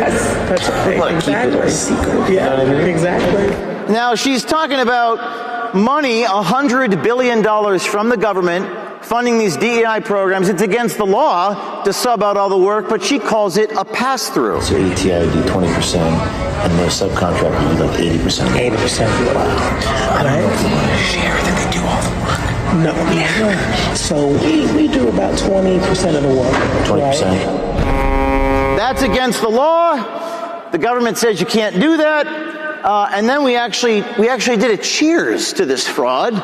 That's right. We want to keep it a secret. Yeah, you know what I mean? Exactly. Now, she's talking about money, $100 billion from the government, funding these DEI programs. It's against the law to sub out all the work, but she calls it a pass-through. So ATI do 20%, and their subcontractors do like 80%. 80%. Wow. I don't know if you want to share that they do all the work. No, never. So we do about 20% of the work. 20%. Right? That's against the law. The government says you can't do that. And then we actually did a cheers to this fraud.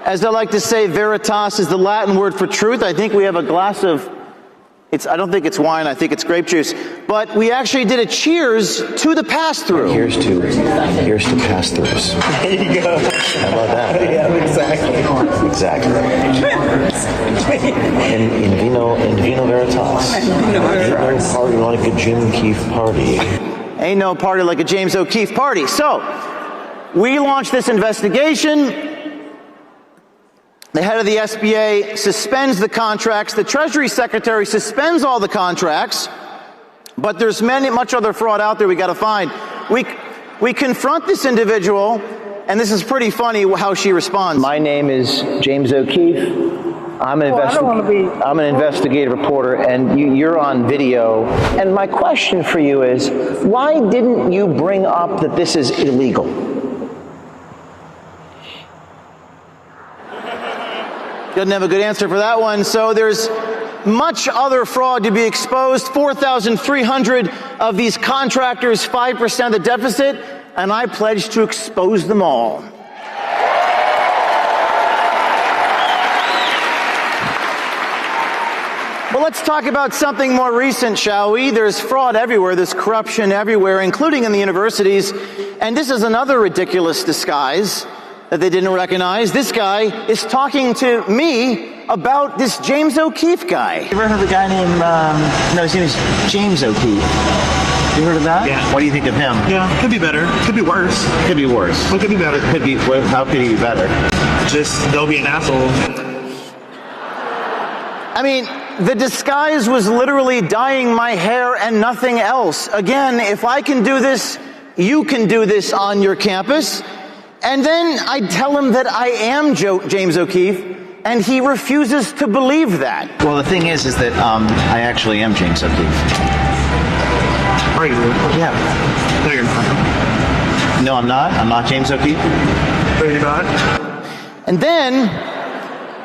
As I like to say, veritas is the Latin word for truth. I think we have a glass of I don't think it's wine, I think it's grape juice. But we actually did a cheers to the pass-through. Here's to pass-throughs. There you go. How about that? Yeah, exactly. Exactly. In vino veritas. Ain't no party like a Jim Keefe party. Ain't no party like a James O'Keefe party. So, we launched this investigation. The head of the SBA suspends the contracts. The Treasury Secretary suspends all the contracts. But there's much other fraud out there we got to find. We confront this individual, and this is pretty funny how she responds. My name is James O'Keefe. I'm an investigative reporter, and you're on video. And my question for you is, why didn't you bring up that this is illegal? Doesn't have a good answer for that one. So there's much other fraud to be exposed. 4,300 of these contractors, 5% of the deficit, and I pledge to expose them all. Well, let's talk about something more recent, shall we? There's fraud everywhere. There's corruption everywhere, including in the universities. And this is another ridiculous disguise that they didn't recognize. This guy is talking to me about this James O'Keefe guy. You ever heard of a guy named, no, his name is James O'Keefe. You heard of that? Yeah. What do you think of him? Yeah, could be better. Could be worse. Could be worse. What could be better? How could he be better? Just go be an asshole. I mean, the disguise was literally dyeing my hair and nothing else. Again, if I can do this, you can do this on your campus. And then I tell him that I am James O'Keefe, and he refuses to believe that. Well, the thing is that I actually am James O'Keefe. Are you? Yeah. No, you're not. No, I'm not. I'm not James O'Keefe. Are you not? And then,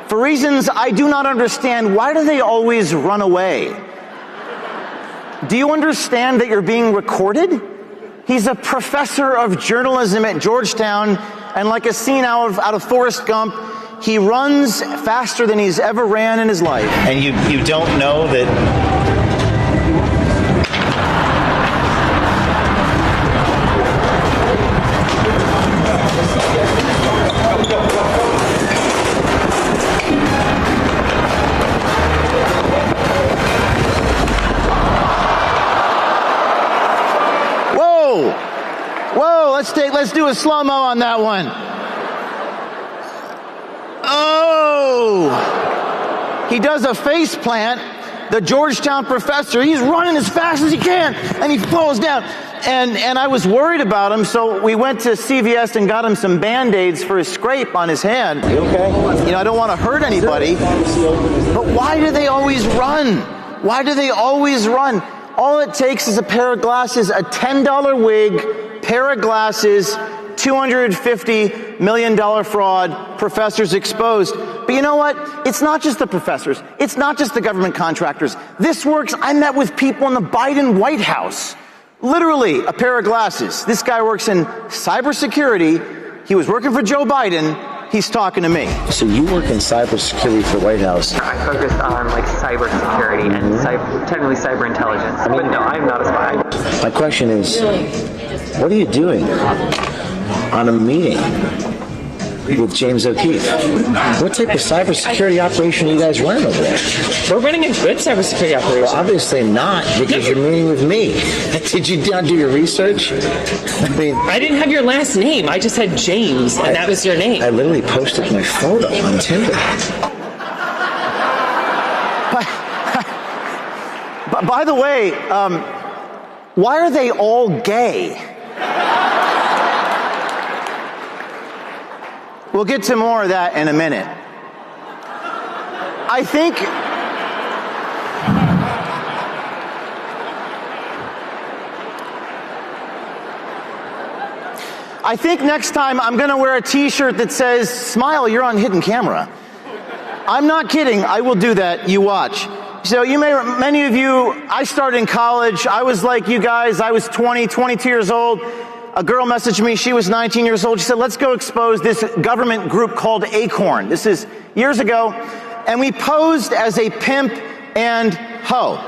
for reasons I do not understand, why do they always run away? Do you understand that you're being recorded? He's a professor of journalism at Georgetown, and like a scene out of Forrest Gump, he runs faster than he's ever ran in his life. And you don't know that... Whoa, let's do a slow-mo on that one. Oh! He does a face plant. The Georgetown professor, he's running as fast as he can, and he falls down. And I was worried about him, so we went to CVS and got him some Band-Aids for his scrape on his hand. You okay? You know, I don't want to hurt anybody. But why do they always run? Why do they always run? All it takes is a pair of glasses, a $10 wig, pair of glasses, $250 million fraud, professors exposed. But you know what? It's not just the professors. It's not just the government contractors. This works. I met with people in the Biden White House. Literally, a pair of glasses. This guy works in cybersecurity. He was working for Joe Biden. He's talking to me. So you work in cybersecurity for the White House. I focus on cybersecurity and technically cyber intelligence. But no, I'm not a spy. My question is, what are you doing on a meeting with James O'Keefe? What type of cybersecurity operation are you guys running over there? We're running a good cybersecurity operation. Well, obviously not, because you're meeting with me. Did you not do your research? I didn't have your last name. I just had James, and that was your name. I literally posted my photo on Tinder. By the way, why are they all gay? We'll get to more of that in a minute. I think next time I'm going to wear a t-shirt that says, "Smile, you're on hidden camera." I'm not kidding. I will do that. You watch. So many of you, I started in college. I was like you guys. I was 22 years old. A girl messaged me. She was 19 years old. She said, "Let's go expose this government group called Acorn." This is years ago. And we posed as a pimp and hoe.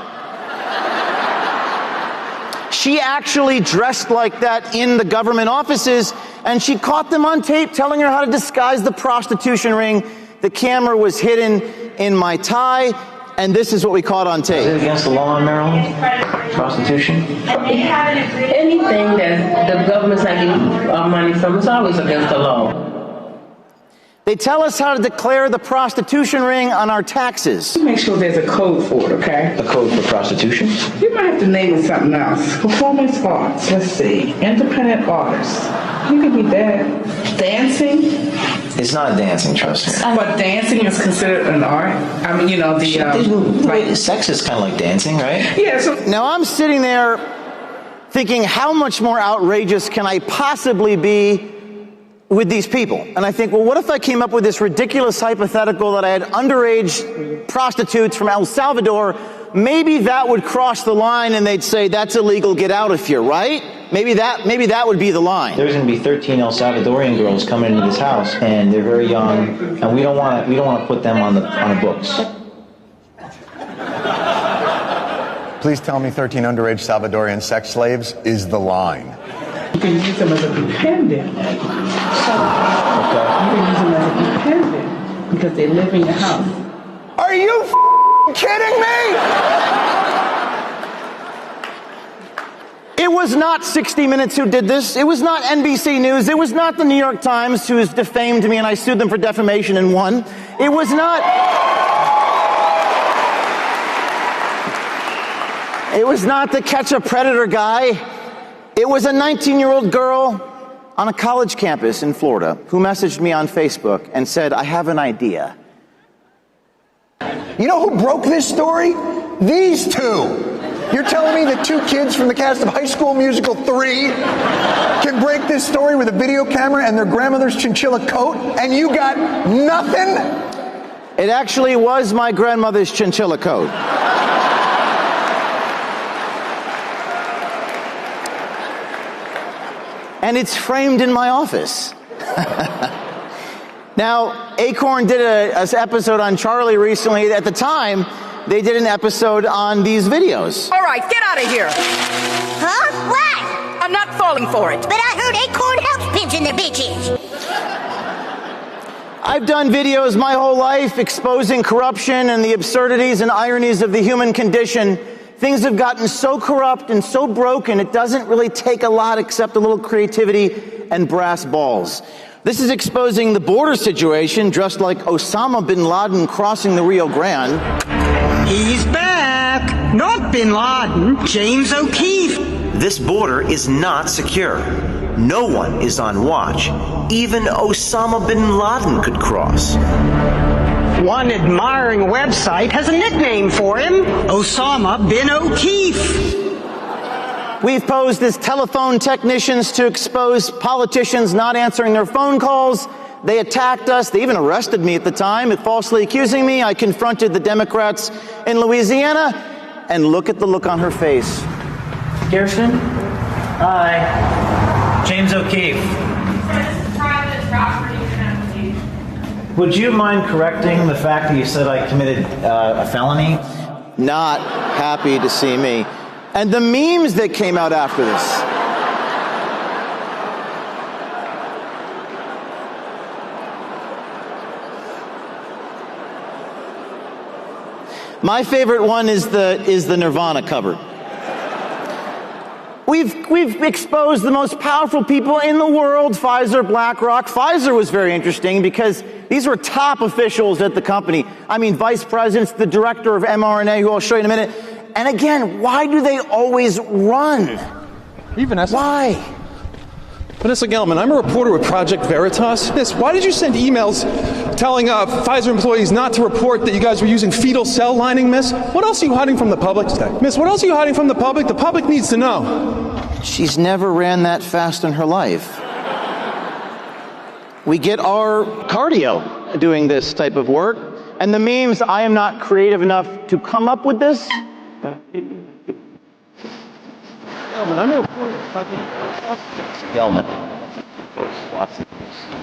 She actually dressed like that in the government offices, and she caught them on tape telling her how to disguise the prostitution ring. The camera was hidden in my tie, and this is what we caught on tape. Is it against the law in Maryland? Prostitution? Anything that the government's not getting money from is always against the law. They tell us how to declare the prostitution ring on our taxes. Make sure there's a code for it, okay? A code for prostitution? You might have to name it something else. Performance arts, let's see. Independent artists. You could be that. Dancing? It's not dancing, trust me. But dancing is considered an art? I mean, you know, sex is kind of like dancing, right? Yeah, so now I'm sitting there thinking, how much more outrageous can I possibly be with these people? And I think, well, what if I came up with this ridiculous hypothetical that I had underage prostitutes from El Salvador? Maybe that would cross the line and they'd say, that's illegal, get out of here, right? Maybe that would be the line. There's going to be 13 El Salvadorian girls coming into this house, and they're very young, and we don't want to put them on the books. Please tell me 13 underage Salvadorian sex slaves is the line. you can use them as a dependent. You can use them as a dependent because they live in your house. Are you kidding me? It was not 60 Minutes who did this. It was not NBC News. It was not the New York Times who has defamed me and I sued them for defamation and won. It was not... It was not the Catch a Predator guy. It was a 19-year-old girl on a college campus in Florida who messaged me on Facebook and said, I have an idea. You know who broke this story? These two. You're telling me that two kids from the cast of High School Musical 3 can break this story with a video camera and their grandmother's chinchilla coat, and you got nothing? It actually was my grandmother's chinchilla coat. And it's framed in my office. Now, Acorn did an episode on Charlie recently. At the time, they did an episode on these videos. All right, get out of here. Huh? What? I'm not falling for it. But I heard Acorn helps pinching the bitches. I've done videos my whole life exposing corruption and the absurdities and ironies of the human condition. Things have gotten so corrupt and so broken, it doesn't really take a lot except a little creativity and brass balls. This is exposing the border situation, dressed like Osama bin Laden crossing the Rio Grande. He's back. Not bin Laden, James O'Keefe. This border is not secure. No one is on watch. Even Osama bin Laden could cross. One admiring website has a nickname for him, Osama bin O'Keefe. We've posed as telephone technicians to expose politicians not answering their phone calls. They attacked us. They even arrested me at the time, falsely accusing me. I confronted the Democrats in Louisiana, and look at the look on her face. Kirsten? Hi. James O'Keefe. This is private property. Would you mind correcting the fact that you said I committed a felony? Not happy to see me. And the memes that came out after this. My favorite one is the Nirvana cover. We've exposed the most powerful people in the world, Pfizer, BlackRock. Pfizer was very interesting because these were top officials at the company. I mean, vice presidents, the director of mRNA, who I'll show you in a minute. And again, why do they always run? Vanessa. Why? Vanessa Gelman, I'm a reporter with Project Veritas. Miss, why did you send emails telling Pfizer employees not to report that you guys were using fetal cell lining, Miss? What else are you hiding from the public today? Miss, what else are you hiding from the public? The public needs to know. She's never ran that fast in her life. We get our cardio doing this type of work. And the memes, I am not creative enough to come up with this. Gelman.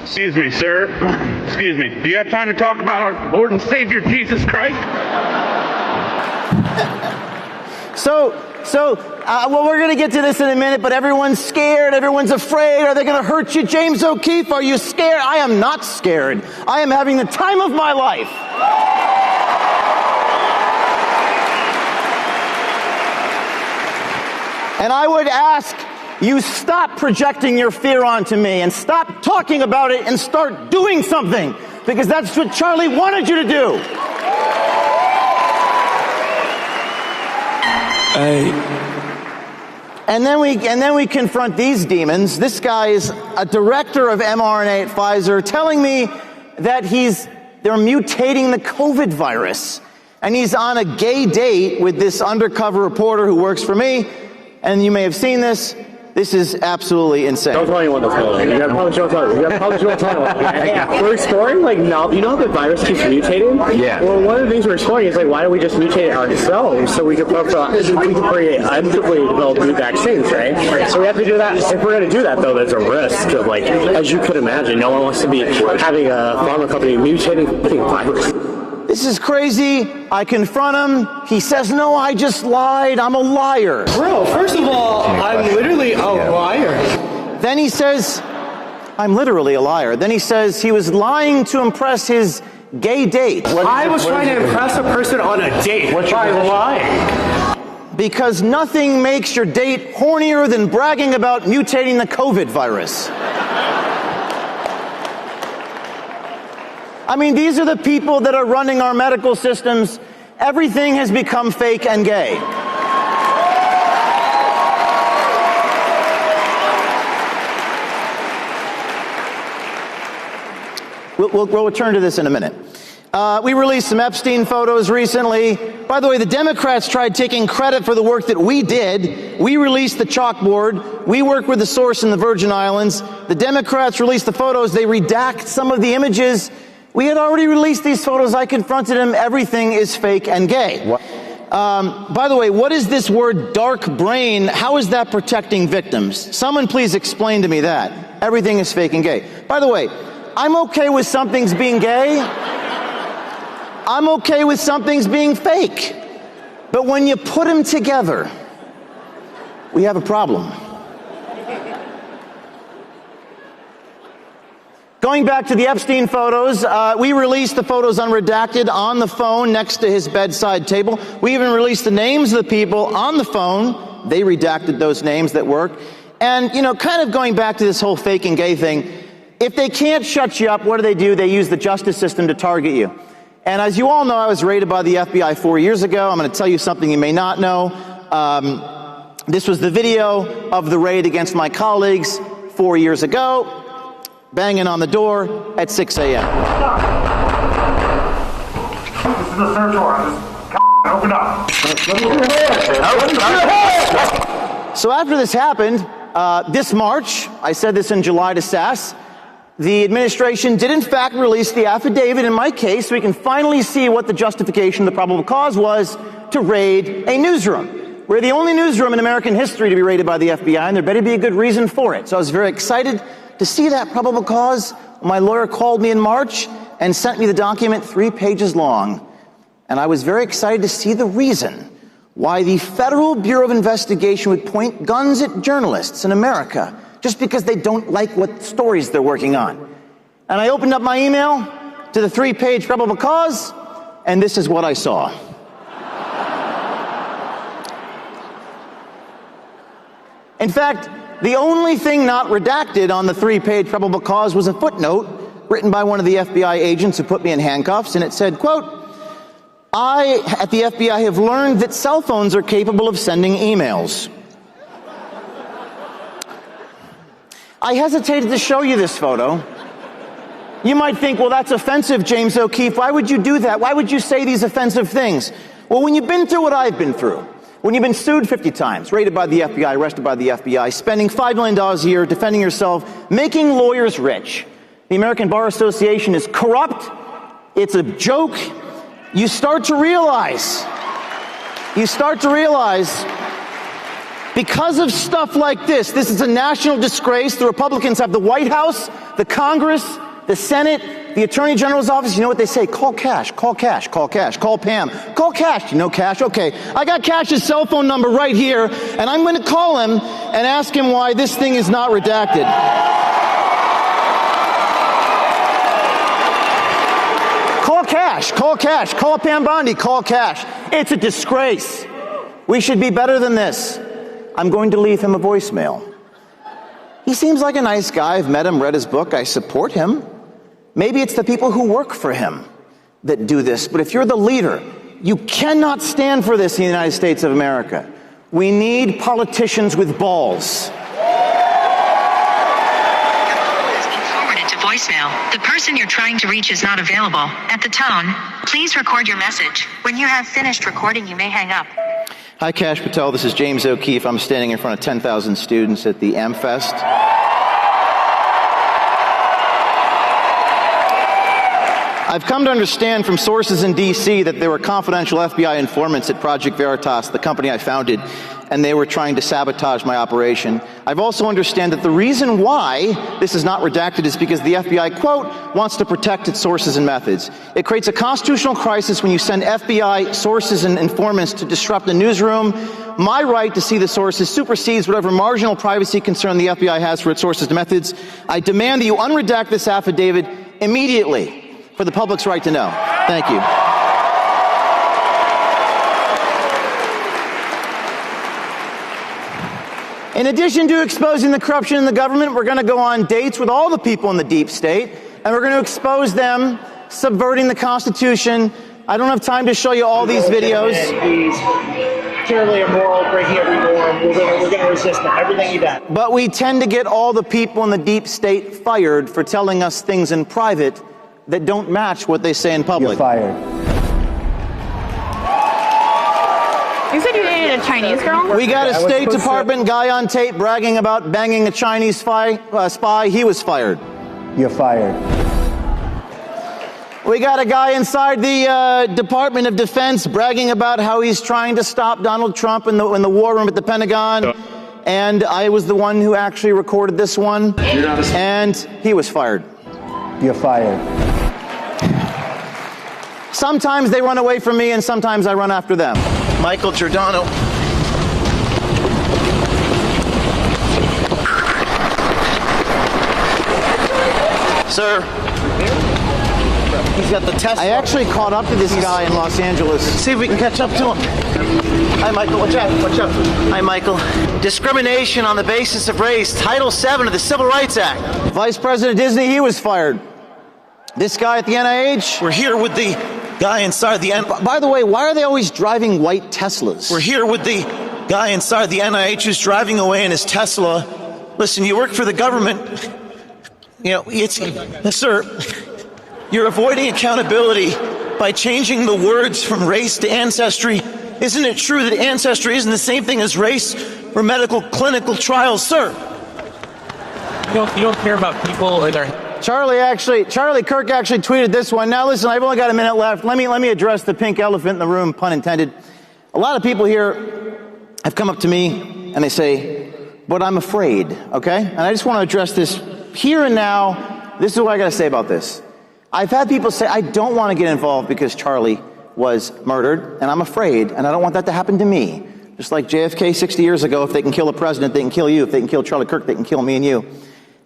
Excuse me, sir. Excuse me. Do you have time to talk about our Lord and Savior Jesus Christ? Well, we're going to get to this in a minute, but everyone's scared. Everyone's afraid. Are they going to hurt you? James O'Keefe, are you scared? I am not scared. I am having the time of my life. And I would ask you stop projecting your fear onto me and stop talking about it and start doing something, because that's what Charlie wanted you to do. And then we confront these demons. This guy is a director of mRNA at Pfizer telling me that they're mutating the COVID virus. And he's on a gay date with this undercover reporter who works for me. And you may have seen this. This is absolutely insane. Don't tell anyone this. You gotta probably don't tell anyone. We're exploring, now, you know how the virus keeps mutating? Yeah. Well, one of the things we're exploring is, why don't we just mutate it ourselves so we can create unfiltered developed new vaccines, right? So we have to do that. If we're gonna do that, though, there's a risk of, as you could imagine, no one wants to be having a pharma company mutating the virus. This is crazy. I confront him. He says, no, I just lied. I'm a liar. Bro, first of all, I'm literally a liar. Then he says, I'm literally a liar. Then he says he was lying to impress his gay date. I was trying to impress a person on a date by lying. Because nothing makes your date hornier than bragging about mutating the COVID virus. I mean, these are the people that are running our medical systems. Everything has become fake and gay. We'll return to this in a minute. We released some Epstein photos recently. By the way, the Democrats tried taking credit for the work that we did. We released the chalkboard. We worked with the source in the Virgin Islands. The Democrats released the photos. They redact some of the images. We had already released these photos. I confronted him. Everything is fake and gay. By the way, what is this word dark brain? How is that protecting victims? Someone please explain to me that. Everything is fake and gay. By the way, I'm okay with some things being gay. I'm okay with some things being fake. But when you put them together, we have a problem. Going back to the Epstein photos, we released the photos unredacted on the phone next to his bedside table. We even released the names of the people on the phone. They redacted those names that worked. And, kind of going back to this whole fake and gay thing, if they can't shut you up, what do? They use the justice system to target you. And as you all know, I was raided by the FBI 4 years ago. I'm going to tell you something you may not know. This was the video of the raid against my colleagues 4 years ago. Banging on the door at 6 a.m. This is a search warrant. Open up. So after this happened, this March, I said this in July to SAS, the administration did in fact release the affidavit in my case so we can finally see what the justification, the probable cause was to raid a newsroom. We're the only newsroom in American history to be raided by the FBI, and there better be a good reason for it. So I was very excited to see that probable cause. My lawyer called me in March and sent me the document 3 pages long. And I was very excited to see the reason why the Federal Bureau of Investigation would point guns at journalists in America just because they don't like what stories they're working on. And I opened up my email to the 3-page probable cause, and this is what I saw. In fact, the only thing not redacted on the 3-page probable cause was a footnote written by one of the FBI agents who put me in handcuffs, and it said, quote, I, at the FBI, have learned that cell phones are capable of sending emails. I hesitated to show you this photo. You might think, well, that's offensive, James O'Keefe. Why would you do that? Why would you say these offensive things? Well, when you've been through what I've been through, when you've been sued 50 times, raided by the FBI, arrested by the FBI, spending $5 million a year defending yourself, making lawyers rich. The American Bar Association is corrupt. It's a joke. You start to realize, because of stuff like this is a national disgrace. The Republicans have the White House, the Congress, the Senate, the Attorney General's office, you know what they say? Call Cash, call Cash, call Cash, call Pam, call Cash. You know Cash? Okay, I got Cash's cell phone number right here, and I'm going to call him and ask him why this thing is not redacted. Call Cash, call Cash, call Pam Bondi, call Cash. It's a disgrace. We should be better than this. I'm going to leave him a voicemail. He seems like a nice guy. I've met him, read his book. I support him. Maybe it's the people who work for him that do this. But if you're the leader, you cannot stand for this in the United States of America. We need politicians with balls. Forwarded to voicemail. The person you're trying to reach is not available. At the tone, please record your message. When you have finished recording, you may hang up. Hi, Kash Patel. This is James O'Keefe. I'm standing in front of 10,000 students at the AmFest. I've come to understand from sources in D.C. that there were confidential FBI informants at Project Veritas, the company I founded, and they were trying to sabotage my operation. I've also understand that the reason why this is not redacted is because the FBI, quote, wants to protect its sources and methods. It creates a constitutional crisis when you send FBI sources and informants to disrupt the newsroom. My right to see the sources supersedes whatever marginal privacy concern the FBI has for its sources and methods. I demand that you unredact this affidavit immediately for the public's right to know. Thank you. In addition to exposing the corruption in the government, we're going to go on dates with all the people in the deep state, and we're going to expose them subverting the Constitution. I don't have time to show you all these videos. He's purely immoral, breaking every norm. We're going to resist him. Everything he does. But we tend to get all the people in the deep state fired for telling us things in private that don't match what they say in public. You're fired. You said you dated a Chinese girl? We got a State Department guy on tape bragging about banging a Chinese spy. He was fired. You're fired. We got a guy inside the Department of Defense bragging about how he's trying to stop Donald Trump in the war room at the Pentagon. And I was the one who actually recorded this one. And he was fired. You're fired. Sometimes they run away from me and sometimes I run after them. Michael Giordano. Sir. He's got the test. I actually caught up to this guy in Los Angeles. See if we can catch up to him. Hi, Michael. Watch out. Watch out. Hi, Michael. Discrimination on the basis of race. Title VII of the Civil Rights Act. Vice President Disney, he was fired. This guy at the NIH. We're here with the guy inside the By the way, why are they always driving white Teslas? We're here with the guy inside the NIH who's driving away in his Tesla. Listen, you work for the government. You know, sir, you're avoiding accountability by changing the words from race to ancestry. Isn't it true that ancestry isn't the same thing as race for medical clinical trials, sir? You don't care about people in their... Charlie Kirk actually tweeted this one. Now listen, I've only got a minute left. Let me address the pink elephant in the room, pun intended. A lot of people here have come up to me and they say, but I'm afraid, okay? And I just want to address this here and now. This is what I got to say about this. I've had people say, I don't want to get involved because Charlie was murdered, and I'm afraid, and I don't want that to happen to me. Just like JFK 60 years ago, if they can kill a president, they can kill you. If they can kill Charlie Kirk, they can kill me and you.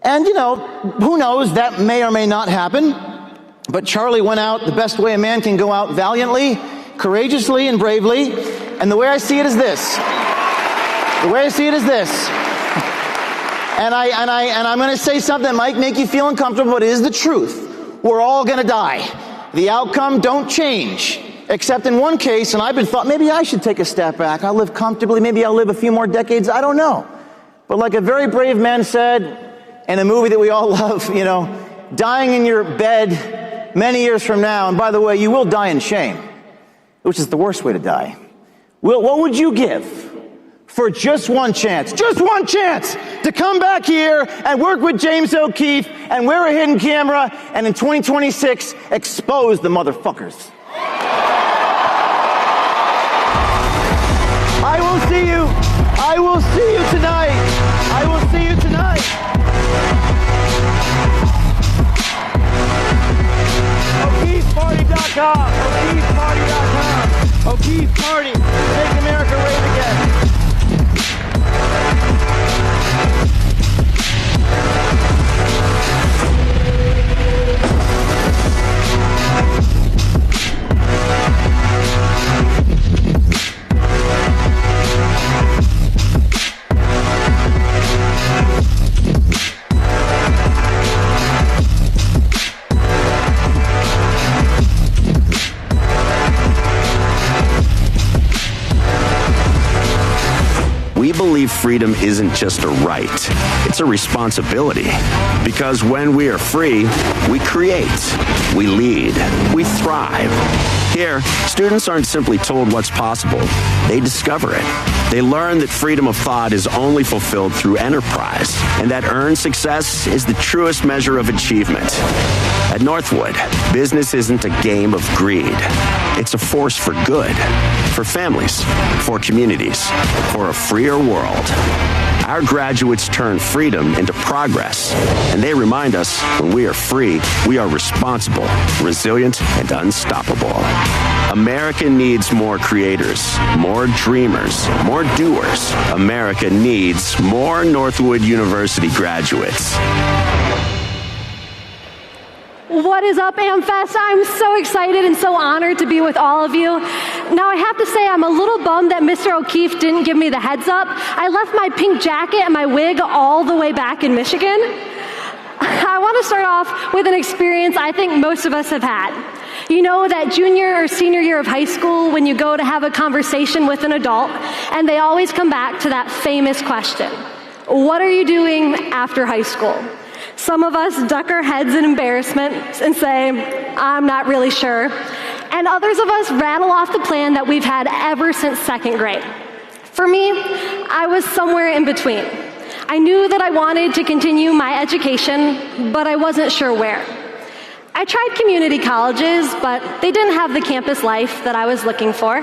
And, you know, who knows, that may or may not happen. But Charlie went out the best way a man can go out, valiantly, courageously, and bravely. And the way I see it is this. The way I see it is this. And I'm going to say something that might make you feel uncomfortable, but it is the truth. We're all going to die. The outcome don't change. Except in one case, and I've been thought, maybe I should take a step back. I'll live comfortably. Maybe I'll live a few more decades. I don't know. But like a very brave man said, in a movie that we all love, you know, dying in your bed many years from now, and by the way, you will die in shame, which is the worst way to die. What would you give for just one chance to come back here and work with James O'Keefe and wear a hidden camera and in 2026 expose the motherfuckers? I will see you tonight. I will see you tonight. O'KeefeParty.com. O'KeefeParty.com. O'Keefe Party. Make America rave again. We believe freedom isn't just a right, it's a responsibility. Because when we are free, we create, we lead, we thrive. Here, students aren't simply told what's possible, they discover it. They learn that freedom of thought is only fulfilled through enterprise, and that earned success is the truest measure of achievement. At Northwood, business isn't a game of greed. It's a force for good, for families, for communities, for a freer world. Our graduates turn freedom into progress, and they remind us when we are free, we are responsible, resilient, and unstoppable. America needs more creators, more dreamers, more doers. America needs more Northwood University graduates. What is up, AmFest? I'm so excited and so honored to be with all of you. Now, I have to say I'm a little bummed that Mr. O'Keefe didn't give me the heads up. I left my pink jacket and my wig all the way back in Michigan. I want to start off with an experience I think most of us have had. You know, that junior or senior year of high school when you go to have a conversation with an adult and they always come back to that famous question, what are you doing after high school? Some of us duck our heads in embarrassment and say, I'm not really sure. And others of us rattle off the plan that we've had ever since second grade. For me, I was somewhere in between. I knew that I wanted to continue my education, but I wasn't sure where. I tried community colleges, but they didn't have the campus life that I was looking for.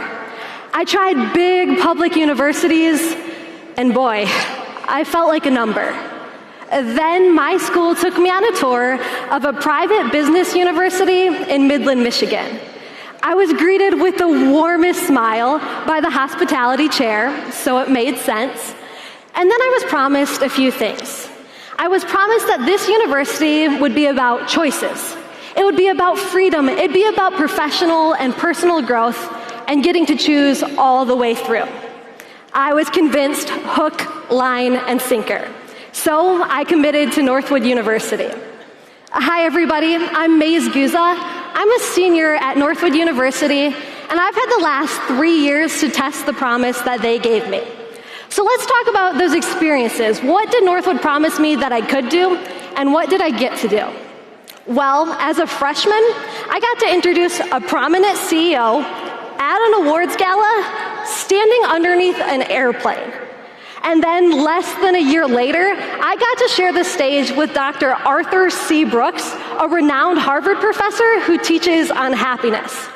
I tried big public universities, and boy, I felt like a number. Then my school took me on a tour of a private business university in Midland, Michigan. I was greeted with the warmest smile by the hospitality chair, so it made sense. And then I was promised a few things. I was promised that this university would be about choices. It would be about freedom. It'd be about professional and personal growth and getting to choose all the way through. I was convinced hook, line, and sinker. So I committed to Northwood University. Hi everybody, I'm Maze Guza. I'm a senior at Northwood University, and I've had the last 3 years to test the promise that they gave me. So let's talk about those experiences. What did Northwood promise me that I could do, and what did I get to do? Well, as a freshman, I got to introduce a prominent CEO at an awards gala standing underneath an airplane. And then less than a year later, I got to share the stage with Dr. Arthur C. Brooks, a renowned Harvard professor who teaches on happiness.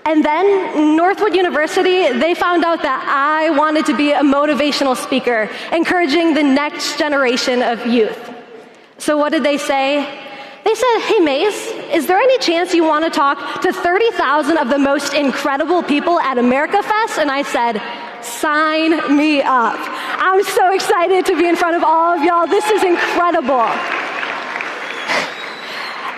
And then Northwood University, they found out that I wanted to be a motivational speaker, encouraging the next generation of youth. So what did they say? They said, hey Maze, is there any chance you want to talk to 30,000 of the most incredible people at AmericaFest? And I said, sign me up. I'm so excited to be in front of all of y'all. This is incredible.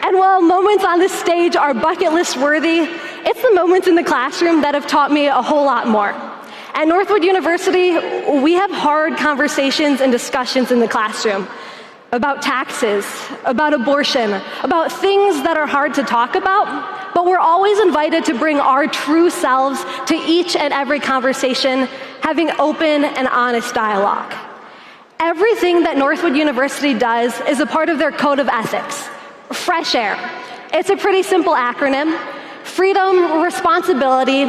And while moments on this stage are bucket list worthy, it's the moments in the classroom that have taught me a whole lot more. At Northwood University, we have hard conversations and discussions in the classroom about taxes, about abortion, about things that are hard to talk about, but we're always invited to bring our true selves to each and every conversation, having open and honest dialogue. Everything that Northwood University does is a part of their code of ethics. Fresh air. It's a pretty simple acronym. Freedom, responsibility,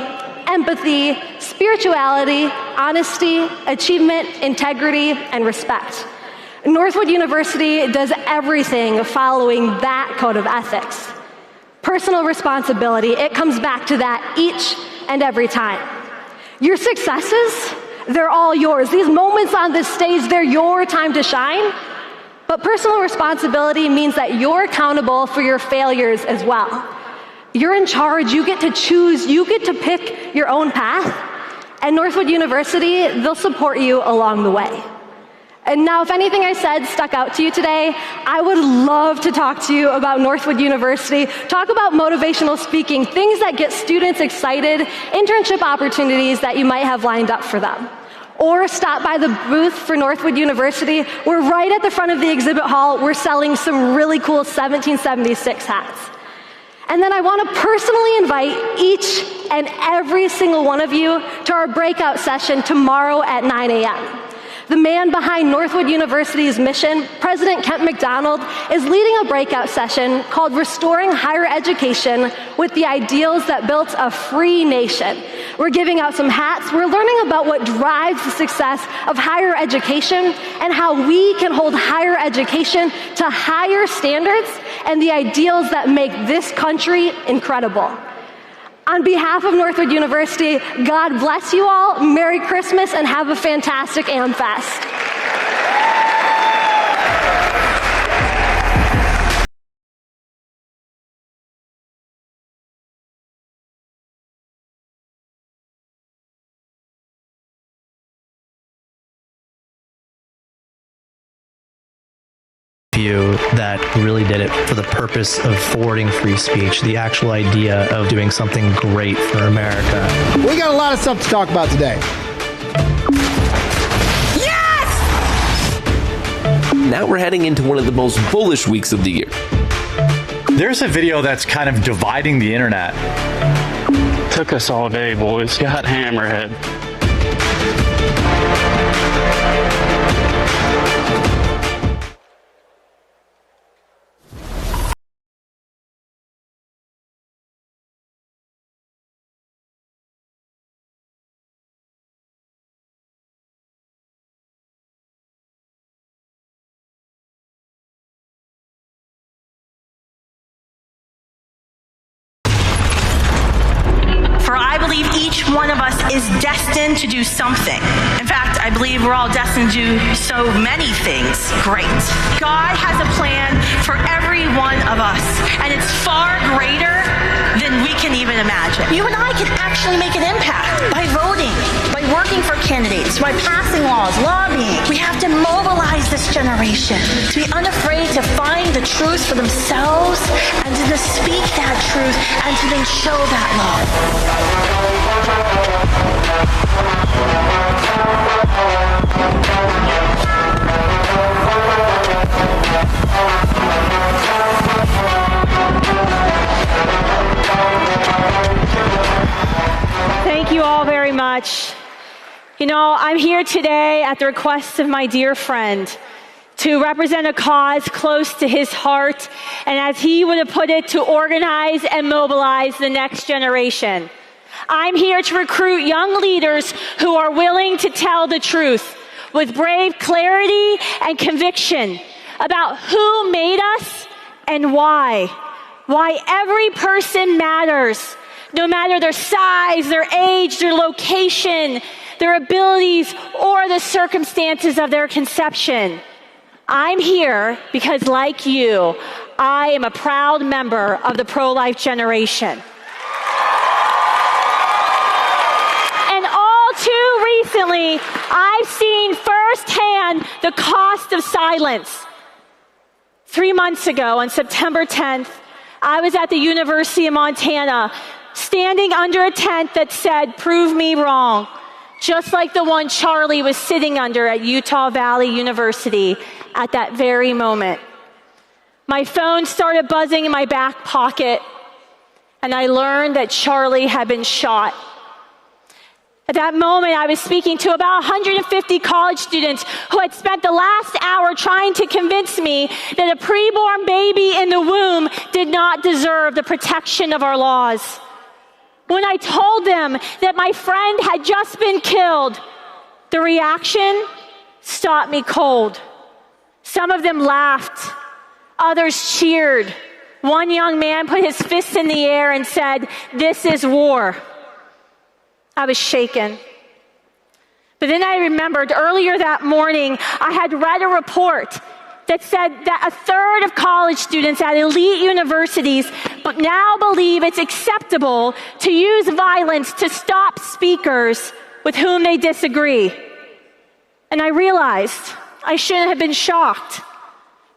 empathy, spirituality, honesty, achievement, integrity, and respect. Northwood University does everything following that code of ethics. Personal responsibility, it comes back to that each and every time. Your successes, they're all yours. These moments on this stage, they're your time to shine. But personal responsibility means that you're accountable for your failures as well. You're in charge, you get to choose, you get to pick your own path. And Northwood University, they'll support you along the way. And now, if anything I said stuck out to you today, I would love to talk to you about Northwood University, talk about motivational speaking, things that get students excited, internship opportunities that you might have lined up for them. Or stop by the booth for Northwood University. We're right at the front of the exhibit hall. We're selling some really cool 1776 hats. And then I want to personally invite each and every single one of you to our breakout session tomorrow at 9 a.m. The man behind Northwood University's mission, President Kent McDonald, is leading a breakout session called Restoring Higher Education with the Ideals That Built a Free Nation. We're giving out some hats. We're learning about what drives the success of higher education and how we can hold higher education to higher standards and the ideals that make this country incredible. On behalf of Northwood University, God bless you all, Merry Christmas, and have a fantastic AmFest. That really did it for the purpose of forwarding free speech, the actual idea of doing something great for America. We got a lot of stuff to talk about today. Yes! Now we're heading into one of the most bullish weeks of the year. There's a video that's kind of dividing the internet. Took us all day, boys. Got hammerhead. For I believe each one of us is destined to do something. In fact, I believe we're all destined to do so many things great. God has a plan for every one of us, and it's far greater than we can even imagine. You and I can actually make an impact by voting, by working for candidates, by passing laws, lobbying. We have to mobilize this generation to be unafraid to find the truth for themselves and to speak that truth and to then show that love. Thank you all very much. You know, I'm here today at the request of my dear friend to represent a cause close to his heart, and as he would have put it, to organize and mobilize the next generation. I'm here to recruit young leaders who are willing to tell the truth with brave clarity and conviction about who made us and why. Why every person matters, no matter their size, their age, their location, their abilities, or the circumstances of their conception. I'm here because, like you, I am a proud member of the pro-life generation. And all too recently, I've seen firsthand the cost of silence. 3 months ago, on September 10th, I was at the University of Montana, standing under a tent that said, "Prove me wrong," just like the one Charlie was sitting under at Utah Valley University at that very moment. My phone started buzzing in my back pocket, and I learned that Charlie had been shot. At that moment, I was speaking to about 150 college students who had spent the last hour trying to convince me that a preborn baby in the womb did not deserve the protection of our laws. When I told them that my friend had just been killed, the reaction stopped me cold. Some of them laughed, others cheered. One young man put his fist in the air and said, "This is war." I was shaken. But then I remembered earlier that morning, I had read a report that said that a third of college students at elite universities now believe it's acceptable to use violence to stop speakers with whom they disagree. And I realized I shouldn't have been shocked,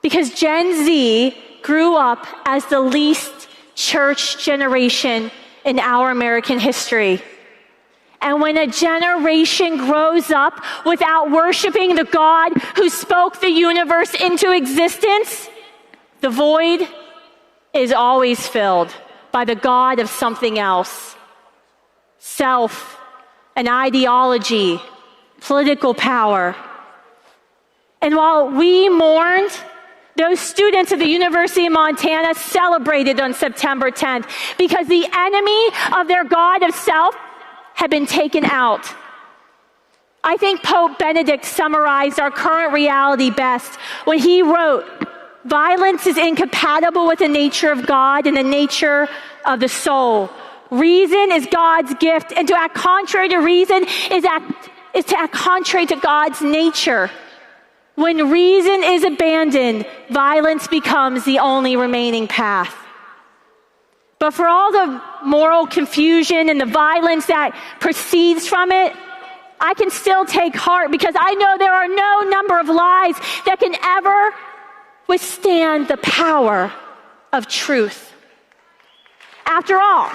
because Gen Z grew up as the least church generation in our American history. And when a generation grows up without worshiping the God who spoke the universe into existence, the void is always filled by the God of something else. Self, an ideology, political power. And while we mourned, those students at the University of Montana celebrated on September 10th because the enemy of their God of self had been taken out. I think Pope Benedict summarized our current reality best when he wrote, "Violence is incompatible with the nature of God and the nature of the soul. Reason is God's gift, and to act contrary to reason is to act contrary to God's nature. When reason is abandoned, violence becomes the only remaining path." But for all the moral confusion and the violence that proceeds from it, I can still take heart, because I know there are no number of lies that can ever withstand the power of truth. After all,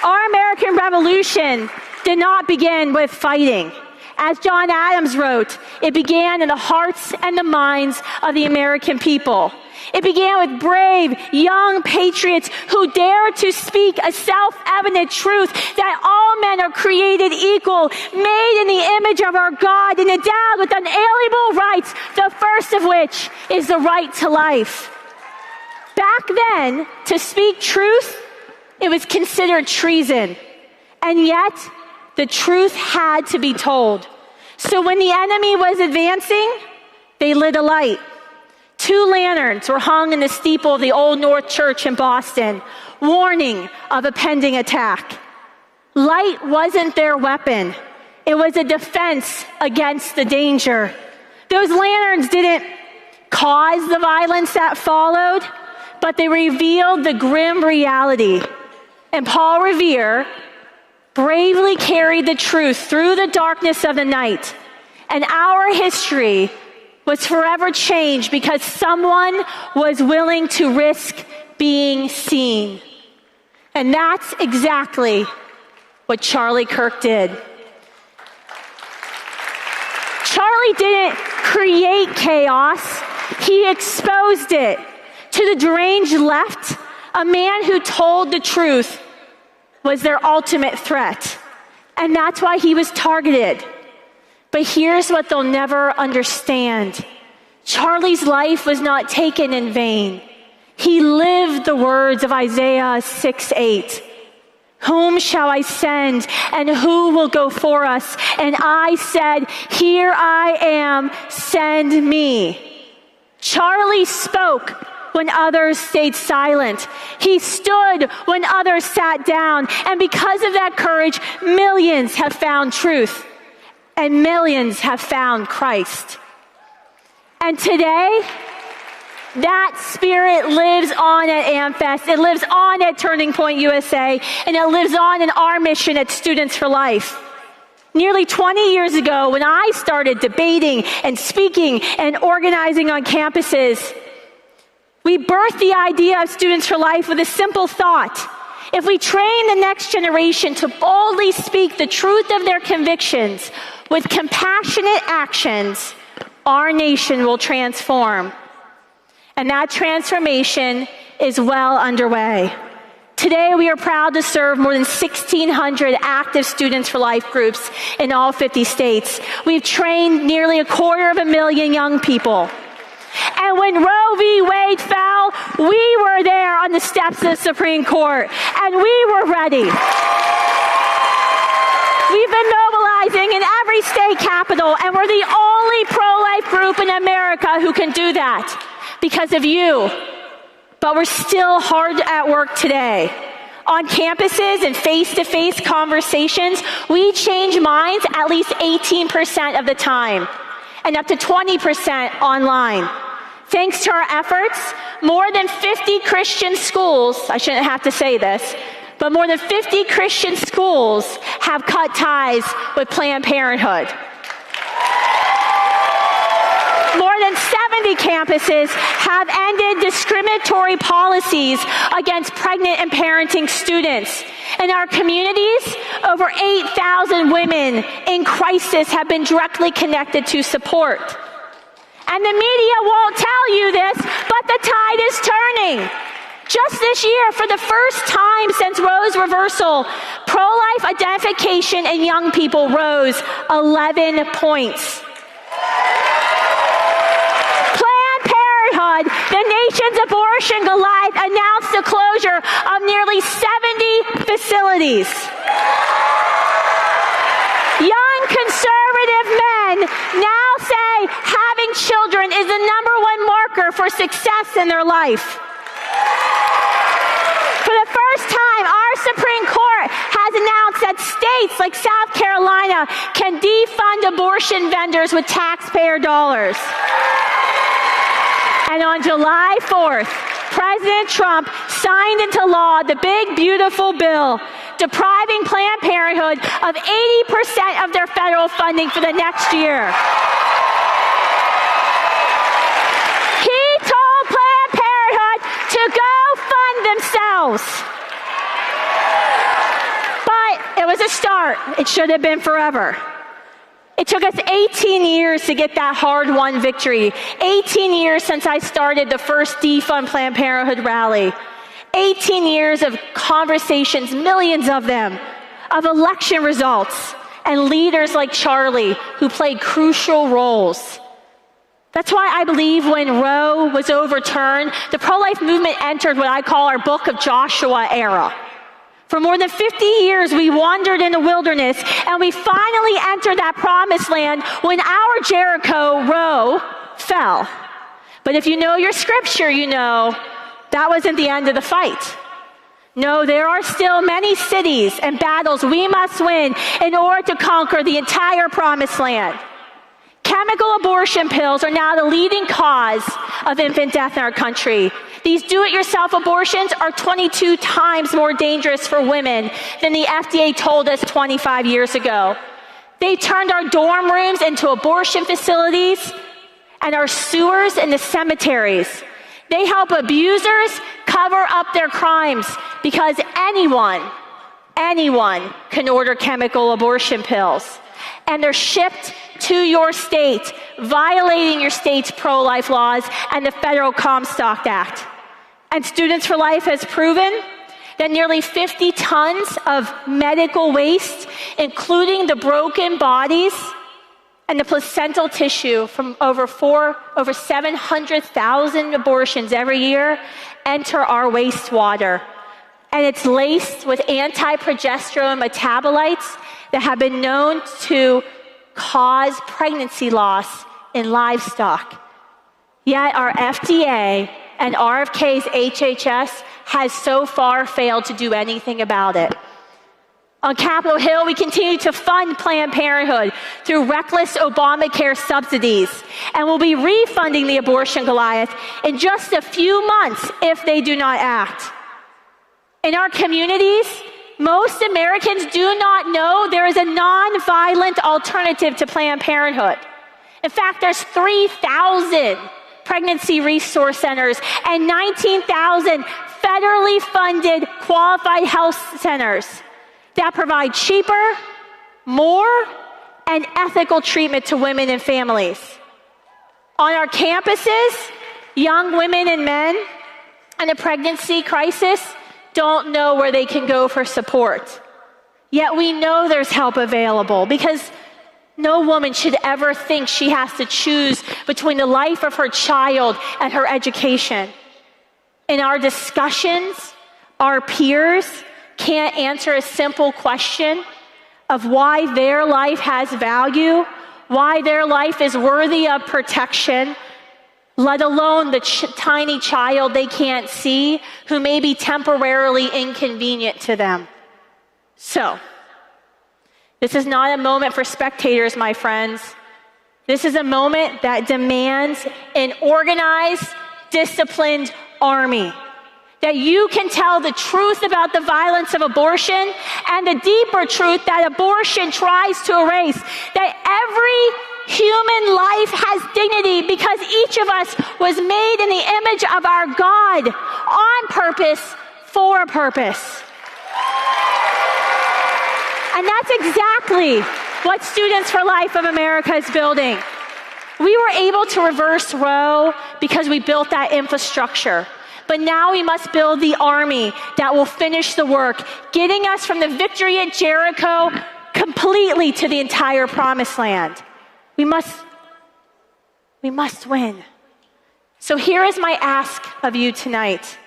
our American Revolution did not begin with fighting. As John Adams wrote, it began in the hearts and the minds of the American people. It began with brave, young patriots who dared to speak a self-evident truth that all men are created equal, made in the image of our God, and endowed with unalienable rights, the first of which is the right to life. Back then, to speak truth, it was considered treason. And yet, the truth had to be told. So when the enemy was advancing, they lit a light. 2 lanterns were hung in the steeple of the Old North Church in Boston, warning of a pending attack. Light wasn't their weapon. It was a defense against the danger. Those lanterns didn't cause the violence that followed, but they revealed the grim reality. And Paul Revere bravely carried the truth through the darkness of the night. And our history was forever changed because someone was willing to risk being seen. And that's exactly what Charlie Kirk did. Charlie didn't create chaos, he exposed it. To the deranged left, a man who told the truth was their ultimate threat. And that's why he was targeted. But here's what they'll never understand. Charlie's life was not taken in vain. He lived the words of Isaiah 6:8. "Whom shall I send, and who will go for us? And I said, here I am, send me." Charlie spoke when others stayed silent. He stood when others sat down. And because of that courage, millions have found truth. And millions have found Christ. And today, that spirit lives on at AmFest. It lives on at Turning Point USA. And it lives on in our mission at Students for Life. Nearly 20 years ago, when I started debating and speaking and organizing on campuses, we birthed the idea of Students for Life with a simple thought. If we train the next generation to boldly speak the truth of their convictions with compassionate actions, our nation will transform. And that transformation is well underway. Today, we are proud to serve more than 1,600 active Students for Life groups in all 50 states. We've trained nearly 250,000 young people. And when Roe v. Wade fell, we were there on the steps of the Supreme Court, and we were ready. We've been mobilizing in every state capital, and we're the only pro-life group in America who can do that because of you. But we're still hard at work today. On campuses and face-to-face conversations, we change minds at least 18% of the time, and up to 20% online. Thanks to our efforts, more than 50 Christian schools, I shouldn't have to say this, but more than 50 Christian schools have cut ties with Planned Parenthood. More than 70 campuses have ended discriminatory policies against pregnant and parenting students. In our communities, over 8,000 women in crisis have been directly connected to support. And the media won't tell you this, but the tide is turning. Just this year, for the first time since Roe's reversal, pro-life identification in young people rose 11 points. Planned Parenthood, the nation's abortion Goliath, announced the closure of nearly 70 facilities. Young conservative men now say having children is the #1 marker for success in their life. For the first time, our Supreme Court has announced that states like South Carolina can defund abortion vendors with taxpayer dollars. And on July 4th, President Trump signed into law the big, beautiful bill depriving Planned Parenthood of 80% of their federal funding for the next year. He told Planned Parenthood to go fund themselves. But it was a start. It should have been forever. It took us 18 years to get that hard-won victory. 18 years since I started the first Defund Planned Parenthood rally. 18 years of conversations, millions of them, of election results, and leaders like Charlie who played crucial roles. That's why I believe when Roe was overturned, the pro-life movement entered what I call our Book of Joshua era. For more than 50 years, we wandered in the wilderness, and we finally entered that promised land when our Jericho, Roe, fell. But if you know your scripture, you know that wasn't the end of the fight. No, there are still many cities and battles we must win in order to conquer the entire promised land. Chemical abortion pills are now the leading cause of infant death in our country. These do-it-yourself abortions are 22 times more dangerous for women than the FDA told us 25 years ago. They turned our dorm rooms into abortion facilities and our sewers into cemeteries. They help abusers cover up their crimes because anyone can order chemical abortion pills. And they're shipped to your state, violating your state's pro-life laws and the Federal Comstock Act. And Students for Life has proven that nearly 50 tons of medical waste, including the broken bodies and the placental tissue from over 700,000 abortions every year, enter our wastewater. And it's laced with anti-progesterone metabolites that have been known to cause pregnancy loss in livestock. Yet our FDA and RFK's HHS has so far failed to do anything about it. On Capitol Hill, we continue to fund Planned Parenthood through reckless Obamacare subsidies, and we'll be refunding the abortion Goliath in just a few months if they do not act. In our communities, most Americans do not know there is a non-violent alternative to Planned Parenthood. In fact, there's 3,000 pregnancy resource centers and 19,000 federally funded qualified health centers that provide cheaper, more, and ethical treatment to women and families. On our campuses, young women and men in a pregnancy crisis don't know where they can go for support. Yet we know there's help available because no woman should ever think she has to choose between the life of her child and her education. In our discussions, our peers can't answer a simple question of why their life has value, why their life is worthy of protection, let alone the tiny child they can't see who may be temporarily inconvenient to them. So, this is not a moment for spectators, my friends. This is a moment that demands an organized, disciplined army. That you can tell the truth about the violence of abortion and the deeper truth that abortion tries to erase. That every human life has dignity because each of us was made in the image of our God on purpose, for a purpose. And that's exactly what Students for Life of America is building. We were able to reverse Roe because we built that infrastructure. But now we must build the army that will finish the work, getting us from the victory at Jericho completely to the entire promised land. We must win. So here is my ask of you tonight.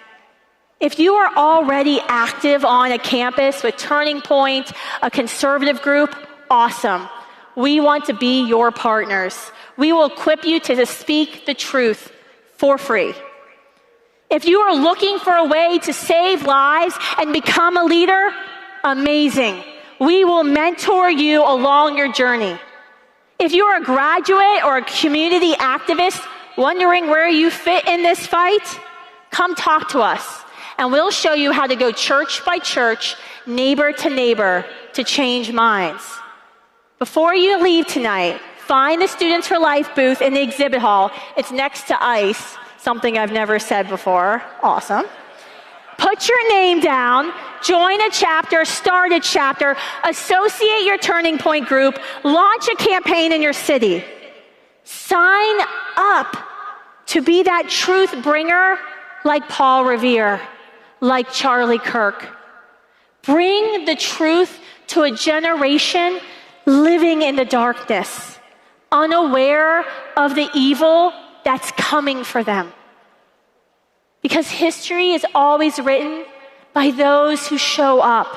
If you are already active on a campus with Turning Point, a conservative group, awesome. We want to be your partners. We will equip you to speak the truth for free. If you are looking for a way to save lives and become a leader, amazing. We will mentor you along your journey. If you are a graduate or a community activist wondering where you fit in this fight, come talk to us, and we'll show you how to go church by church, neighbor to neighbor, to change minds. Before you leave tonight, find the Students for Life booth in the exhibit hall. It's next to ICE, something I've never said before. Awesome. Put your name down, join a chapter, start a chapter, associate your Turning Point group, launch a campaign in your city. Sign up to be that truth bringer like Paul Revere, like Charlie Kirk. Bring the truth to a generation living in the darkness, unaware of the evil that's coming for them. Because history is always written by those who show up.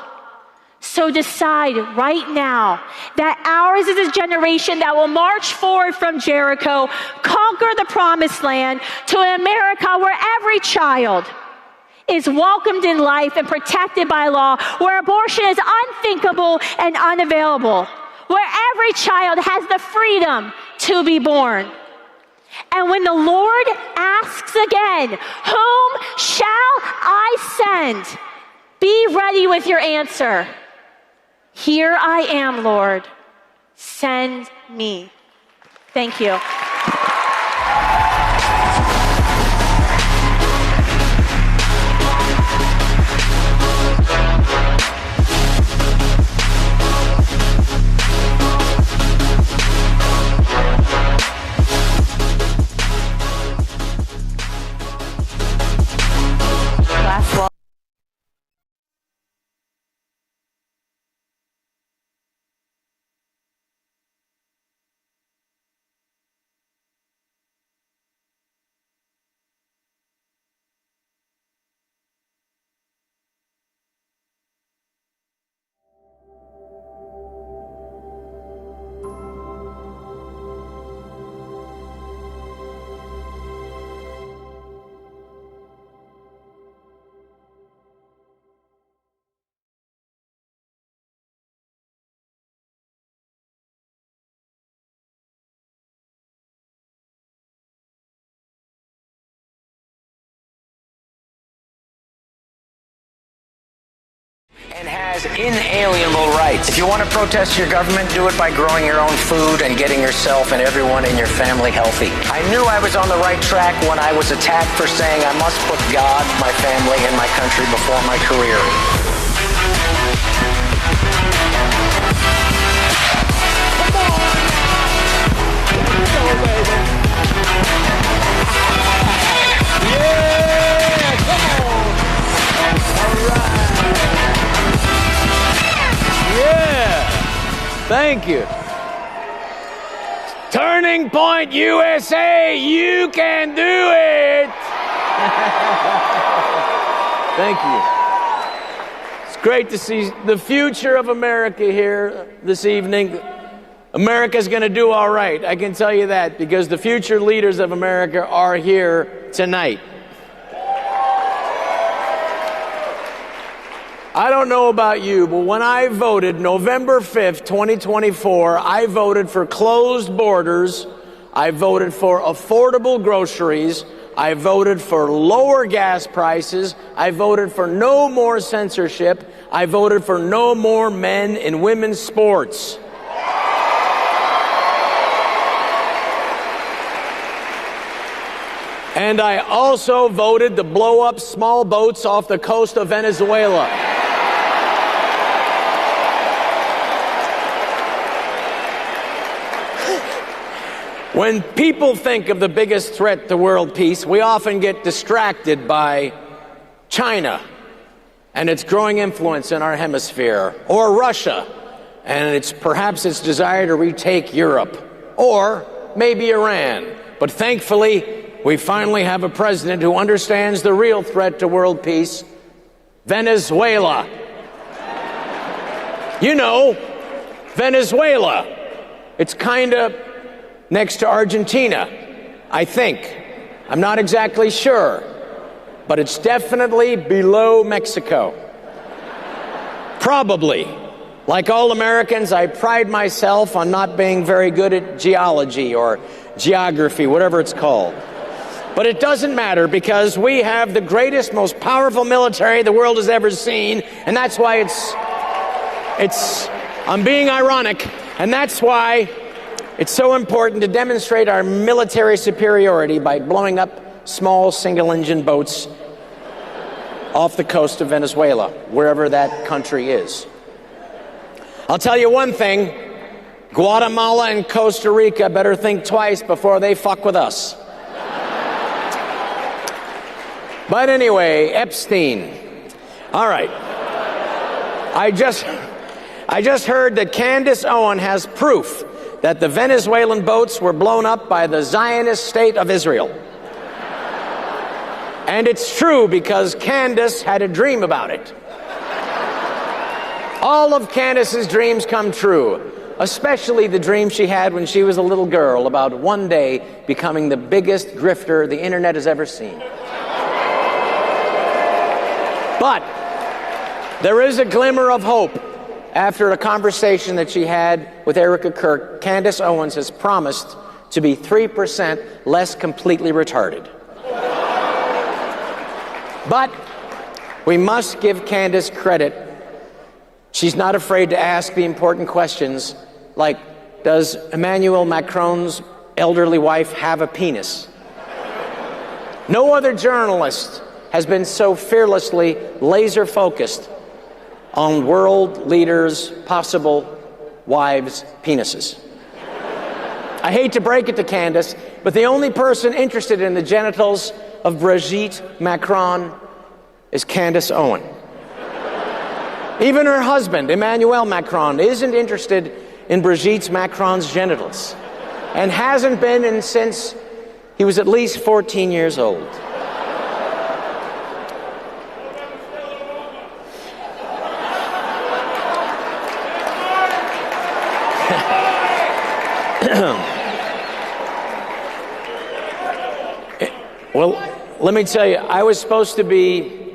So decide right now that ours is a generation that will march forward from Jericho, conquer the promised land to an America where every child is welcomed in life and protected by law, where abortion is unthinkable and unavailable, where every child has the freedom to be born. And when the Lord asks again, whom shall I send? Be ready with your answer. Here I am, Lord. Send me. Thank you. And has inalienable rights. If you want to protest your government, do it by growing your own food and getting yourself and everyone in your family healthy. I knew I was on the right track when I was attacked for saying I must put God, my family, and my country before my career. Come on! Let's go, baby! Yeah! Come on! All right! Yeah, thank you. Turning Point USA, you can do it. Thank you. It's great to see the future of America here this evening. America's going to do all right, I can tell you that, because the future leaders of America are here tonight. I don't know about you, but when I voted November 5th, 2024, I voted for closed borders. I voted for affordable groceries. I voted for lower gas prices. I voted for no more censorship. I voted for no more men in women's sports. And I also voted to blow up small boats off the coast of Venezuela. When people think of the biggest threat to world peace, we often get distracted by China and its growing influence in our hemisphere, or Russia and perhaps its desire to retake Europe, or maybe Iran. But thankfully, we finally have a president who understands the real threat to world peace: Venezuela. You know, Venezuela. It's kind of next to Argentina, I think. I'm not exactly sure, but it's definitely below Mexico. Probably. Like all Americans, I pride myself on not being very good at geology or geography, whatever it's called. But it doesn't matter, because we have the greatest, most powerful military the world has ever seen, and that's why I'm being ironic, and that's why it's so important to demonstrate our military superiority by blowing up small single-engine boats off the coast of Venezuela, wherever that country is. I'll tell you one thing, Guatemala and Costa Rica better think twice before they fuck with us. But anyway, Epstein. All right. I just heard that Candace Owen has proof that the Venezuelan boats were blown up by the Zionist state of Israel. And it's true, because Candace had a dream about it. All of Candace's dreams come true, especially the dream she had when she was a little girl about one day becoming the biggest grifter the internet has ever seen. But there is a glimmer of hope. After a conversation that she had with Erica Kirk, Candace Owens has promised to be 3% less completely retarded. But we must give Candace credit. She's not afraid to ask the important questions, like, does Emmanuel Macron's elderly wife have a penis? No other journalist has been so fearlessly laser-focused on world leaders' possible wives' penises. I hate to break it to Candace, but the only person interested in the genitals of Brigitte Macron is Candace Owen. Even her husband, Emmanuel Macron, isn't interested in Brigitte Macron's genitals, and hasn't been since he was at least 14 years old. Well, let me tell you, I was supposed to be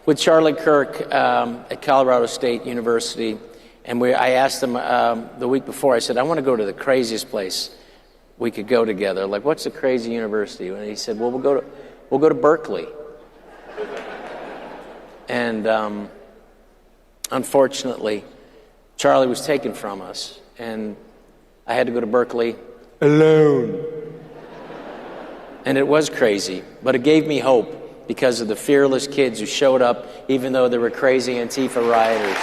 with Charlie Kirk at Colorado State University, and I asked him the week before, I said, I want to go to the craziest place we could go together. Like, what's a crazy university? And he said, well, we'll go to Berkeley. And unfortunately, Charlie was taken from us, and I had to go to Berkeley alone. And it was crazy, but it gave me hope because of the fearless kids who showed up, even though there were crazy Antifa rioters.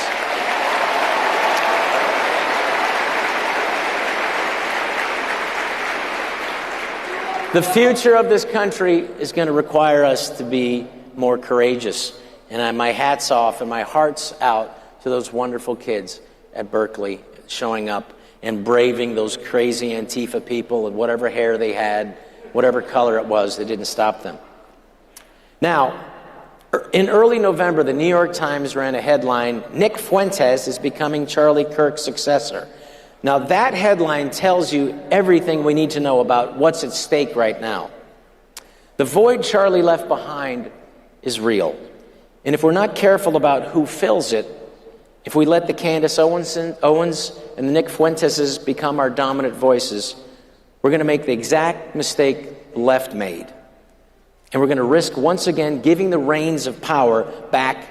The future of this country is going to require us to be more courageous. And my hat's off and my heart's out to those wonderful kids at Berkeley showing up and braving those crazy Antifa people and whatever hair they had, whatever color it was, they didn't stop them. Now, in early November, the New York Times ran a headline, Nick Fuentes is becoming Charlie Kirk's successor. Now, that headline tells you everything we need to know about what's at stake right now. The void Charlie left behind is real. And if we're not careful about who fills it, if we let the Candace Owens and the Nick Fuenteses become our dominant voices, we're going to make the exact mistake the left made. And we're going to risk once again giving the reins of power back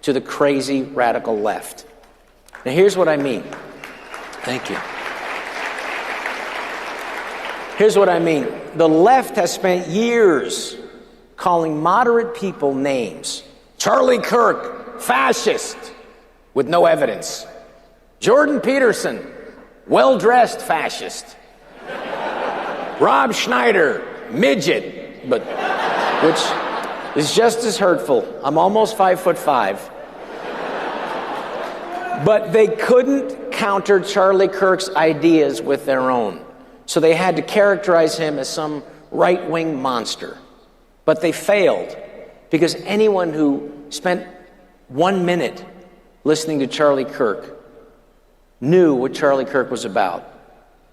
to the crazy radical left. Now here's what I mean. Thank you. Here's what I mean. The left has spent years calling moderate people names. Charlie Kirk, fascist, with no evidence. Jordan Peterson, well-dressed fascist. Rob Schneider, midget, which is just as hurtful. I'm almost 5'5". But they couldn't counter Charlie Kirk's ideas with their own. So they had to characterize him as some right-wing monster. But they failed, because anyone who spent 1 minute listening to Charlie Kirk knew what Charlie Kirk was about.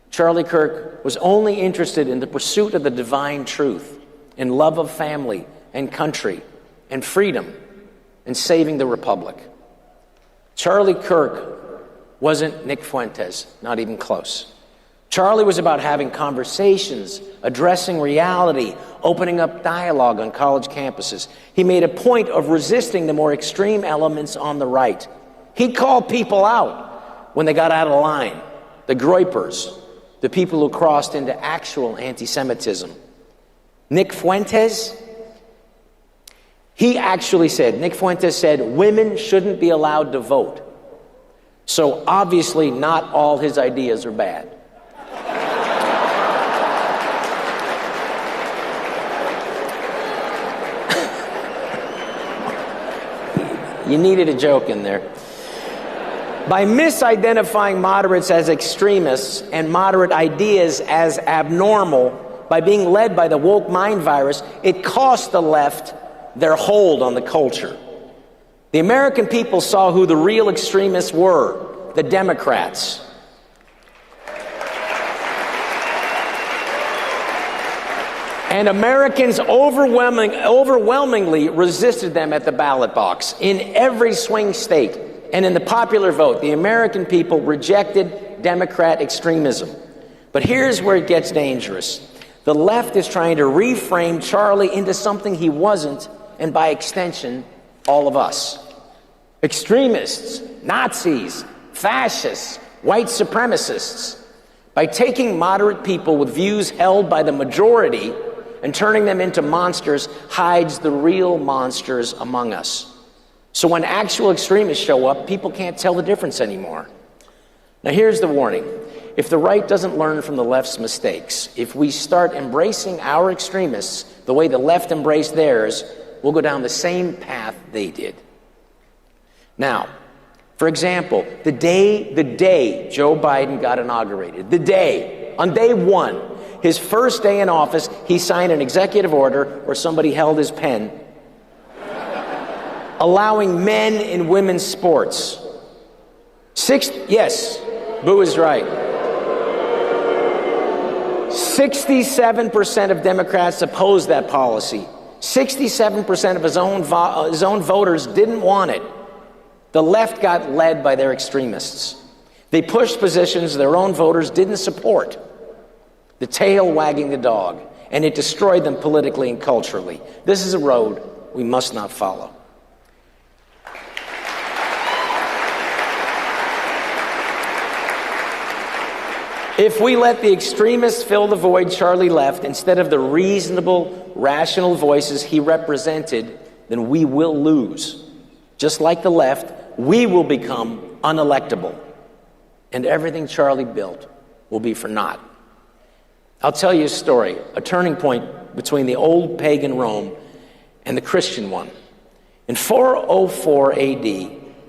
Charlie Kirk was only interested in the pursuit of the divine truth, in love of family and country and freedom and saving the republic. Charlie Kirk wasn't Nick Fuentes, not even close. Charlie was about having conversations, addressing reality, opening up dialogue on college campuses. He made a point of resisting the more extreme elements on the right. He called people out when they got out of line, the groypers, the people who crossed into actual anti-Semitism. Nick Fuentes, Nick Fuentes said, women shouldn't be allowed to vote. So obviously not all his ideas are bad. You needed a joke in there. By misidentifying moderates as extremists and moderate ideas as abnormal, by being led by the woke mind virus, it cost the left their hold on the culture. The American people saw who the real extremists were, the Democrats. And Americans overwhelmingly resisted them at the ballot box. In every swing state and in the popular vote, the American people rejected Democrat extremism. But here's where it gets dangerous. The left is trying to reframe Charlie into something he wasn't, and by extension, all of us. Extremists, Nazis, fascists, white supremacists. By taking moderate people with views held by the majority and turning them into monsters hides the real monsters among us. So when actual extremists show up, people can't tell the difference anymore. Now here's the warning. If the right doesn't learn from the left's mistakes, if we start embracing our extremists the way the left embraced theirs, we'll go down the same path they did. Now, for example, the day Joe Biden got inaugurated, on day one, his first day in office, he signed an executive order where somebody held his pen, allowing men in women's sports. Yes, Boo is right. 67% of Democrats opposed that policy. 67% of his own voters didn't want it. The left got led by their extremists. They pushed positions their own voters didn't support. The tail wagging the dog, and it destroyed them politically and culturally. This is a road we must not follow. If we let the extremists fill the void Charlie left instead of the reasonable, rational voices he represented, then we will lose. Just like the left, we will become unelectable, and everything Charlie built will be for naught. I'll tell you a story, a turning point between the old pagan Rome and the Christian one. In 404 AD,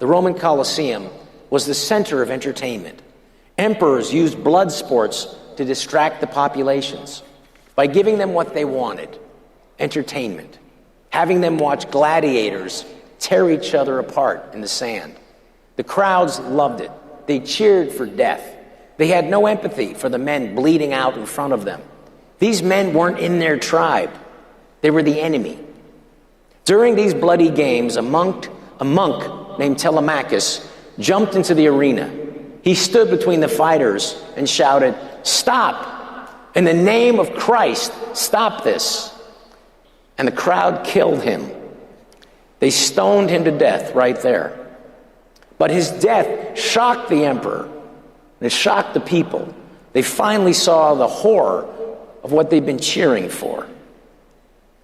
the Roman Colosseum was the center of entertainment. Emperors used blood sports to distract the populations by giving them what they wanted, entertainment, having them watch gladiators tear each other apart in the sand. The crowds loved it. They cheered for death. They had no empathy for the men bleeding out in front of them. These men weren't in their tribe. They were the enemy. During these bloody games, a monk named Telemachus jumped into the arena. He stood between the fighters and shouted, "Stop! In the name of Christ, stop this!" And the crowd killed him. They stoned him to death right there. But his death shocked the emperor, and it shocked the people. They finally saw the horror of what they'd been cheering for.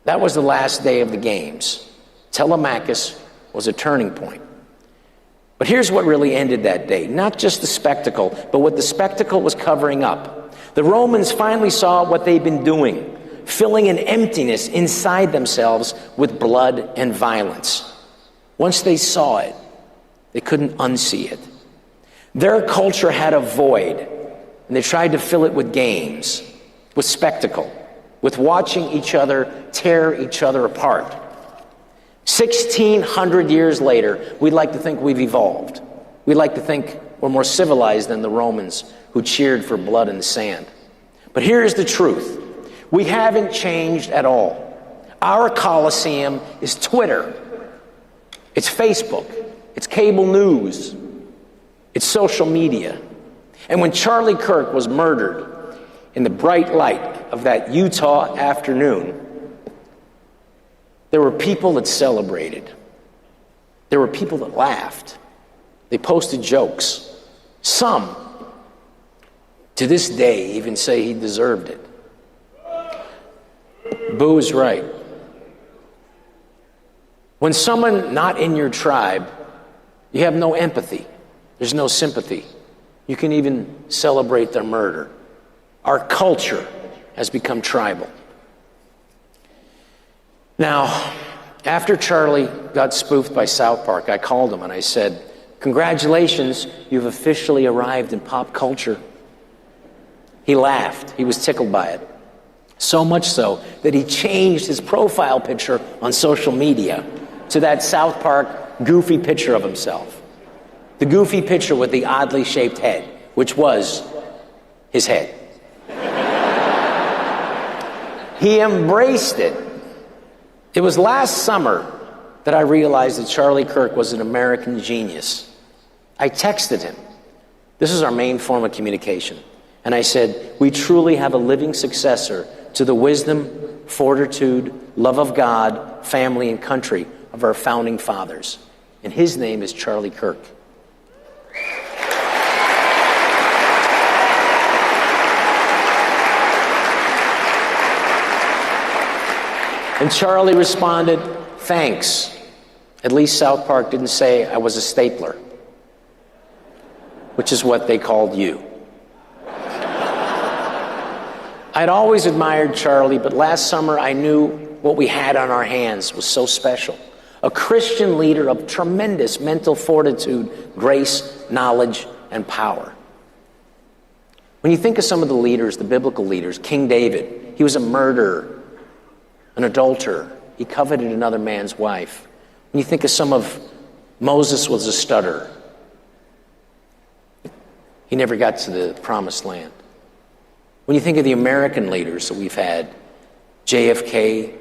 That was the last day of the games. Telemachus was a turning point. But here's what really ended that day. Not just the spectacle, but what the spectacle was covering up. The Romans finally saw what they'd been doing, filling an emptiness inside themselves with blood and violence. Once they saw it, they couldn't unsee it. Their culture had a void, and they tried to fill it with games, with spectacle, with watching each other tear each other apart. 1,600 years later, we'd like to think we've evolved. We'd like to think we're more civilized than the Romans who cheered for blood in the sand. But here's the truth. We haven't changed at all. Our Colosseum is Twitter. It's Facebook. It's cable news. It's social media. And when Charlie Kirk was murdered in the bright light of that Utah afternoon, there were people that celebrated. There were people that laughed. They posted jokes. Some, to this day, even say he deserved it. Boo is right. When someone not in your tribe, you have no empathy. There's no sympathy. You can even celebrate their murder. Our culture has become tribal. Now, after Charlie got spoofed by South Park, I called him and I said, "Congratulations, you've officially arrived in pop culture." He laughed. He was tickled by it. So much so that he changed his profile picture on social media to that South Park goofy picture of himself. The goofy picture with the oddly shaped head, which was his head. He embraced it. It was last summer that I realized that Charlie Kirk was an American genius. I texted him. This is our main form of communication. And I said, "We truly have a living successor to the wisdom, fortitude, love of God, family, and country of our founding fathers. And his name is Charlie Kirk." And Charlie responded, "Thanks. At least South Park didn't say I was a stapler," which is what they called you. I'd always admired Charlie, but last summer I knew what we had on our hands was so special. A Christian leader of tremendous mental fortitude, grace, knowledge, and power. When you think of some of the leaders, the biblical leaders, King David, he was a murderer, an adulterer. He coveted another man's wife. When you think of some of Moses, was a stutterer. He never got to the promised land. When you think of the American leaders that we've had, JFK,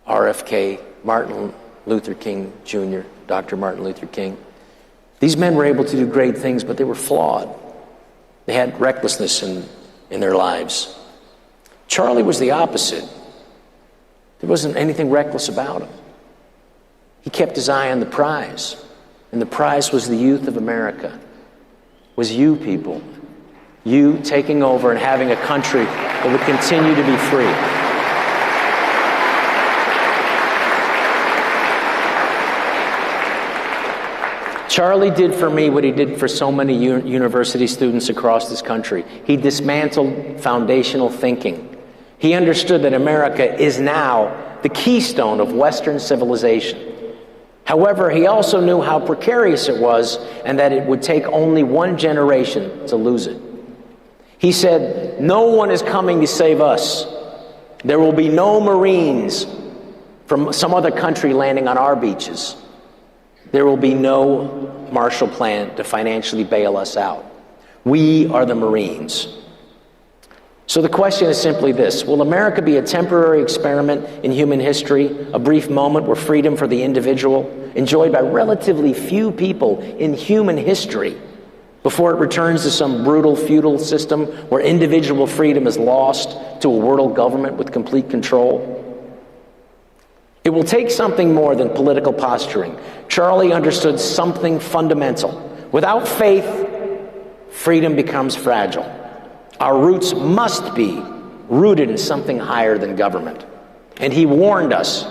RFK, Martin Luther King Jr., Dr. Martin Luther King, these men were able to do great things, but they were flawed. They had recklessness in their lives. Charlie was the opposite. There wasn't anything reckless about him. He kept his eye on the prize, and the prize was the youth of America. It was you people. You taking over and having a country that would continue to be free. Charlie did for me what he did for so many university students across this country. He dismantled foundational thinking. He understood that America is now the keystone of Western civilization. However, he also knew how precarious it was and that it would take only one generation to lose it. He said, "No one is coming to save us. There will be no Marines from some other country landing on our beaches. There will be no Marshall Plan to financially bail us out. We are the Marines." So the question is simply this: will America be a temporary experiment in human history, a brief moment where freedom for the individual, enjoyed by relatively few people in human history, before it returns to some brutal feudal system where individual freedom is lost to a world government with complete control? It will take something more than political posturing. Charlie understood something fundamental. Without faith, freedom becomes fragile. Our roots must be rooted in something higher than government. And he warned us,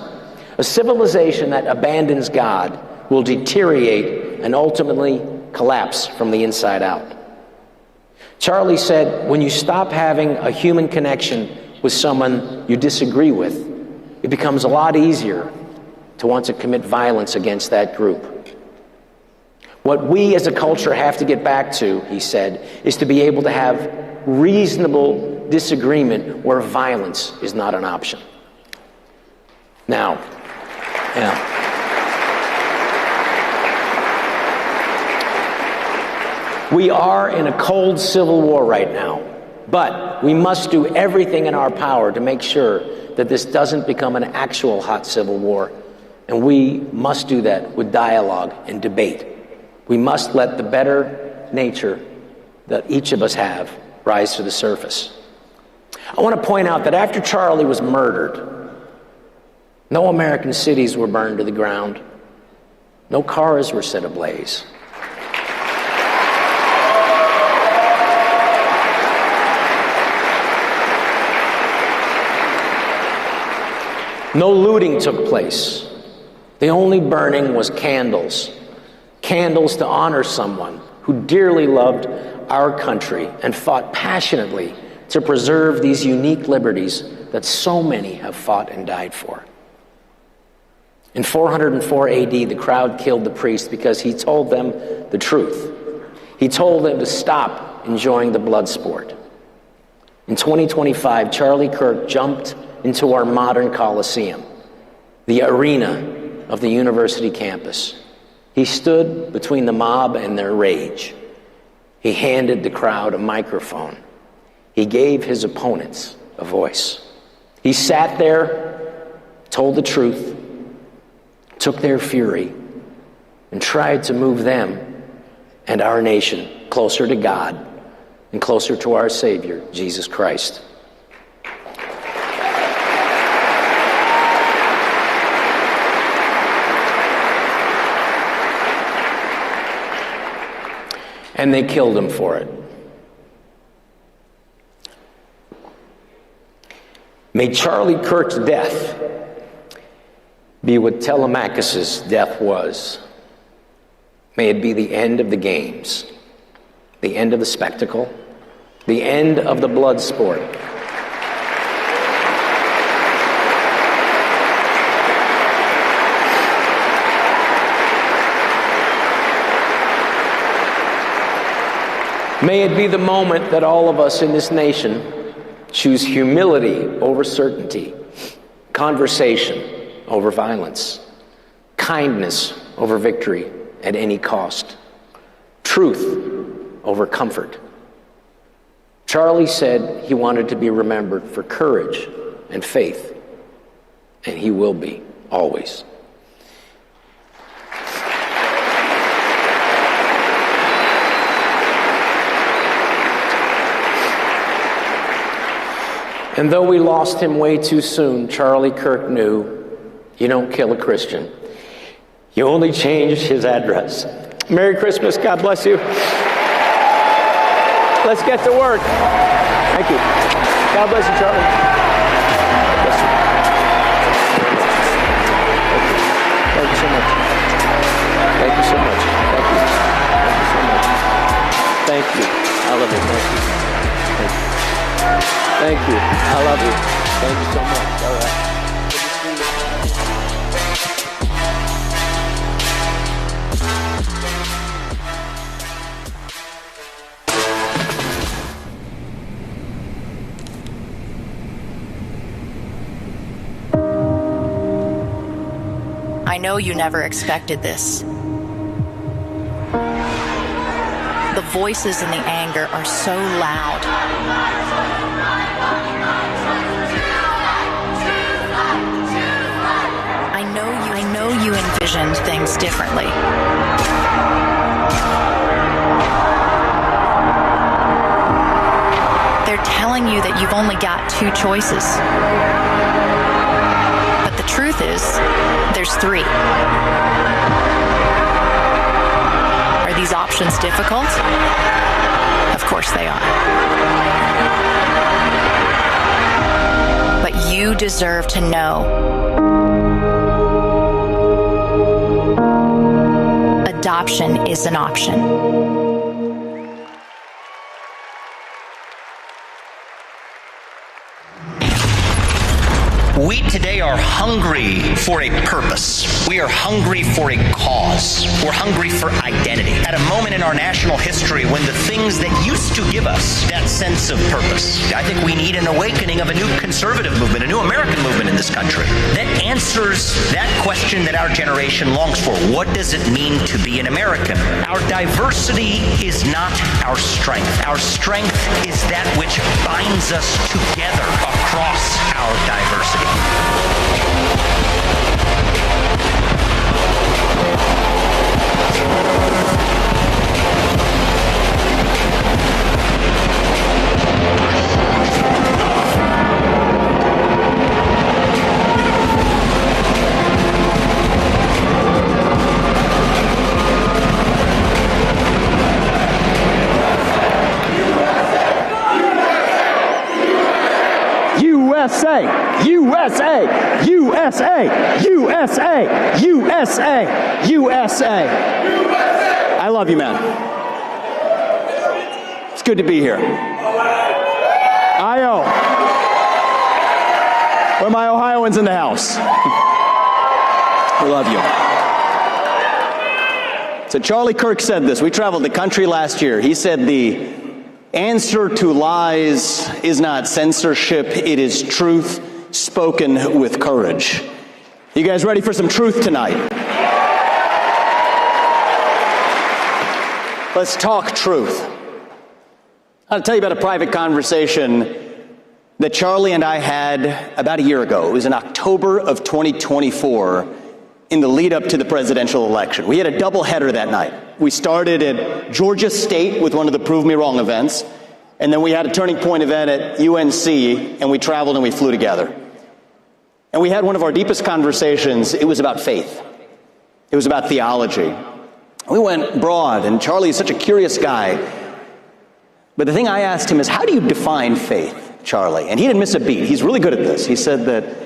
a civilization that abandons God will deteriorate and ultimately collapse from the inside out. Charlie said, when you stop having a human connection with someone you disagree with, it becomes a lot easier to want to commit violence against that group. What we as a culture have to get back to, he said, is to be able to have reasonable disagreement where violence is not an option. Now, we are in a cold civil war right now, but we must do everything in our power to make sure that this doesn't become an actual hot civil war, and we must do that with dialogue and debate. We must let the better nature that each of us have rise to the surface. I want to point out that after Charlie was murdered, no American cities were burned to the ground. No cars were set ablaze. No looting took place. The only burning was candles. Candles to honor someone who dearly loved our country and fought passionately to preserve these unique liberties that so many have fought and died for. In 404 AD, the crowd killed the priest because he told them the truth. He told them to stop enjoying the blood sport. In 2025, Charlie Kirk jumped into our modern Coliseum, the arena of the university campus. He stood between the mob and their rage. He handed the crowd a microphone. He gave his opponents a voice. He sat there, told the truth, took their fury, and tried to move them and our nation closer to God and closer to our Savior, Jesus Christ. And they killed him for it. May Charlie Kirk's death be what Telemachus's death was. May it be the end of the games, the end of the spectacle, the end of the blood sport. May it be the moment that all of us in this nation choose humility over certainty, conversation over violence, kindness over victory at any cost, truth over comfort. Charlie said he wanted to be remembered for courage and faith, and he will be, always. And though we lost him way too soon, Charlie Kirk knew you don't kill a Christian. You only change his address. Merry Christmas. God bless you. Let's get to work. Thank you. God bless you, Charlie. God bless you. Thank you so much. Thank you so much. Thank you. Thank you so much. Thank you. I love it. Thank you. Thank you. Thank you. I love you. Thank you so much. All right. I know you never expected this. The voices and the anger are so loud. I know you envisioned things differently. They're telling you that you've only got 2 choices. But the truth is, there's 3. Are these options difficult? Of course they are. But you deserve to know. Adoption is an option. We today are hungry for a purpose. We are hungry for a cause. We're hungry for identity. At a moment in our national history when the things that used to give us that sense of purpose, I think we need an awakening of a new conservative movement, a new American movement in this country that answers that question that our generation longs for. What does it mean to be an American? Our diversity is not our strength. Our strength is that which binds us together across our diversity. USA, USA, USA, USA, USA, USA. I love you, man. It's good to be here. I-O. Where are my Ohioans in the house? We love you. So Charlie Kirk said this. We traveled the country last year. He said the answer to lies is not censorship, it is truth spoken with courage. You guys ready for some truth tonight? Let's talk truth. I'll tell you about a private conversation that Charlie and I had about a year ago. It was in October of 2024 in the lead up to the presidential election. We had a doubleheader that night. We started at Georgia State with one of the Prove Me Wrong events, and then we had a Turning Point event at UNC, and we traveled and we flew together. And we had one of our deepest conversations. It was about faith. It was about theology. We went broad, and Charlie is such a curious guy. But the thing I asked him is, how do you define faith, Charlie? And he didn't miss a beat. He's really good at this. He said that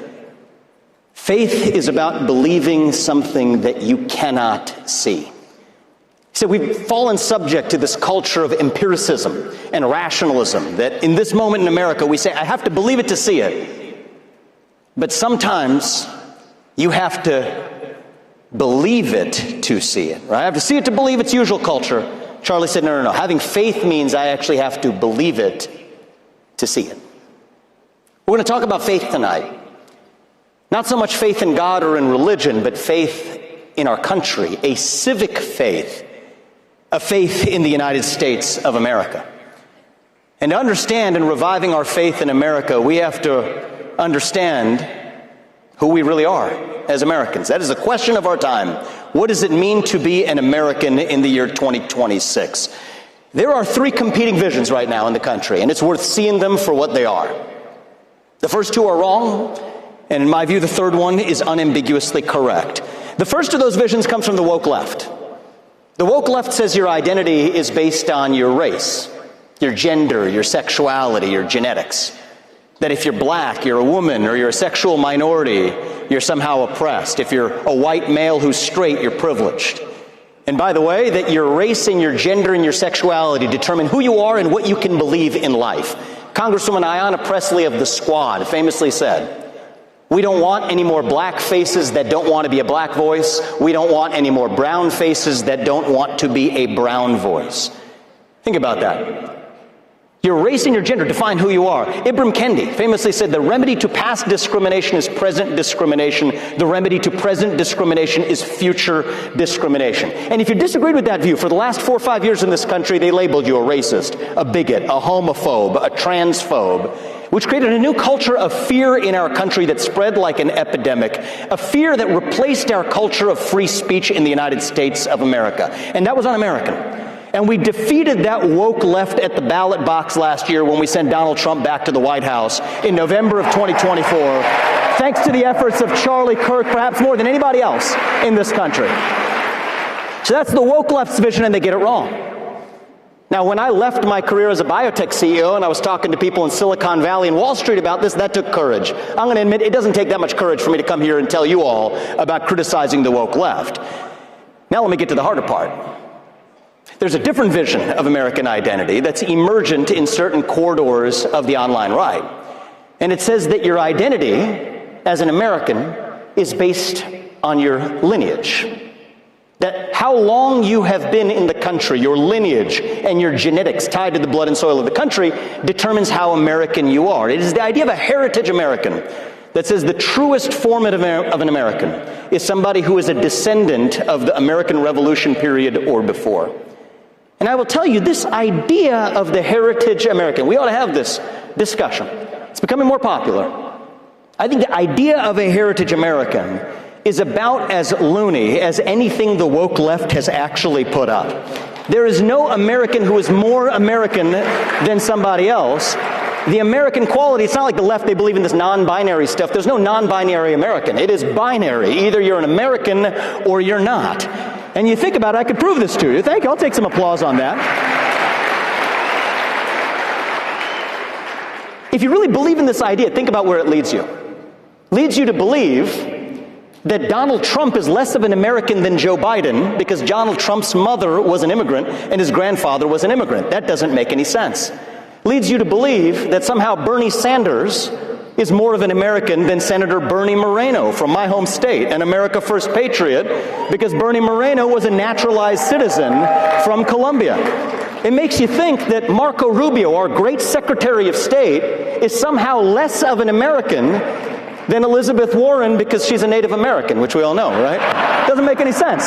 faith is about believing something that you cannot see. He said we've fallen subject to this culture of empiricism and rationalism that in this moment in America we say, I have to believe it to see it. But sometimes you have to believe it to see it, right? I have to see it to believe it's usual culture. Charlie said, no. Having faith means I actually have to believe it to see it. We're going to talk about faith tonight. Not so much faith in God or in religion, but faith in our country, a civic faith, a faith in the United States of America. And to understand in reviving our faith in America, we have to understand who we really are as Americans. That is the question of our time. What does it mean to be an American in the year 2026? There are 3 competing visions right now in the country, and it's worth seeing them for what they are. The first 2 are wrong, and in my view, the third one is unambiguously correct. The first of those visions comes from the woke left. The woke left says your identity is based on your race, your gender, your sexuality, your genetics. That if you're black, you're a woman, or you're a sexual minority, you're somehow oppressed. If you're a white male who's straight, you're privileged. And by the way, that your race and your gender and your sexuality determine who you are and what you can believe in life. Congresswoman Ayanna Pressley of the Squad famously said, we don't want any more black faces that don't want to be a black voice. We don't want any more brown faces that don't want to be a brown voice. Think about that. Your race and your gender define who you are. Ibram Kendi famously said, the remedy to past discrimination is present discrimination. The remedy to present discrimination is future discrimination. And if you disagreed with that view, for the last 4 or 5 years in this country, they labeled you a racist, a bigot, a homophobe, a transphobe, which created a new culture of fear in our country that spread like an epidemic, a fear that replaced our culture of free speech in the United States of America. And that was un-American. And we defeated that woke left at the ballot box last year when we sent Donald Trump back to the White House in November of 2024, thanks to the efforts of Charlie Kirk, perhaps more than anybody else in this country. So that's the woke left's vision, and they get it wrong. Now, when I left my career as a biotech CEO and I was talking to people in Silicon Valley and Wall Street about this, that took courage. I'm going to admit it doesn't take that much courage for me to come here and tell you all about criticizing the woke left. Now let me get to the harder part. There's a different vision of American identity that's emergent in certain corridors of the online right. And it says that your identity as an American is based on your lineage. That how long you have been in the country, your lineage and your genetics tied to the blood and soil of the country determines how American you are. It is the idea of a heritage American that says the truest form of an American is somebody who is a descendant of the American Revolution period or before. And I will tell you, this idea of the heritage American, we ought to have this discussion. It's becoming more popular. I think the idea of a heritage American is about as loony as anything the woke left has actually put up. There is no American who is more American than somebody else. The American quality, it's not like the left, they believe in this non-binary stuff. There's no non-binary American. It is binary. Either you're an American or you're not. And you think about it, I could prove this to you. Thank you. I'll take some applause on that. If you really believe in this idea, think about where it leads you. It leads you to believe that Donald Trump is less of an American than Joe Biden because Donald Trump's mother was an immigrant and his grandfather was an immigrant. That doesn't make any sense. It leads you to believe that somehow Bernie Sanders is more of an American than Senator Bernie Moreno from my home state, an America First patriot, because Bernie Moreno was a naturalized citizen from Colombia. It makes you think that Marco Rubio, our great Secretary of State, is somehow less of an American than Elizabeth Warren because she's a Native American, which we all know, right? Doesn't make any sense.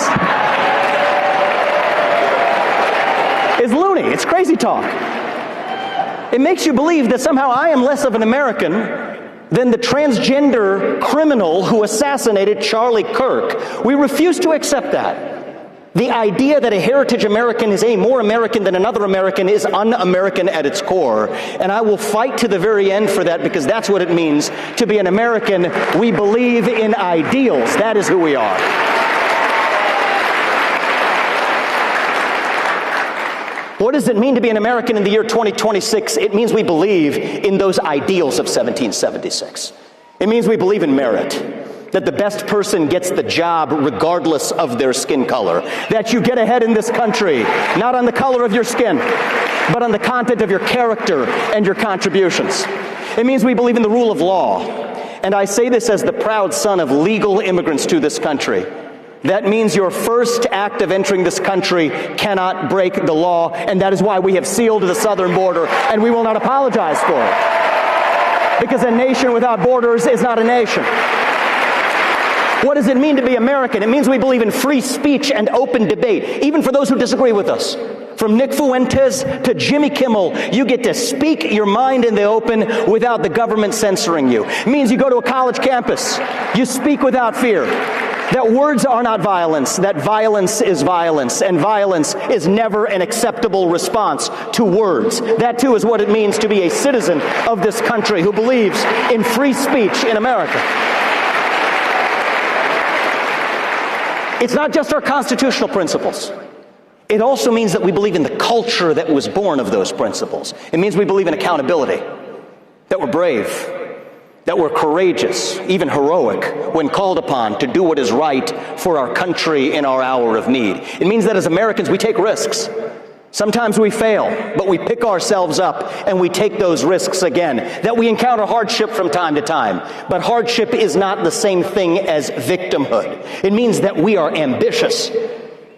It's loony. It's crazy talk. It makes you believe that somehow I am less of an American than the transgender criminal who assassinated Charlie Kirk. We refuse to accept that. The idea that a heritage American is more American than another American is un-American at its core. And I will fight to the very end for that because that's what it means to be an American. We believe in ideals. That is who we are. What does it mean to be an American in the year 2026? It means we believe in those ideals of 1776. It means we believe in merit, that the best person gets the job regardless of their skin color, that you get ahead in this country, not on the color of your skin, but on the content of your character and your contributions. It means we believe in the rule of law. And I say this as the proud son of legal immigrants to this country. That means your first act of entering this country cannot break the law, and that is why we have sealed the southern border, and we will not apologize for it. Because a nation without borders is not a nation. What does it mean to be American? It means we believe in free speech and open debate, even for those who disagree with us. From Nick Fuentes to Jimmy Kimmel, you get to speak your mind in the open without the government censoring you. It means you go to a college campus, you speak without fear. That words are not violence, that violence is violence, and violence is never an acceptable response to words. That too is what it means to be a citizen of this country who believes in free speech in America. It's not just our constitutional principles. It also means that we believe in the culture that was born of those principles. It means we believe in accountability, that we're brave, that we're courageous, even heroic, when called upon to do what is right for our country in our hour of need. It means that as Americans, we take risks. Sometimes we fail, but we pick ourselves up and we take those risks again. That we encounter hardship from time to time. But hardship is not the same thing as victimhood. It means that we are ambitious,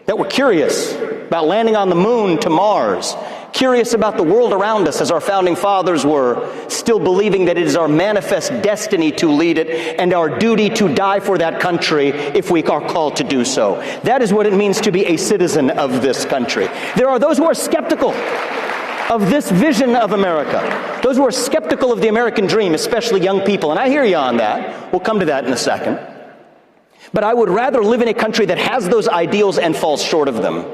that we're curious about landing on the moon to Mars, curious about the world around us as our founding fathers were, still believing that it is our manifest destiny to lead it and our duty to die for that country if we are called to do so. That is what it means to be a citizen of this country. There are those who are skeptical of this vision of America, those who are skeptical of the American dream, especially young people, and I hear you on that. We'll come to that in a second. But I would rather live in a country that has those ideals and falls short of them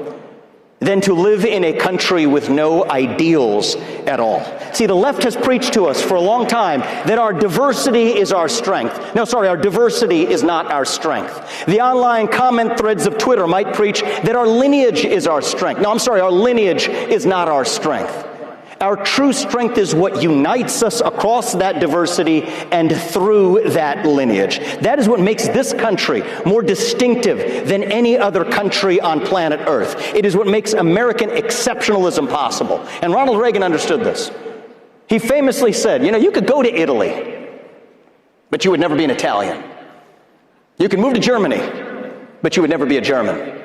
than to live in a country with no ideals at all. See, the left has preached to us for a long time that our diversity is our strength. No, sorry, our diversity is not our strength. The online comment threads of Twitter might preach that our lineage is our strength. No, I'm sorry, our lineage is not our strength. Our true strength is what unites us across that diversity and through that lineage. That is what makes this country more distinctive than any other country on planet Earth. It is what makes American exceptionalism possible. And Ronald Reagan understood this. He famously said, you could go to Italy, but you would never be an Italian. You could move to Germany, but you would never be a German.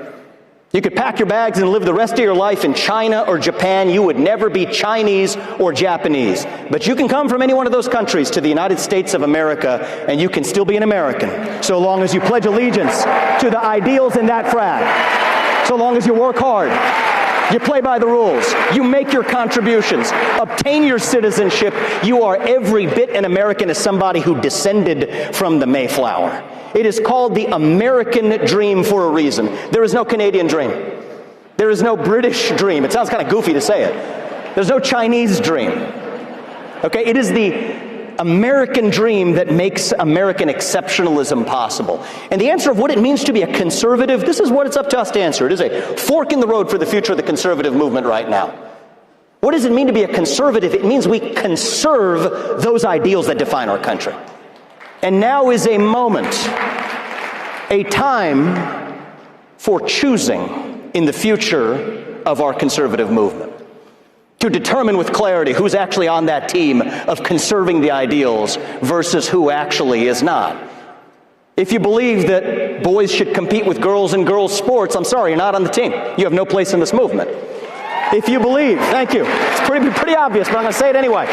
You could pack your bags and live the rest of your life in China or Japan. You would never be Chinese or Japanese. But you can come from any one of those countries to the United States of America, and you can still be an American, so long as you pledge allegiance to the ideals in that flag, so long as you work hard, you play by the rules, you make your contributions, obtain your citizenship. You are every bit an American as somebody who descended from the Mayflower. It is called the American dream for a reason. There is no Canadian dream. There is no British dream. It sounds kind of goofy to say it. There's no Chinese dream. Okay, it is the American dream that makes American exceptionalism possible. And the answer of what it means to be a conservative, this is what it's up to us to answer. It is a fork in the road for the future of the conservative movement right now. What does it mean to be a conservative? It means we conserve those ideals that define our country. And now is a moment, a time for choosing in the future of our conservative movement, to determine with clarity who's actually on that team of conserving the ideals versus who actually is not. If you believe that boys should compete with girls in girls' sports, I'm sorry, you're not on the team. You have no place in this movement. If you believe, thank you, it's pretty obvious, but I'm going to say it anyway.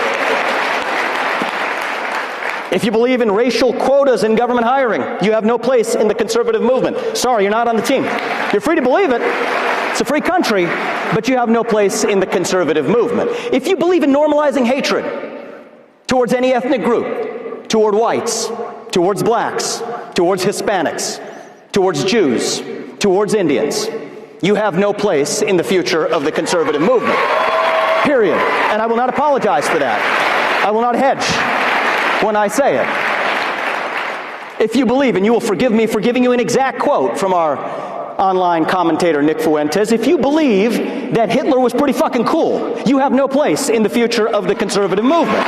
If you believe in racial quotas in government hiring, you have no place in the conservative movement. Sorry, you're not on the team. You're free to believe it. It's a free country, but you have no place in the conservative movement. If you believe in normalizing hatred towards any ethnic group, toward whites, towards blacks, towards Hispanics, towards Jews, towards Indians, you have no place in the future of the conservative movement. Period. And I will not apologize for that. I will not hedge when I say it. If you believe, and you will forgive me for giving you an exact quote from our online commentator Nick Fuentes, if you believe that Hitler was pretty fucking cool, you have no place in the future of the conservative movement.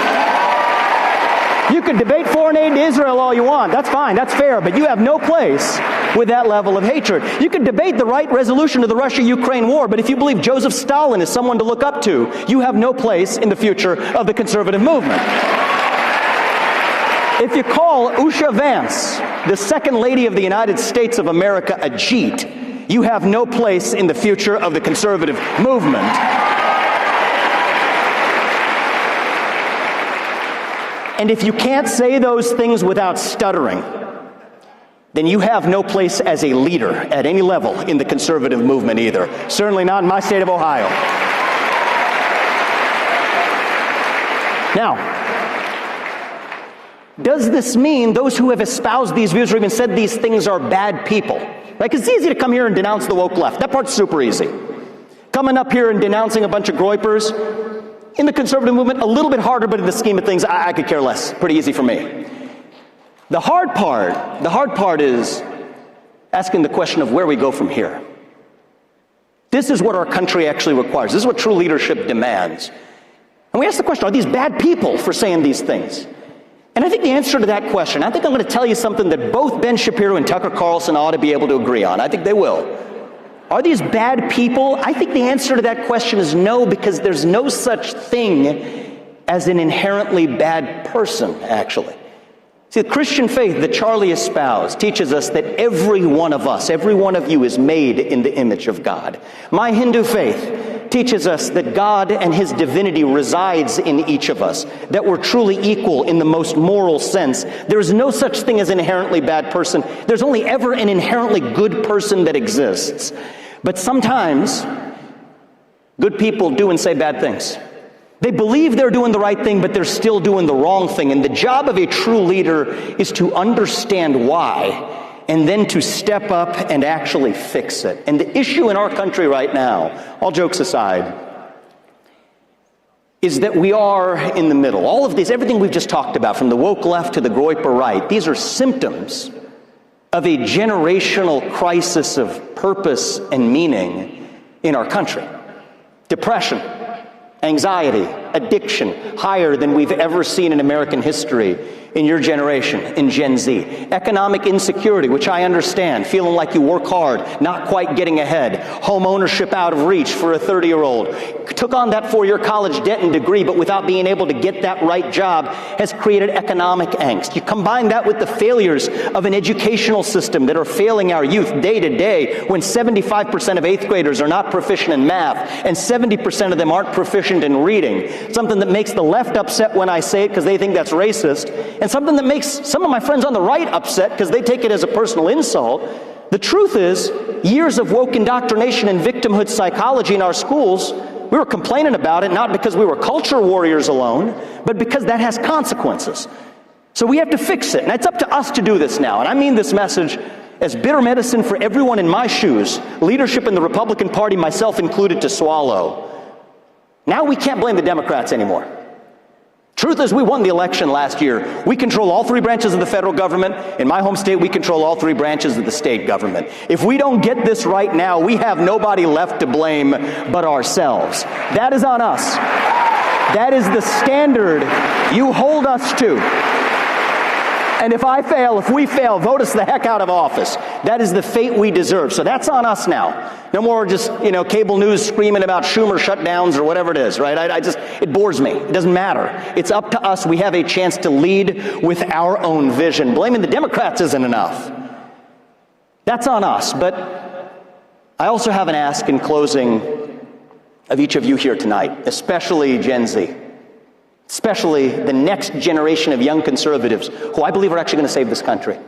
You could debate foreign aid to Israel all you want. That's fine, that's fair, but you have no place with that level of hatred. You could debate the right resolution of the Russia-Ukraine war, but if you believe Joseph Stalin is someone to look up to, you have no place in the future of the conservative movement. If you call Usha Vance, the second lady of the United States of America, a Jeet, you have no place in the future of the conservative movement. And if you can't say those things without stuttering, then you have no place as a leader at any level in the conservative movement either. Certainly not in my state of Ohio. Now, does this mean those who have espoused these views or even said these things are bad people? Right? Because it's easy to come here and denounce the woke left. That part's super easy. Coming up here and denouncing a bunch of groypers, in the conservative movement, a little bit harder, but in the scheme of things, I could care less. Pretty easy for me. The hard part is asking the question of where we go from here. This is what our country actually requires. This is what true leadership demands. And we ask the question, are these bad people for saying these things? And I think the answer to that question, I think I'm going to tell you something that both Ben Shapiro and Tucker Carlson ought to be able to agree on. I think they will. Are these bad people? I think the answer to that question is no, because there's no such thing as an inherently bad person, actually. See, the Christian faith that Charlie espoused teaches us that every one of us, every one of you is made in the image of God. My Hindu faith teaches us that God and his divinity resides in each of us, that we're truly equal in the most moral sense. There is no such thing as an inherently bad person. There's only ever an inherently good person that exists. But sometimes, good people do and say bad things. They believe they're doing the right thing, but they're still doing the wrong thing. And the job of a true leader is to understand why, and then to step up and actually fix it. And the issue in our country right now, all jokes aside, is that we are in the middle. All of these, everything we've just talked about, from the woke left to the groyper right, these are symptoms of a generational crisis of purpose and meaning in our country. Depression, anxiety, addiction, higher than we've ever seen in American history in your generation, in Gen Z. Economic insecurity, which I understand, feeling like you work hard, not quite getting ahead. Home ownership out of reach for a 30-year-old. Took on that four-year college debt and degree, but without being able to get that right job, has created economic angst. You combine that with the failures of an educational system that are failing our youth day to day, when 75% of 8th graders are not proficient in math, and 70% of them aren't proficient in reading. Something that makes the left upset when I say it because they think that's racist, and something that makes some of my friends on the right upset because they take it as a personal insult. The truth is, years of woke indoctrination and victimhood psychology in our schools, we were complaining about it not because we were culture warriors alone, but because that has consequences. So we have to fix it, and it's up to us to do this now. And I mean this message as bitter medicine for everyone in my shoes, leadership in the Republican Party, myself included, to swallow. Now we can't blame the Democrats anymore. Truth is, we won the election last year. We control all three branches of the federal government. In my home state, we control all three branches of the state government. If we don't get this right now, we have nobody left to blame but ourselves. That is on us. That is the standard you hold us to. And if we fail, vote us the heck out of office. That is the fate we deserve. So that's on us now. No more just, cable news screaming about Schumer shutdowns or whatever it is, right? It bores me. It doesn't matter. It's up to us. We have a chance to lead with our own vision. Blaming the Democrats isn't enough. That's on us. But I also have an ask in closing of each of you here tonight, especially Gen Z. Especially the next generation of young conservatives who I believe are actually going to save this country.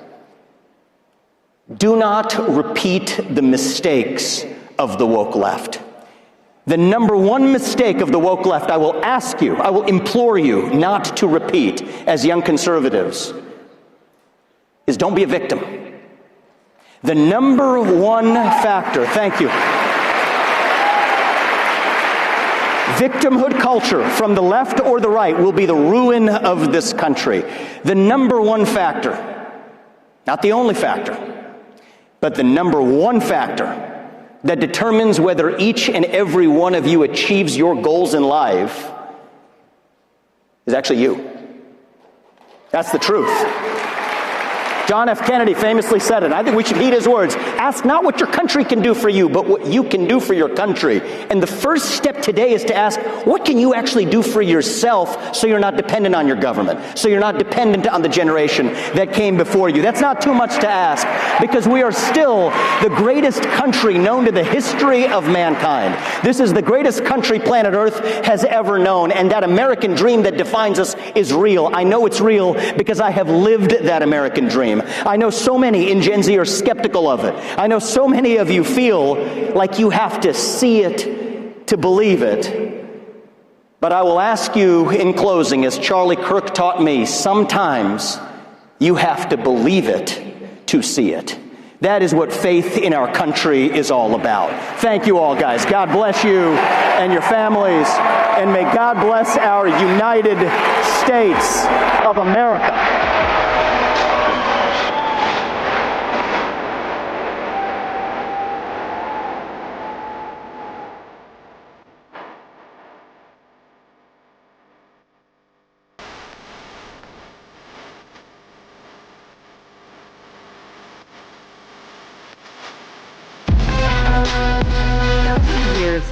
Do not repeat the mistakes of the woke left. The number one mistake of the woke left, I will ask you, I will implore you not to repeat as young conservatives, is don't be a victim. The number one factor, thank you. Victimhood culture from the left or the right will be the ruin of this country. The number one factor, not the only factor, but the number one factor that determines whether each and every one of you achieves your goals in life is actually you. That's the truth. John F. Kennedy famously said it. I think we should heed his words. Ask not what your country can do for you, but what you can do for your country. And the first step today is to ask, what can you actually do for yourself so you're not dependent on your government, so you're not dependent on the generation that came before you? That's not too much to ask, because we are still the greatest country known to the history of mankind. This is the greatest country planet Earth has ever known, and that American dream that defines us is real. I know it's real because I have lived that American dream. I know so many in Gen Z are skeptical of it. I know so many of you feel like you have to see it to believe it. But I will ask you in closing, as Charlie Kirk taught me, sometimes you have to believe it to see it. That is what faith in our country is all about. Thank you all, guys. God bless you and your families, and may God bless our United States of America.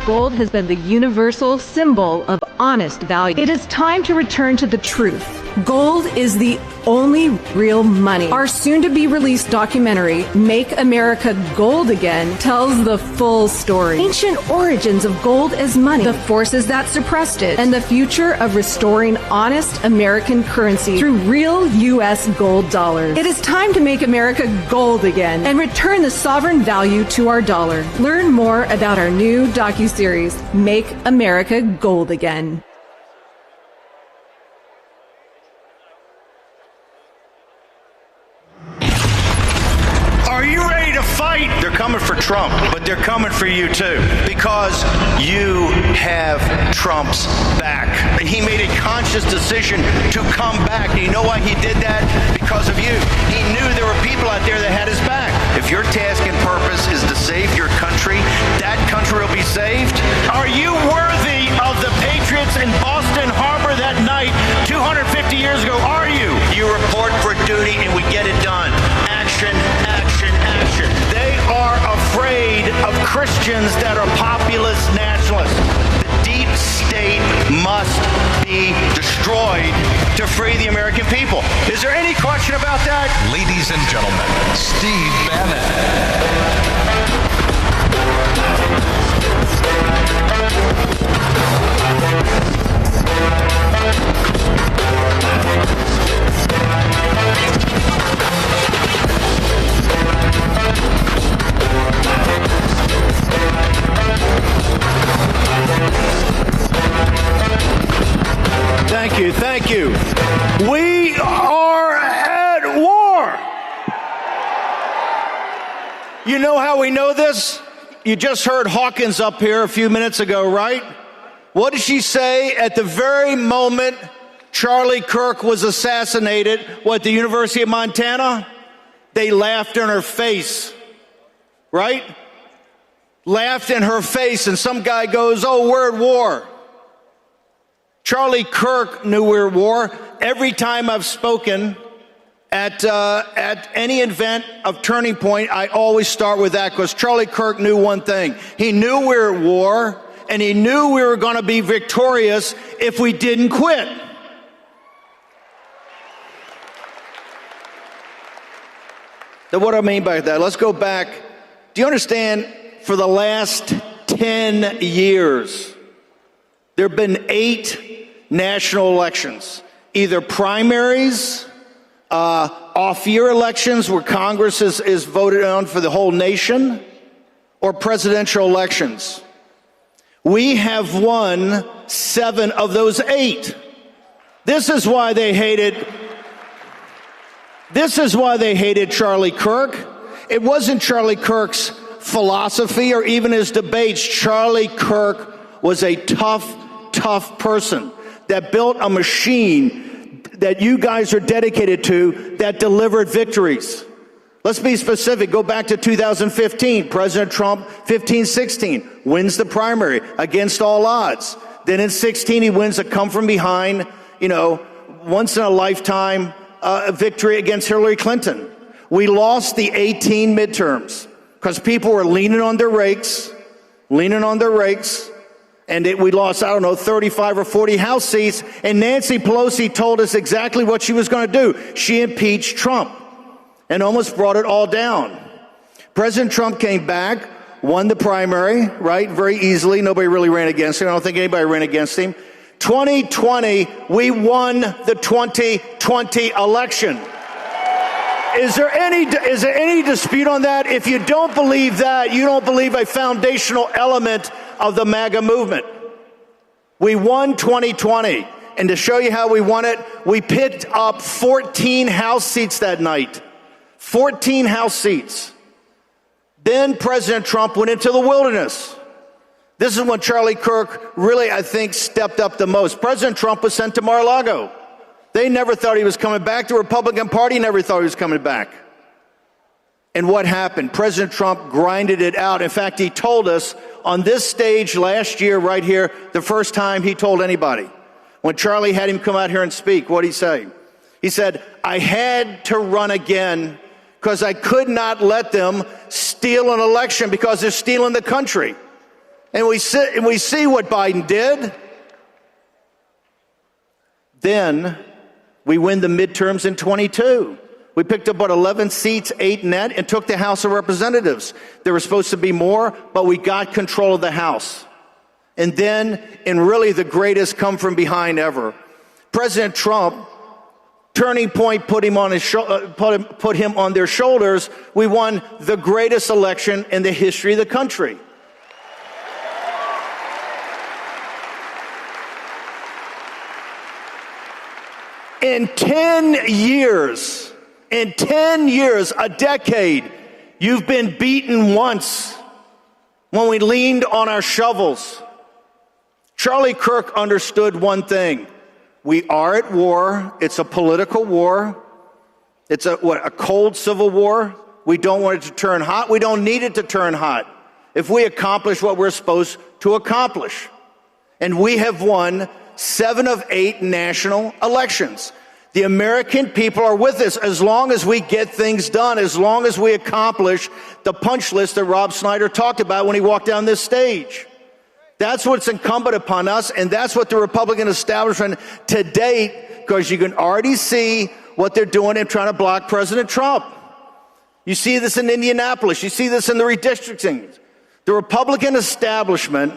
Gold has been the universal symbol of honest value. It is time to return to the truth. Gold is the only real money. Our soon-to-be-released documentary, Make America Gold Again, tells the full story. Ancient origins of gold as money, the forces that suppressed it, and the future of restoring honest American currency through real U.S. gold dollars. It is time to make America gold again and return the sovereign value to our dollar. Learn more about our new docuseries, Make America Gold Again. Are you ready to fight? They're coming for Trump, but they're coming for you too, because you have Trump's back. He made a conscious decision to come back. And you know why he did that? Because of you. He knew there were people out there that had his back. If your task and purpose is to save your country, that country will be saved. Are you worthy of the patriots in Boston Harbor that night 250 years ago? Are you? You report for duty and we get it done. Action, action, action. They are afraid of Christians that are populist nationalists. The deep state must be destroyed to free the American people. Is there any question about that? Ladies and gentlemen, Steve Bannon. Thank you, thank you. We are at war. You know how we know this? You just heard Hawkins up here a few minutes ago, right? What did she say at the very moment Charlie Kirk was assassinated, at the University of Montana? They laughed in her face, right? Laughed in her face, and some guy goes, "Oh, we're at war." Charlie Kirk knew we were at war. Every time I've spoken at any event of Turning Point, I always start with that, because Charlie Kirk knew one thing. He knew we were at war, and he knew we were going to be victorious if we didn't quit. Now, what do I mean by that? Let's go back. Do you understand, for the last 10 years, there have been 8 national elections, either primaries, off-year elections where Congress is voted on for the whole nation, or presidential elections. We have won 7 of those 8. This is why they hated Charlie Kirk. It wasn't Charlie Kirk's philosophy or even his debates. Charlie Kirk was a tough person that built a machine that you guys are dedicated to that delivered victories. Let's be specific. Go back to 2015. President Trump, 15-16, wins the primary against all odds. Then in 16, he wins a come from behind, once in a lifetime victory against Hillary Clinton. We lost the 18 midterms because people were leaning on their rakes, and we lost, 35 or 40 House seats, and Nancy Pelosi told us exactly what she was going to do. She impeached Trump and almost brought it all down. President Trump came back, won the primary, right, very easily. Nobody really ran against him. I don't think anybody ran against him. 2020, we won the 2020 election. Is there any dispute on that? If you don't believe that, you don't believe a foundational element of the MAGA movement. We won 2020. And to show you how we won it, we picked up 14 House seats that night. 14 House seats. Then President Trump went into the wilderness. This is when Charlie Kirk really, I think, stepped up the most. President Trump was sent to Mar-a-Lago. They never thought he was coming back. The Republican Party never thought he was coming back. And what happened? President Trump grinded it out. In fact, he told us on this stage last year, right here, the first time he told anybody. When Charlie had him come out here and speak, what did he say? He said, "I had to run again because I could not let them steal an election because they're stealing the country." And we see what Biden did. Then We win the midterms in 22. We picked up about 11 seats, 8 net, and took the House of Representatives. There were supposed to be more, but we got control of the House. And then, in really the greatest come from behind ever, President Trump, turning point, put him on their shoulders. We won the greatest election in the history of the country. In 10 years, a decade, you've been beaten once when we leaned on our shovels. Charlie Kirk understood one thing. We are at war. It's a political war. It's a cold civil war. We don't want it to turn hot. We don't need it to turn hot if we accomplish what we're supposed to accomplish. And we have won 7 of 8 national elections. The American people are with us as long as we get things done, as long as we accomplish the punch list that Rob Snyder talked about when he walked down this stage. That's what's incumbent upon us, and that's what the Republican establishment to date, because you can already see what they're doing in trying to block President Trump. You see this in Indianapolis. You see this in the redistricting. The Republican establishment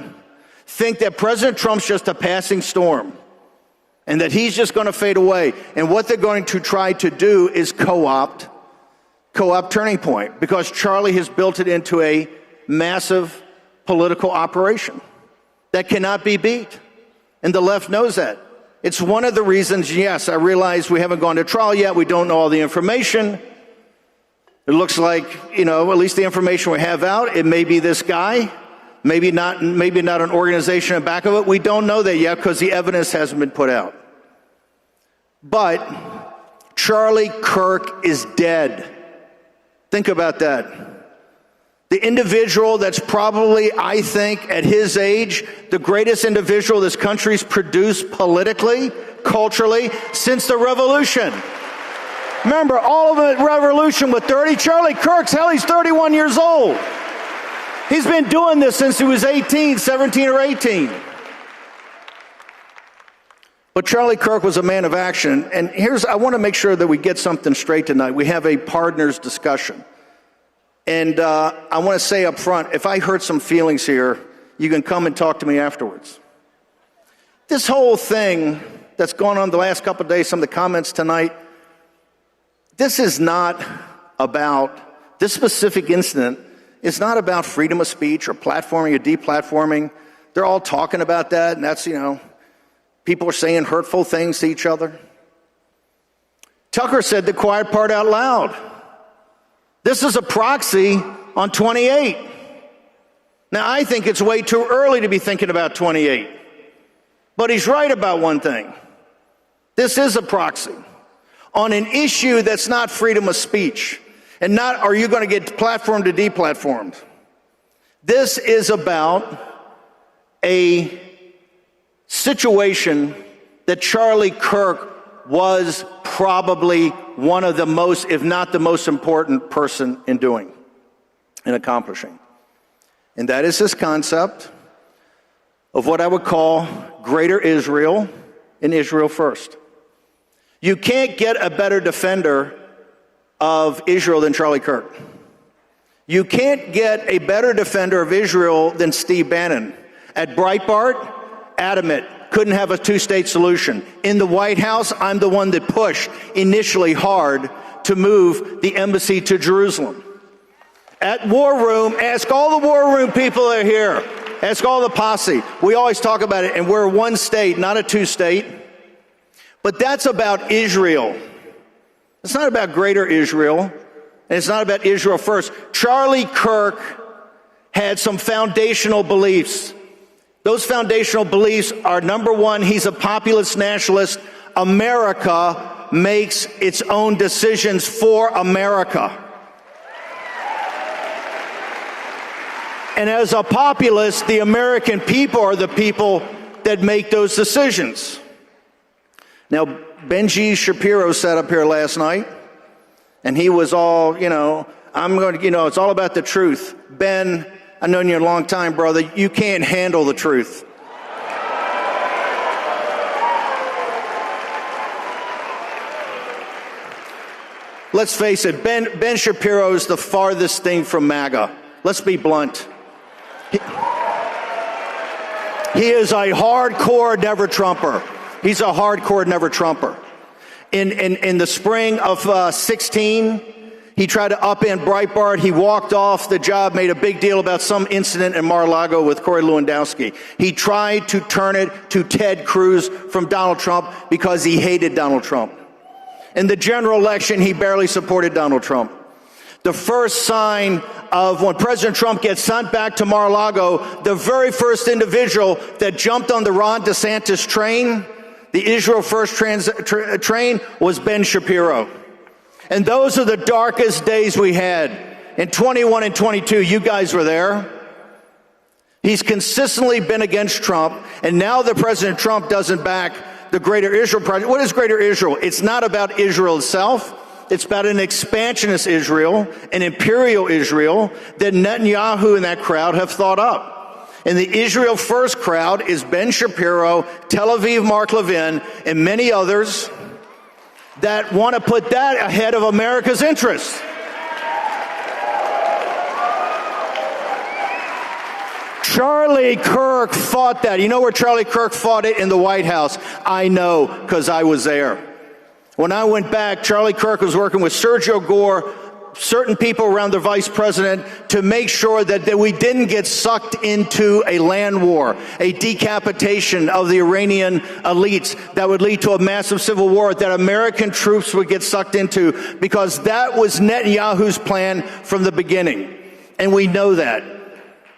think that President Trump's just a passing storm and that he's just going to fade away. And what they're going to try to do is co-opt Turning Point, because Charlie has built it into a massive political operation that cannot be beat. And the left knows that. It's one of the reasons, yes, I realize we haven't gone to trial yet. We don't know all the information. It looks like, at least the information we have out, it may be this guy, maybe not an organization in back of it. We don't know that yet because the evidence hasn't been put out. But Charlie Kirk is dead. Think about that. The individual that's probably, I think, at his age, the greatest individual this country's produced politically, culturally, since the revolution. Remember, all of the revolution was 30. Charlie Kirk's, he's 31 years old. He's been doing this since he was 17 or 18. But Charlie Kirk was a man of action. And I want to make sure that we get something straight tonight. We have a partners discussion. And I want to say up front, if I hurt some feelings here, you can come and talk to me afterwards. This whole thing that's gone on the last couple of days, some of the comments tonight, this is not about, this specific incident is not about freedom of speech or platforming or deplatforming. They're all talking about that, and that's, people are saying hurtful things to each other. Tucker said the quiet part out loud. This is a proxy on 28. Now, I think it's way too early to be thinking about 28. But he's right about one thing. This is a proxy on an issue that's not freedom of speech and not are you going to get platformed or deplatformed. This is about a situation that Charlie Kirk was probably one of the most, if not the most important person in doing and accomplishing. And that is this concept of what I would call greater Israel and Israel first. You can't get a better defender of Israel than Charlie Kirk. You can't get a better defender of Israel than Steve Bannon. At Breitbart, adamant, couldn't have a two-state solution. In the White House, I'm the one that pushed initially hard to move the embassy to Jerusalem. At War Room, ask all the War Room people that are here. Ask all the posse. We always talk about it, and we're one state, not a two-state. But that's about Israel. It's not about greater Israel, and it's not about Israel first. Charlie Kirk had some foundational beliefs. Those foundational beliefs are, number one, he's a populist nationalist. America makes its own decisions for America. And as a populist, the American people are the people that make those decisions. Now, Benji Shapiro sat up here last night, and he was all, it's all about the truth. Ben, I've known you a long time, brother. You can't handle the truth. Let's face it, Ben Shapiro is the farthest thing from MAGA. Let's be blunt. He is a hardcore never-Trumper. He's a hardcore never-Trumper. In the spring of 16, he tried to upend Breitbart. He walked off the job, made a big deal about some incident in Mar-a-Lago with Corey Lewandowski. He tried to turn it to Ted Cruz from Donald Trump because he hated Donald Trump. In the general election, he barely supported Donald Trump. The first sign of when President Trump gets sent back to Mar-a-Lago, the very first individual that jumped on the Ron DeSantis train, the Israel First train, was Ben Shapiro. And those are the darkest days we had. In 21 and 22, you guys were there. He's consistently been against Trump, and now that President Trump doesn't back the Greater Israel Project. What is Greater Israel? It's not about Israel itself. It's about an expansionist Israel, an imperial Israel that Netanyahu and that crowd have thought up. And the Israel First crowd is Ben Shapiro, Tel Aviv Mark Levin, and many others that want to put that ahead of America's interests. Charlie Kirk fought that. You know where Charlie Kirk fought it? In the White House. I know, because I was there. When I went back, Charlie Kirk was working with Sergio Gore, certain people around the vice president, to make sure that we didn't get sucked into a land war, a decapitation of the Iranian elites that would lead to a massive civil war that American troops would get sucked into, because that was Netanyahu's plan from the beginning. And we know that.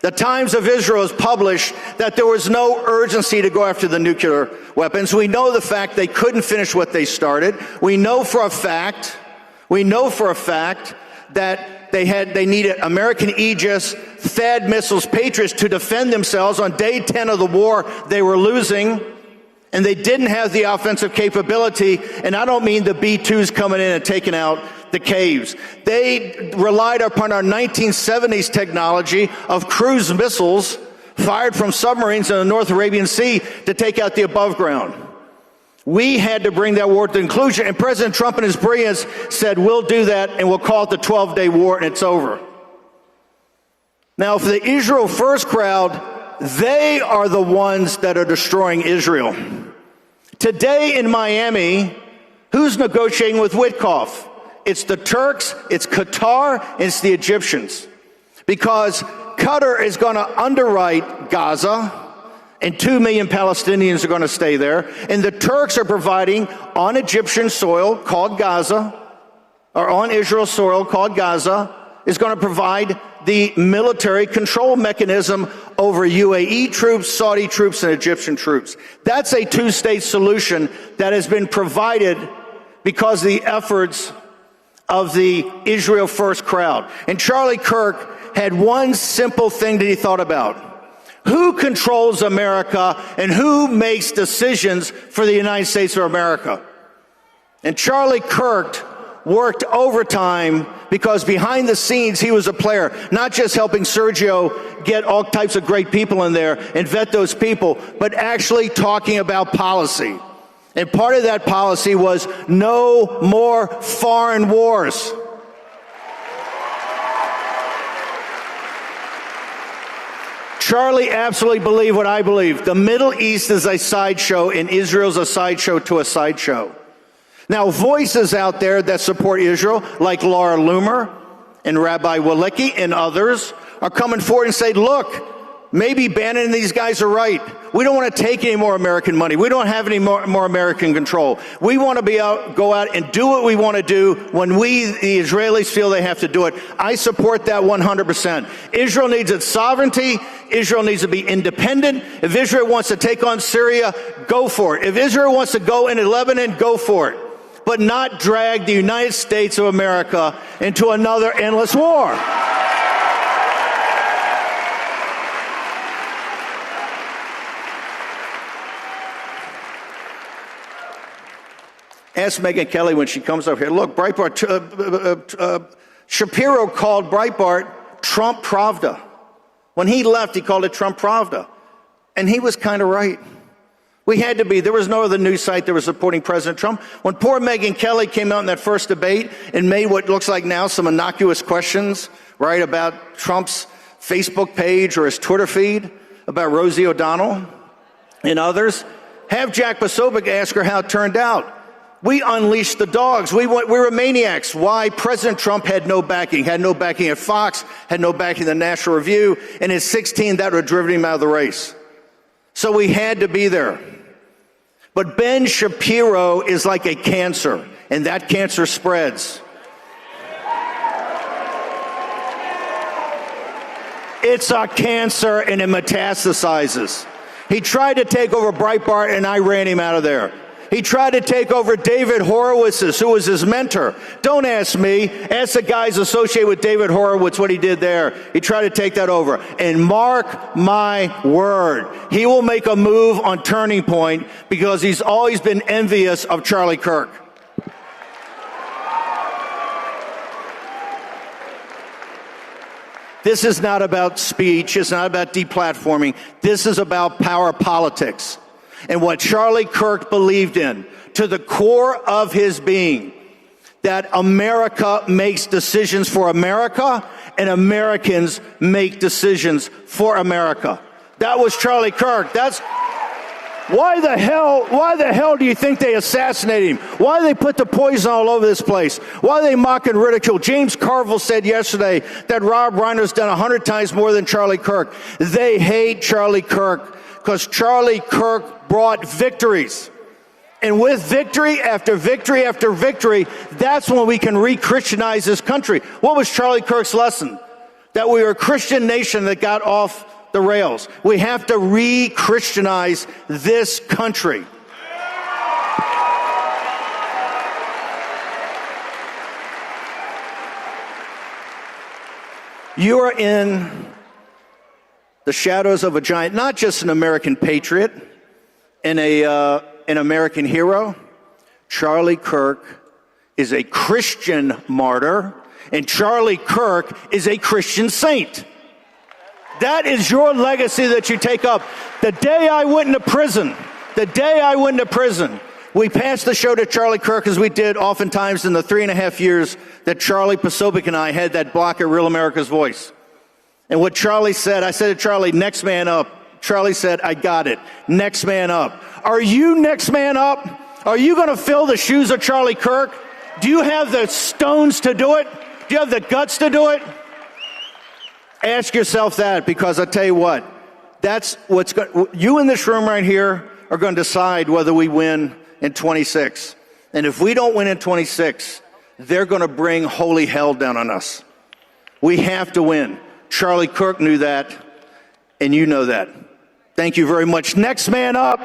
The Times of Israel has published that there was no urgency to go after the nuclear weapons. We know the fact they couldn't finish what they started. We know for a fact that they needed American Aegis, THAAD missiles, Patriots to defend themselves. On day 10 of the war, they were losing, and they didn't have the offensive capability. And I don't mean the B-2s coming in and taking out the caves. They relied upon our 1970s technology of cruise missiles fired from submarines in the North Arabian Sea to take out the above ground. We had to bring that war to conclusion, and President Trump in his brilliance said, we'll do that, and we'll call it the 12-day war, and it's over. Now, for the Israel First crowd, they are the ones that are destroying Israel. Today in Miami, who's negotiating with Witkoff? It's the Turks, it's Qatar, and it's the Egyptians. Because Qatar is going to underwrite Gaza, and 2 million Palestinians are going to stay there. And the Turks are providing on Egyptian soil called Gaza, or on Israel soil called Gaza, is going to provide the military control mechanism over UAE troops, Saudi troops, and Egyptian troops. That's a two-state solution that has been provided because of the efforts of the Israel First crowd. And Charlie Kirk had one simple thing that he thought about. Who controls America and who makes decisions for the United States of America? And Charlie Kirk worked overtime because behind the scenes he was a player, not just helping Sergio get all types of great people in there and vet those people, but actually talking about policy. And part of that policy was no more foreign wars. Charlie absolutely believed what I believe. The Middle East is a sideshow, and Israel's a sideshow to a sideshow. Now, voices out there that support Israel, like Laura Loomer and Rabbi Walicki and others, are coming forward and say, look, maybe Bannon and these guys are right. We don't want to take any more American money. We don't have any more American control. We want to go out and do what we want to do when we, the Israelis, feel they have to do it. I support that 100%. Israel needs its sovereignty. Israel needs to be independent. If Israel wants to take on Syria, go for it. If Israel wants to go into Lebanon, go for it. But not drag the United States of America into another endless war. Ask Megyn Kelly when she comes up here. Look, Breitbart, Shapiro called Breitbart Trump Pravda. When he left, he called it Trump Pravda. And he was kind of right. We had to be. There was no other news site that was supporting President Trump. When poor Megyn Kelly came out in that first debate and made what looks like now some innocuous questions, right, about Trump's Facebook page or his Twitter feed, about Rosie O'Donnell and others, have Jack Posobiec ask her how it turned out. We unleashed the dogs. We were maniacs. Why? President Trump had no backing at Fox, had no backing at the National Review, and in 2016, that would have driven him out of the race. So we had to be there. But Ben Shapiro is like a cancer, and that cancer spreads. It's a cancer, and it metastasizes. He tried to take over Breitbart, and I ran him out of there. He tried to take over David Horowitz's, who was his mentor. Don't ask me. Ask the guys associated with David Horowitz what he did there. He tried to take that over. And mark my word, he will make a move on Turning Point because he's always been envious of Charlie Kirk. This is not about speech. It's not about deplatforming. This is about power politics. And what Charlie Kirk believed in, to the core of his being, that America makes decisions for America and Americans make decisions for America. That was Charlie Kirk. That's why the hell do you think they assassinated him? Why they put the poison all over this place? Why they mock and ridicule? James Carville said yesterday that Rob Reiner's done 100 times more than Charlie Kirk. They hate Charlie Kirk because Charlie Kirk brought victories. And with victory after victory after victory, that's when we can re-Christianize this country. What was Charlie Kirk's lesson? That we were a Christian nation that got off the rails. We have to re-Christianize this country. You are in the shadows of a giant, not just an American patriot and an American hero. Charlie Kirk is a Christian martyr, and Charlie Kirk is a Christian saint. That is your legacy that you take up. The day I went into prison, we passed the show to Charlie Kirk as we did oftentimes in the 3.5 years that Charlie Posobiec and I had that block at Real America's Voice. And what Charlie said, I said to Charlie, next man up. Charlie said, I got it. Next man up. Are you next man up? Are you going to fill the shoes of Charlie Kirk? Do you have the stones to do it? Do you have the guts to do it? Ask yourself that, because I tell you what, that's what's going. You in this room right here are going to decide whether we win in 26. And if we don't win in 26, they're going to bring holy hell down on us. We have to win. Charlie Kirk knew that, and you know that. Thank you very much. Next man up.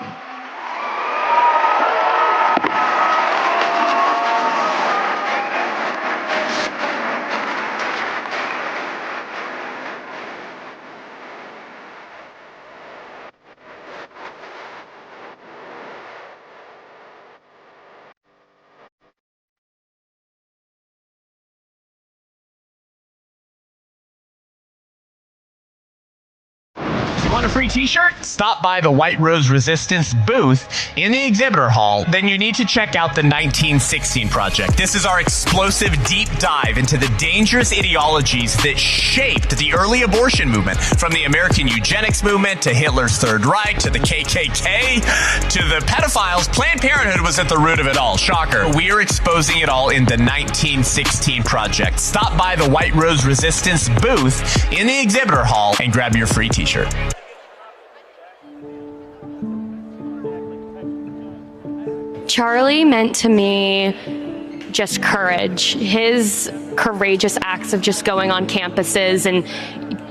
Want a free t-shirt? Stop by the White Rose Resistance booth in the exhibitor hall. Then you need to check out the 1916 Project. This is our explosive deep dive into the dangerous ideologies that shaped the early abortion movement, from the American eugenics movement to Hitler's Third Reich to the KKK to the pedophiles. Planned Parenthood was at the root of it all. Shocker. We are exposing it all in the 1916 Project. Stop by the White Rose Resistance booth in the exhibitor hall and grab your free t-shirt. Charlie meant to me just courage. His courageous acts of just going on campuses and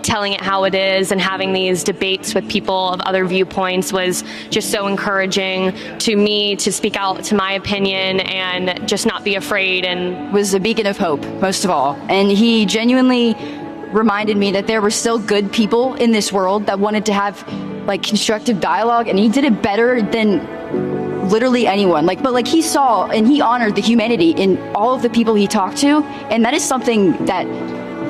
telling it how it is and having these debates with people of other viewpoints was just so encouraging to me to speak out to my opinion and just not be afraid, and was a beacon of hope, most of all. And he genuinely reminded me that there were still good people in this world that wanted to have like constructive dialogue, and he did it better than literally anyone. But he saw and he honored the humanity in all of the people he talked to, and that is something that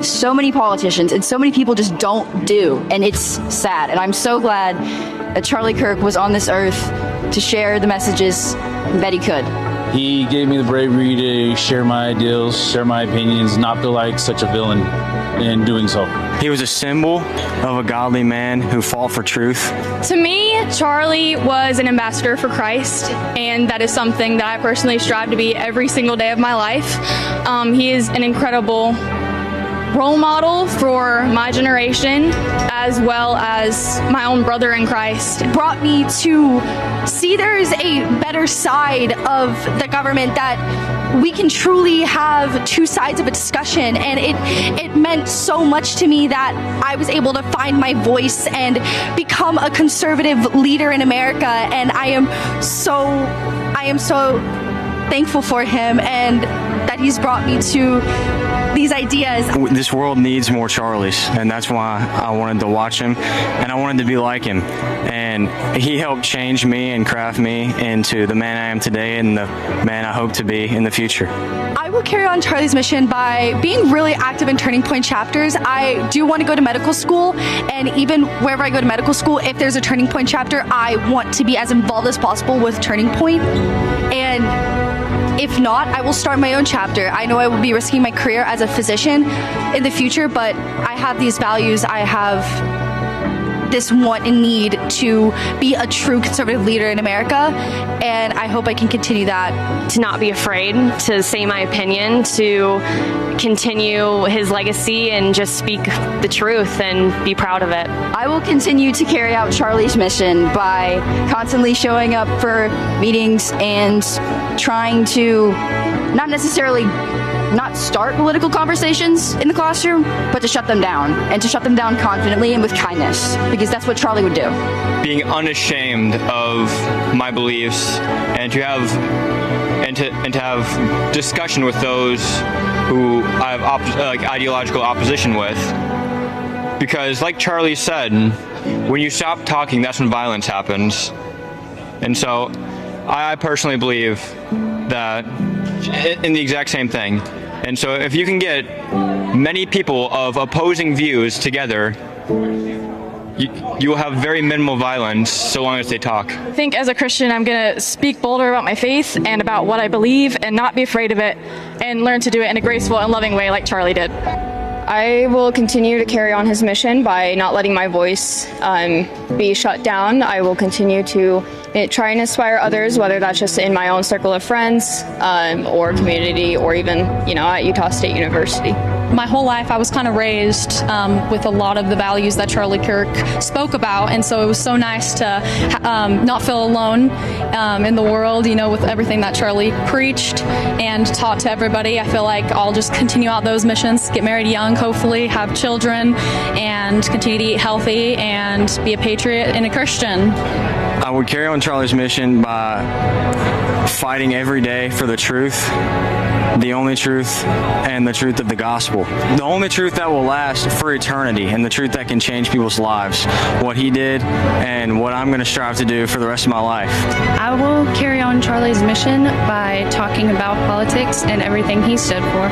so many politicians and so many people just don't do, and it's sad. And I'm so glad that Charlie Kirk was on this earth to share the messages that he could. He gave me the bravery to share my ideals, share my opinions, not feel like such a villain in doing so. He was a symbol of a godly man who fought for truth. To me, Charlie was an ambassador for Christ, and that is something that I personally strive to be every single day of my life. He is an incredible role model for my generation, as well as my own brother in Christ. It brought me to see there is a better side of the government, that we can truly have two sides of a discussion, and it meant so much to me that I was able to find my voice and become a conservative leader in America, and I am so thankful for him and that he's brought me to these ideas. This world needs more Charlies, and that's why I wanted to watch him, and I wanted to be like him. And he helped change me and craft me into the man I am today and the man I hope to be in the future. I will carry on Charlie's mission by being really active in Turning Point chapters. I do want to go to medical school, and even wherever I go to medical school, if there's a Turning Point chapter, I want to be as involved as possible with Turning Point. And if not, I will start my own chapter. I know I will be risking my career as a physician in the future, but I have these values. I have this want and need to be a true conservative leader in America, and I hope I can continue that. To not be afraid to say my opinion, to continue his legacy and just speak the truth and be proud of it. I will continue to carry out Charlie's mission by constantly showing up for meetings and trying to not necessarily not start political conversations in the classroom, but to shut them down, and to shut them down confidently and with kindness, because that's what Charlie would do. Being unashamed of my beliefs, and to have discussion with those who I have ideological opposition with, because like Charlie said, when you stop talking, that's when violence happens. And so I personally believe that in the exact same thing. And so if you can get many people of opposing views together, you will have very minimal violence so long as they talk. I think as a Christian, I'm going to speak bolder about my faith and about what I believe and not be afraid of it, and learn to do it in a graceful and loving way like Charlie did. I will continue to carry on his mission by not letting my voice be shut down. I will continue to try and inspire others, whether that's just in my own circle of friends or community, or even, at Utah State University. My whole life, I was kind of raised with a lot of the values that Charlie Kirk spoke about, and so it was so nice to not feel alone in the world, with everything that Charlie preached and taught to everybody. I feel like I'll just continue out those missions, get married young, hopefully, have children, and continue to eat healthy and be a patriot and a Christian. I would carry on Charlie's mission by fighting every day for the truth, the only truth, and the truth of the gospel. The only truth that will last for eternity, and the truth that can change people's lives. What he did and what I'm going to strive to do for the rest of my life. I will carry on Charlie's mission by talking about politics and everything he stood for.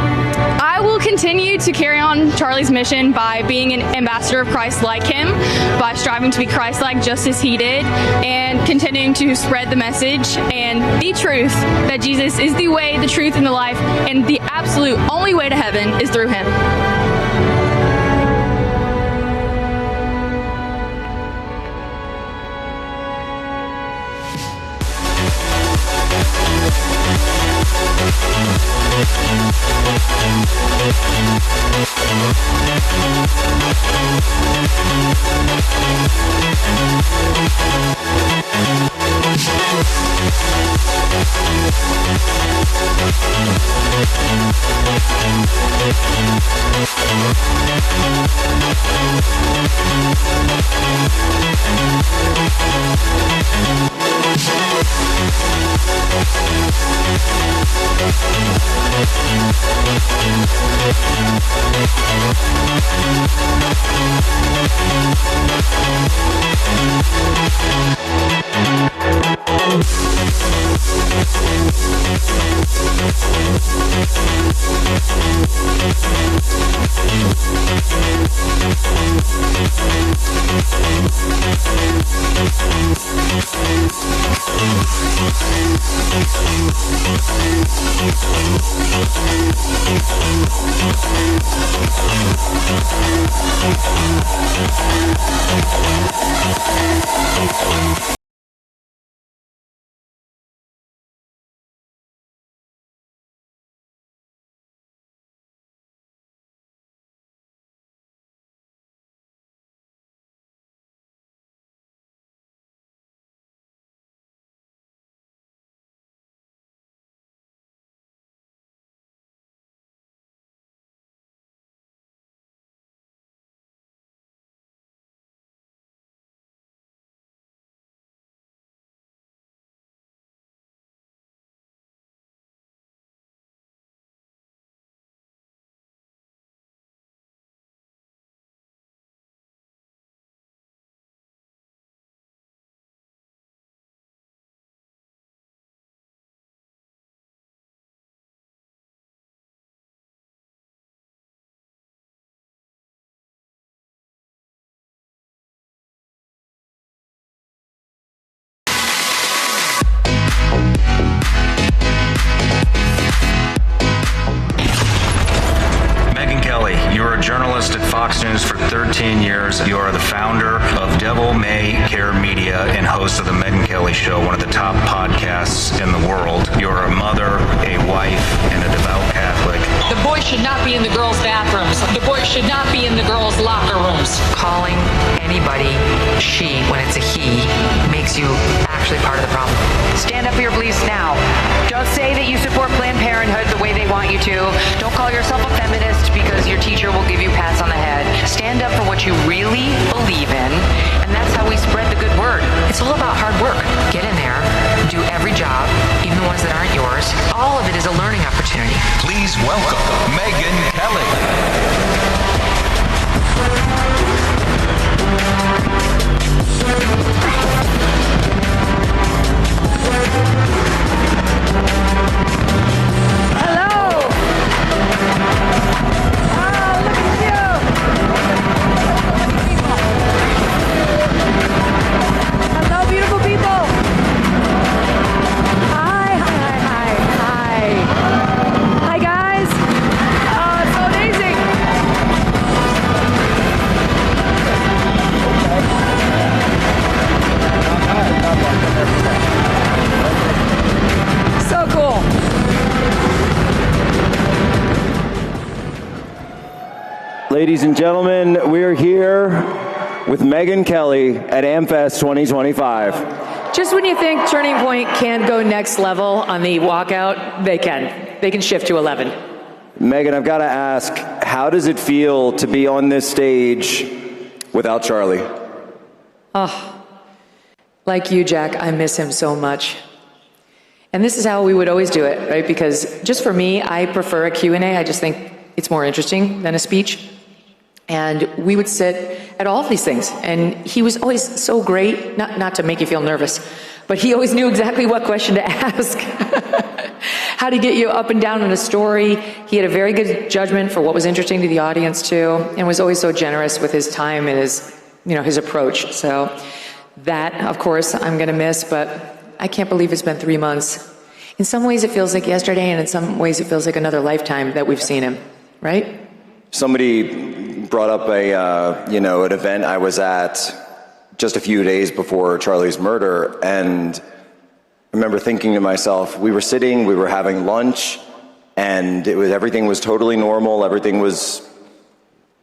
I will continue to carry on Charlie's mission by being an ambassador of Christ like him, by striving to be Christ-like just as he did, and continuing to spread the message and the truth that Jesus is the way, the truth, and the life, and the absolute only way to heaven is through him. You were a journalist at Fox News for 13 years. You are the founder of Devil May Care Media and host of The Megyn Kelly Show, one of the top podcasts in the world. You're a mother, a wife, and a devout Catholic. The boys should not be in the girls' bathrooms. The boys should not be in the girls' locker rooms. Calling anybody she when it's a he makes you actually part of the problem. Stand up for your beliefs now. Don't say that you support Planned Parenthood the way they want you to. Don't call yourself a feminist because your teacher will give you pats on the head. Stand up for what you really believe in, and that's how we spread the good word. It's all about hard work. Get in there, do every job, even the ones that aren't yours. All of it is a learning opportunity. Please welcome Megyn Kelly. Hello, beautiful people. Hi. Hi, guys. Oh, it's so amazing. So cool. Ladies and gentlemen, we're here with Megyn Kelly at AmFest 2025. Just when you think Turning Point can't go next level on the walkout, they can. They can shift to 11. Megyn, I've got to ask, how does it feel to be on this stage without Charlie? Oh, like you, Jack, I miss him so much. And this is how we would always do it, right? Because just for me, I prefer a Q&A. I just think it's more interesting than a speech. And we would sit at all of these things. And he was always so great, not to make you feel nervous, but he always knew exactly what question to ask. How to get you up and down in a story. He had a very good judgment for what was interesting to the audience too, and was always so generous with his time and his approach. So that, of course, I'm gonna miss, but I can't believe it's been 3 months. In some ways it feels like yesterday, and in some ways it feels like another lifetime that we've seen him, right? Somebody brought up an event I was at just a few days before Charlie's murder, and I remember thinking to myself, we were having lunch, and everything was totally normal, everything was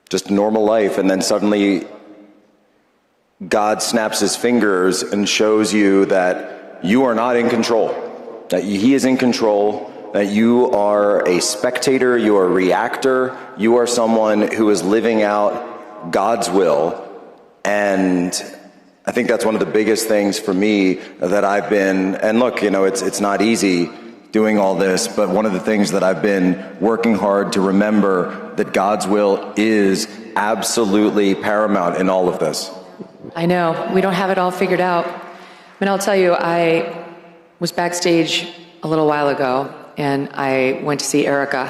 just normal life, and then suddenly God snaps his fingers and shows you that you are not in control, that he is in control, that you are a spectator, you are a reactor, you are someone who is living out God's will. And I think that's one of the biggest things for me that I've been, and look, it's not easy doing all this, but one of the things that I've been working hard to remember that God's will is absolutely paramount in all of this. I know, we don't have it all figured out. I mean, I'll tell you, I was backstage a little while ago, and I went to see Erica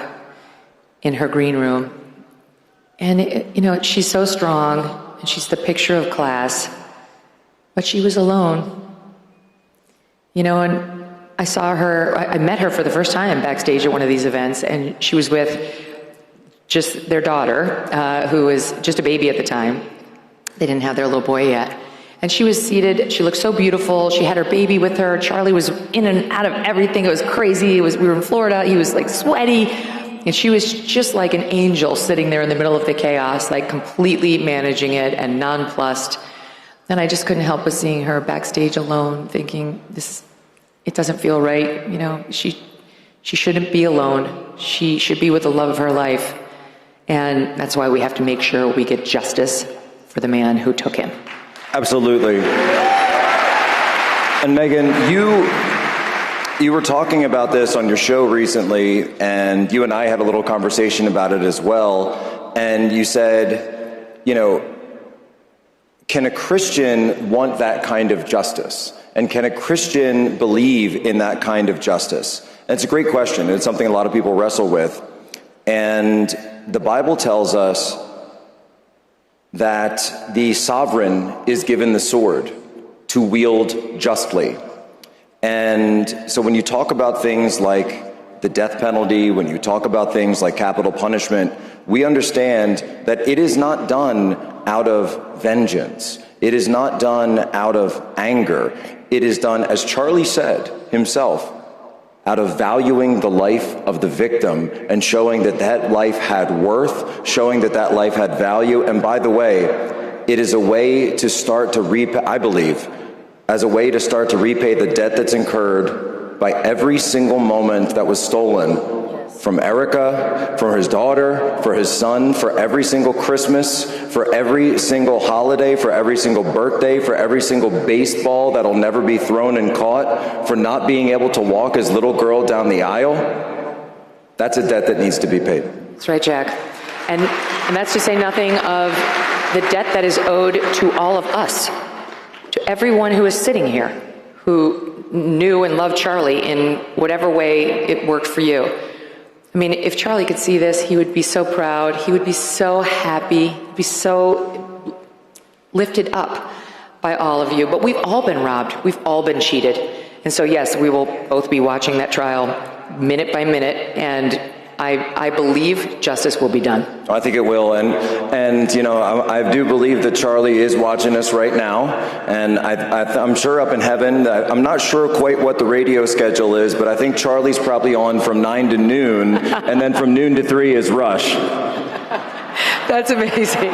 in her green room. And, she's so strong, and she's the picture of class, but she was alone. And I saw her, I met her for the first time backstage at one of these events, and she was with just their daughter, who was just a baby at the time. They didn't have their little boy yet. And she was seated, she looked so beautiful, she had her baby with her, Charlie was in and out of everything, it was crazy, we were in Florida, he was like sweaty, and she was just like an angel sitting there in the middle of the chaos, like completely managing it and nonplussed. And I just couldn't help but seeing her backstage alone, thinking, it doesn't feel right, you know, she shouldn't be alone, she should be with the love of her life. And that's why we have to make sure we get justice for the man who took him. Absolutely. And Megan, you were talking about this on your show recently, and you and I had a little conversation about it as well. And you said, you know, can a Christian want that kind of justice? And can a Christian believe in that kind of justice? And it's a great question. It's something a lot of people wrestle with. And the Bible tells us that the sovereign is given the sword to wield justly. And so when you talk about things like the death penalty, when you talk about things like capital punishment, we understand that it is not done out of vengeance. It is not done out of anger. It is done, as Charlie said himself, out of valuing the life of the victim and showing that that life had worth, showing that that life had value. And by the way, it is a way to start to repay, I believe, as a way to start to repay the debt that's incurred by every single moment that was stolen from Erica, from his daughter, for his son, for every single Christmas, for every single holiday, for every single birthday, for every single baseball that'll never be thrown and caught, for not being able to walk his little girl down the aisle. That's a debt that needs to be paid. That's right, Jack. And that's to say nothing of the debt that is owed to all of us, to everyone who is sitting here, who knew and loved Charlie in whatever way it worked for you. I mean, if Charlie could see this, he would be so proud. He would be so happy, he'd be so lifted up by all of you. But we've all been robbed. We've all been cheated. And so, yes, we will both be watching that trial minute by minute, and I believe justice will be done. I think it will, and you know, I do believe that Charlie is watching us right now, and I'm sure up in heaven. I'm not sure quite what the radio schedule is, but I think Charlie's probably on from 9 to noon, and then from noon to 3 is Rush. That's amazing.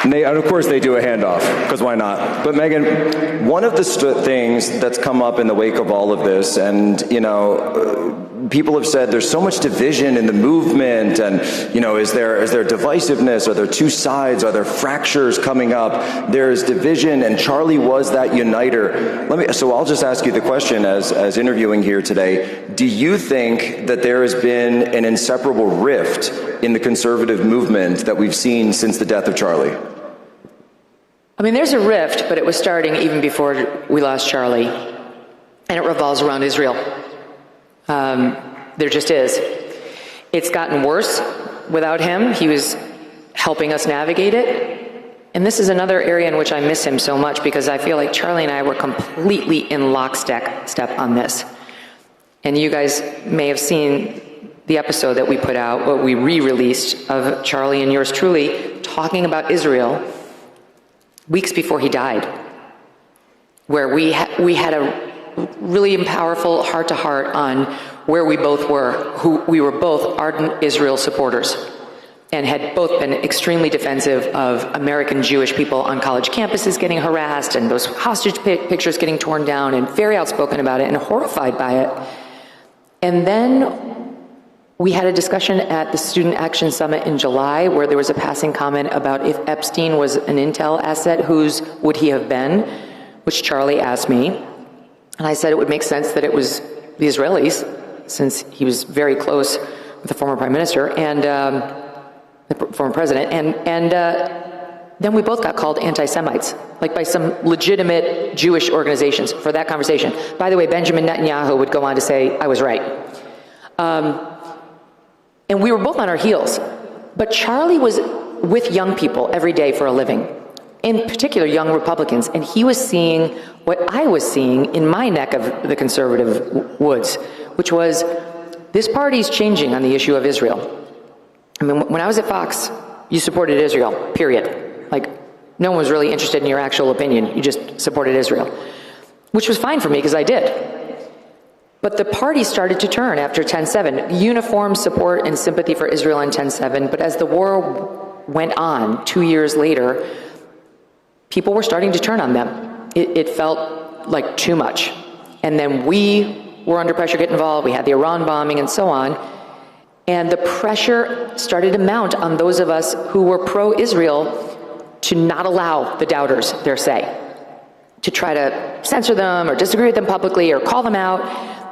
And of course, they do a handoff, because why not? But Megan, one of the things that's come up in the wake of all of this, and you know, people have said there's so much division in the movement, and you know, is there divisiveness? Are there two sides? Are there fractures coming up? There's division, and Charlie was that uniter. So I'll just ask you the question, as interviewing here today: do you think that there has been an inseparable rift in the conservative movement that we've seen since the death of Charlie? I mean, there's a rift, but it was starting even before we lost Charlie, and it revolves around Israel. There just is. It's gotten worse without him. He was helping us navigate it. And this is another area in which I miss him so much, because I feel like Charlie and I were completely in lockstep on this. And you guys may have seen the episode that we put out, what we re-released, of Charlie and yours truly talking about Israel weeks before he died, where we had a really powerful heart-to-heart on where we both were, who we were both ardent Israel supporters, and had both been extremely defensive of American Jewish people on college campuses getting harassed, and those hostage pictures getting torn down, and very outspoken about it and horrified by it. And then we had a discussion at the Student Action Summit in July where there was a passing comment about if Epstein was an intel asset, whose would he have been, which Charlie asked me. And I said it would make sense that it was the Israelis, since he was very close with the former prime minister and the former president. And then we both got called anti-Semites, like by some legitimate Jewish organizations for that conversation. By the way, Benjamin Netanyahu would go on to say I was right. And we were both on our heels. But Charlie was with young people every day for a living, in particular young Republicans, and he was seeing what I was seeing in my neck of the conservative woods, which was this party's changing on the issue of Israel. I mean, when I was at Fox, you supported Israel, period. Like, no one was really interested in your actual opinion. You just supported Israel, which was fine for me because I did. But the party started to turn after 10/7. Uniform support and sympathy for Israel in 10/7, but as the war went on 2 years later, people were starting to turn on them. It felt like too much. And then we were under pressure to get involved. We had the Iran bombing and so on. And the pressure started to mount on those of us who were pro-Israel to not allow the doubters their say, to try to censor them or disagree with them publicly or call them out.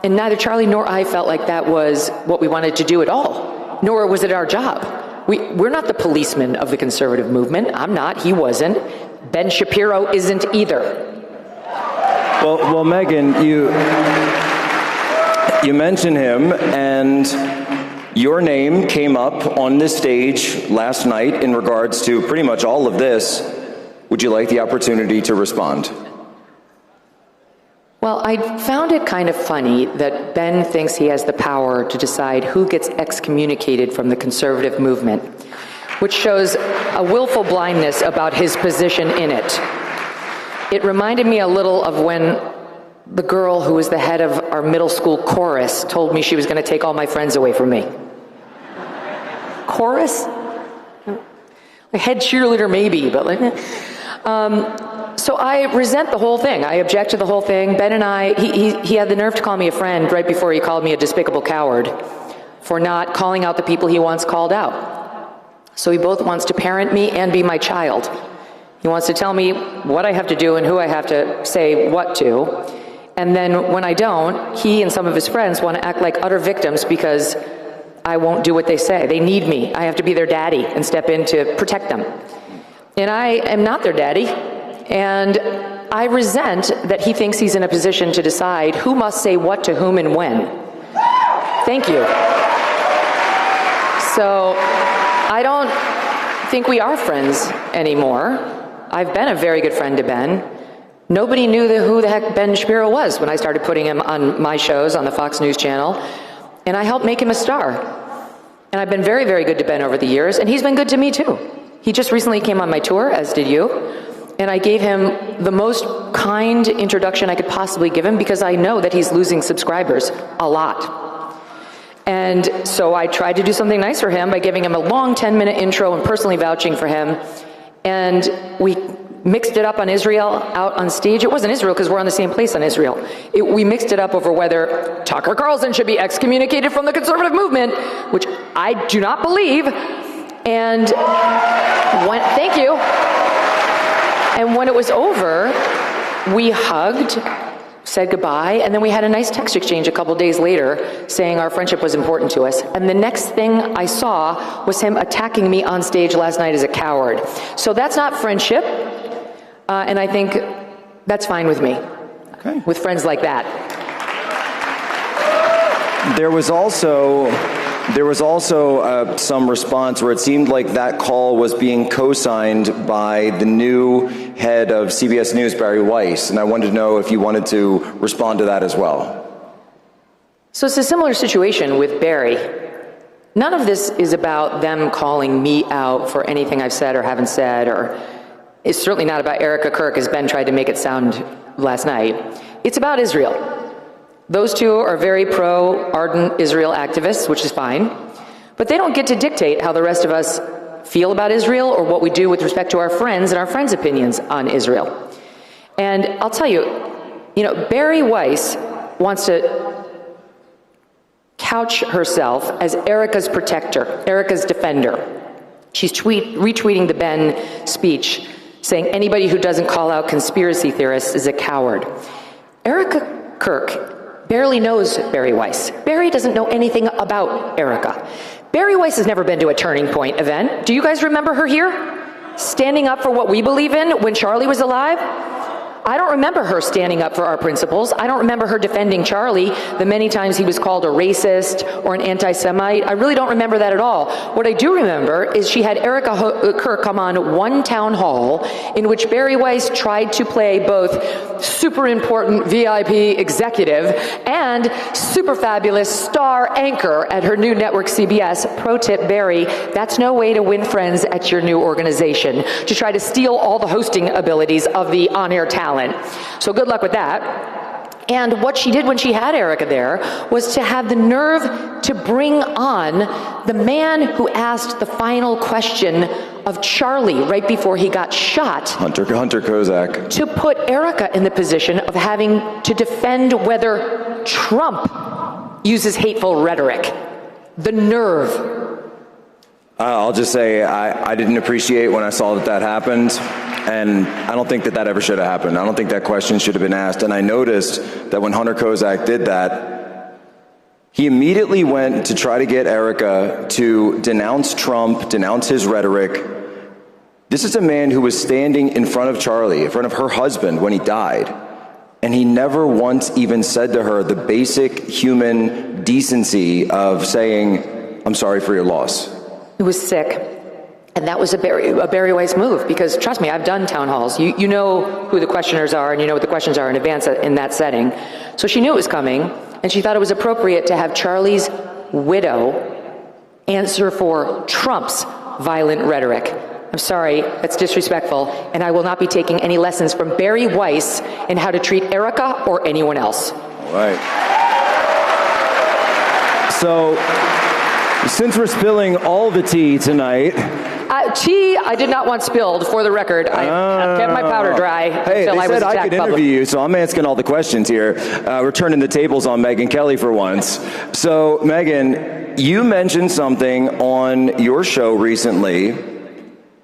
And neither Charlie nor I felt like that was what we wanted to do at all, nor was it our job. We're not the policemen of the conservative movement. I'm not. He wasn't. Ben Shapiro isn't either. Well, Megan, you mentioned him, and your name came up on this stage last night in regards to pretty much all of this. Would you like the opportunity to respond? Well, I found it kind of funny that Ben thinks he has the power to decide who gets excommunicated from the conservative movement, which shows a willful blindness about his position in it. It reminded me a little of when the girl who was the head of our middle school chorus told me she was going to take all my friends away from me. Chorus? A head cheerleader maybe, but like... So I resent the whole thing. I object to the whole thing. Ben and I, he had the nerve to call me a friend right before he called me a despicable coward for not calling out the people he once called out. So he both wants to parent me and be my child. He wants to tell me what I have to do and who I have to say what to. And then when I don't, he and some of his friends want to act like utter victims because I won't do what they say. They need me. I have to be their daddy and step in to protect them. And I am not their daddy. And I resent that he thinks he's in a position to decide who must say what to whom and when. Thank you. So I don't think we are friends anymore. I've been a very good friend to Ben. Nobody knew who the heck Ben Shapiro was when I started putting him on my shows on the Fox News channel. And I helped make him a star. And I've been very, very good to Ben over the years. And he's been good to me too. He just recently came on my tour, as did you. And I gave him the most kind introduction I could possibly give him because I know that he's losing subscribers a lot. And so I tried to do something nice for him by giving him a long 10-minute intro and personally vouching for him. And we mixed it up on Israel out on stage. It wasn't Israel because we're on the same place on Israel. We mixed it up over whether Tucker Carlson should be excommunicated from the conservative movement, which I do not believe. And thank you. And when it was over, we hugged, said goodbye, and then we had a nice text exchange a couple days later saying our friendship was important to us. And the next thing I saw was him attacking me on stage last night as a coward. So that's not friendship, and I think that's fine with me, with friends like that. There was also some response where it seemed like that call was being co-signed by the new head of CBS News, Barry Weiss, and I wanted to know if you wanted to respond to that as well. So it's a similar situation with Barry. None of this is about them calling me out for anything I've said or haven't said, or it's certainly not about Erica Kirk, as Ben tried to make it sound last night. It's about Israel. Those two are very pro-ardent Israel activists, which is fine, but they don't get to dictate how the rest of us feel about Israel or what we do with respect to our friends and our friends' opinions on Israel. And I'll tell you, Barry Weiss wants to couch herself as Erica's protector, Erica's defender. She's retweeting the Ben speech saying anybody who doesn't call out conspiracy theorists is a coward. Erica Kirk barely knows Barry Weiss. Barry doesn't know anything about Erica. Barry Weiss has never been to a Turning Point event. Do you guys remember her here? Standing up for what we believe in when Charlie was alive? I don't remember her standing up for our principles. I don't remember her defending Charlie the many times he was called a racist or an anti-Semite. I really don't remember that at all. What I do remember is she had Erica Kirk come on one town hall in which Barry Weiss tried to play both super important VIP executive and super fabulous star anchor at her new network CBS. Pro tip, Barry, that's no way to win friends at your new organization, to try to steal all the hosting abilities of the on-air talent. So good luck with that. And what she did when she had Erica there was to have the nerve to bring on the man who asked the final question of Charlie right before he got shot. Hunter Kozak. To put Erica in the position of having to defend whether Trump uses hateful rhetoric. The nerve. I'll just say I didn't appreciate when I saw that happened, and I don't think that ever should have happened. I don't think that question should have been asked, and I noticed that when Hunter Kozak did that, he immediately went to try to get Erica to denounce Trump, denounce his rhetoric. This is a man who was standing in front of Charlie, in front of her husband when he died, and he never once even said to her the basic human decency of saying, I'm sorry for your loss. It was sick. And that was a Barry Weiss move, because trust me, I've done town halls. You know who the questioners are, and you know what the questions are in advance in that setting. So she knew it was coming, and she thought it was appropriate to have Charlie's widow answer for Trump's violent rhetoric. I'm sorry, that's disrespectful, and I will not be taking any lessons from Barry Weiss in how to treat Erica or anyone else. All right. So, since we're spilling all the tea tonight... Tea I did not want spilled, for the record. I kept my powder dry until I was attacked publicly. Hey, they said I could interview you, so I'm asking all the questions here. We're turning the tables on Megyn Kelly for once. So, Megyn, you mentioned something on your show recently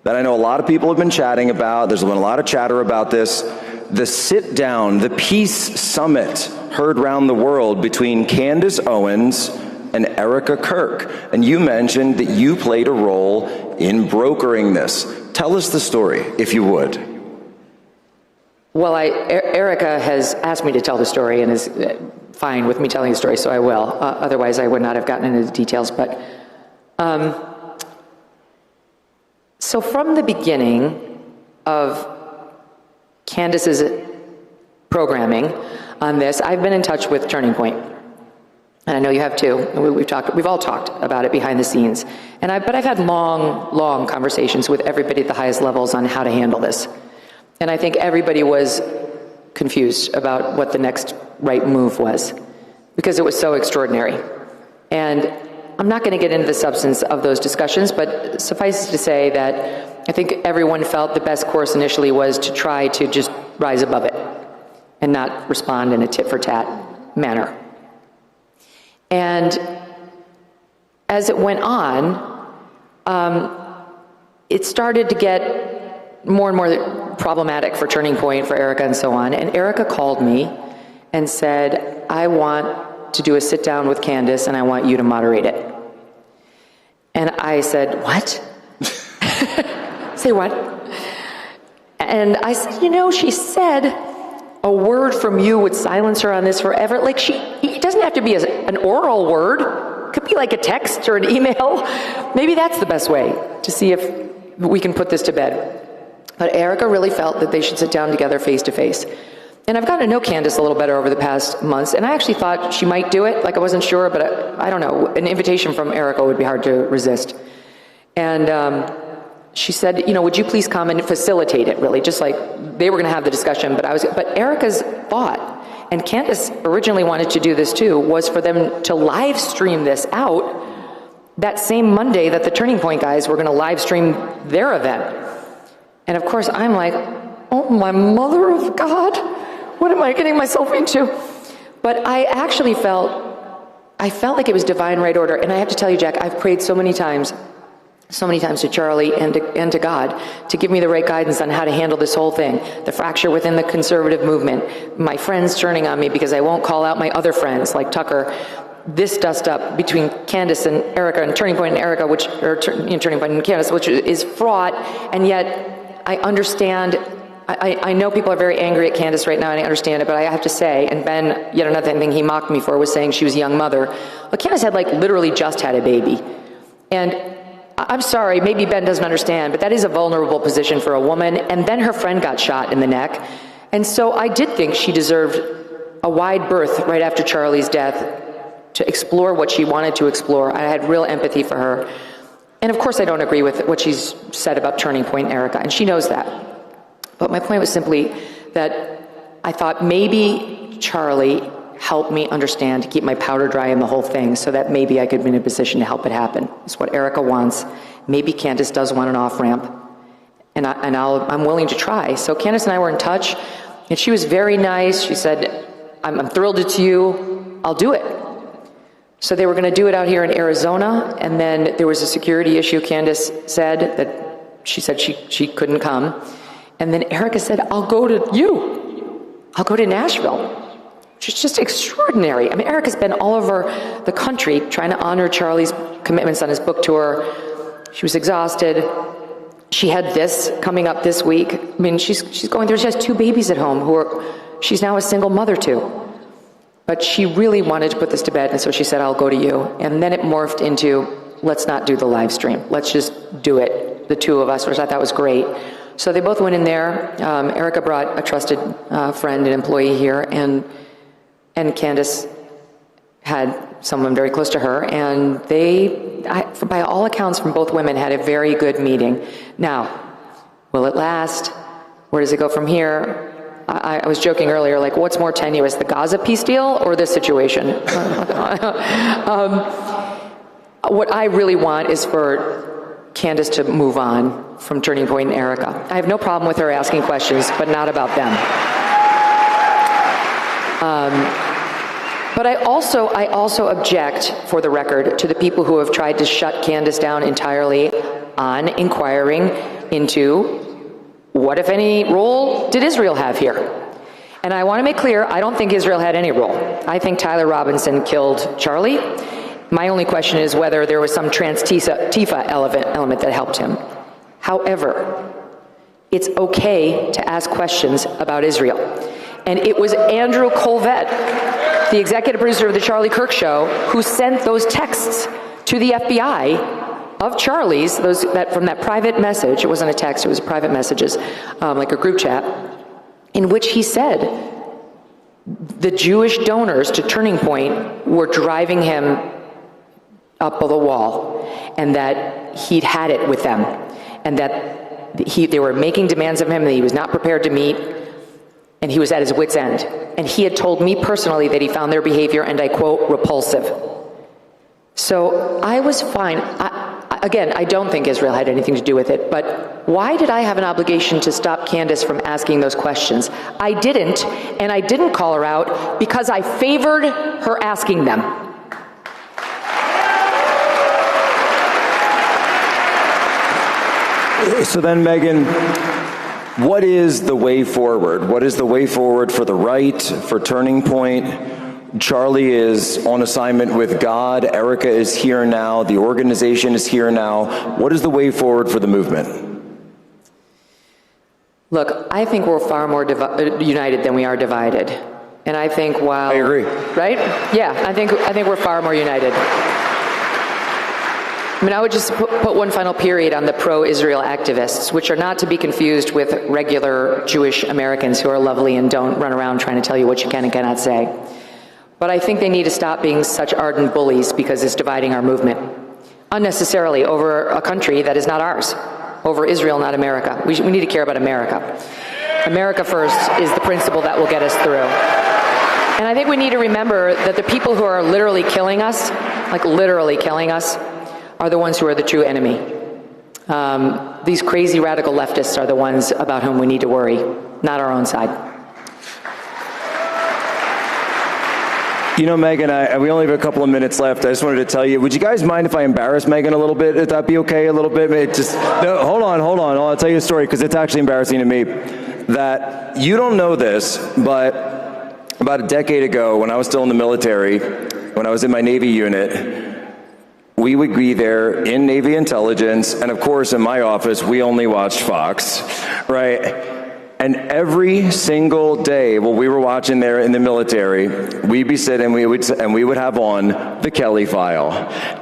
that I know a lot of people have been chatting about. There's been a lot of chatter about this. The sit-down, the peace summit heard around the world between Candace Owens and Erica Kirk. And you mentioned that you played a role in brokering this. Tell us the story, if you would. Well, Erica has asked me to tell the story and is fine with me telling the story, so I will. Otherwise, I would not have gotten into the details. But so from the beginning of Candace's programming on this, I've been in touch with Turning Point. And I know you have too. We've all talked about it behind the scenes. But I've had long conversations with everybody at the highest levels on how to handle this. And I think everybody was confused about what the next right move was, because it was so extraordinary. And I'm not going to get into the substance of those discussions, but suffice it to say that I think everyone felt the best course initially was to try to just rise above it and not respond in a tit-for-tat manner. And as it went on, it started to get more and more problematic for Turning Point, for Erica, and so on. And Erica called me and said, I want to do a sit-down with Candace, and I want you to moderate it. And I said, what? Say what? And I said, she said, a word from you would silence her on this forever. Like, it doesn't have to be an oral word. It could be like a text or an email. Maybe that's the best way to see if we can put this to bed. But Erica really felt that they should sit down together face to face. And I've gotten to know Candace a little better over the past months, and I actually thought she might do it. Like, I wasn't sure, but I don't know. An invitation from Erica would be hard to resist. And she said, would you please come and facilitate it, really? Just like they were going to have the discussion, but Erica's thought, and Candace originally wanted to do this too, was for them to live stream this out that same Monday that the Turning Point guys were going to live stream their event. And of course, I'm like, oh my mother of God, what am I getting myself into? But I actually felt like it was divine right order. And I have to tell you, Jack, I've prayed so many times to Charlie and to God to give me the right guidance on how to handle this whole thing. The fracture within the conservative movement, my friends turning on me because I won't call out my other friends like Tucker. This dust up between Candace and Erica, and Turning Point and Erica, Turning Point and Candace, which is fraught, and yet I understand I know people are very angry at Candace right now, and I understand it, but I have to say, and Ben, yet another thing he mocked me for was saying she was a young mother. Well, Candace had literally just had a baby. And I'm sorry, maybe Ben doesn't understand, but that is a vulnerable position for a woman. And then her friend got shot in the neck. And so I did think she deserved a wide berth right after Charlie's death to explore what she wanted to explore. I had real empathy for her. And of course I don't agree with what she's said about Turning Point and Erica, and she knows that. But my point was simply that I thought maybe Charlie helped me understand, to keep my powder dry in the whole thing, so that maybe I could be in a position to help it happen. It's what Erica wants. Maybe Candace does want an off-ramp, and I'm willing to try. So Candace and I were in touch, and she was very nice. She said, I'm thrilled it's you. I'll do it. So they were going to do it out here in Arizona, and then there was a security issue. Candace said that she said she couldn't come. And then Erica said, I'll go to you. I'll go to Nashville. Which is just extraordinary. I mean, Erica's been all over the country trying to honor Charlie's commitments on his book tour. She was exhausted. She had this coming up this week. I mean, she's going through, she has 2 babies at home she's now a single mother to. But she really wanted to put this to bed, and so she said, I'll go to you. And then it morphed into, let's not do the live stream. Let's just do it, the 2 of us, which I thought was great. So they both went in there. Erica brought a trusted friend and employee here, and Candace had someone very close to her, and by all accounts from both women, had a very good meeting. Now, will it last? Where does it go from here? I was joking earlier, what's more tenuous, the Gaza peace deal or this situation? What I really want is for Candace to move on from Turning Point and Erica. I have no problem with her asking questions, but not about them. But I also object, for the record, to the people who have tried to shut Candace down entirely on inquiring into what, if any, role did Israel have here? And I want to make clear, I don't think Israel had any role. I think Tyler Robinson killed Charlie. My only question is whether there was some trans-Tifa element that helped him. However, it's okay to ask questions about Israel. And it was Andrew Colvett, the executive producer of the Charlie Kirk Show, who sent those texts to the FBI of Charlie's, from that private message. It wasn't a text, it was private messages, like a group chat, in which he said the Jewish donors to Turning Point were driving him up the wall, and that he'd had it with them, and that they were making demands of him that he was not prepared to meet, and he was at his wit's end. And he had told me personally that he found their behavior, and I quote, repulsive. So I was fine. Again, I don't think Israel had anything to do with it, but why did I have an obligation to stop Candace from asking those questions? I didn't, and I didn't call her out because I favored her asking them. So then, Megan, what is the way forward? What is the way forward for the right, for Turning Point? Charlie is on assignment with God. Erica is here now. The organization is here now. What is the way forward for the movement? Look, I think we're far more united than we are divided. And I think while... I agree. Right? Yeah, I think we're far more united. I mean, I would just put one final period on the pro-Israel activists, which are not to be confused with regular Jewish Americans who are lovely and don't run around trying to tell you what you can and cannot say. But I think they need to stop being such ardent bullies because it's dividing our movement unnecessarily over a country that is not ours, over Israel, not America. We need to care about America. America first is the principle that will get us through. And I think we need to remember that the people who are literally killing us, like literally killing us, are the ones who are the true enemy. These crazy radical leftists are the ones about whom we need to worry, not our own side. You know, Megan, we only have a couple of minutes left. I just wanted to tell you, would you guys mind if I embarrass Megan a little bit? Would that be okay a little bit? No, hold on. I'll tell you a story because it's actually embarrassing to me. That you don't know this, but about a decade ago when I was still in the military, when I was in my Navy unit, we would be there in Navy intelligence, and of course in my office we only watched Fox, right? And every single day while we were watching there in the military, we'd be sitting and we would have on the Kelly File.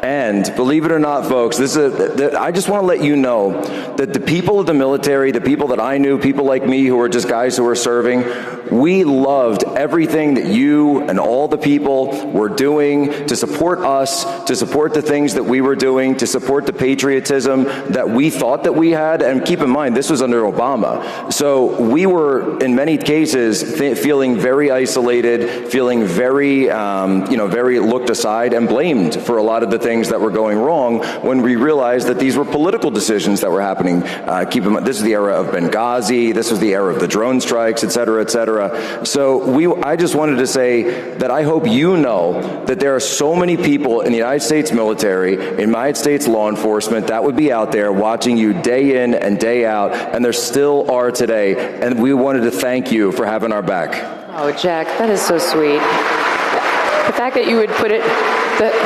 And believe it or not, folks, I just want to let you know that the people of the military, the people that I knew, people like me who were just guys who were serving, we loved everything that you and all the people were doing to support us, to support the things that we were doing, to support the patriotism that we thought that we had. And keep in mind, this was under Obama. So we were, in many cases, feeling very isolated, feeling very, very looked aside and blamed for a lot of the things that were going wrong when we realized that these were political decisions that were happening. Keep in mind, this is the era of Benghazi, this was the era of the drone strikes, et cetera, et cetera. So I just wanted to say that I hope you know that there are so many people in the United States military, in United States law enforcement, that would be out there watching you day in and day out, and there still are today. And we wanted to thank you for having our back. Oh, Jack, that is so sweet. The fact that you would put it,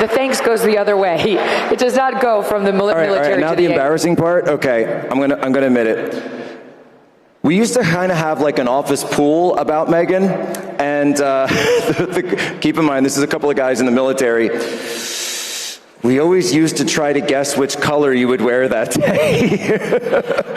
the thanks goes the other way. It does not go from the military all right, now to the embarrassing part. Okay, I'm gonna admit it. We used to kind of have like an office pool about Megan, and keep in mind, this is a couple of guys in the military. We always used to try to guess which color you would wear that day.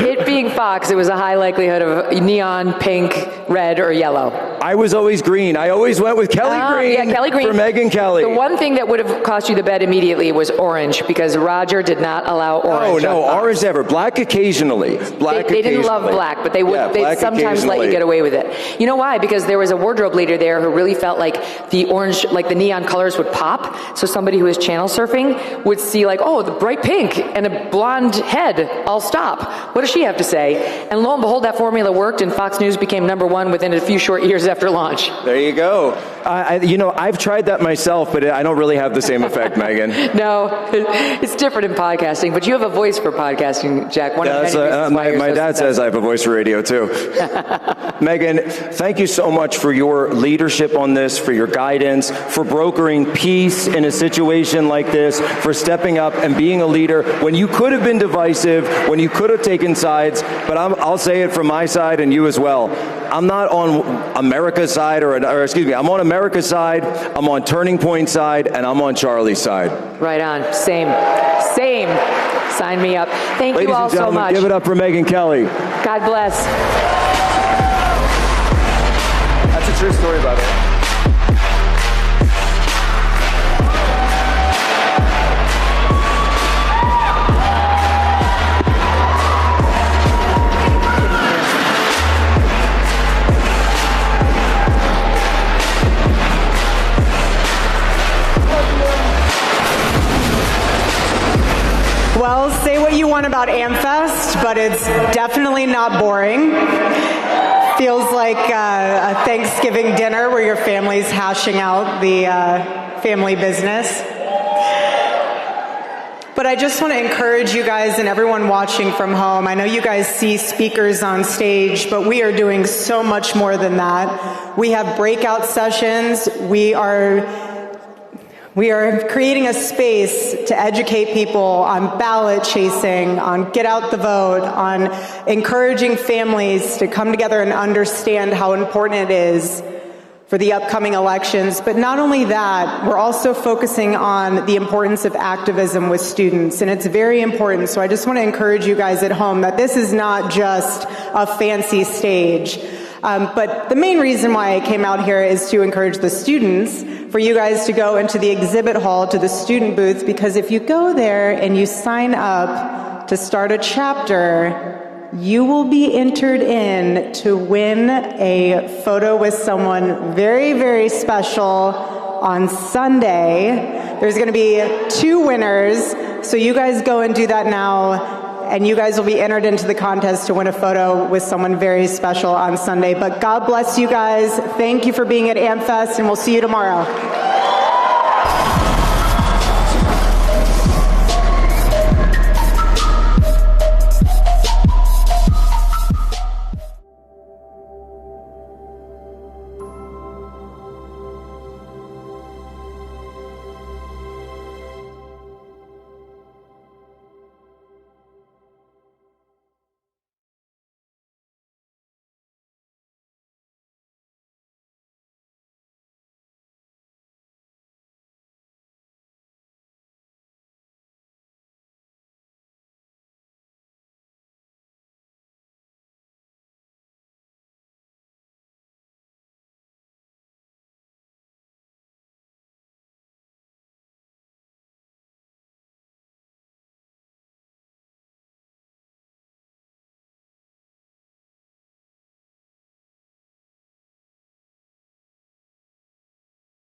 It being Fox, it was a high likelihood of neon, pink, red, or yellow. I was always green. I always went with Kelly Green. Yeah, Kelly Green. For Megyn Kelly. The one thing that would have cost you the bet immediately was orange, because Roger did not allow orange. No, orange ever. Black occasionally. They didn't love black, but they'd sometimes let you get away with it. You know why? Because there was a wardrobe leader there who really felt like the orange, like the neon colors would pop. So somebody who was channel surfing would see like, oh, the bright pink and a blonde head, I'll stop. What does she have to say? And lo and behold, that formula worked, and Fox News became #1 within a few short years after launch. There you go. I've tried that myself, but I don't really have the same effect, Megan. No, it's different in podcasting, but you have a voice for podcasting, Jack. My dad says I have a voice for radio, too. Megan, thank you so much for your leadership on this, for your guidance, for brokering peace in a situation like this, for stepping up and being a leader when you could have been divisive, when you could have taken sides, but I'll say it from my side and you as well. I'm not on America's side, I'm on America's side, I'm on Turning Point side, and I'm on Charlie's side. Right on. Same. Sign me up. Thank Ladies you all and gentlemen, so much. give it up for Megyn Kelly. God bless. That's a true story, by the way. Well, say what you want about AmFest, but it's definitely not boring. Feels like a Thanksgiving dinner where your family's hashing out the family business. But I just want to encourage you guys and everyone watching from home. I know you guys see speakers on stage, but we are doing so much more than that. We have breakout sessions. We are creating a space to educate people on ballot chasing, on get out the vote, on encouraging families to come together and understand how important it is for the upcoming elections. But not only that, we're also focusing on the importance of activism with students, and it's very important. So I just want to encourage you guys at home that this is not just a fancy stage. But the main reason why I came out here is to encourage the students, for you guys to go into the exhibit hall, to the student booth, because if you go there and you sign up to start a chapter, you will be entered in to win a photo with someone very, very special on Sunday. There's going to be 2 winners, so you guys go and do that now. And you guys will be entered into the contest to win a photo with someone very special on Sunday. But God bless you guys. Thank you for being at AmFest, and we'll see you tomorrow.